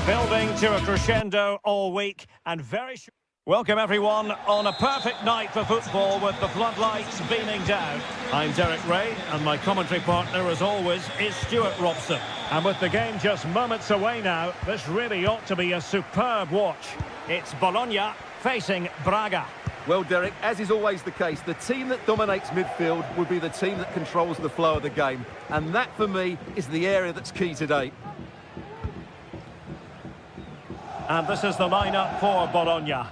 Building to a crescendo all week and very... Welcome everyone on a perfect night for football with the floodlights beaming down. I'm Derek Ray and my commentary partner as always is Stuart Robson. And with the game just moments away now, this really ought to be a superb watch. It's Bologna facing Braga. Well, Derek, as is always the case, the team that dominates midfield will be the team that controls the flow of the game. And that, for me, is the area that's key today. And this is the lineup for Bologna.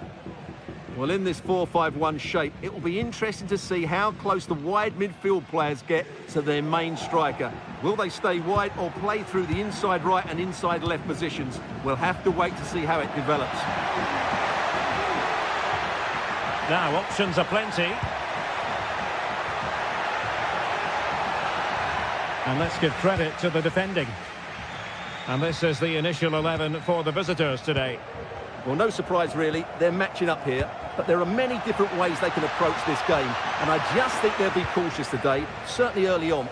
Well, in this 4-5-1 shape, it will be interesting to see how close the wide midfield players get to their main striker. Will they stay wide or play through the inside right and inside left positions? We'll have to wait to see how it develops. Now, options are plenty. And let's give credit to the defending. And this is the initial 11 for the visitors today. Well, no surprise really, they're matching up here, but there are many different ways they can approach this game, and I just think they'll be cautious today, certainly early on.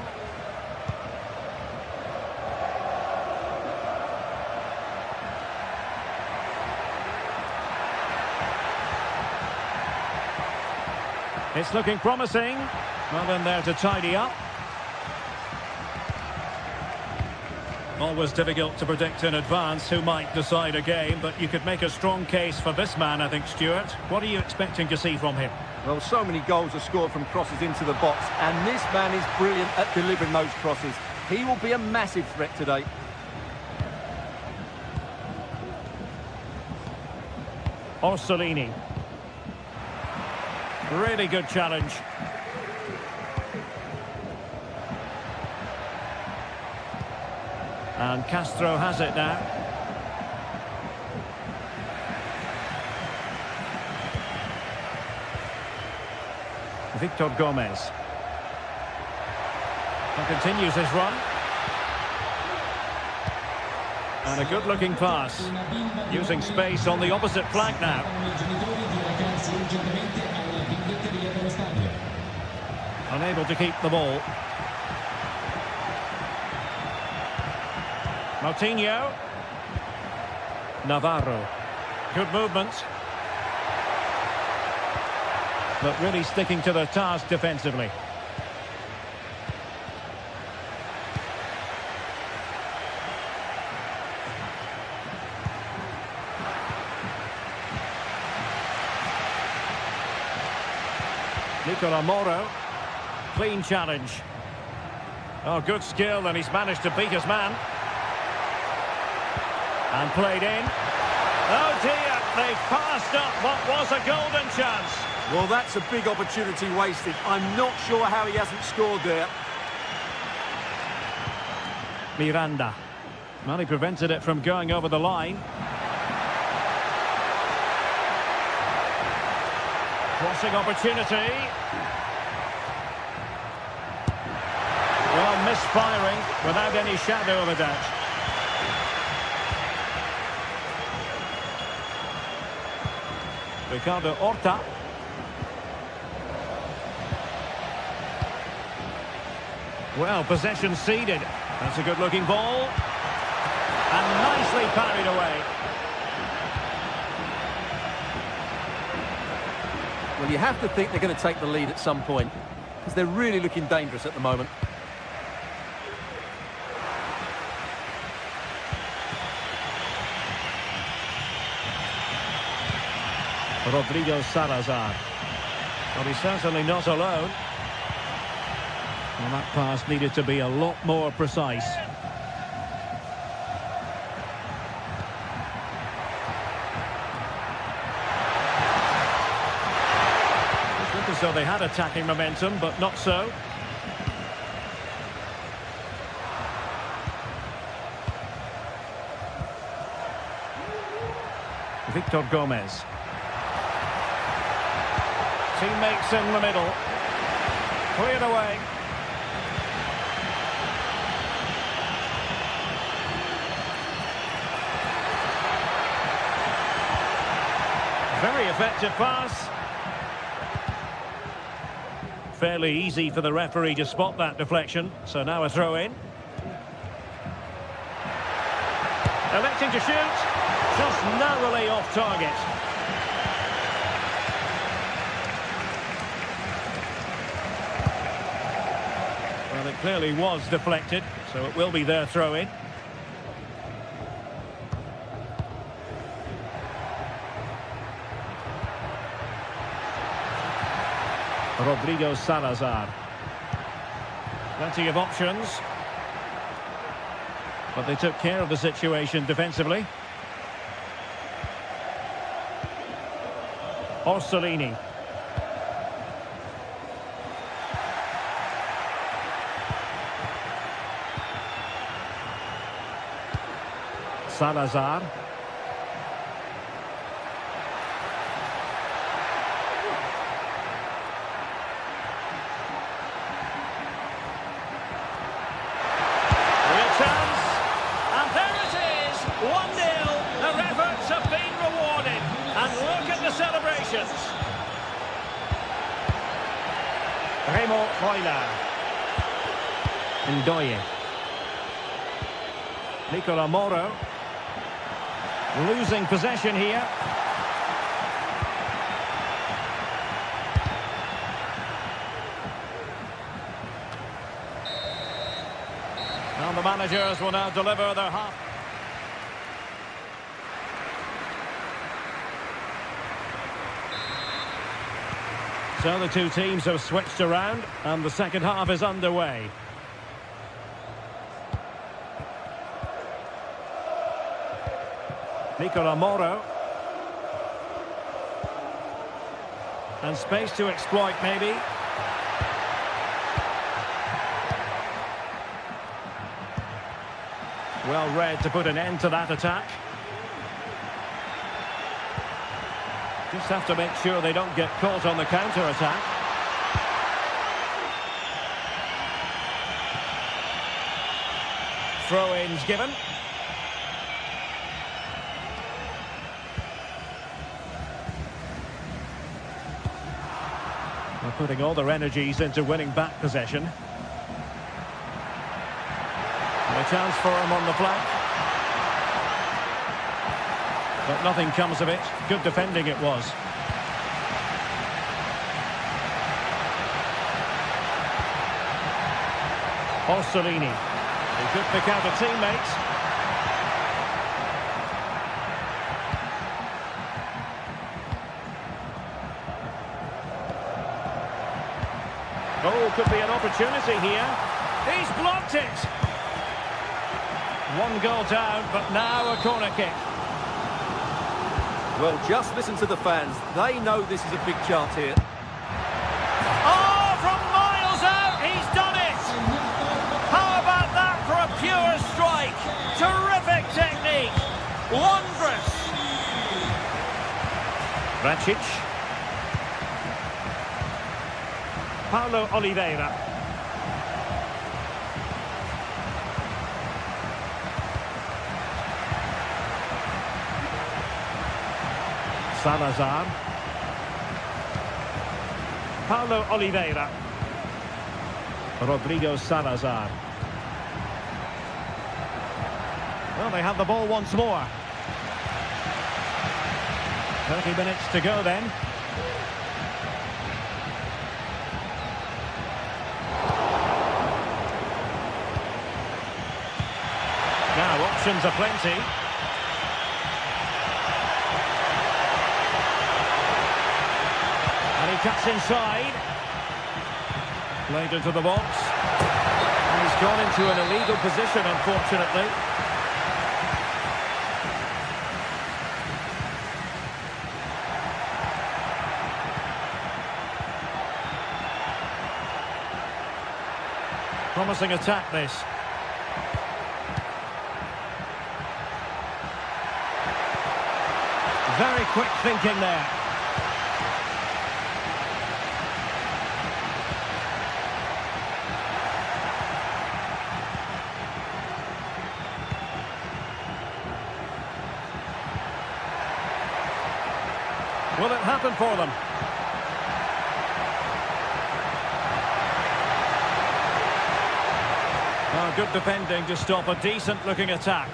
It's looking promising. Well, in there to tidy up. Always difficult to predict in advance who might decide a game, but you could make a strong case for this man, I think, Stuart. What are you expecting to see from him? Well, so many goals are scored from crosses into the box, and this man is brilliant at delivering those crosses. He will be a massive threat today. Orsolini. Really good challenge. And Castro has it now. Victor Gomez. And continues his run. And a good-looking pass. Using space on the opposite flank now. Unable to keep the ball. Moutinho. Navarro. Good movement. But really sticking to their task defensively. Nicola Moro. Clean challenge. Oh, good skill, and he's managed to beat his man. And played in. Oh dear, they've passed up what was a golden chance. Well, that's a big opportunity wasted. I'm not sure how he hasn't scored there. Miranda. Well, he prevented it from going over the line. Crossing opportunity. Well, misfiring without any shadow of a doubt. Ricardo Horta. Well, possession ceded. That's a good-looking ball. And nicely parried away. Well, you have to think they're going to take the lead at some point, because they're really looking dangerous at the moment. Rodrigo Salazar. Well, he's certainly not alone. Well, that pass needed to be a lot more precise. It looked as though they had attacking momentum, but not so. Victor Gomez. Teammates in the middle. Cleared away. Very effective pass. Fairly easy for the referee to spot that deflection. So now a throw in. Electing to shoot. Just narrowly off target. Well, it clearly was deflected, so it will be their throw-in. Rodrigo Salazar. Plenty of options. But they took care of the situation defensively. Orsolini. Salazar. Real chance. And there it is. 1-0. Their efforts have been rewarded. And look at the celebrations. Remo Freuler. Ndoye. Nicola Moro. Losing possession here. And the managers will now deliver their half. So the two teams have switched around and the second half is underway. Nicola Moro. And space to exploit, maybe. Well read to put an end to that attack. Just have to make sure they don't get caught on the counter-attack. Throw-ins given. They're putting all their energies into winning back possession. And a chance for him on the flank. But nothing comes of it. Good defending it was. Orsolini. He could pick out a teammate. Oh, could be an opportunity here. He's blocked it. One goal down, but now a corner kick. Well, just listen to the fans. They know this is a big chance here. Oh, from miles out, he's done it! How about that for a pure strike? Terrific technique. Wondrous. Racic. Paulo Oliveira. Salazar. Paulo Oliveira. Rodrigo Salazar. Well, they have the ball once more. 30 minutes to go then. Now, options are plenty. And he cuts inside. Played into the box. And he's gone into an illegal position, unfortunately. Promising attack, this. Very quick thinking there. Will it happen for them? Oh, good defending to stop a decent-looking attack.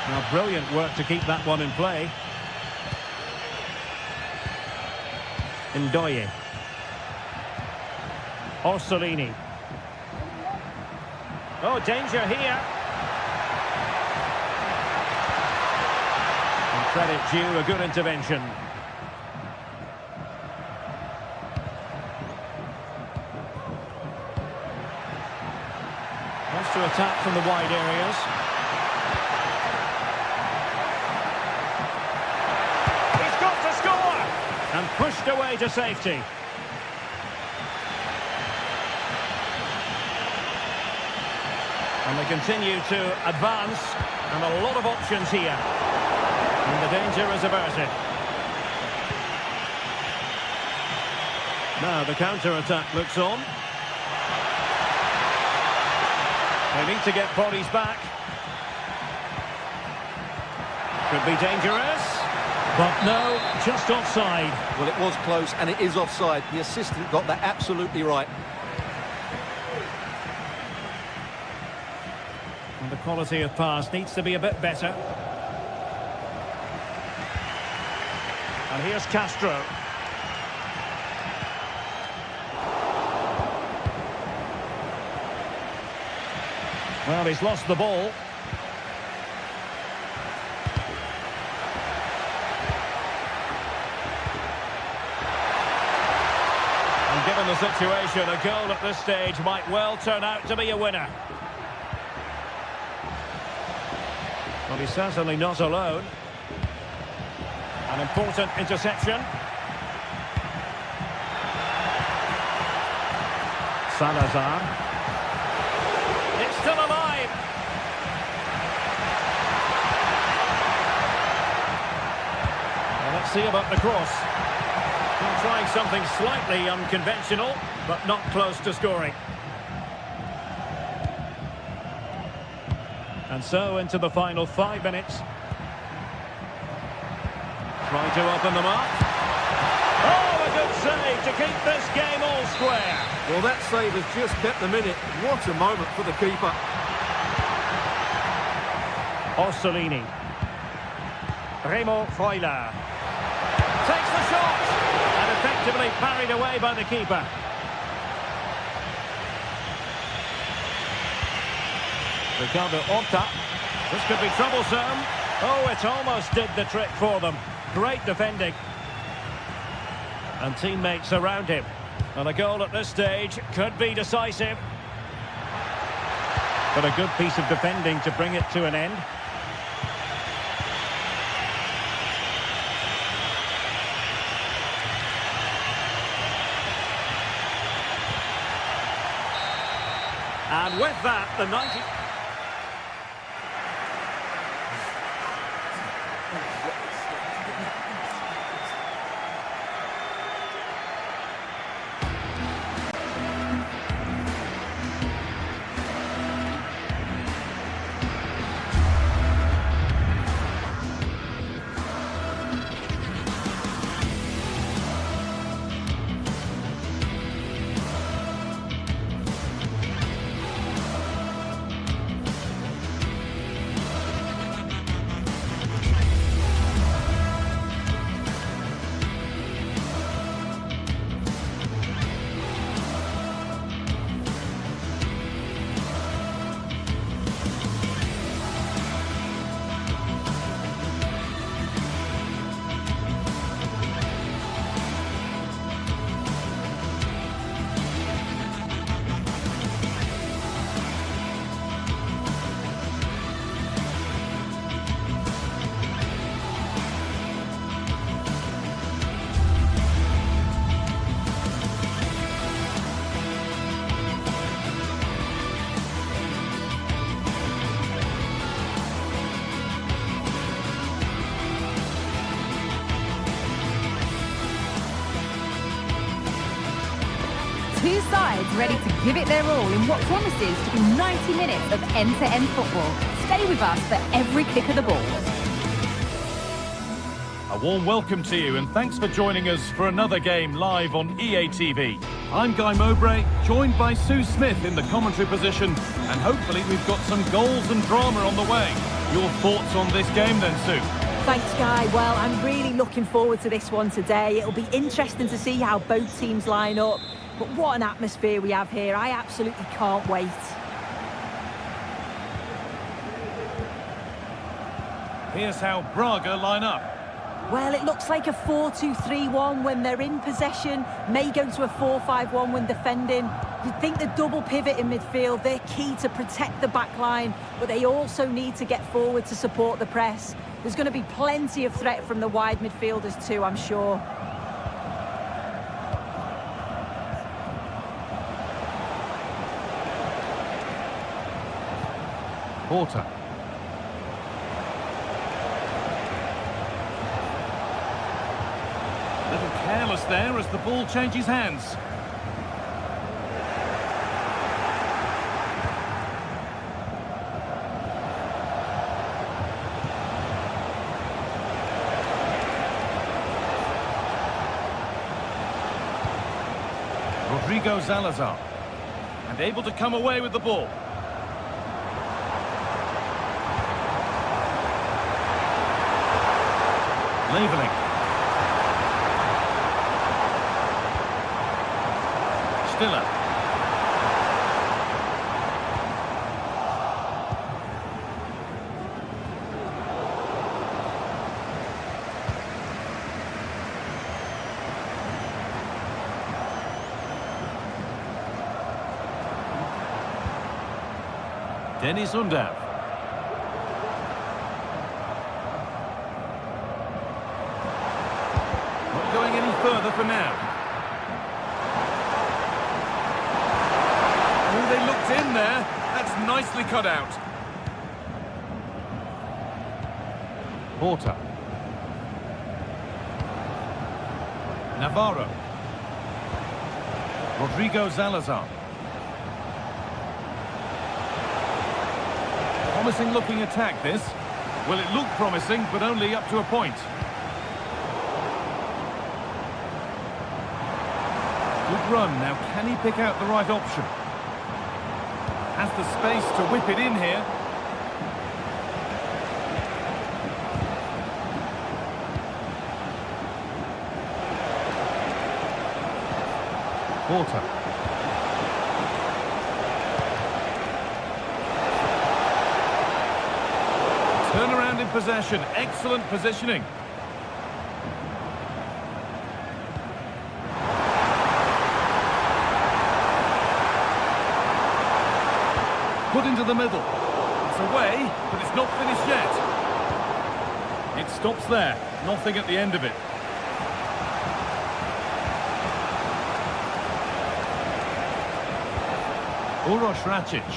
Now, brilliant work to keep that one in play. Ndoye. Orsolini. Oh, danger here. And credit due, a good intervention. Wants to attack from the wide areas. He's got to score! And pushed away to safety. And they continue to advance, and a lot of options here. And the danger is averted. Now the counter-attack looks on. They need to get bodies back. Could be dangerous. But no, just offside. Well, it was close, and it is offside. The assistant got that absolutely right. And the quality of pass needs to be a bit better. And here's Castro. Well, he's lost the ball. And given the situation, a goal at this stage might well turn out to be a winner. Well, he's certainly not alone. An important interception. Salazar. It's still alive. Well, let's see about the cross. Well, trying something slightly unconventional, but not close to scoring. And so into the final 5 minutes. Trying to open them up. Oh, a good save to keep this game all square. Well, that save has just kept them in it. What a moment for the keeper. Orsolini. Remo Freuler. Takes the shot. And effectively parried away by the keeper. Ricardo Horta. This could be troublesome. Oh, it almost did the trick for them. Great defending. And teammates around him. And a goal at this stage could be decisive. But a good piece of defending to bring it to an end. And with that, the 90... Two sides ready to give it their all in what promises to be 90 minutes of end-to-end football. Stay with us for every kick of the ball. A warm welcome to you and thanks for joining us for another game live on EA TV. I'm Guy Mowbray, joined by Sue Smith in the commentary position, and hopefully we've got some goals and drama on the way. Your thoughts on this game then, Sue? Thanks, Guy. Well, I'm really looking forward to this one today. It'll be interesting to see how both teams line up. But what an atmosphere we have here. I absolutely can't wait. Here's how Braga line up. Well, it looks like a 4-2-3-1 when they're in possession. May go to a 4-5-1 when defending. You'd think the double pivot in midfield, they're key to protect the back line, but they also need to get forward to support the press. There's going to be plenty of threat from the wide midfielders too, I'm sure. Porter. A little careless there as the ball changes hands. Rodrigo Salazar, and able to come away with the ball. Leveling. Stiller. Dennis Undav. Not going any further for now. Oh, they looked in there. That's nicely cut out. Porter. Navarro. Rodrigo Salazar. Promising looking attack this. Well, it looked promising, but only up to a point. Good run. Now, can he pick out the right option? Has the space to whip it in here. Porter. Turnaround in possession. Excellent positioning. Put into the middle. It's away, but it's not finished yet. It stops there. Nothing at the end of it. Uroš Račić.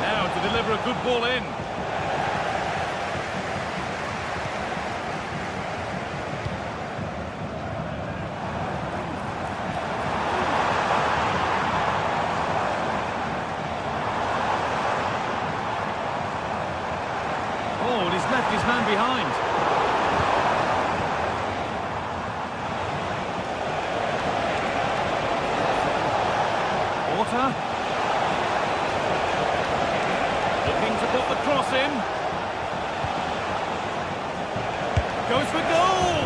Now to deliver a good ball in. Oh, and he's left his man behind. Porter. Looking to put the cross in. Goes for goal!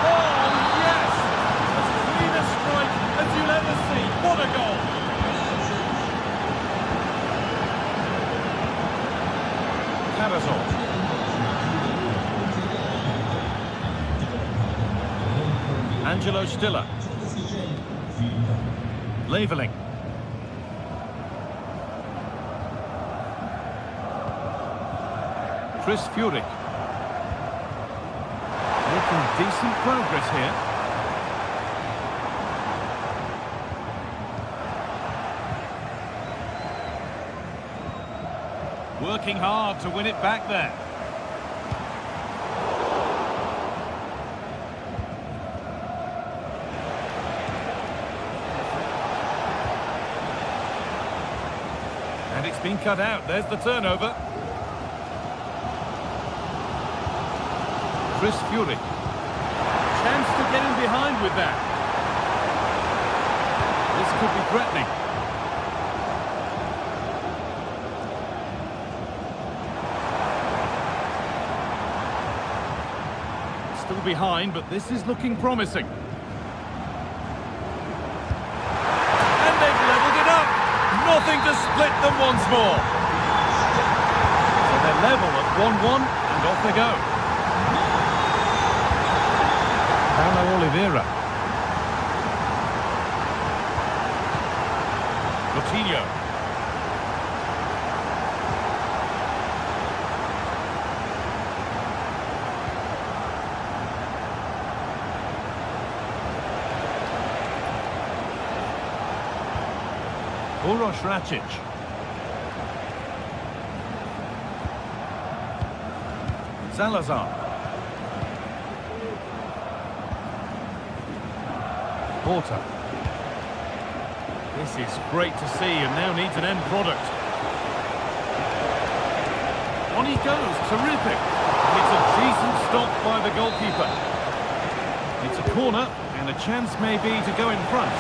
Oh, yes! As clean a strike as you'll ever see. What a goal! Cavazos. Angelo Stiller. Leveling. Chris Furyk. Making decent progress here. Working hard to win it back there. And it's been cut out. There's the turnover. Chris Furyk. Chance to get in behind with that. This could be threatening. still behind, but this is looking promising. And they've levelled it up. Nothing to split them once more. So they're level at 1-1, and off they go. Paulo Oliveira. Coutinho. Uroš Račić. Salazar. Porter. This is great to see and now needs an end product. On he goes, terrific. It's a decent stop by the goalkeeper. It's a corner and a chance maybe to go in front.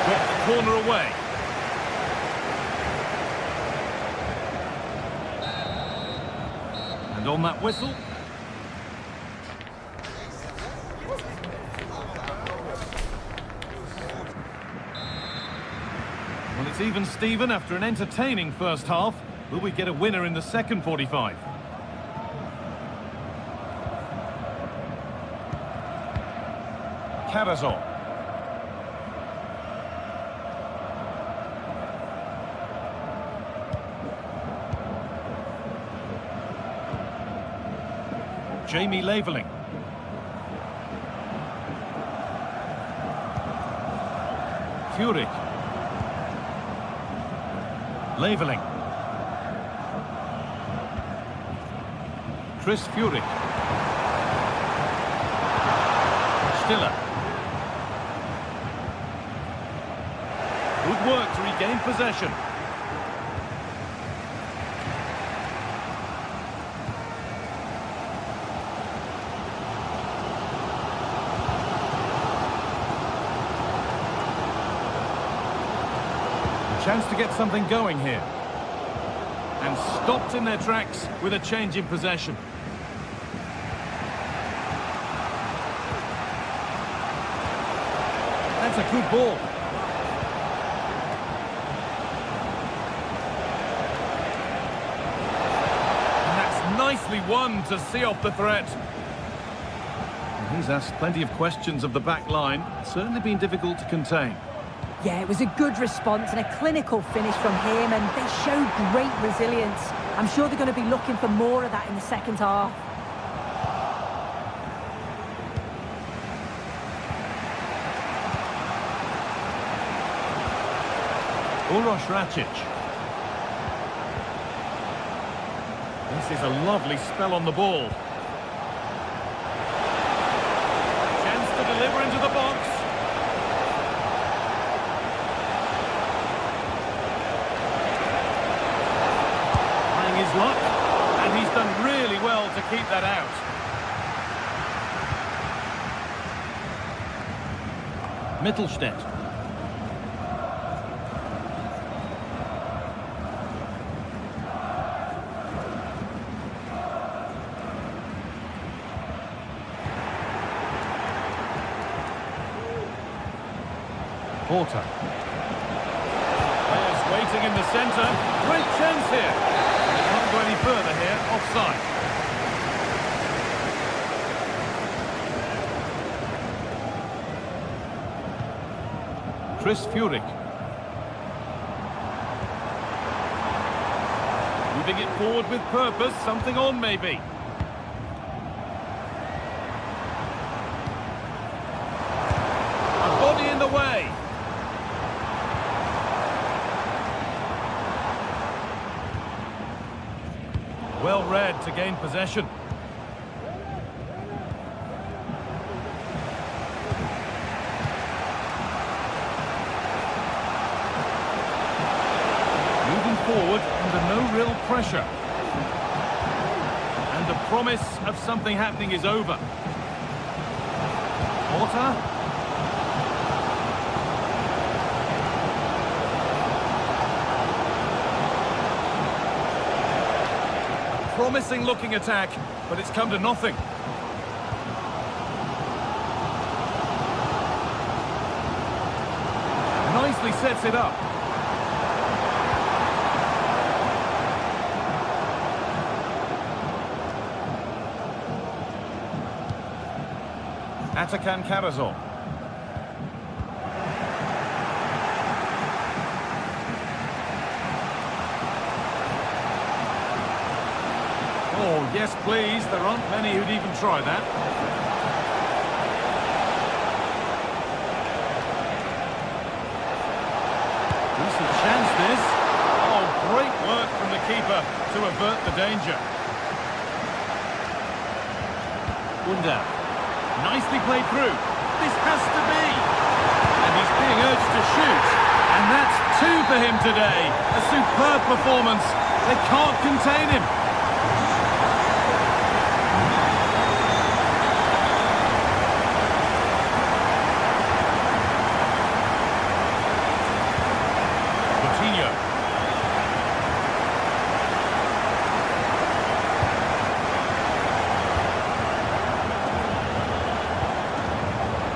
Got the corner away. And on that whistle. Well, it's even Steven after an entertaining first half. Will we get a winner in the second 45? Karazor. Jamie Laveling. Furyk. Laveling. Chris Furyk. Stiller. Good work to regain possession. Chance to get something going here. And stopped in their tracks with a change in possession. That's a good ball. And that's nicely won to see off the threat. And he's asked plenty of questions of the back line. It's certainly been difficult to contain. Yeah, it was a good response and a clinical finish from him, and they showed great resilience. I'm sure they're going to be looking for more of that in the second half. Uroš Račić. This is a lovely spell on the ball. Chance to deliver into the box. His luck, and he's done really well to keep that out. Mittelstädt. Porter. Players waiting in the centre. Great chance here. Can't go any further here, offside. Chris Furyk. Moving it forward with purpose, something on maybe. A body in the way. Well read to gain possession. Moving forward under no real pressure. And the promise of something happening is over. Porter. Promising looking attack, but it's come to nothing. nicely sets it up. Atakan Karazor. Oh, yes, please. There aren't many who'd even try that. Decent chance, this. Oh, great work from the keeper to avert the danger. Unda. Nicely played through. This has to be. And he's being urged to shoot. And that's 2 for him today. A superb performance. They can't contain him. Coutinho.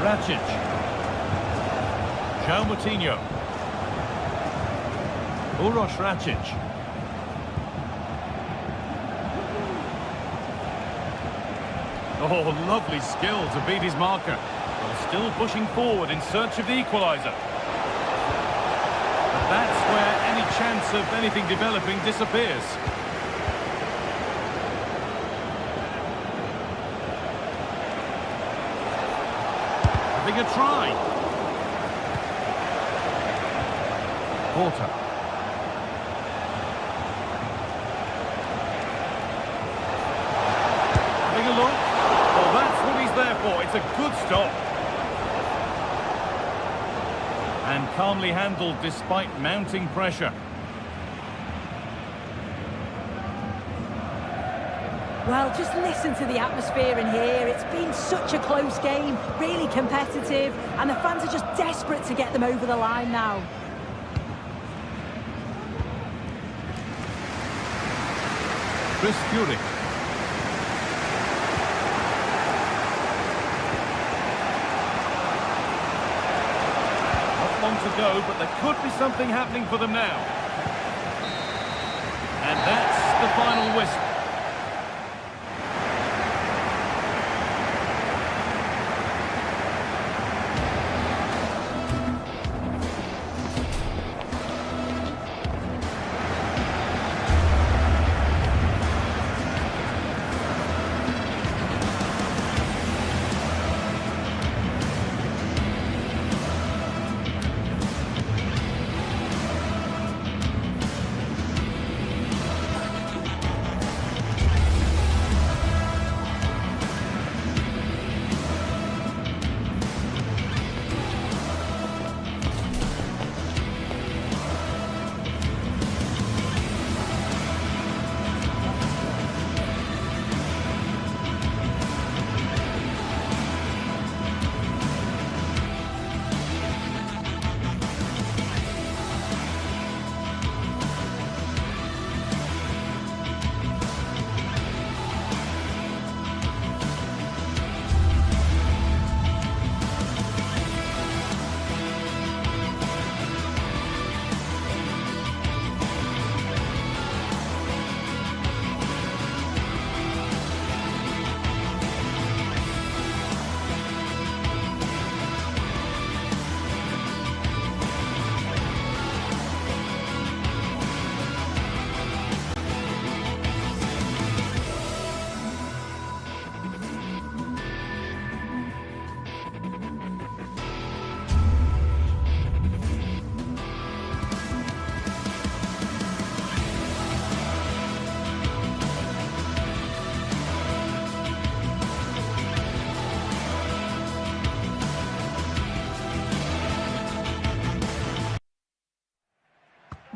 Rakic. João Moutinho. Uroš Rakic. Oh, lovely skill to beat his marker. Well, still pushing forward in search of the equaliser. But that's where any chance of anything developing disappears. Having a try. Porter. Having a look. Well, that's what he's there for. It's a good stop. And calmly handled despite mounting pressure. Well, just listen to the atmosphere in here. It's been such a close game, really competitive, and the fans are just desperate to get them over the line now. Chris Furyk. Not long to go, but there could be something happening for them now. And that's the final whistle.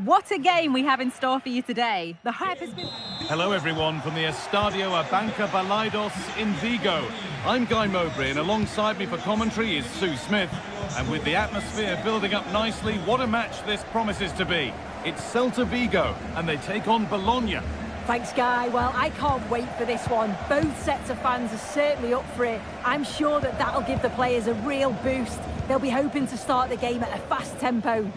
What a game we have in store for you today. The hype has been... Hello everyone from the Estadio Abanca Balaidos in Vigo. I'm Guy Mowbray and alongside me for commentary is Sue Smith. And with the atmosphere building up nicely, what a match this promises to be. It's Celta Vigo and they take on Bologna. Thanks, Guy. Well, I can't wait for this one. Both sets of fans are certainly up for it. I'm sure that that'll give the players a real boost. They'll be hoping to start the game at a fast tempo.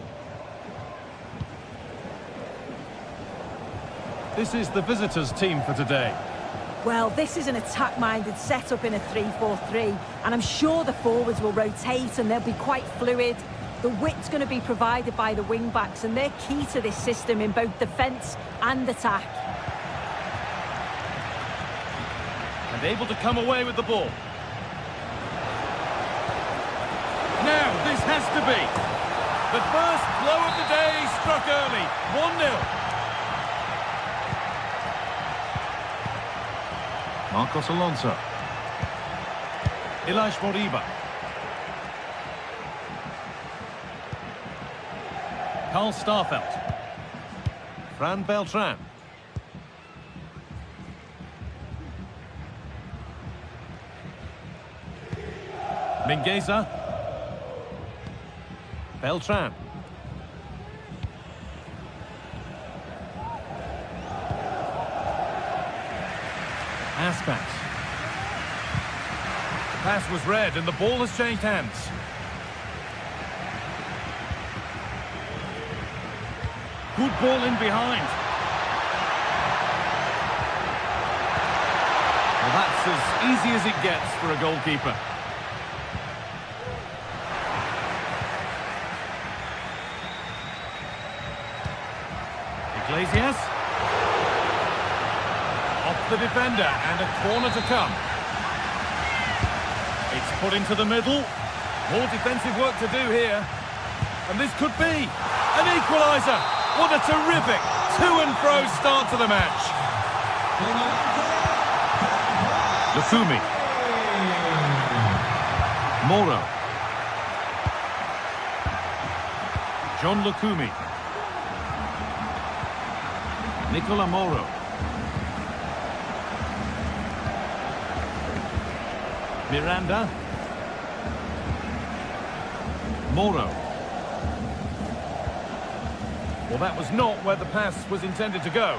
This is the visitors' team for today. Well, this is an attack-minded setup in a 3-4-3, and I'm sure the forwards will rotate and they'll be quite fluid. The width's going to be provided by the wing-backs, and they're key to this system in both defence and attack. And able to come away with the ball. Now, this has to be. The first blow of the day struck early. 1-0. Marcos Alonso. Ilaix Moriba. Carl Starfelt. Fran Beltran. Mingueza. Beltran. Aspas. The pass was read and the ball has changed hands. Good ball in behind. Well, that's as easy as it gets for a goalkeeper. Iglesias. Off the defender and a corner to come. It's put into the middle. More defensive work to do here. And this could be an equaliser. What a terrific to-and-fro start to the match. Lukumi. Moro. John Lukumi. Nicola Moro. Miranda. Moro. Well, that was not where the pass was intended to go.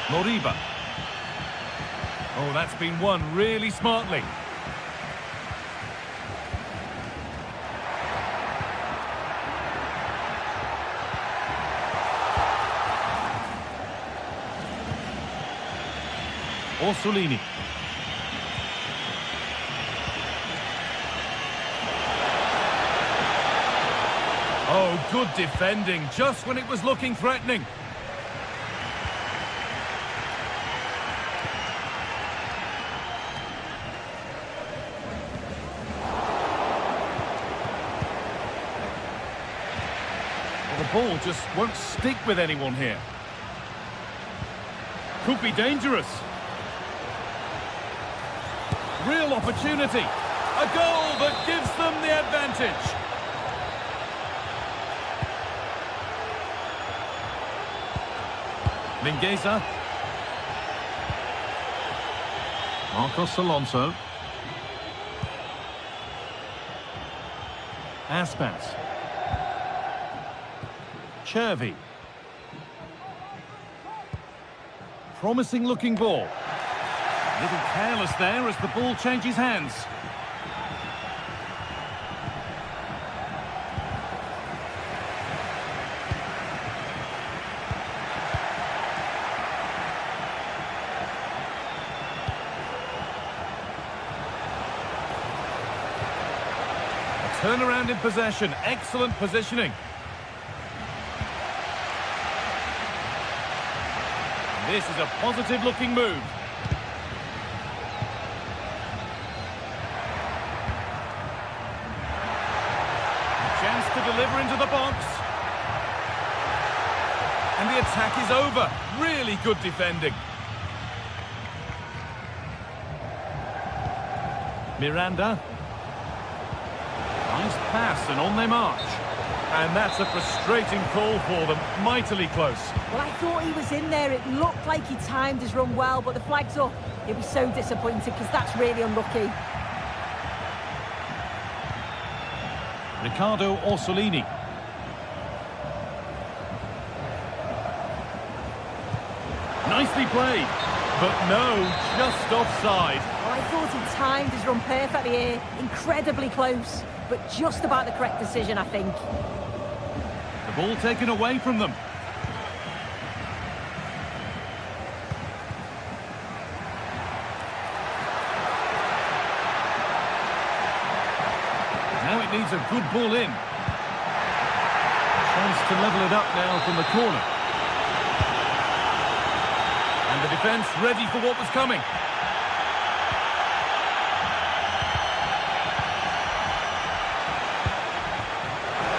Moriba. Oh, that's been won really smartly. Orsolini. Oh, good defending, just when it was looking threatening. The ball just won't stick with anyone here. Could be dangerous. Real opportunity. A goal that gives them the advantage. Mingueza. Marcos Alonso. Aspas. Chervi. Promising looking ball. A little careless there as the ball changes hands. A turnaround in possession. Excellent positioning. This is a positive-looking move. A chance to deliver into the box. And the attack is over. Really good defending. Miranda. Nice pass and on they march. And that's a frustrating call for them, mightily close. Well, I thought he was in there. It looked like he timed his run well, but the flag's up. He'll be so disappointed because that's really unlucky. Riccardo Orsolini. Nicely played, but no, just offside. Well, I thought he timed his run perfectly here. Incredibly close, but just about the correct decision, I think. The ball taken away from them. Now it needs a good ball in. Chance to level it up now from the corner. And the defence ready for what was coming.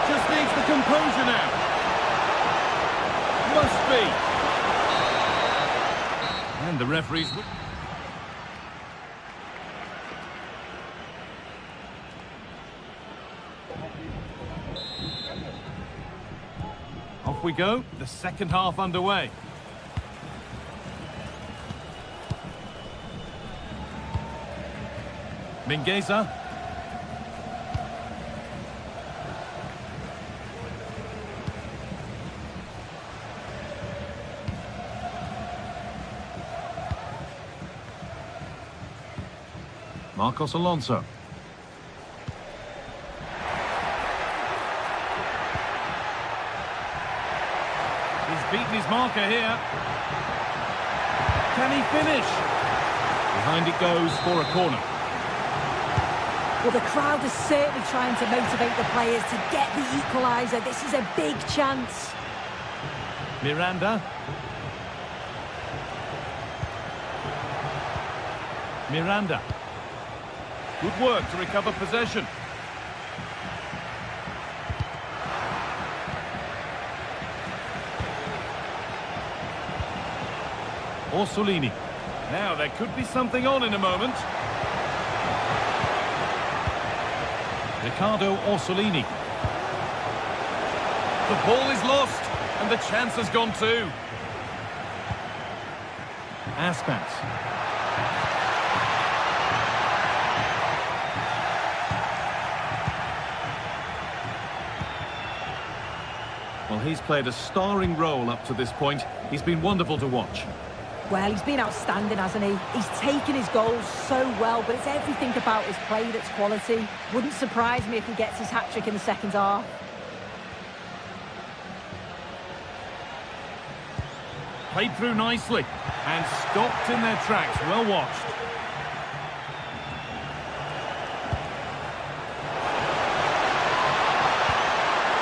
Just needs the composure now. Must be. And the referee's... Off we go, the second half underway. Mingueza. Marcos Alonso. He's beaten his marker here. Can he finish? Behind it goes for a corner. Well, the crowd is certainly trying to motivate the players to get the equaliser. This is a big chance. Miranda. Miranda. Good work to recover possession. Orsolini. Now there could be something on in a moment. Riccardo Orsolini. The ball is lost, and the chance has gone too. Aspas. Well, he's played a starring role up to this point. He's been wonderful to watch. Well, he's been outstanding, hasn't he? He's taken his goals so well, but it's everything about his play that's quality. Wouldn't surprise me if he gets his hat-trick in the second half. Played through nicely and stopped in their tracks. Well watched.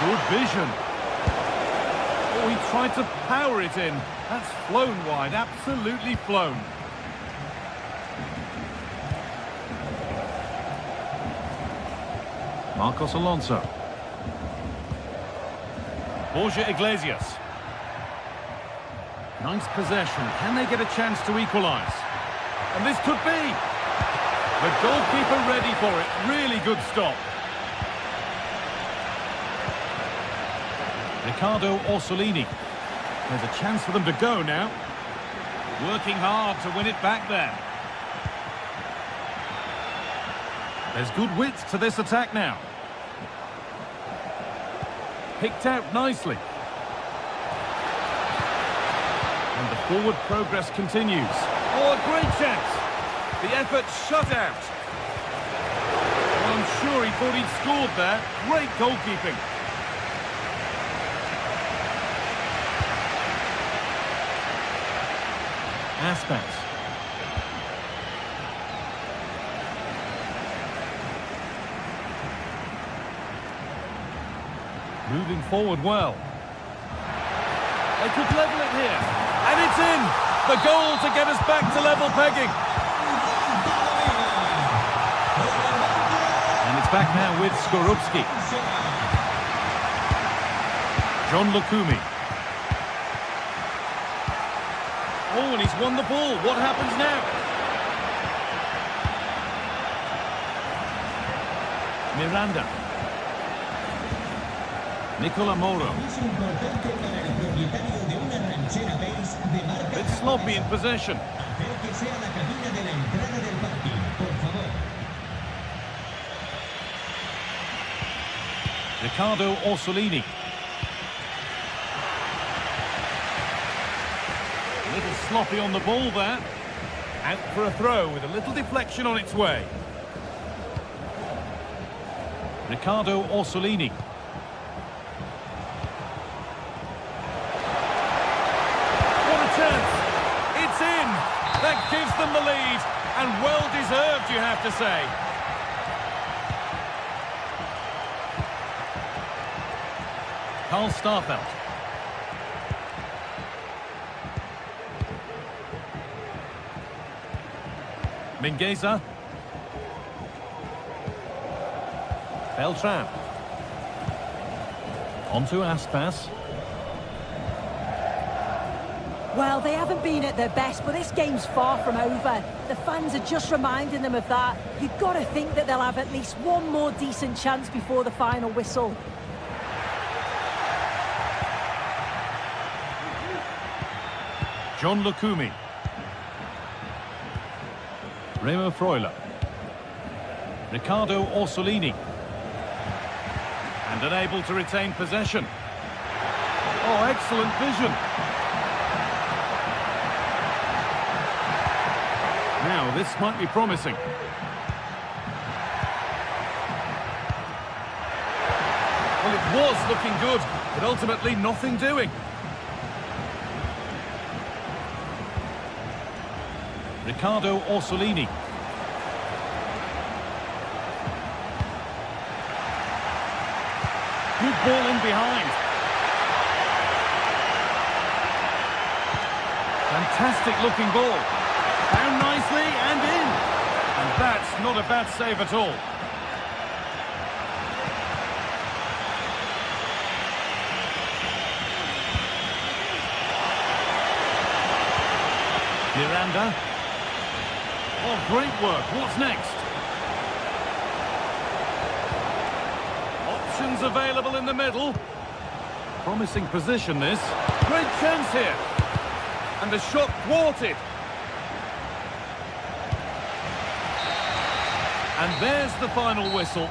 Good vision. Oh, he tried to power it in. That's flown wide, absolutely flown. Marcos Alonso. Borja Iglesias. Nice possession. Can they get a chance to equalise? And this could be. The goalkeeper ready for it. Really good stop. Riccardo Orsolini. There's a chance for them to go now. Working hard to win it back there. There's good width to this attack now. Picked out nicely. And the forward progress continues. Oh, a great chance. The effort shut out. Well, I'm sure he thought he'd scored there. Great goalkeeping. Aspas. Moving forward well. They could level it here. And it's in! The goal to get us back to level pegging. And it's back now with Skorupski. John Lukumi. Oh, and he's won the ball. What happens now? Miranda. Nicola Moro. Es importante para el propietario de una ranchera base de marca Bit sloppy in possession. acérquese a la cabina de la entrada del parking, por favor. Riccardo Orsolini. A little sloppy on the ball there. Out for a throw with a little deflection on its way. Riccardo Orsolini. What a chance! It's in! That gives them the lead, and well deserved, you have to say. Karl Starfelt. Mingueza. Beltran. On to Aspas. Well, they haven't been at their best, but this game's far from over. The fans are just reminding them of that. You've got to think that they'll have at least one more decent chance before the final whistle. John Lukumi. Remo Freuler. Riccardo Orsolini. And unable to retain possession. Oh, excellent vision. Now, this might be promising. Well, it was looking good, but ultimately nothing doing. Riccardo Orsolini. Good ball in behind. Fantastic looking ball. Found nicely and in. And that's not a bad save at all. Miranda. Oh, great work. What's next? Options available in the middle. Promising position, this. Great chance here. And the shot thwarted. And there's the final whistle.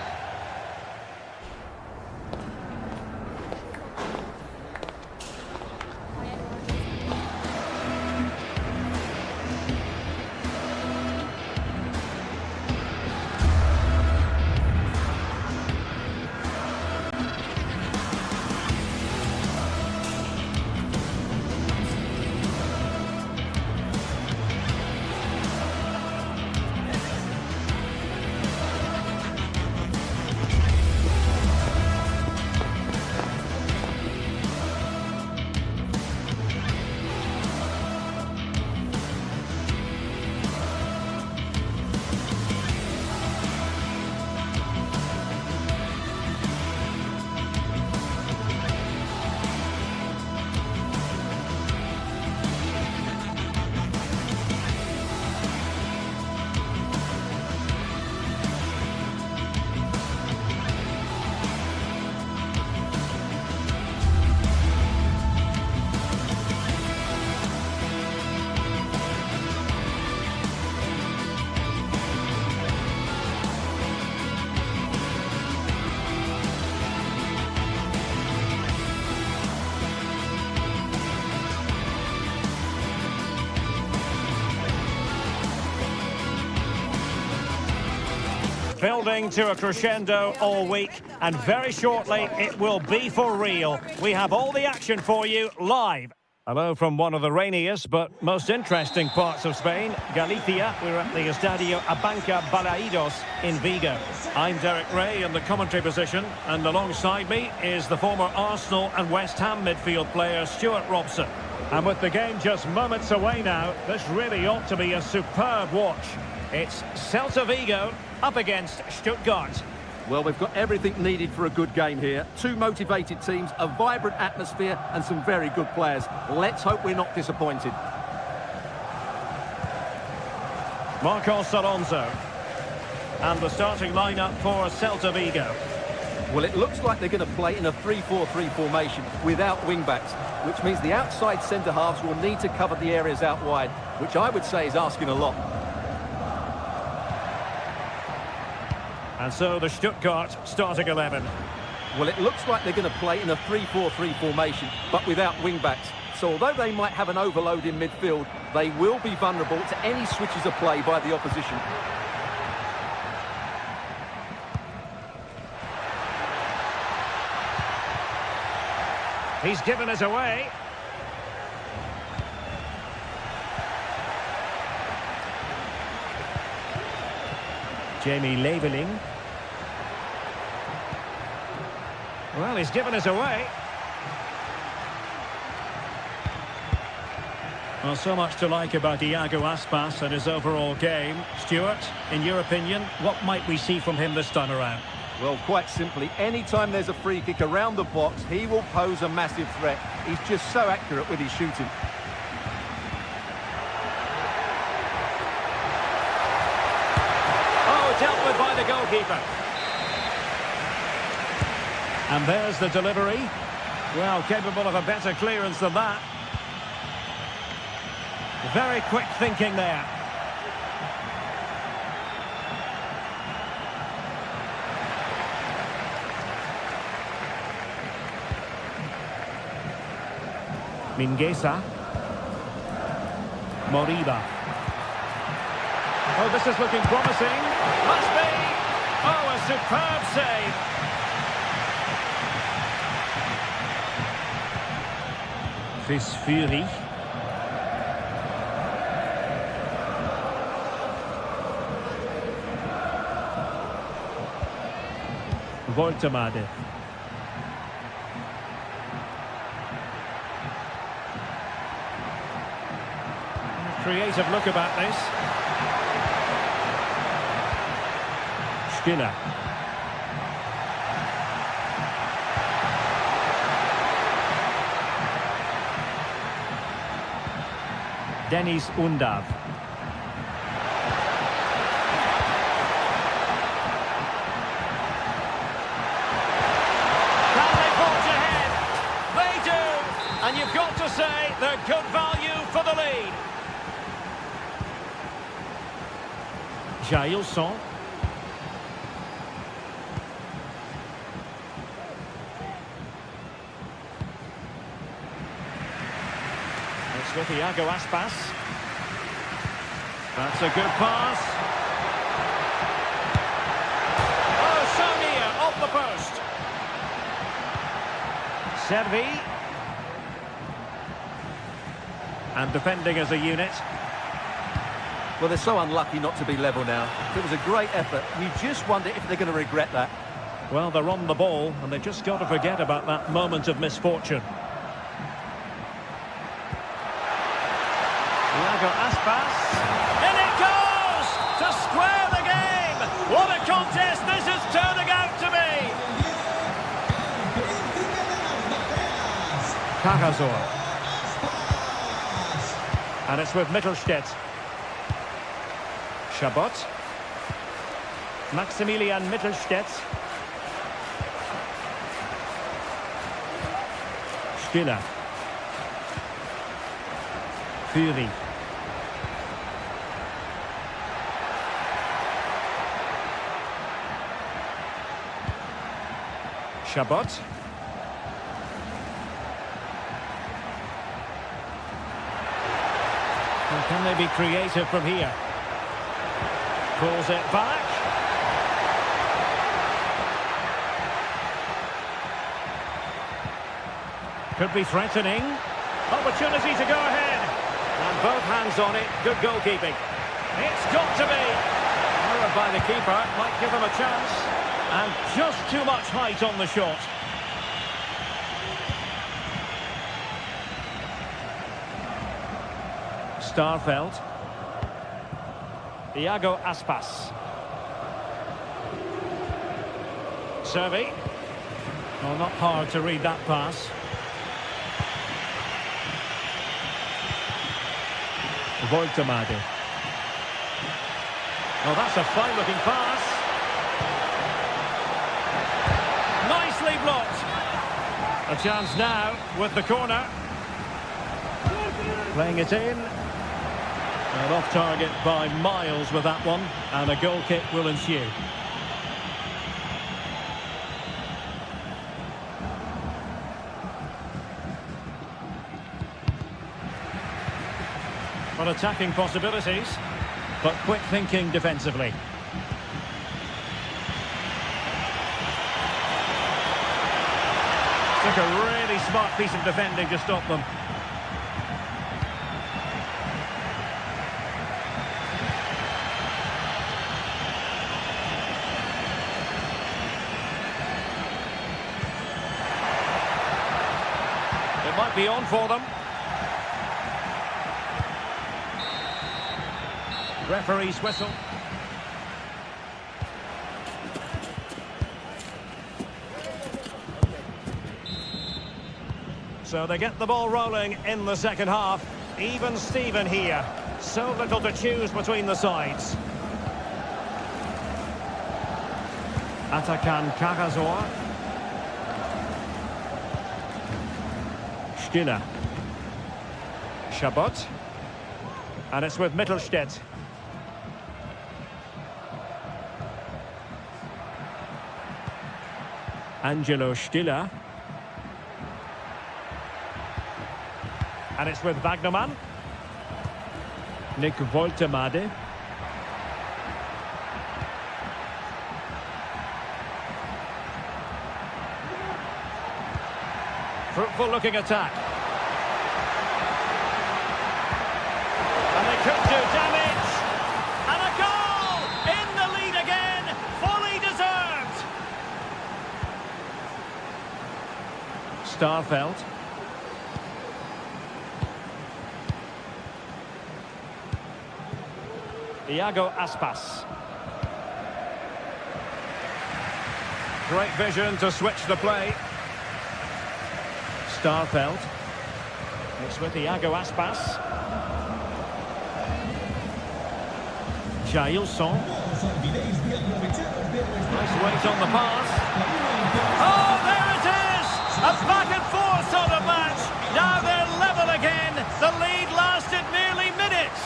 Building to a crescendo all week, and very shortly it will be for real. We have all the action for you live. Hello from one of the rainiest but most interesting parts of Spain, Galicia. We're at the Estadio Abanca Balaidos in Vigo. I'm Derek Ray in the commentary position, and alongside me is the former Arsenal and West Ham midfield player Stuart Robson. And with the game just moments away now, this really ought to be a superb watch. It's Celta Vigo up against Stuttgart. Well, we've got everything needed for a good game here. Two motivated teams, a vibrant atmosphere and some very good players. Let's hope we're not disappointed. Marcos Alonso. And the starting lineup for Celta Vigo. Well, it looks like they're going to play in a 3-4-3 formation without wing-backs, which means the outside centre-halves will need to cover the areas out wide, which I would say is asking a lot. And so the Stuttgart starting 11. Well, it looks like they're going to play in a 3-4-3 formation, but without wing-backs. So although they might have an overload in midfield, they will be vulnerable to any switches of play by the opposition. He's given us away. Jamie Leveling. Well, he's given us away. Well, so much to like about Iago Aspas and his overall game. Stuart, in your opinion, what might we see from him this time around? Well, quite simply, anytime there's a free kick around the box, he will pose a massive threat. He's just so accurate with his shooting. Oh, dealt with by the goalkeeper. And there's the delivery. Well, capable of a better clearance than that. Very quick thinking there. Mingueza. Moriba. Oh, this is looking promising. Must be. Oh, a superb save. Chris Fury. Voltemade. Creative look about this. Stiller. Dennis Undav. And you've got to say they're good value for the lead. Jailson. It's with Iago Aspas. That's a good pass. Oh, so near, off the post. Servi. And defending as a unit. Well, they're so unlucky not to be level now. It was a great effort. You just wonder if they're going to regret that. Well, they're on the ball, and they've just got to forget about that moment of misfortune. Iago Aspas. In it goes! To square the game! What a contest this is turning out to be! Cagazor. And it's with Mittelstädt. Chabot. Maximilian Mittelstädt. Stiller. Fury. Chabot. And can they be creative from here? Pulls it back. Could be threatening. Opportunity to go ahead. And both hands on it. Good goalkeeping. It's got to be. Error by the keeper. Might give him a chance. And just too much height on the shot. Starfelt. Iago Aspas. Servi. Oh, not hard to read that pass. Voltemade. Oh, that's a fine-looking pass. blocked. A chance now with the corner. Playing it in. And off target by miles with that one. And a goal kick will ensue. But attacking possibilities. But quick thinking defensively. Took a really smart piece of defending to stop them. It might be on for them. Referee's whistle. So they get the ball rolling in the second half. Even Steven here. So little to choose between the sides. Atakan Karazor. Stiller. Chabot. And it's with Mittelstädt. Angelo Stiller. And it's with Wagnerman. Nick Woltemade. Fruitful looking attack. And they could do damage. And a goal! In the lead again. Fully deserved. Starfelt. Iago Aspas. Great vision to switch the play. Starfelt. It's with Iago Aspas. Jailson. Nice weight on the pass. Oh, there it is! A back and forth sort of match. Now they're level again. The lead lasted merely minutes.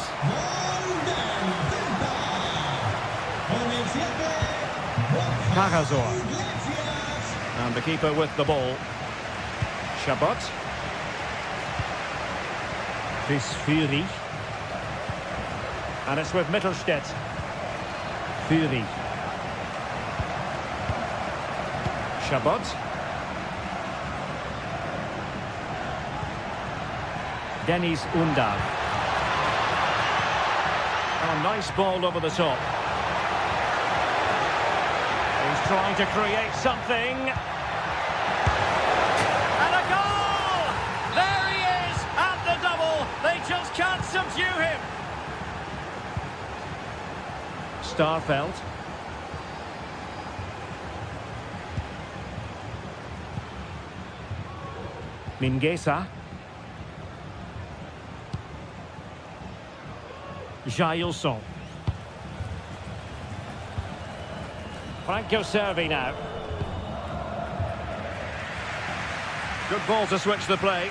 Karazor. And the keeper with the ball. Chabot. This Fury. And it's with Mittelstädt. Fury. Chabot. Dennis Undav. Oh, nice ball over the top. He's trying to create something. And a goal! There he is at the double. They just can't subdue him. Starfelt. Mingueza. Jailson. Franco Servi now. Good ball to switch the play.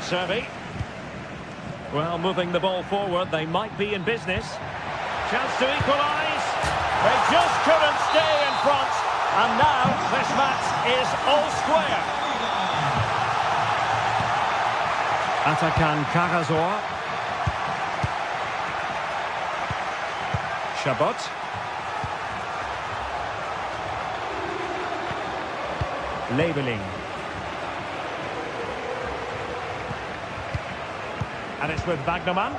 Servi. Well, moving the ball forward, they might be in business. Chance to equalise. They just couldn't stay in front. And now this match is all square. Atakan Karazor. Chabot. Labeling. And it's with Wagnerman.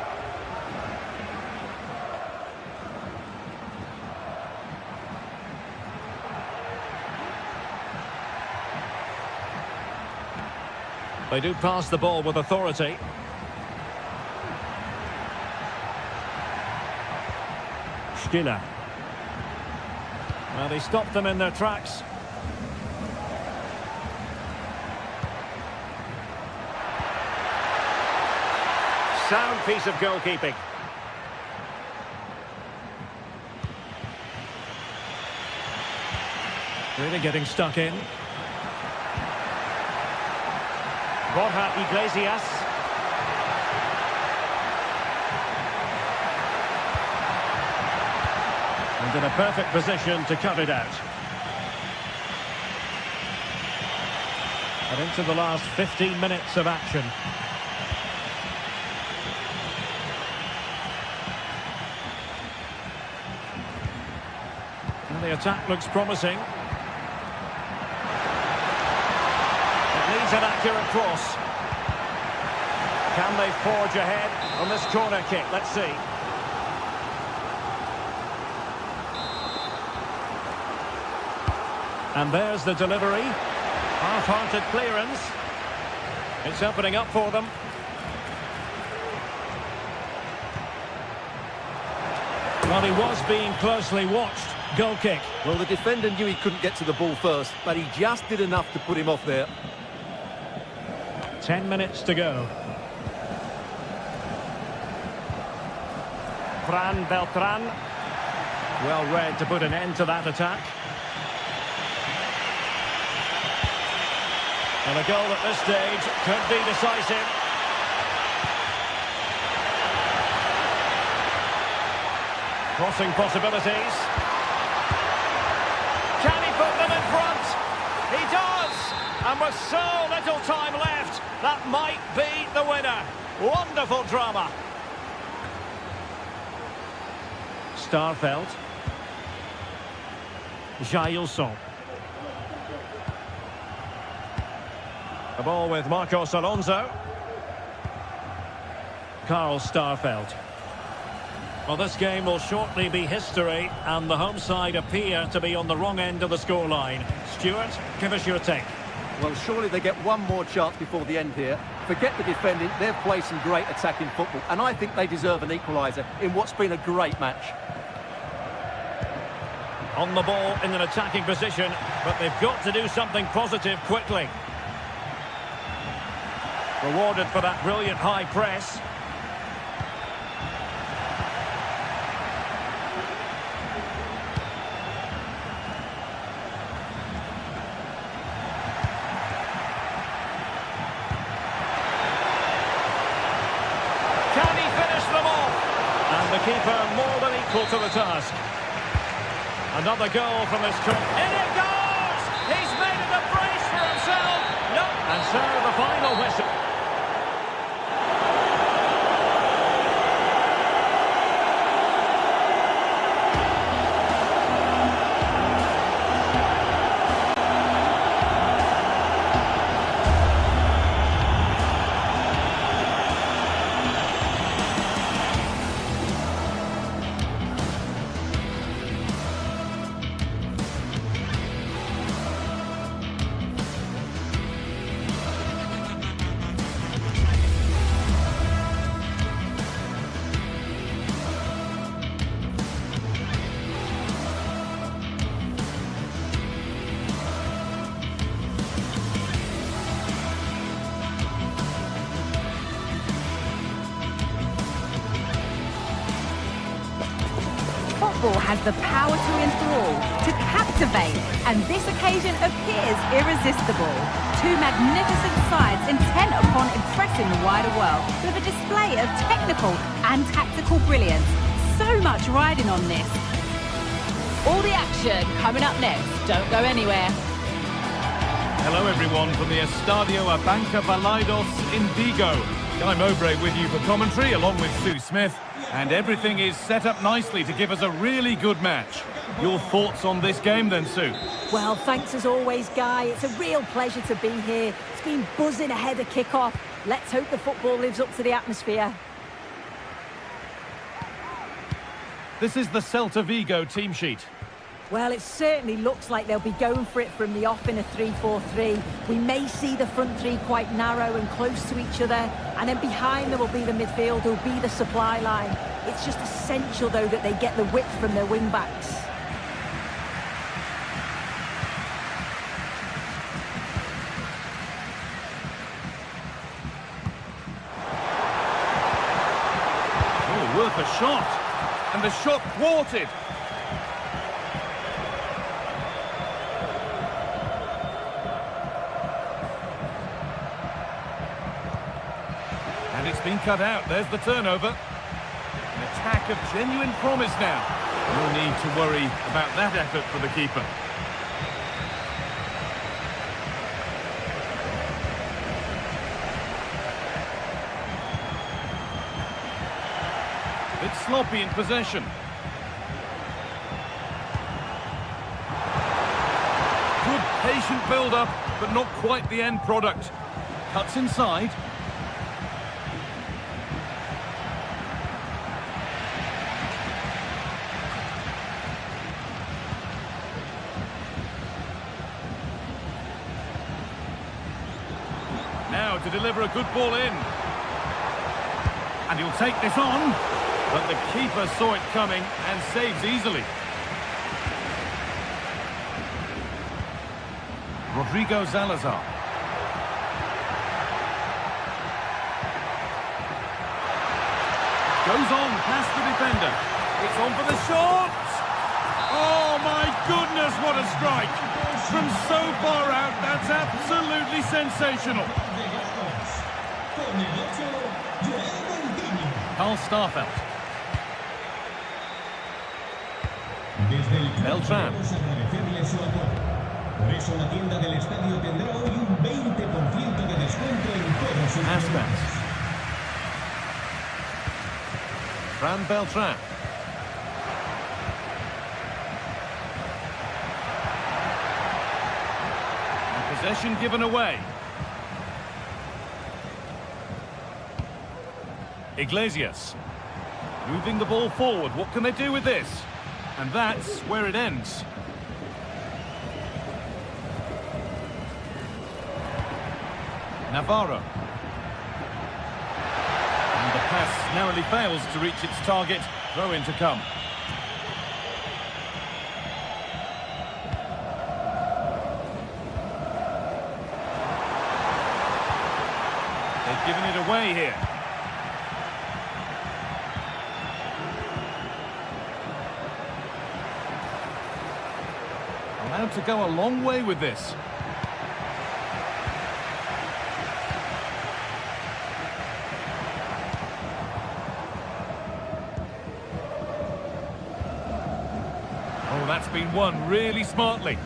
They do pass the ball with authority. Stiller. Well, they stopped them in their tracks. Sound piece of goalkeeping. Really getting stuck in. Borja Iglesias. And in a perfect position to cut it out. And into the last 15 minutes of action. And the attack looks promising. It needs an accurate cross. Can they forge ahead on this corner kick? Let's see. And there's the delivery. Half-hearted clearance. It's opening up for them. Well, he was being closely watched. Goal kick. Well, the defender knew he couldn't get to the ball first, but he just did enough to put him off there. 10 minutes to go. Fran Beltran. Well read to put an end to that attack. And a goal at this stage could be decisive. Crossing possibilities. Can he put them in front? He does! And with so little time left, that might be the winner. Wonderful drama. Starfelt. Jailson. The ball with Marcos Alonso. Carl Starfelt. Well, this game will shortly be history, and the home side appear to be on the wrong end of the scoreline. Stuart, give us your take. Well, surely they get one more chance before the end here. Forget the defending, they've played some great attacking football, and I think they deserve an equaliser in what's been a great match. On the ball in an attacking position, but they've got to do something positive quickly. Rewarded for that brilliant high press. Can he finish them off? And the keeper more than equal to the task. Another goal from this corner. In it goes! He's made it a brace for himself. No. And so the final whistle. Football has the power to enthrall, to captivate, and this occasion appears irresistible. Two magnificent sides intent upon impressing the wider world with a display of technical and tactical brilliance. So much riding on this. All the action coming up next. Don't go anywhere. Hello everyone from the Estadio Abanca Balaidos in Vigo. Guy Mowbray with you for commentary along with Sue Smith. And everything is set up nicely to give us a really good match. Your thoughts on this game then, Sue? Well, thanks as always, Guy. It's a real pleasure to be here. It's been buzzing ahead of kick-off. Let's hope the football lives up to the atmosphere. This is the Celta Vigo team sheet. Well, it certainly looks like they'll be going for it from the off in a 3-4-3. We may see the front three quite narrow and close to each other, and then behind them will be the midfield, will be the supply line. It's just essential, though, that they get the width from their wing-backs. Oh, worth a shot. And the shot thwarted. It's been cut out. There's the turnover. An attack of genuine promise now. No need to worry about that effort for the keeper. It's sloppy in possession. Good patient build-up, but not quite the end product. Cuts inside. Now to deliver a good ball in. And he'll take this on. But the keeper saw it coming and saves easily. Rodrigo Salazar. Goes on past the defender. It's on for the shot. Oh my goodness, what a strike. From so far out, that's absolutely sensational. Carl Starfelt. Beltran. Por eso la tienda del estadio tendrá hoy un 20% de descuento en todos sus Aspas. Fran Beltran. And possession given away. Iglesias. Moving the ball forward. What can they do with this? And that's where it ends. Navarro. And the pass narrowly fails to reach its target. Throw in to come. They've given it away here. Allowed to go a long way with this. Oh, that's been won really smartly.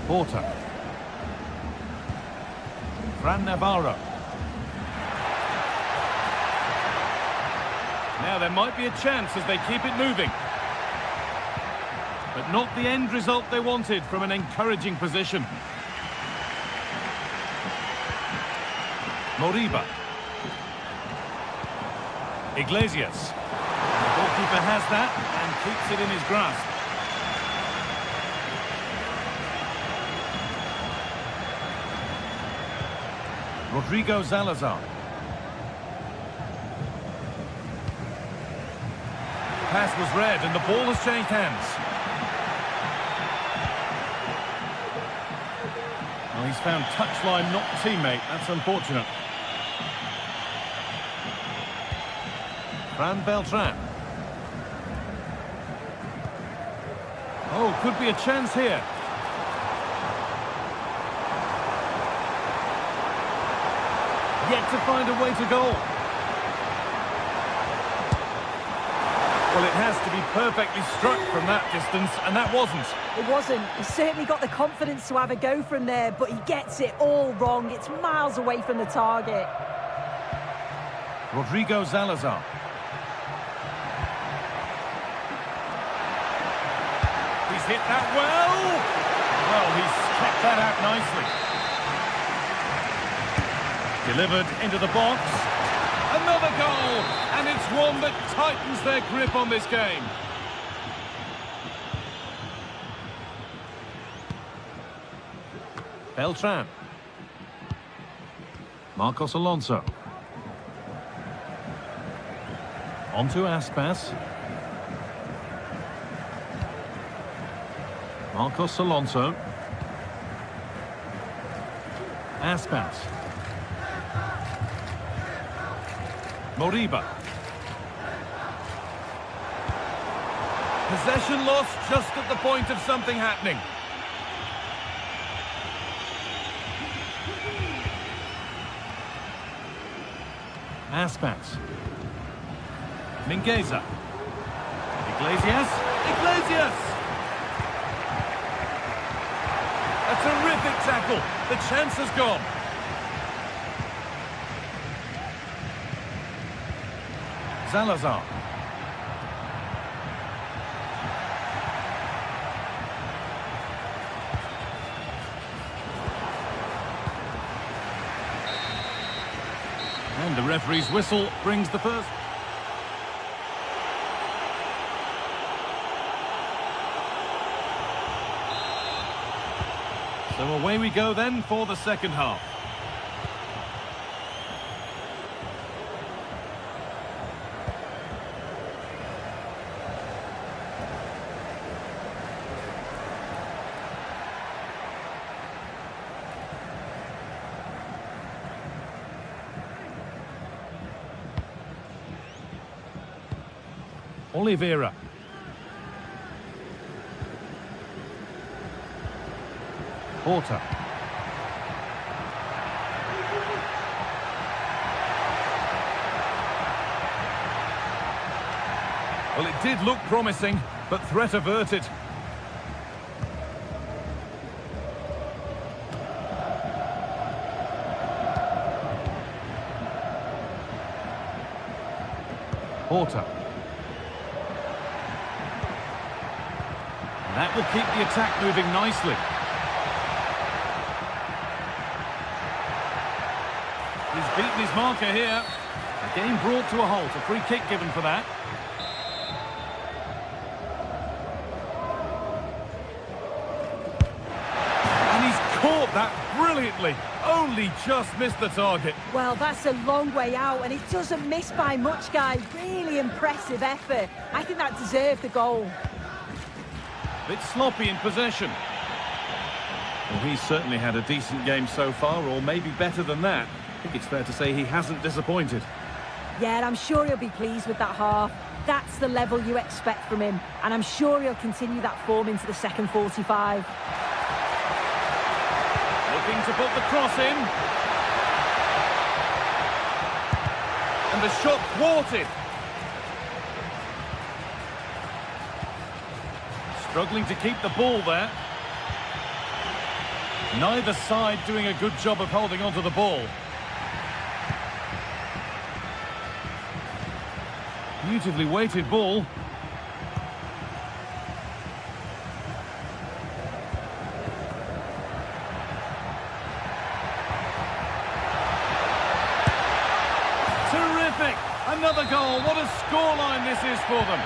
Porter. Fran Navarro. Now there might be a chance as they keep it moving. But not the end result they wanted from an encouraging position. Moriba. Iglesias. And the goalkeeper has that and keeps it in his grasp. Rodrigo Salazar. Pass was read and the ball has changed hands. Well, he's found touchline, not teammate. That's unfortunate. Fran Beltran. Oh, could be a chance here. Yet to find a way to goal. Well, it has to be perfectly struck from that distance, and that wasn't. It wasn't. He certainly got the confidence to have a go from there, but he gets it all wrong. It's miles away from the target. Rodrigo Salazar. He's hit that well. Well, he's kept that out nicely. Delivered into the box. Another goal, and it's one that tightens their grip on this game. Beltran. Marcos Alonso. On to Aspas. Marcos Alonso. Aspas. Moriba. Possession lost just at the point of something happening. Aspas. Mingueza. Iglesias. Iglesias! A terrific tackle. The chance has gone. Salazar. And the referee's whistle brings the first. So away we go then for the second half. Oliveira. Porter. Well, it did look promising, but threat averted. Porter. And that will keep the attack moving nicely. He's beaten his marker here. The game brought to a halt. A free kick given for that. And he's caught that brilliantly. Only just missed the target. Well, that's a long way out, and it doesn't miss by much, guys. Really impressive effort. I think that deserved the goal. Bit sloppy in possession. Well, he's certainly had a decent game so far, or maybe better than that. I think it's fair to say he hasn't disappointed. Yeah, and I'm sure he'll be pleased with that half. That's the level you expect from him, and I'm sure he'll continue that form into the second 45. Looking to put the cross in. And the shot thwarted. Struggling to keep the ball there. Neither side doing a good job of holding onto the ball. Beautifully weighted ball. Terrific! Another goal. What a scoreline this is for them.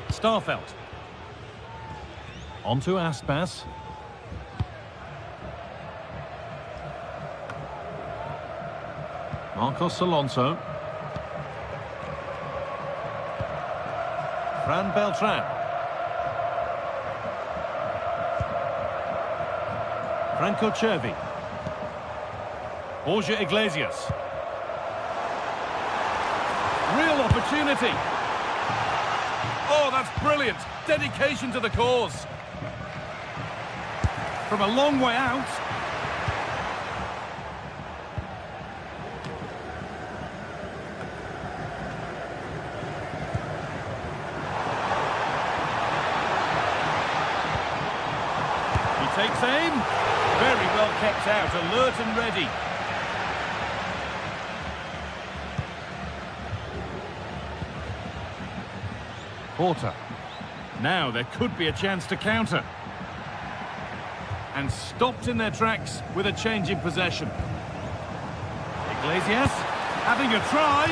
Starfelt. On to Aspas. Marcos Alonso. Fran Beltran. Franco Cervi. Borja Iglesias. Real opportunity. Oh, that's brilliant. Dedication to the cause. From a long way out. He takes aim. Very well kept out, alert and ready. Porter. Now there could be a chance to counter. And stopped in their tracks with a change in possession. Iglesias having a try.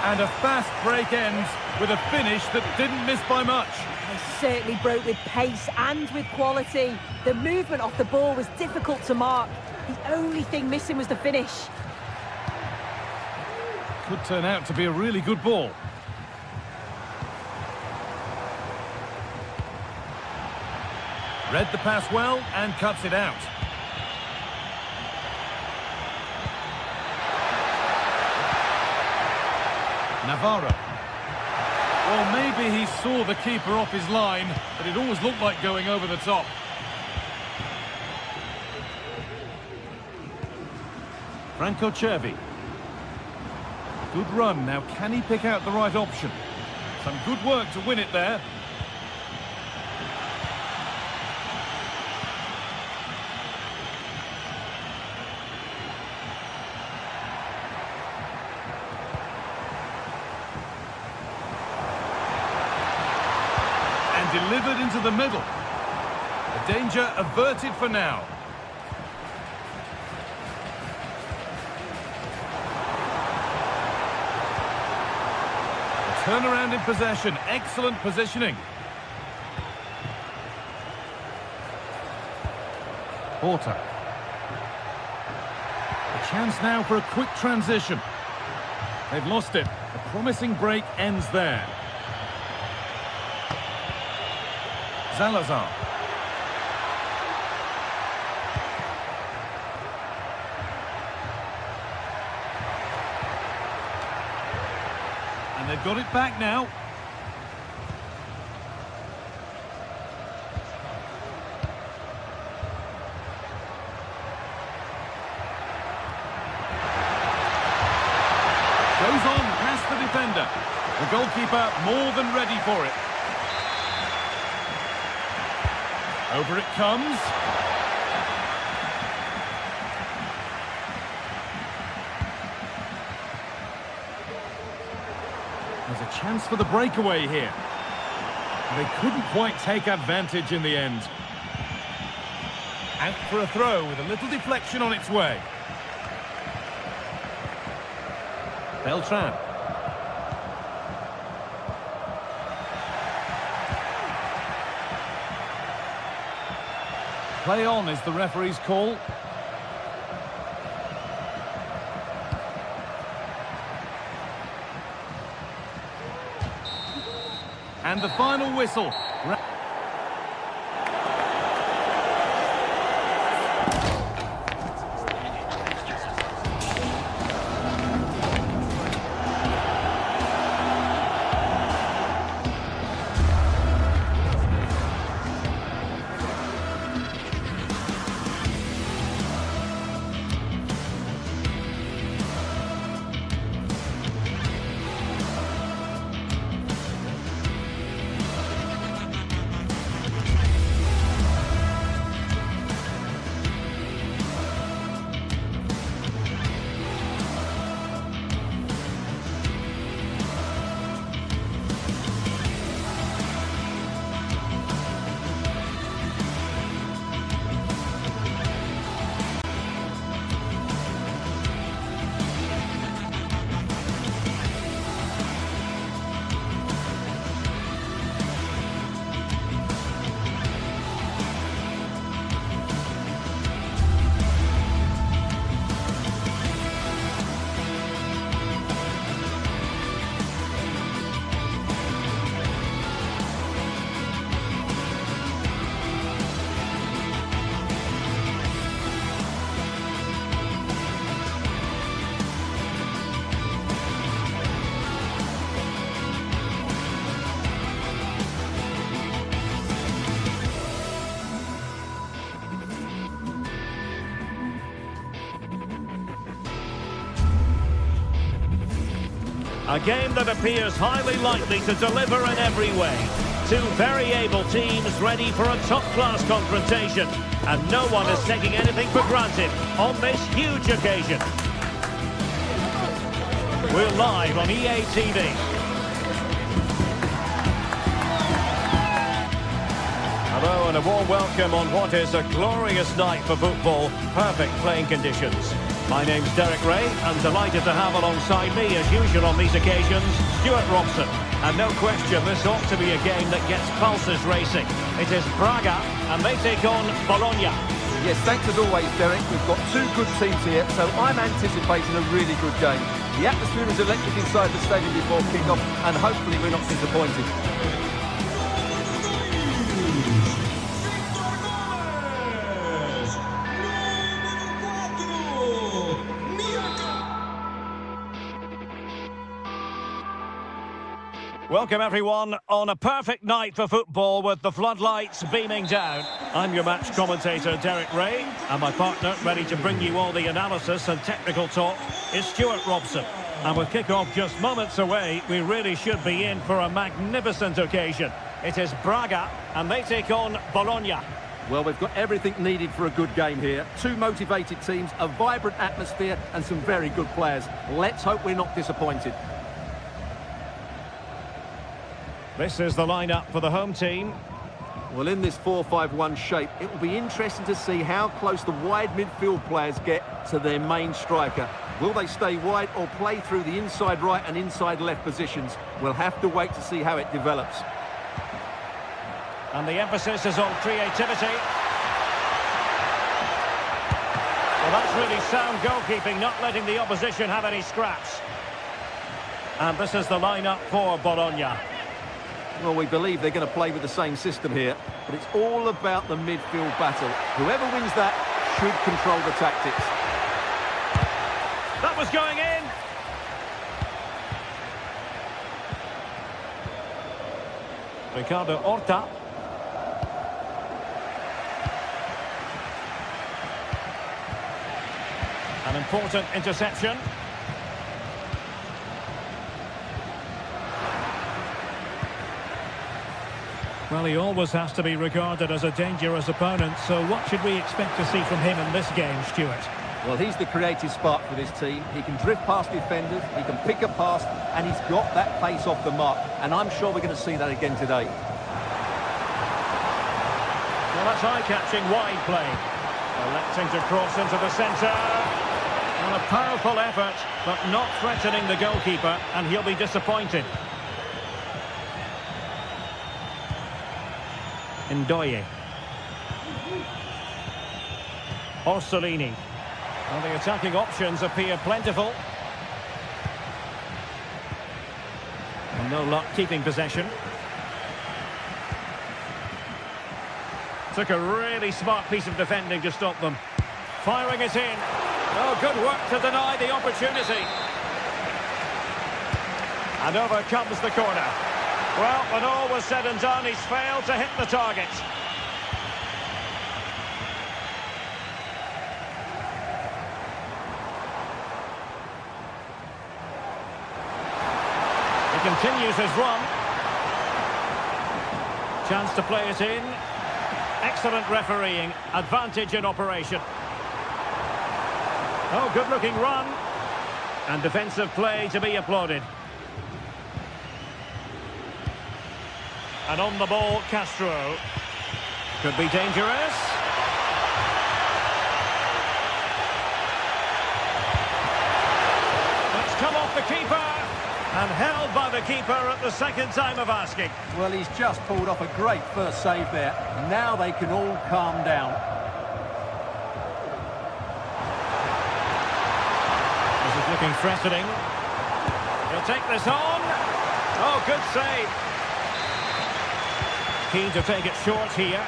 And a fast break ends with a finish that didn't miss by much. They certainly broke with pace and with quality. The movement off the ball was difficult to mark. The only thing missing was the finish. Could turn out to be a really good ball. Read the pass well and cuts it out. Navarro. Well, maybe he saw the keeper off his line, but it always looked like going over the top. Franco Cervi. Good run. Now, can he pick out the right option? Some good work to win it there. And delivered into the middle. The danger averted for now. Turnaround in possession, excellent positioning. Porter. A chance now for a quick transition. They've lost it. A promising break ends there. Salazar. And they've got it back now. Goes on past the defender. The goalkeeper more than ready for it. Over it comes. There's a chance for the breakaway here. They couldn't quite take advantage in the end. Out for a throw with a little deflection on its way. Beltran. Play on is the referee's call. And the final whistle. A game that appears highly likely to deliver in every way. Two very able teams ready for a top-class confrontation. And no one is taking anything for granted on this huge occasion. We're live on EA TV. Hello and a warm welcome on what is a glorious night for football. Perfect playing conditions. My name's Derek Ray. I'm delighted to have alongside me, as usual on these occasions, Stuart Robson. And no question, this ought to be a game that gets pulses racing. It is Braga, and they take on Bologna. Yes, thanks as always, Derek. We've got two good teams here, so I'm anticipating a really good game. The atmosphere is electric inside the stadium before kick-off, and hopefully we're not disappointed. Welcome everyone on a perfect night for football with the floodlights beaming down. I'm your match commentator Derek Ray, and my partner ready to bring you all the analysis and technical talk is Stuart Robson. And with kick-off just moments away, we really should be in for a magnificent occasion. It is Braga and they take on Bologna. Well, we've got everything needed for a good game here. Two motivated teams, a vibrant atmosphere and some very good players. Let's hope we're not disappointed. This is the lineup for the home team. Well, in this 4-5-1 shape, it will be interesting to see how close the wide midfield players get to their main striker. Will they stay wide or play through the inside right and inside left positions? We'll have to wait to see how it develops. And the emphasis is on creativity. Well, that's really sound goalkeeping, not letting the opposition have any scraps. And this is the lineup for Bologna. Well, we believe they're going to play with the same system here, but it's all about the midfield battle. Whoever wins that should control the tactics. That was going in. Ricardo Horta. An important interception. Well, he always has to be regarded as a dangerous opponent, so what should we expect to see from him in this game, Stuart? Well, he's the creative spark for this team. He can drift past defenders, he can pick a pass, and he's got that pace off the mark. And I'm sure we're going to see that again today. Well, that's eye-catching wide play. Electing to cross into the centre. And a powerful effort, but not threatening the goalkeeper, and he'll be disappointed. Ndoye. Orsolini. Well, the attacking options appear plentiful. And no luck keeping possession. Took a really smart piece of defending to stop them. Firing it in. Oh, good work to deny the opportunity. And over comes the corner. Well, when all was said and done, he's failed to hit the target. He continues his run. Chance to play it in. Excellent refereeing. Advantage in operation. Oh, good-looking run. And defensive play to be applauded. And on the ball, Castro. Could be dangerous. It's come off the keeper. And held by the keeper at the second time of asking. Well, he's just pulled off a great first save there. Now they can all calm down. This is looking threatening. He'll take this on. Oh, good save. Keen to take it short here.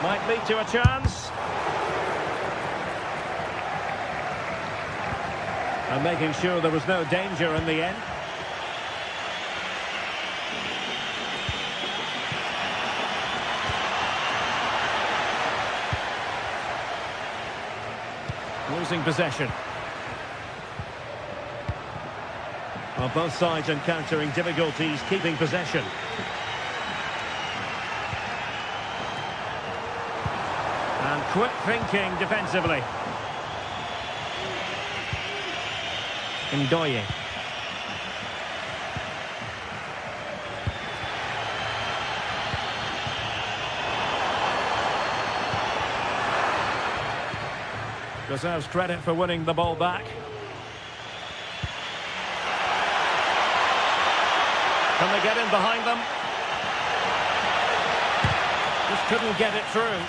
Might lead to a chance. And making sure there was no danger in the end. Losing possession. Well, both sides encountering difficulties keeping possession. And quick thinking defensively. Ndoye. Deserves credit for winning the ball back. Can they get in behind them? Just couldn't get it through.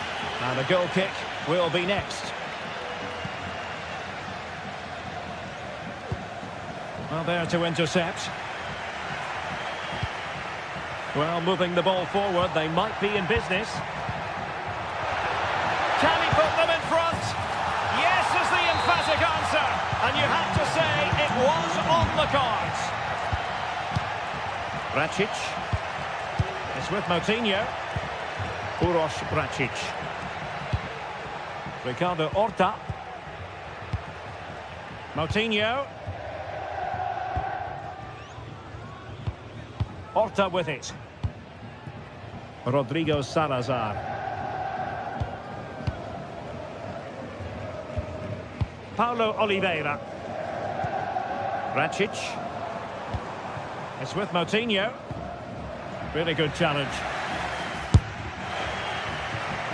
And a goal kick will be next. Well, there to intercept. Well, moving the ball forward, they might be in business. Can he put them in front? Yes is the emphatic answer. And you have to say it was on the cards. Racic. It's with Moutinho. Uroš Racic. Ricardo Horta. Moutinho. Horta with it. Rodrigo Salazar. Paulo Oliveira. Racic. It's with Moutinho. Really good challenge.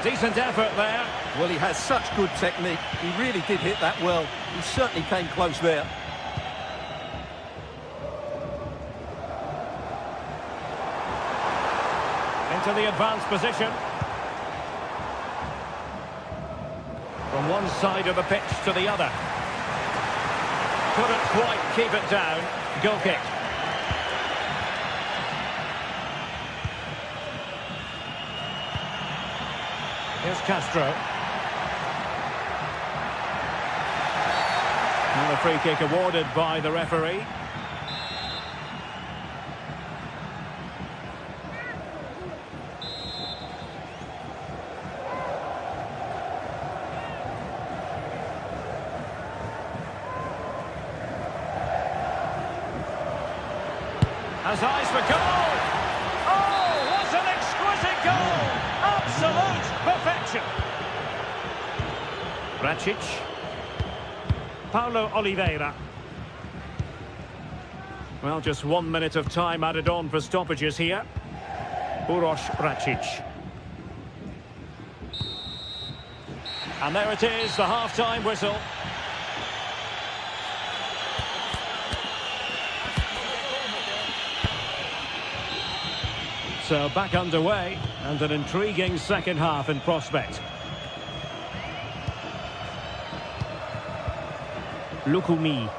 Decent effort there. Well, he has such good technique. He really did hit that well. He certainly came close there. Into the advanced position. From one side of the pitch to the other. Couldn't quite keep it down. Goal kick. Here's Castro. And the free kick awarded by the referee. Has eyes for goal! Oh, what an exquisite goal! Absolute perfection! Racic. Paulo Oliveira. Well, just 1 minute of time added on for stoppages here. Uroš Racic. And there it is, the half-time whistle. So back underway, and an intriguing second half in prospect. Lukumi.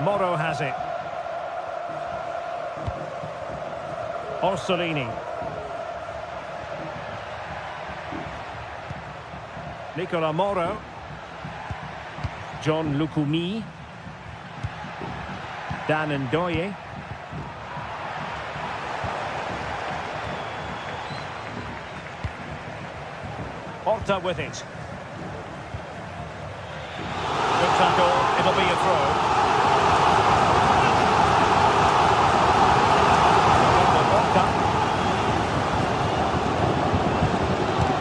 Moro has it. Orsolini. Nicola Moro. John Lukumi. Dan Ndoye. Horta with it. Good tackle, it'll be a throw. Horta.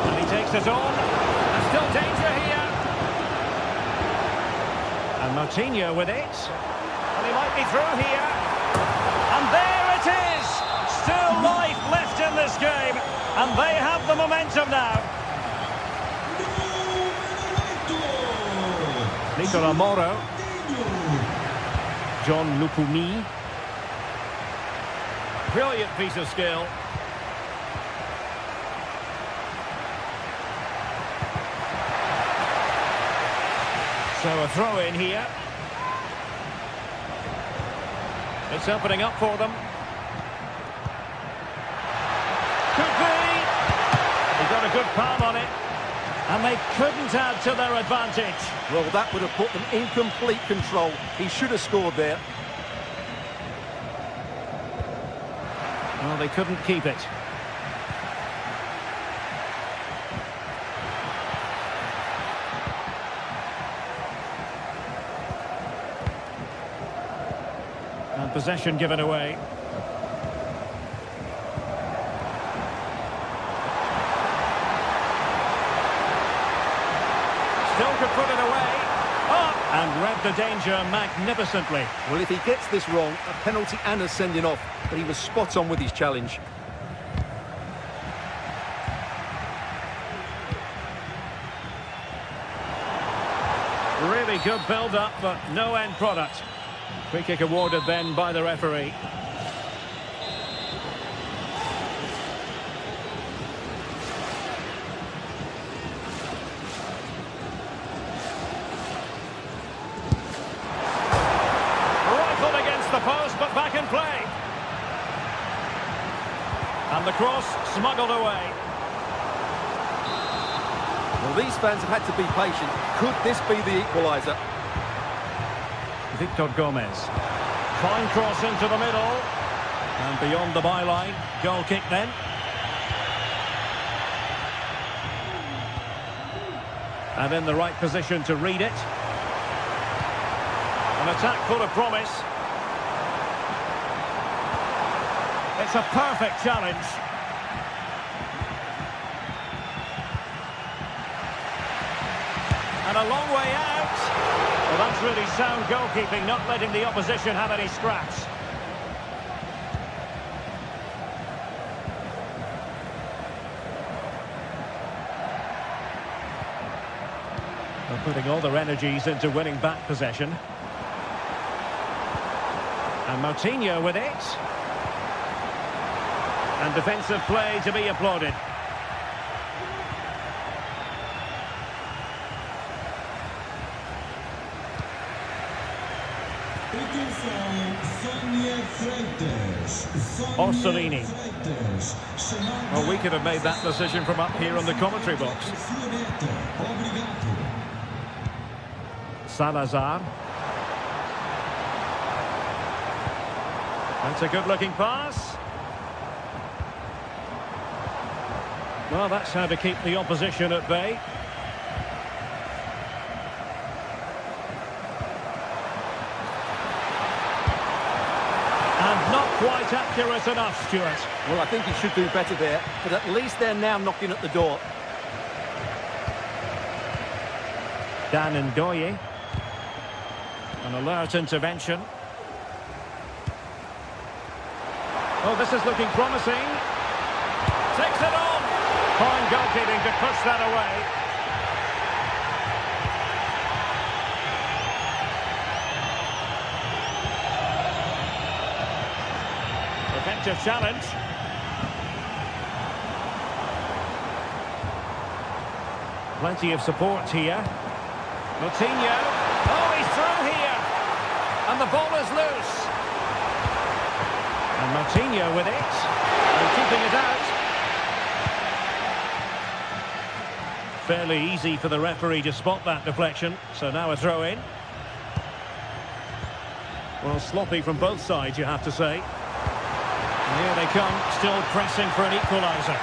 And he takes it on. There's still danger here. And Moutinho with it. And he might be through here. And there it is! Still life left in this game. And they have the momentum now. Nicola Moro. John Lukumi. Brilliant piece of skill. So a throw in here. It's opening up for them. Could be. He got a good palm on it. And they couldn't add to their advantage. Well, that would have put them in complete control. He should have scored there. Well, they couldn't keep it. And possession given away. Still could put it away. Oh, and read the danger magnificently. Well, if he gets this wrong, a penalty and a sending off. But he was spot on with his challenge. Really good build-up, but no end product. Free kick awarded then by the referee. Rifled against the post, but back in play. And the cross smuggled away. Well, these fans have had to be patient. Could this be the equaliser? Victor Gomez. Fine cross into the middle. And beyond the byline. Goal kick then. And in the right position to read it. An attack full of promise. It's a perfect challenge. And a long way out. Well, that's really sound goalkeeping, not letting the opposition have any scraps. They're putting all their energies into winning back possession. And Moutinho with it. And defensive play to be applauded. Orsolini. Well, we could have made that decision from up here on the commentary box. Salazar. That's a good-looking pass. Well, that's how to keep the opposition at bay. And not quite accurate enough, Stuart. Well, I think he should do better there, but at least they're now knocking at the door. Dan Ndoye. An alert intervention. Oh, this is looking promising. Takes it on. Fine goalkeeping to push that away. Effective challenge. Plenty of support here. Moutinho. Oh, he's through here. And the ball is loose. And Moutinho with it. And keeping it out. Fairly easy for the referee to spot that deflection. So now a throw in. Well, sloppy from both sides, you have to say. And here they come, still pressing for an equaliser.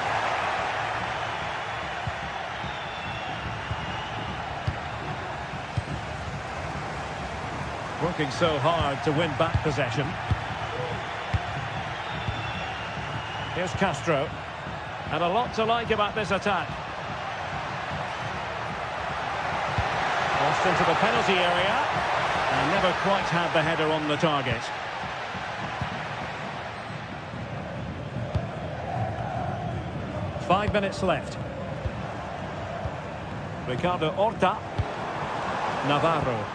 Working so hard to win back possession. Here's Castro. And a lot to like about this attack. Lost into the penalty area. And never quite had the header on the target. Five minutes left. Ricardo Horta. Navarro.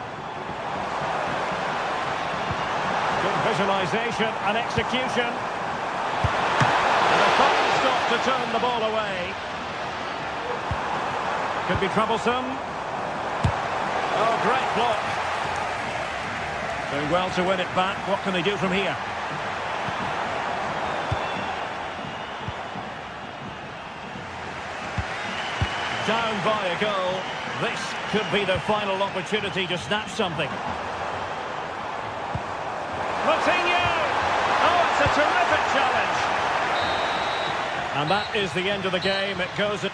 Good visualisation and execution. And a fine stop to turn the ball away. Could be troublesome. Oh, great block. Doing well to win it back. What can they do from here? Down by a goal. This could be the final opportunity to snatch something. Moutinho! Oh, it's a terrific challenge. And that is the end of the game. It goes...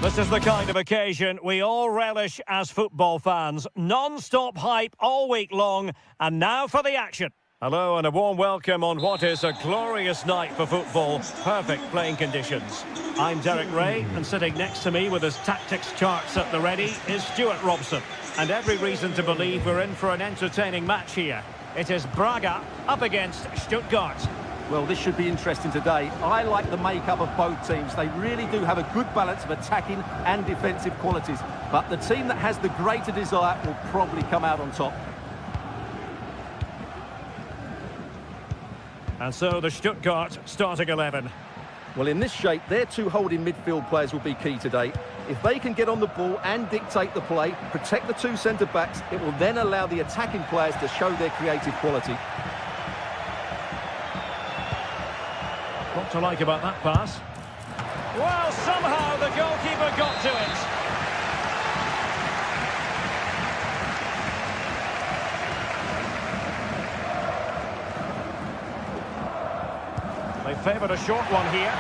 This is the kind of occasion we all relish as football fans. Non-stop hype all week long, and now for the action. Hello and a warm welcome on what is a glorious night for football. Perfect playing conditions. I'm Derek Ray, and sitting next to me with his tactics charts at the ready is Stuart Robson. And every reason to believe we're in for an entertaining match here. It is Braga up against Stuttgart. Well, this should be interesting today. I like the makeup of both teams. They really do have a good balance of attacking and defensive qualities. But the team that has the greater desire will probably come out on top. And so the Stuttgart starting 11. Well, in this shape, their two holding midfield players will be key today. If they can get on the ball and dictate the play, protect the two centre-backs, it will then allow the attacking players to show their creative quality. What to like about that pass? Well, somehow the goalkeeper got to it. They favoured a short one here.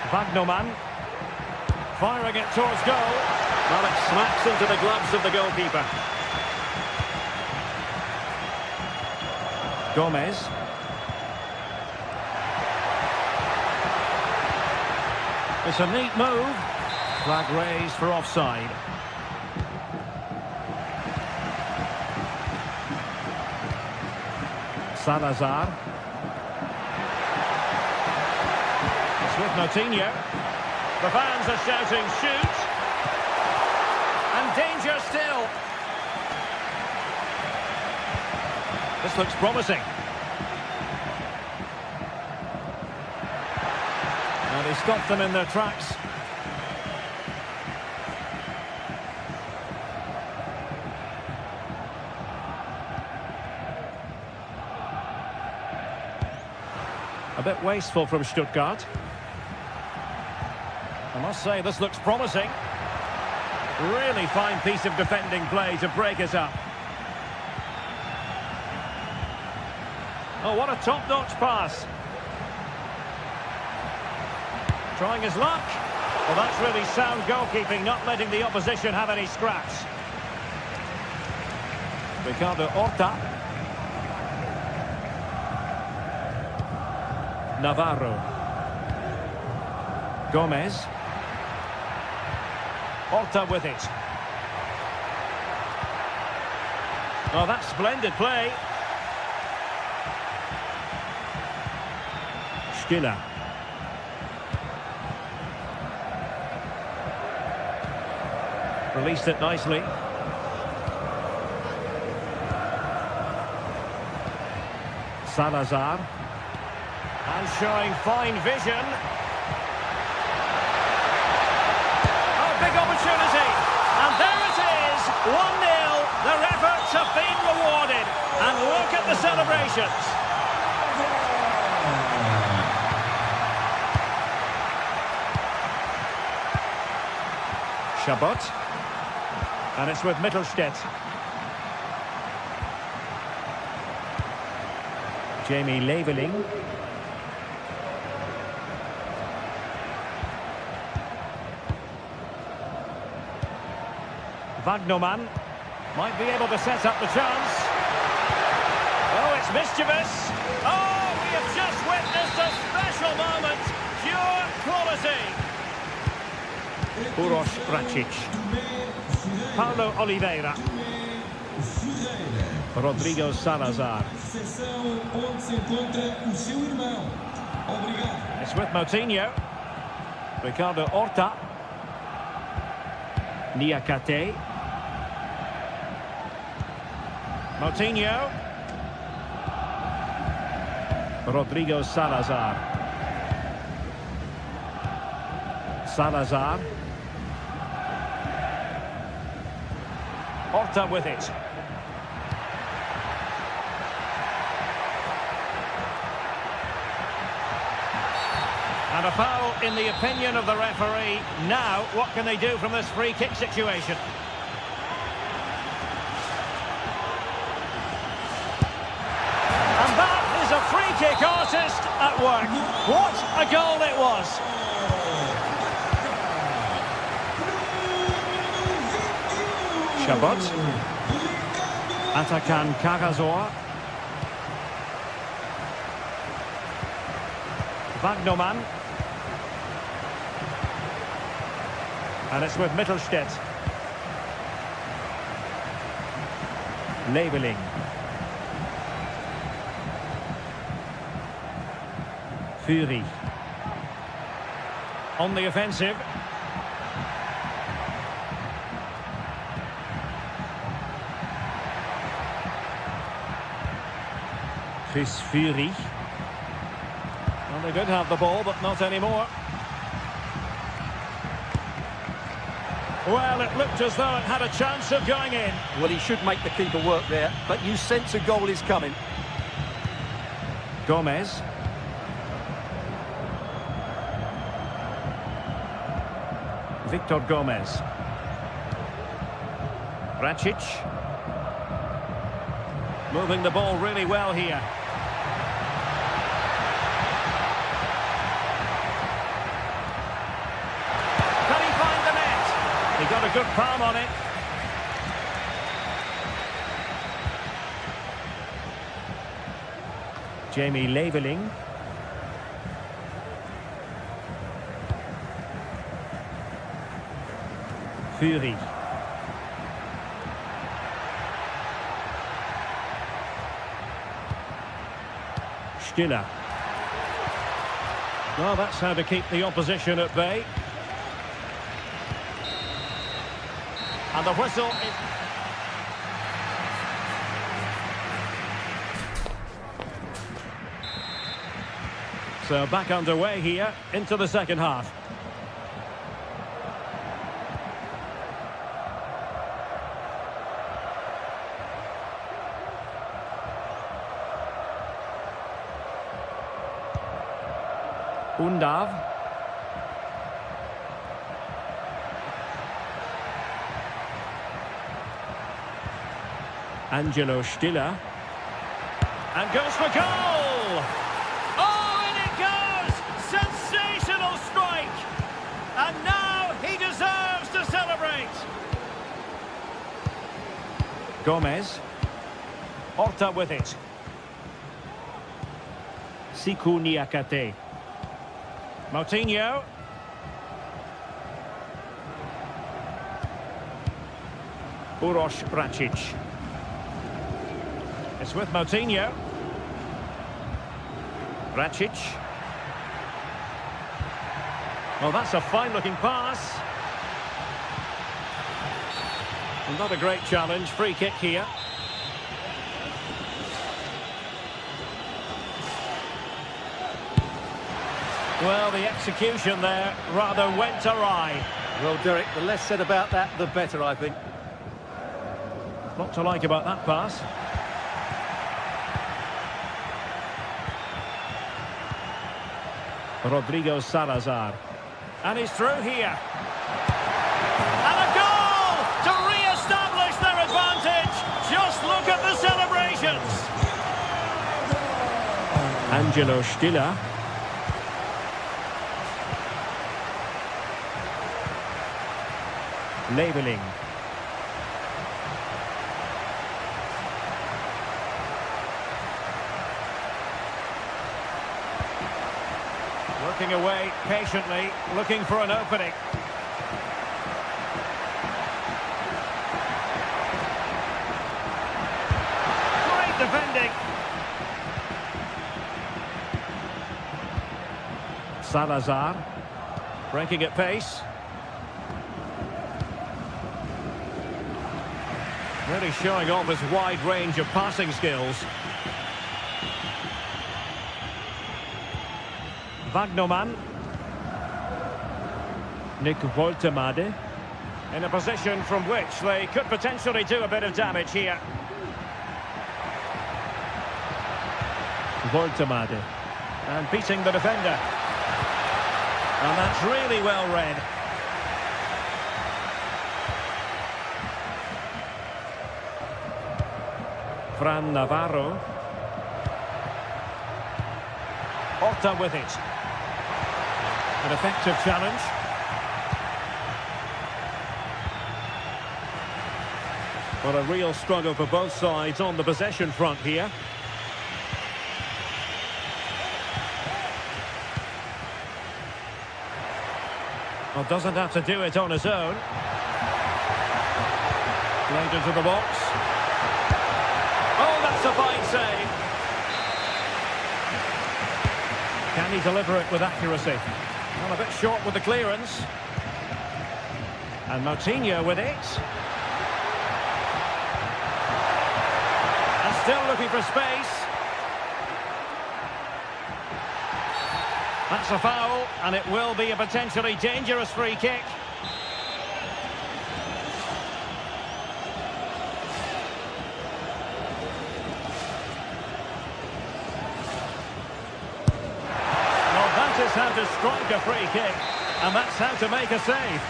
Wagnerman firing it towards goal. Well, it smacks into the gloves of the goalkeeper. Gomez. It's a neat move. Flag raised for offside. Salazar. It's with Moutinho. The fans are shouting, shoot! And danger still. This looks promising. And he stopped them in their tracks. A bit wasteful from Stuttgart. I must say, this looks promising. Really fine piece of defending play to break it up. Oh, what a top-notch pass. Trying his luck. Well, that's really sound goalkeeping, not letting the opposition have any scraps. Ricardo Horta. Navarro. Gomez. Horta with it. Oh, that's splendid play. Stiller. Released it nicely. Salazar. And showing fine vision. Oh, big opportunity. And there it is, 1-0. Their efforts have been rewarded. And look at the celebrations. Chabot. And it's with Mittelstedt. Jamie Leveling. Wagnerman might be able to set up the chance. Oh, it's mischievous. Oh, we have just witnessed a special moment. Pure quality. Uroš Račić. Paulo Oliveira. Rodrigo Salazar. It's with Moutinho. Ricardo Horta. Niakate. Moutinho. Rodrigo Salazar. Salazar. Horta with it. And a foul in the opinion of the referee. Now, what can they do from this free kick situation? And that is a free kick artist at work. What a goal it was. Chabot. Atakan Kagazor. Wagnermann. And it's with Mittelstädt. Leveling. Fury. On the offensive. Chris Fury. Well, they did have the ball, but not anymore. Well, it looked as though it had a chance of going in. Well, he should make the keeper work there, but you sense a goal is coming. Gomez. Victor Gomez. Racic. Moving the ball really well here. Can he find the net? He got a good palm on it. Jamie Leveling. Fury. Stiller. Well, that's how to keep the opposition at bay. And the whistle is... So back underway here into the second half. Undav. Angelo Stiller. And goes for goal! Oh, in it goes! Sensational strike! And now he deserves to celebrate! Gomez. Horta with it. Siku Niakate. Moutinho. Uroš Racic. It's with Moutinho. Racic. Well, that's a fine-looking pass. Not a great challenge. Free kick here. Well, the execution there rather went awry. Well, Derek, the less said about that, the better, I think. What to like about that pass? Rodrigo Salazar. And he's through here. And a goal to re-establish their advantage. Just look at the celebrations. Angelo Stiller. Leveling. Working away patiently, looking for an opening. Great defending. Salazar breaking at pace. Really showing off his wide range of passing skills. Wagnermann. Nick Woltemade. In a position from which they could potentially do a bit of damage here. Woltemade. And beating the defender. And that's really well read. Fran Navarro. Horta with it. An effective challenge. But a real struggle for both sides on the possession front here. Well, doesn't have to do it on his own. Played into the box. Oh, that's a fine save. Can he deliver it with accuracy? Well, a bit short with the clearance. And Moutinho with it. And still looking for space. That's a foul, and it will be a potentially dangerous free kick. Well, that is how to strike a free kick, and that's how to make a save.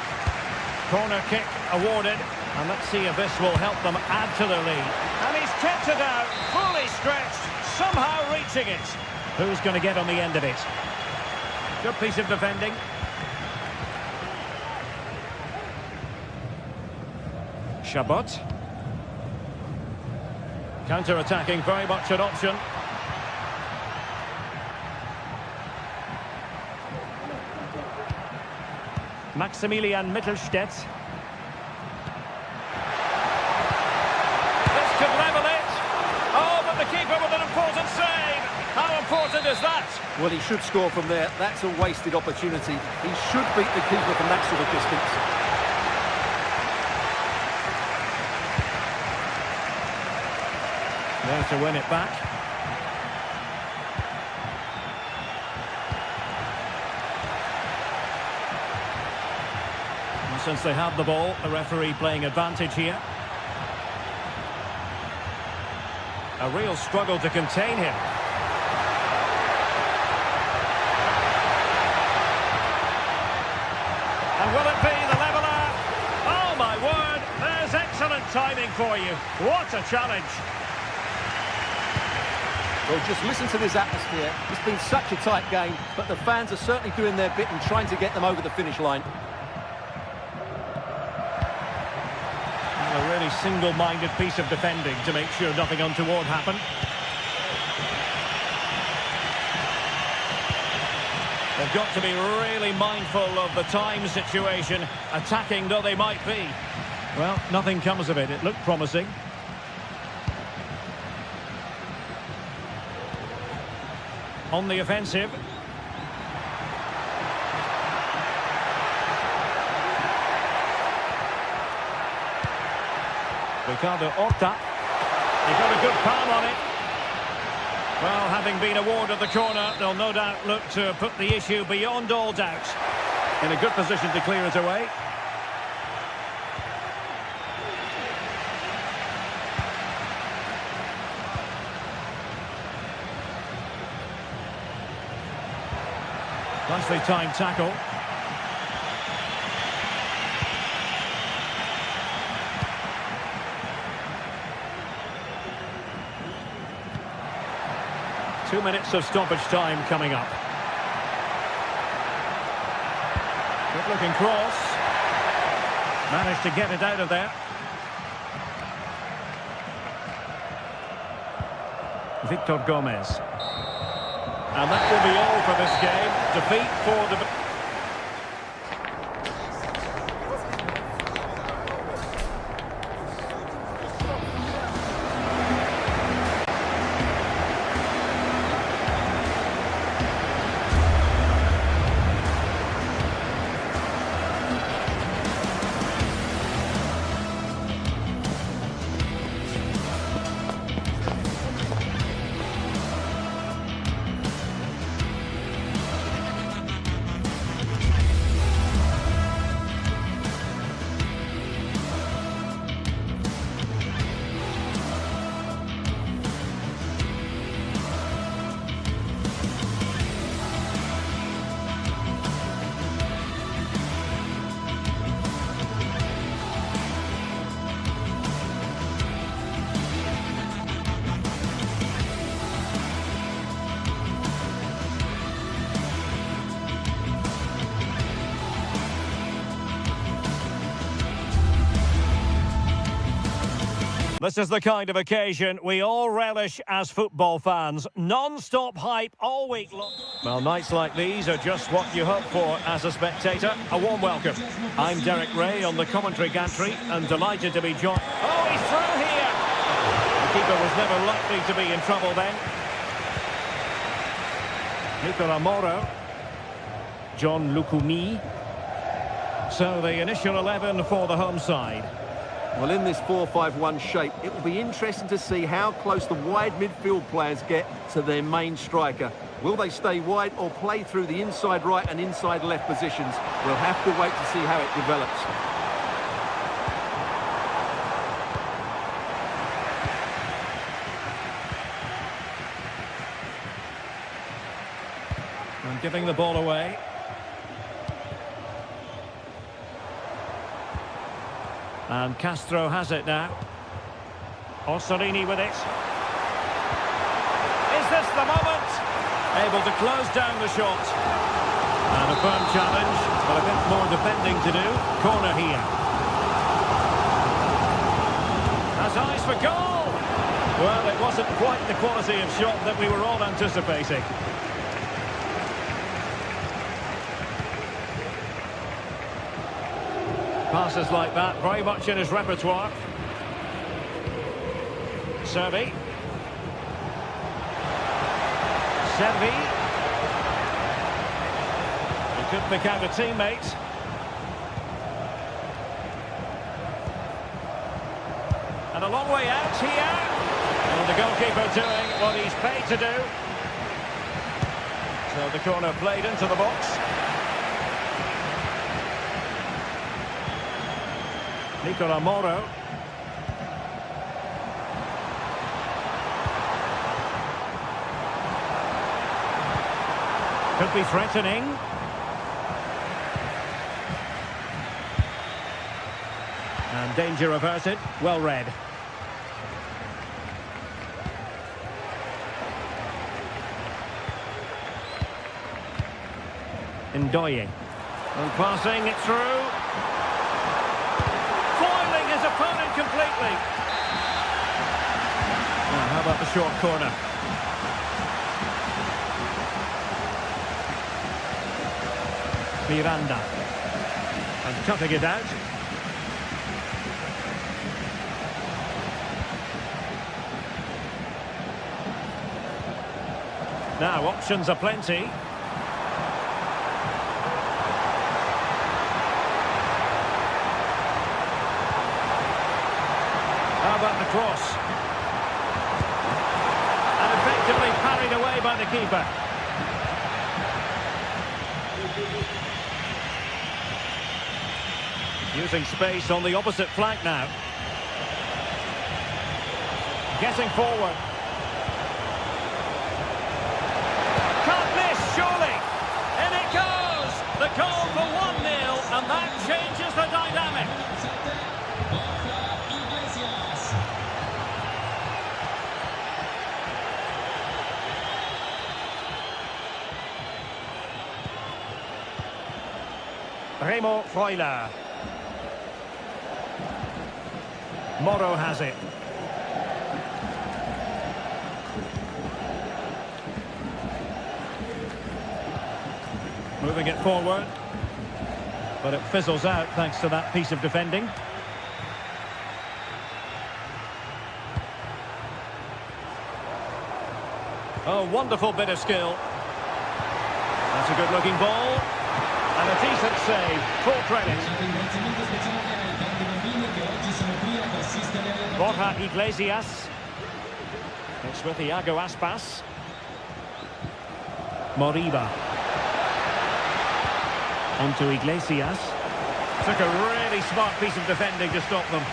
Corner kick awarded, and let's see if this will help them add to their lead. And he's kept it out, fully stretched, somehow reaching it. Who's going to get on the end of it? Good piece of defending. Chabot. Counter-attacking, very much an option. Maximilian Mittelstädt. This could level it. Oh, but the keeper with an important save. How important is that? Well, he should score from there. That's a wasted opportunity. He should beat the keeper from that sort of distance. There to win it back. And since they have the ball, the referee playing advantage here. A real struggle to contain him. And will it be the leveller? Oh, my word, there's excellent timing for you. What a challenge. Well, just listen to this atmosphere. It's been such a tight game, but the fans are certainly doing their bit and trying to get them over the finish line. A really single-minded piece of defending to make sure nothing untoward happened. They've got to be really mindful of the time situation, attacking though they might be. Well, nothing comes of it. It looked promising. On the offensive. Ricardo Horta. He got a good palm on it. Well, having been awarded the corner, they'll no doubt look to put the issue beyond all doubt. In a good position to clear it away. Nicely timed tackle. Two minutes of stoppage time coming up. Good looking cross. Managed to get it out of there. Victor Gomez. And that will be all for this game. Defeat for the... This is the kind of occasion we all relish as football fans. Non-stop hype all week long. Well, nights like these are just what you hope for as a spectator. A warm welcome. I'm Derek Ray on the commentary gantry and delighted to be joined. Oh, he's through here! The keeper was never likely to be in trouble then. Nicola Moro. John Lukumi. So the initial 11 for the home side. Well, in this 4-5-1 shape, it will be interesting to see how close the wide midfield players get to their main striker. Will they stay wide or play through the inside right and inside left positions? We'll have to wait to see how it develops. And giving the ball away. And Castro has it now. Orsolini with it. Is this the moment? Able to close down the shot. And a firm challenge, but a bit more defending to do. Corner here. Has eyes for goal! Well, it wasn't quite the quality of shot that we were all anticipating. Passes like that, very much in his repertoire. Servi. He could pick out a teammate. And a long way out here. And the goalkeeper doing what he's paid to do. So the corner played into the box. Nicola Moro. Could be threatening. And danger averted. Well read. Ndoye. And passing it through. His opponent completely. Now, how about the short corner? Miranda. And cutting it out. Now, options are plenty. How about the cross? And effectively parried away by the keeper. Using space on the opposite flank now. Getting forward. Can't miss, surely. In it goes. The goal for 1-0, and that changes the dynamic. Remo Freuler. Moro has it. Moving it forward. But it fizzles out thanks to that piece of defending. Oh, wonderful bit of skill. That's a good-looking ball. And a decent save, full credit. Borja Iglesias. It's with Iago Aspas. Moriba. On to Iglesias. Took a really smart piece of defending to stop them.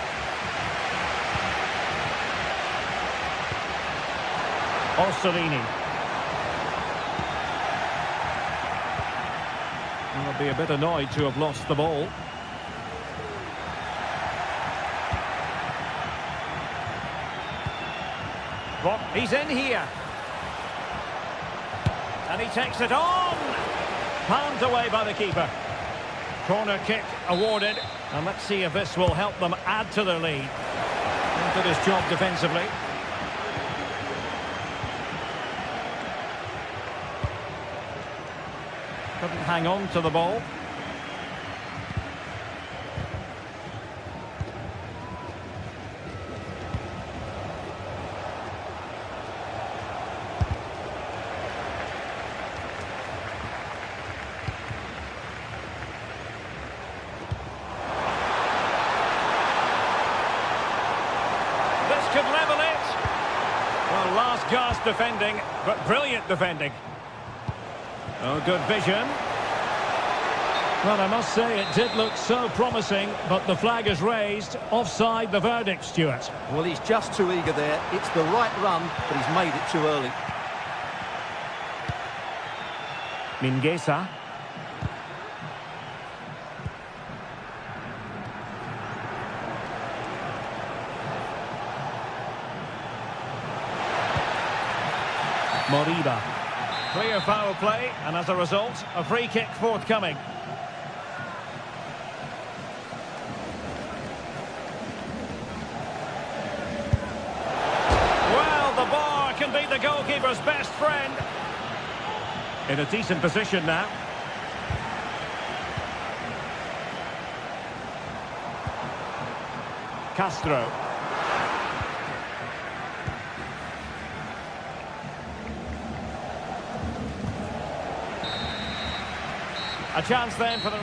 Orsolini. I'll be a bit annoyed to have lost the ball. Well, he's in here. And he takes it on. Palmed away by the keeper. Corner kick awarded. And let's see if this will help them add to their lead. did his job defensively. Couldn't hang on to the ball. Could level it. Well, last gasp defending, but brilliant defending. Oh, good vision. Well, I must say it did look so promising, but the flag is raised. Offside the verdict, Stuart. Well, he's just too eager there. It's the right run, but he's made it too early. Mingueza. Moriba. Clear foul play, and as a result, a free kick forthcoming. Well, the bar can be the goalkeeper's best friend. In a decent position now. Castro. A chance then for the...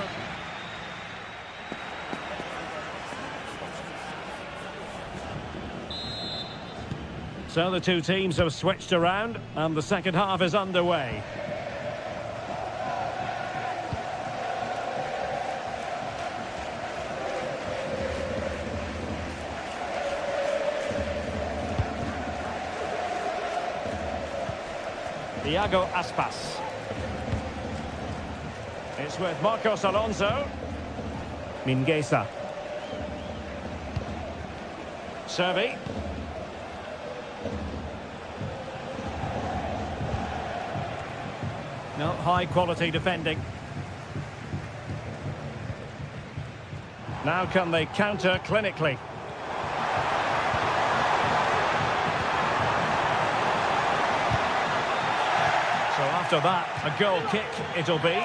So the two teams have switched around and the second half is underway. Iago Aspas. It's with Marcos Alonso. Mingueza. Servi. No, high quality defending. Now can they counter clinically? So after that, a goal kick it'll be.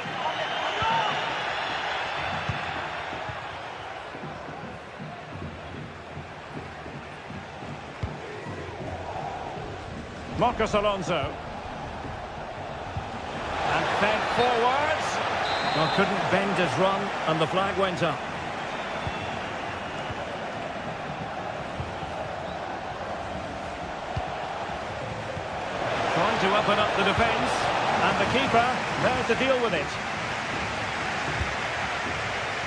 Marcos Alonso. And fed forwards. Well, couldn't bend his run, and the flag went up. Trying to open up the defence, and the keeper there to deal with it.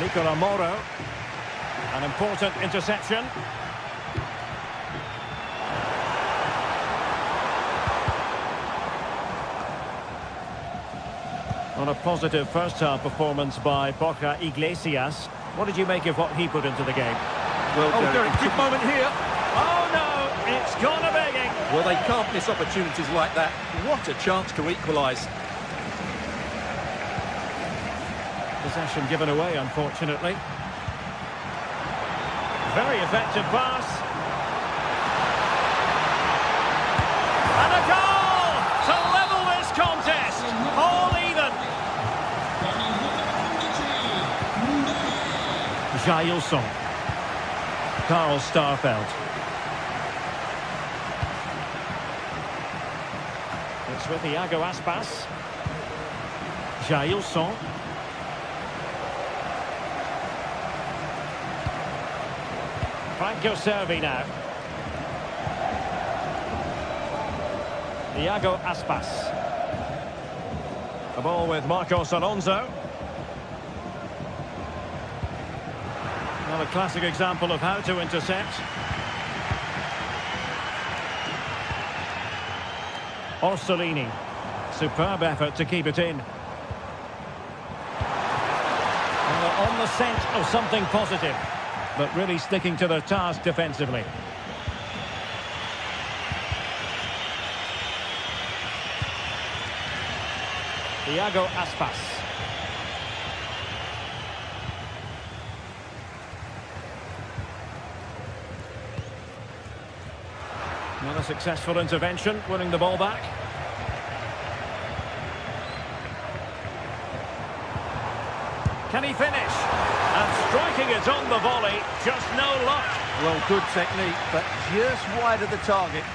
Nicola Moro. An important interception. On a positive first-half performance by Borja Iglesias. What did you make of what he put into the game? Well, Derek, good moment here. Oh, no! It's gone a begging! Well, they can't miss opportunities like that. What a chance to equalise. Possession given away, unfortunately. Very effective pass. And a goal to level this contest. All even. Jailson. Karl Starfelt. It's with Iago Aspas. Jailson. Franco Servi now. Iago Aspas. The ball with Marcos Alonso. Another classic example of how to intercept. Orsolini. Superb effort to keep it in. Well, they're on the scent of something positive, but really sticking to their task defensively. Iago Aspas. Well, a successful intervention, winning the ball back. Can he finish? And striking it on the volley, just no luck. Well, good technique, but just wide of the target.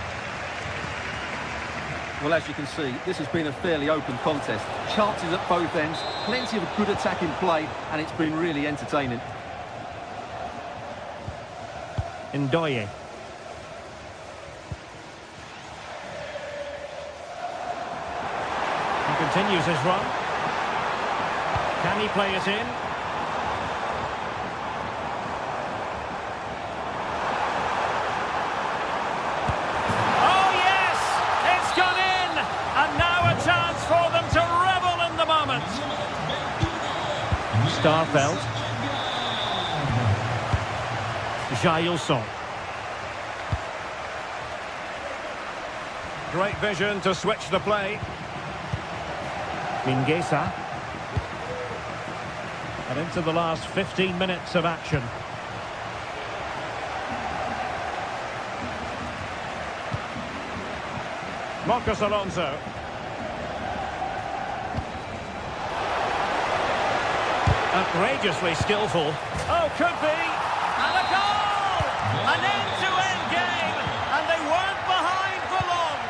Well, as you can see, this has been a fairly open contest. Chances at both ends, plenty of good attacking play, and it's been really entertaining. Ndoye. He continues his run. Can he play it in? Oh yes! It's gone in! And now a chance for them to revel in the moment. Starfelt. Jailson. Great vision to switch the play. Mingueza. And into the last 15 minutes of action. Marcos Alonso. Outrageously skillful. Oh, could be. And a goal! An end-to-end game. And they weren't behind for long.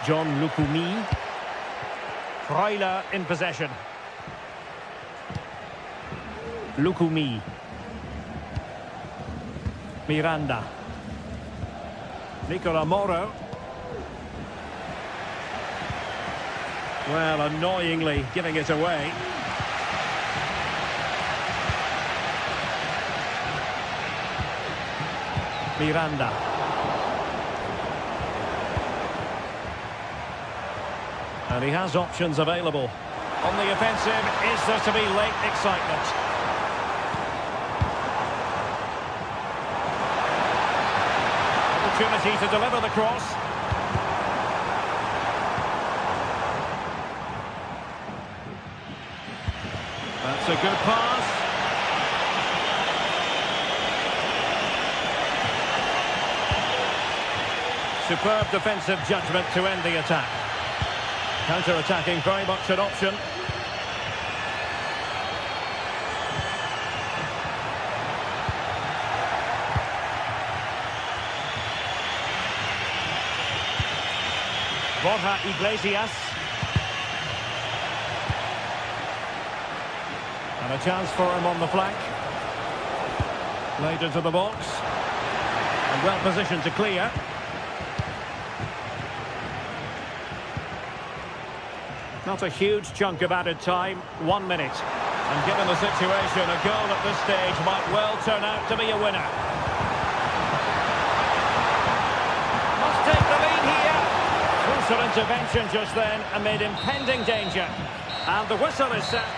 John Lukumi. Freuler in possession. Lukumi. Miranda. Nicola Moro. Well, annoyingly giving it away. Miranda. And he has options available. On the offensive, is there to be late excitement? Opportunity to deliver the cross. That's a good pass. Superb defensive judgment to end the attack. Counter-attacking, very much an option. Borja Iglesias. And a chance for him on the flank. Played into the box. And well positioned to clear. Not a huge chunk of added time, 1 minute. And given the situation, a goal at this stage might well turn out to be a winner. Must take the lead here. Crucial intervention just then amid impending danger. And the whistle is set.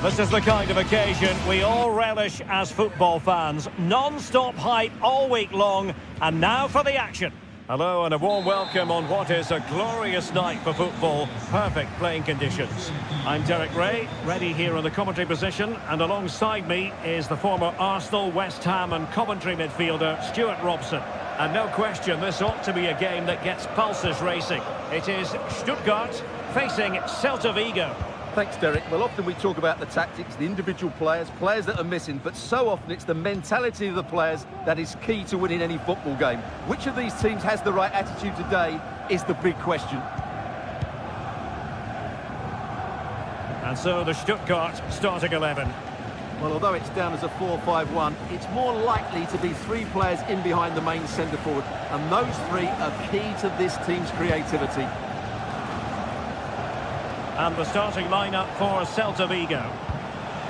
This is the kind of occasion we all relish as football fans. Non-stop hype all week long, and now for the action. Hello and a warm welcome on what is a glorious night for football. Perfect playing conditions. I'm Derek Ray, ready here in the commentary position, and alongside me is the former Arsenal, West Ham and Coventry midfielder, Stuart Robson. And no question, this ought to be a game that gets pulses racing. It is Stuttgart facing Celta Vigo. Thanks, Derek. Well, often we talk about the tactics, the individual players that are missing, but so often it's the mentality of the players that is key to winning any football game. Which of these teams has the right attitude today is the big question. And so the Stuttgart starting 11. Well, although it's down as a 4-5-1, it's more likely to be 3 players in behind the main centre-forward, and those 3 are key to this team's creativity. And the starting lineup for Celta Vigo.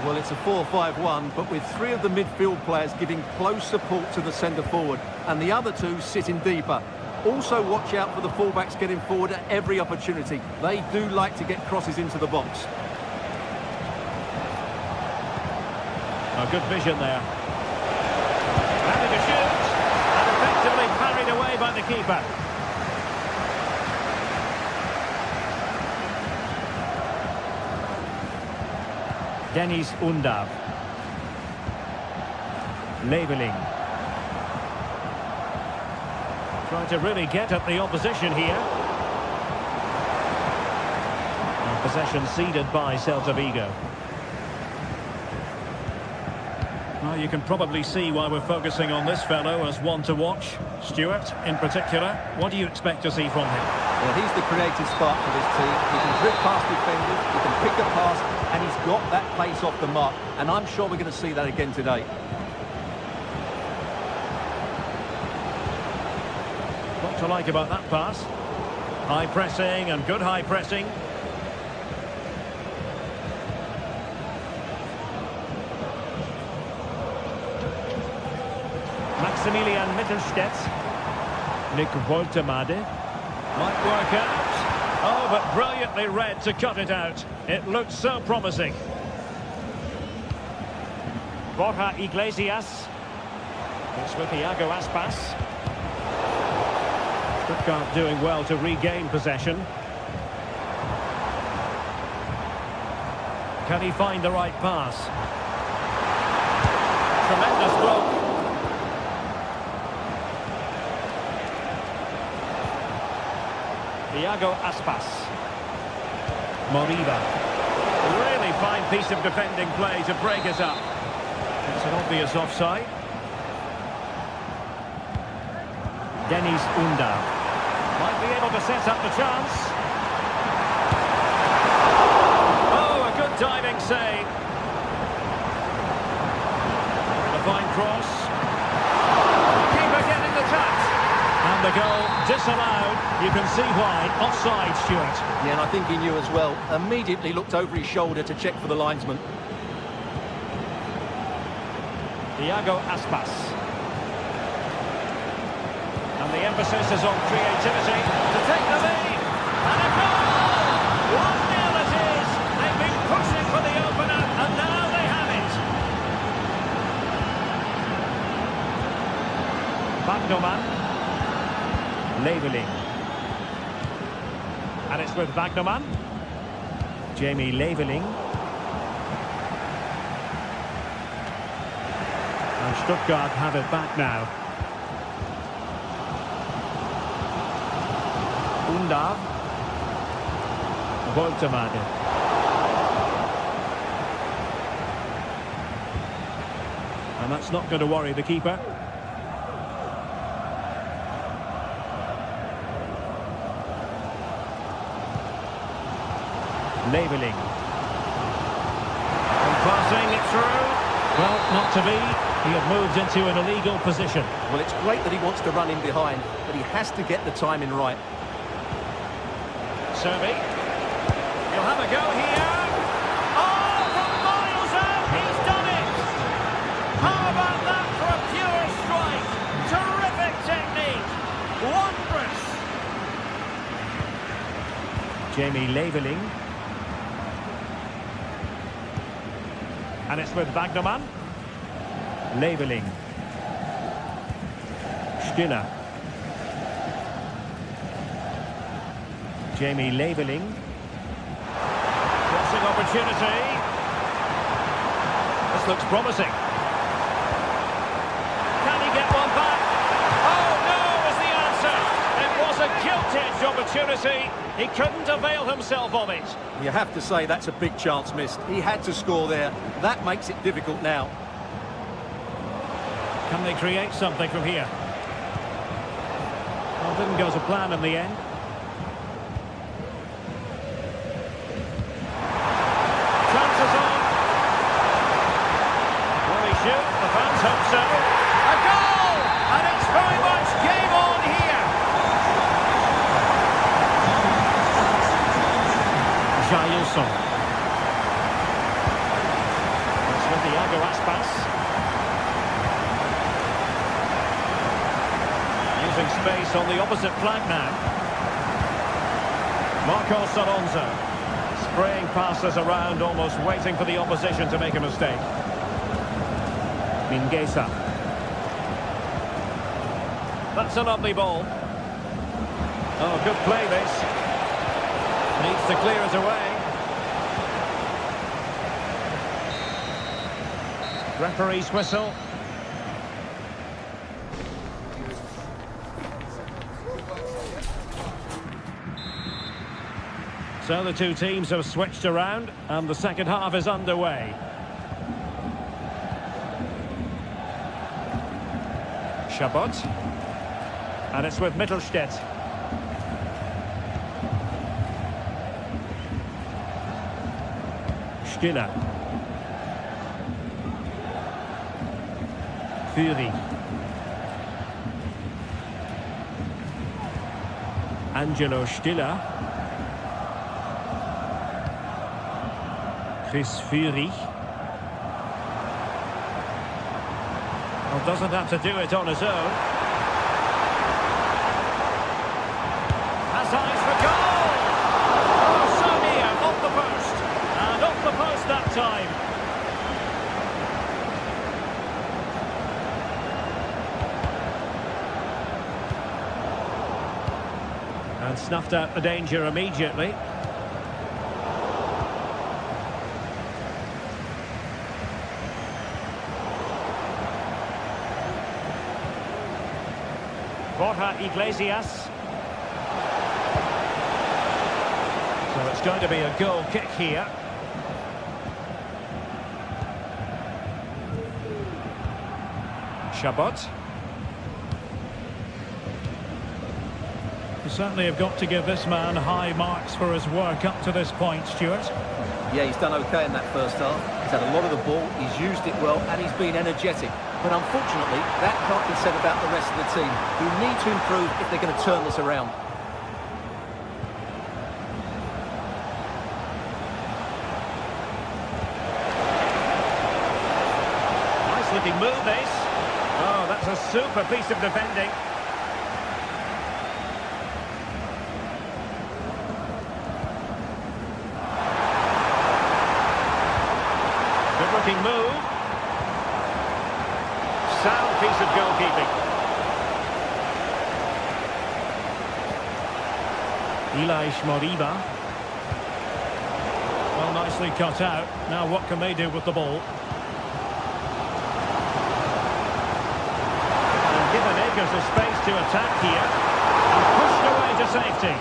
Well, it's a 4-5-1, but with 3 of the midfield players giving close support to the centre-forward, and the other 2 sitting deeper. Also, watch out for the fullbacks getting forward at every opportunity. They do like to get crosses into the box. A good vision there. Having to shoot, and effectively parried away by the keeper. Dennis Undav. Leveling. Trying to really get at the opposition here. And possession ceded by Celta Vigo. Well, you can probably see why we're focusing on this fellow as one to watch. Stuart, in particular, what do you expect to see from him? Well, he's the creative spark for this team. He can drift past defenders, he can pick a pass, and he's got that pace off the mark. And I'm sure we're going to see that again today. What to like about that pass? High pressing and good high pressing. Maximilian Mittelstädt. Nick Woltemade. Might work out. Oh, but brilliantly read to cut it out. It looked so promising. Borja Iglesias. It's with Iago Aspas. Stuttgart doing well to regain possession. Can he find the right pass? Tremendous block. Iago Aspas. Moriba. Really fine piece of defending play to break it up. It's an obvious offside. Dennis Undav. Might be able to set up the chance. Oh, a good diving save. A fine cross. Keeper getting the touch. And the goal disallowed. You can see why. Offside, Stuart. Yeah, and I think he knew as well. Immediately looked over his shoulder to check for the linesman. Iago Aspas. And the emphasis is on creativity to take the lead. And a goal! 1-0 it is. They've been pushing for the opener, and now they have it. Wagnerman. Leveling. And it's with Wagnerman. Jamie Leveling. And Stuttgart have it back now. Undav. Woltemade. And that's not going to worry the keeper. Leveling. And passing it through. Well, not to be. He had moved into an illegal position. Well, it's great that he wants to run in behind, but he has to get the timing right. Servi. He'll have a go here. Oh, from miles out, he's done it! How about that for a pure strike? Terrific technique. Wondrous. Jamie Leveling. And it's with Wagnerman. Leveling. Stiller. Jamie Leveling. Crossing opportunity. This looks promising. Can he get one back? Oh no, is the answer. It was a guilty great-edged opportunity. He couldn't avail himself of it. You have to say that's a big chance missed. He had to score there. That makes it difficult now. Can they create something from here? Well, didn't go to plan in the end. Chances on. Will he shoot? The fans hope so. A goal! And it's very much game on here. Jailson. It's with Iago Aspas. Using space on the opposite flank now. Marcos Alonso. Spraying passes around, almost waiting for the opposition to make a mistake. Mingueza. That's a lovely ball. Oh, good play this. Needs to clear it away. Referee's whistle. So the two teams have switched around and the second half is underway. Chabot. And it's with Mittelstädt. Stiller. Fury. Angelo Stiller. Chris Fury. Well, doesn't have to do it on his own. Has eyes for goal! Oh, so near, off the post. And off the post that time. And snuffed out the danger immediately. Borja Iglesias. So it's going to be a goal kick here. Chabot. You certainly have got to give this man high marks for his work up to this point, Stuart. Yeah, he's done okay in that first half. He's had a lot of the ball, he's used it well, and he's been energetic. But unfortunately, that can't be said about the rest of the team, who need to improve if they're going to turn this around. Nice looking move, this. Oh, that's a super piece of defending. Good looking move. Sound piece of goalkeeping. Elias Moriba. Well, nicely cut out. Now what can they do with the ball? And given acres of space to attack here. And pushed away to safety.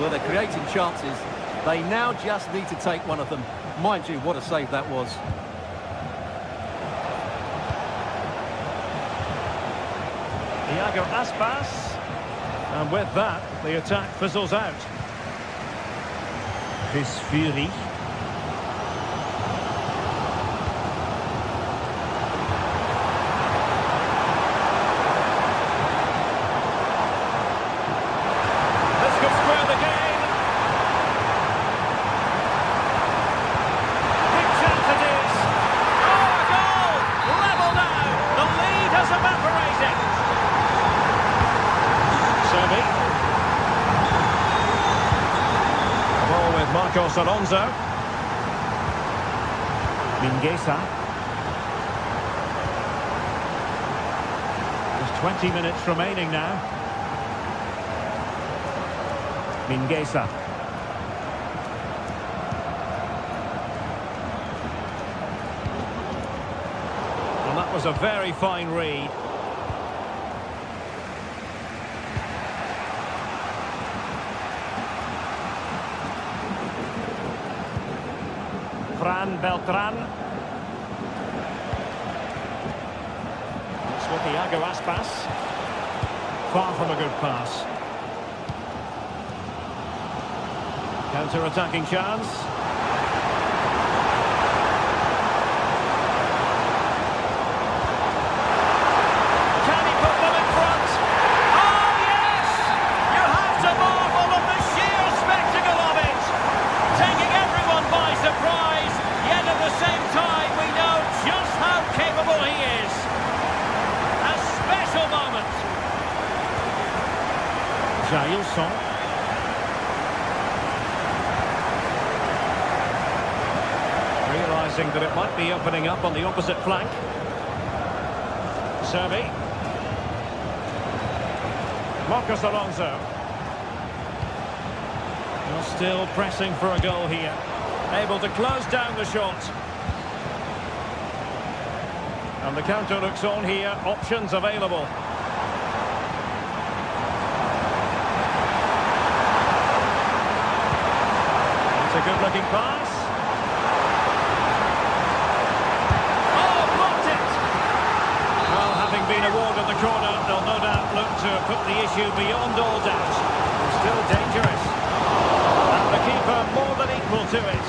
Well, they're creating chances. They now just need to take one of them. Mind you, what a save that was. Iago Aspas. And with that, the attack fizzles out. Chris Fury. This could square the game. Marcos Alonso. Mingueza. There's 20 minutes remaining now. Mingueza. And that was a very fine read. Juan Beltran. It's with Iago Aspas. Far from a good pass. Counter-attacking chance. Can he put them in front? Oh, yes! You have to marvel at the sheer spectacle of it! Taking everyone by surprise, yet at the same time we know just how capable he is. A special moment. Jailson. Realising that it might be opening up on the opposite flank. Servi. Marcos Alonso. You're still pressing for a goal here. Able to close down the shot. And the counter looks on here. Options available. It's a good-looking pass. Been awarded the corner, they'll no doubt look to put the issue beyond all doubt. It's still dangerous. And the keeper more than equal to it.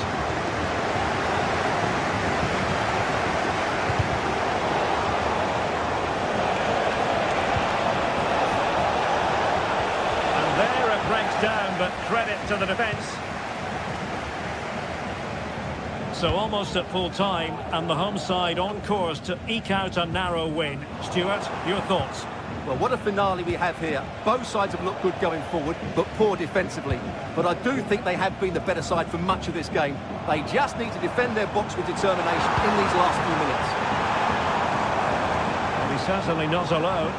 And there it breaks down, but credit to the defence. So almost at full time, and the home side on course to eke out a narrow win. Stuart, your thoughts? Well, what a finale we have here. Both sides have looked good going forward, but poor defensively. But I do think they have been the better side for much of this game. They just need to defend their box with determination in these last few minutes. Well, he's certainly not alone.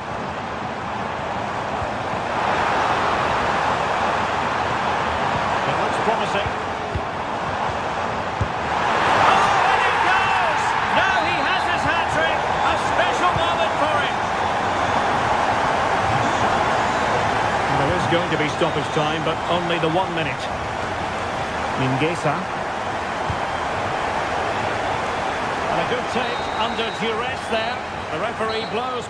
It looks promising. Going to be stoppage time, but only the 1 minute. Mingueza. And a good take under duress there. The referee blows.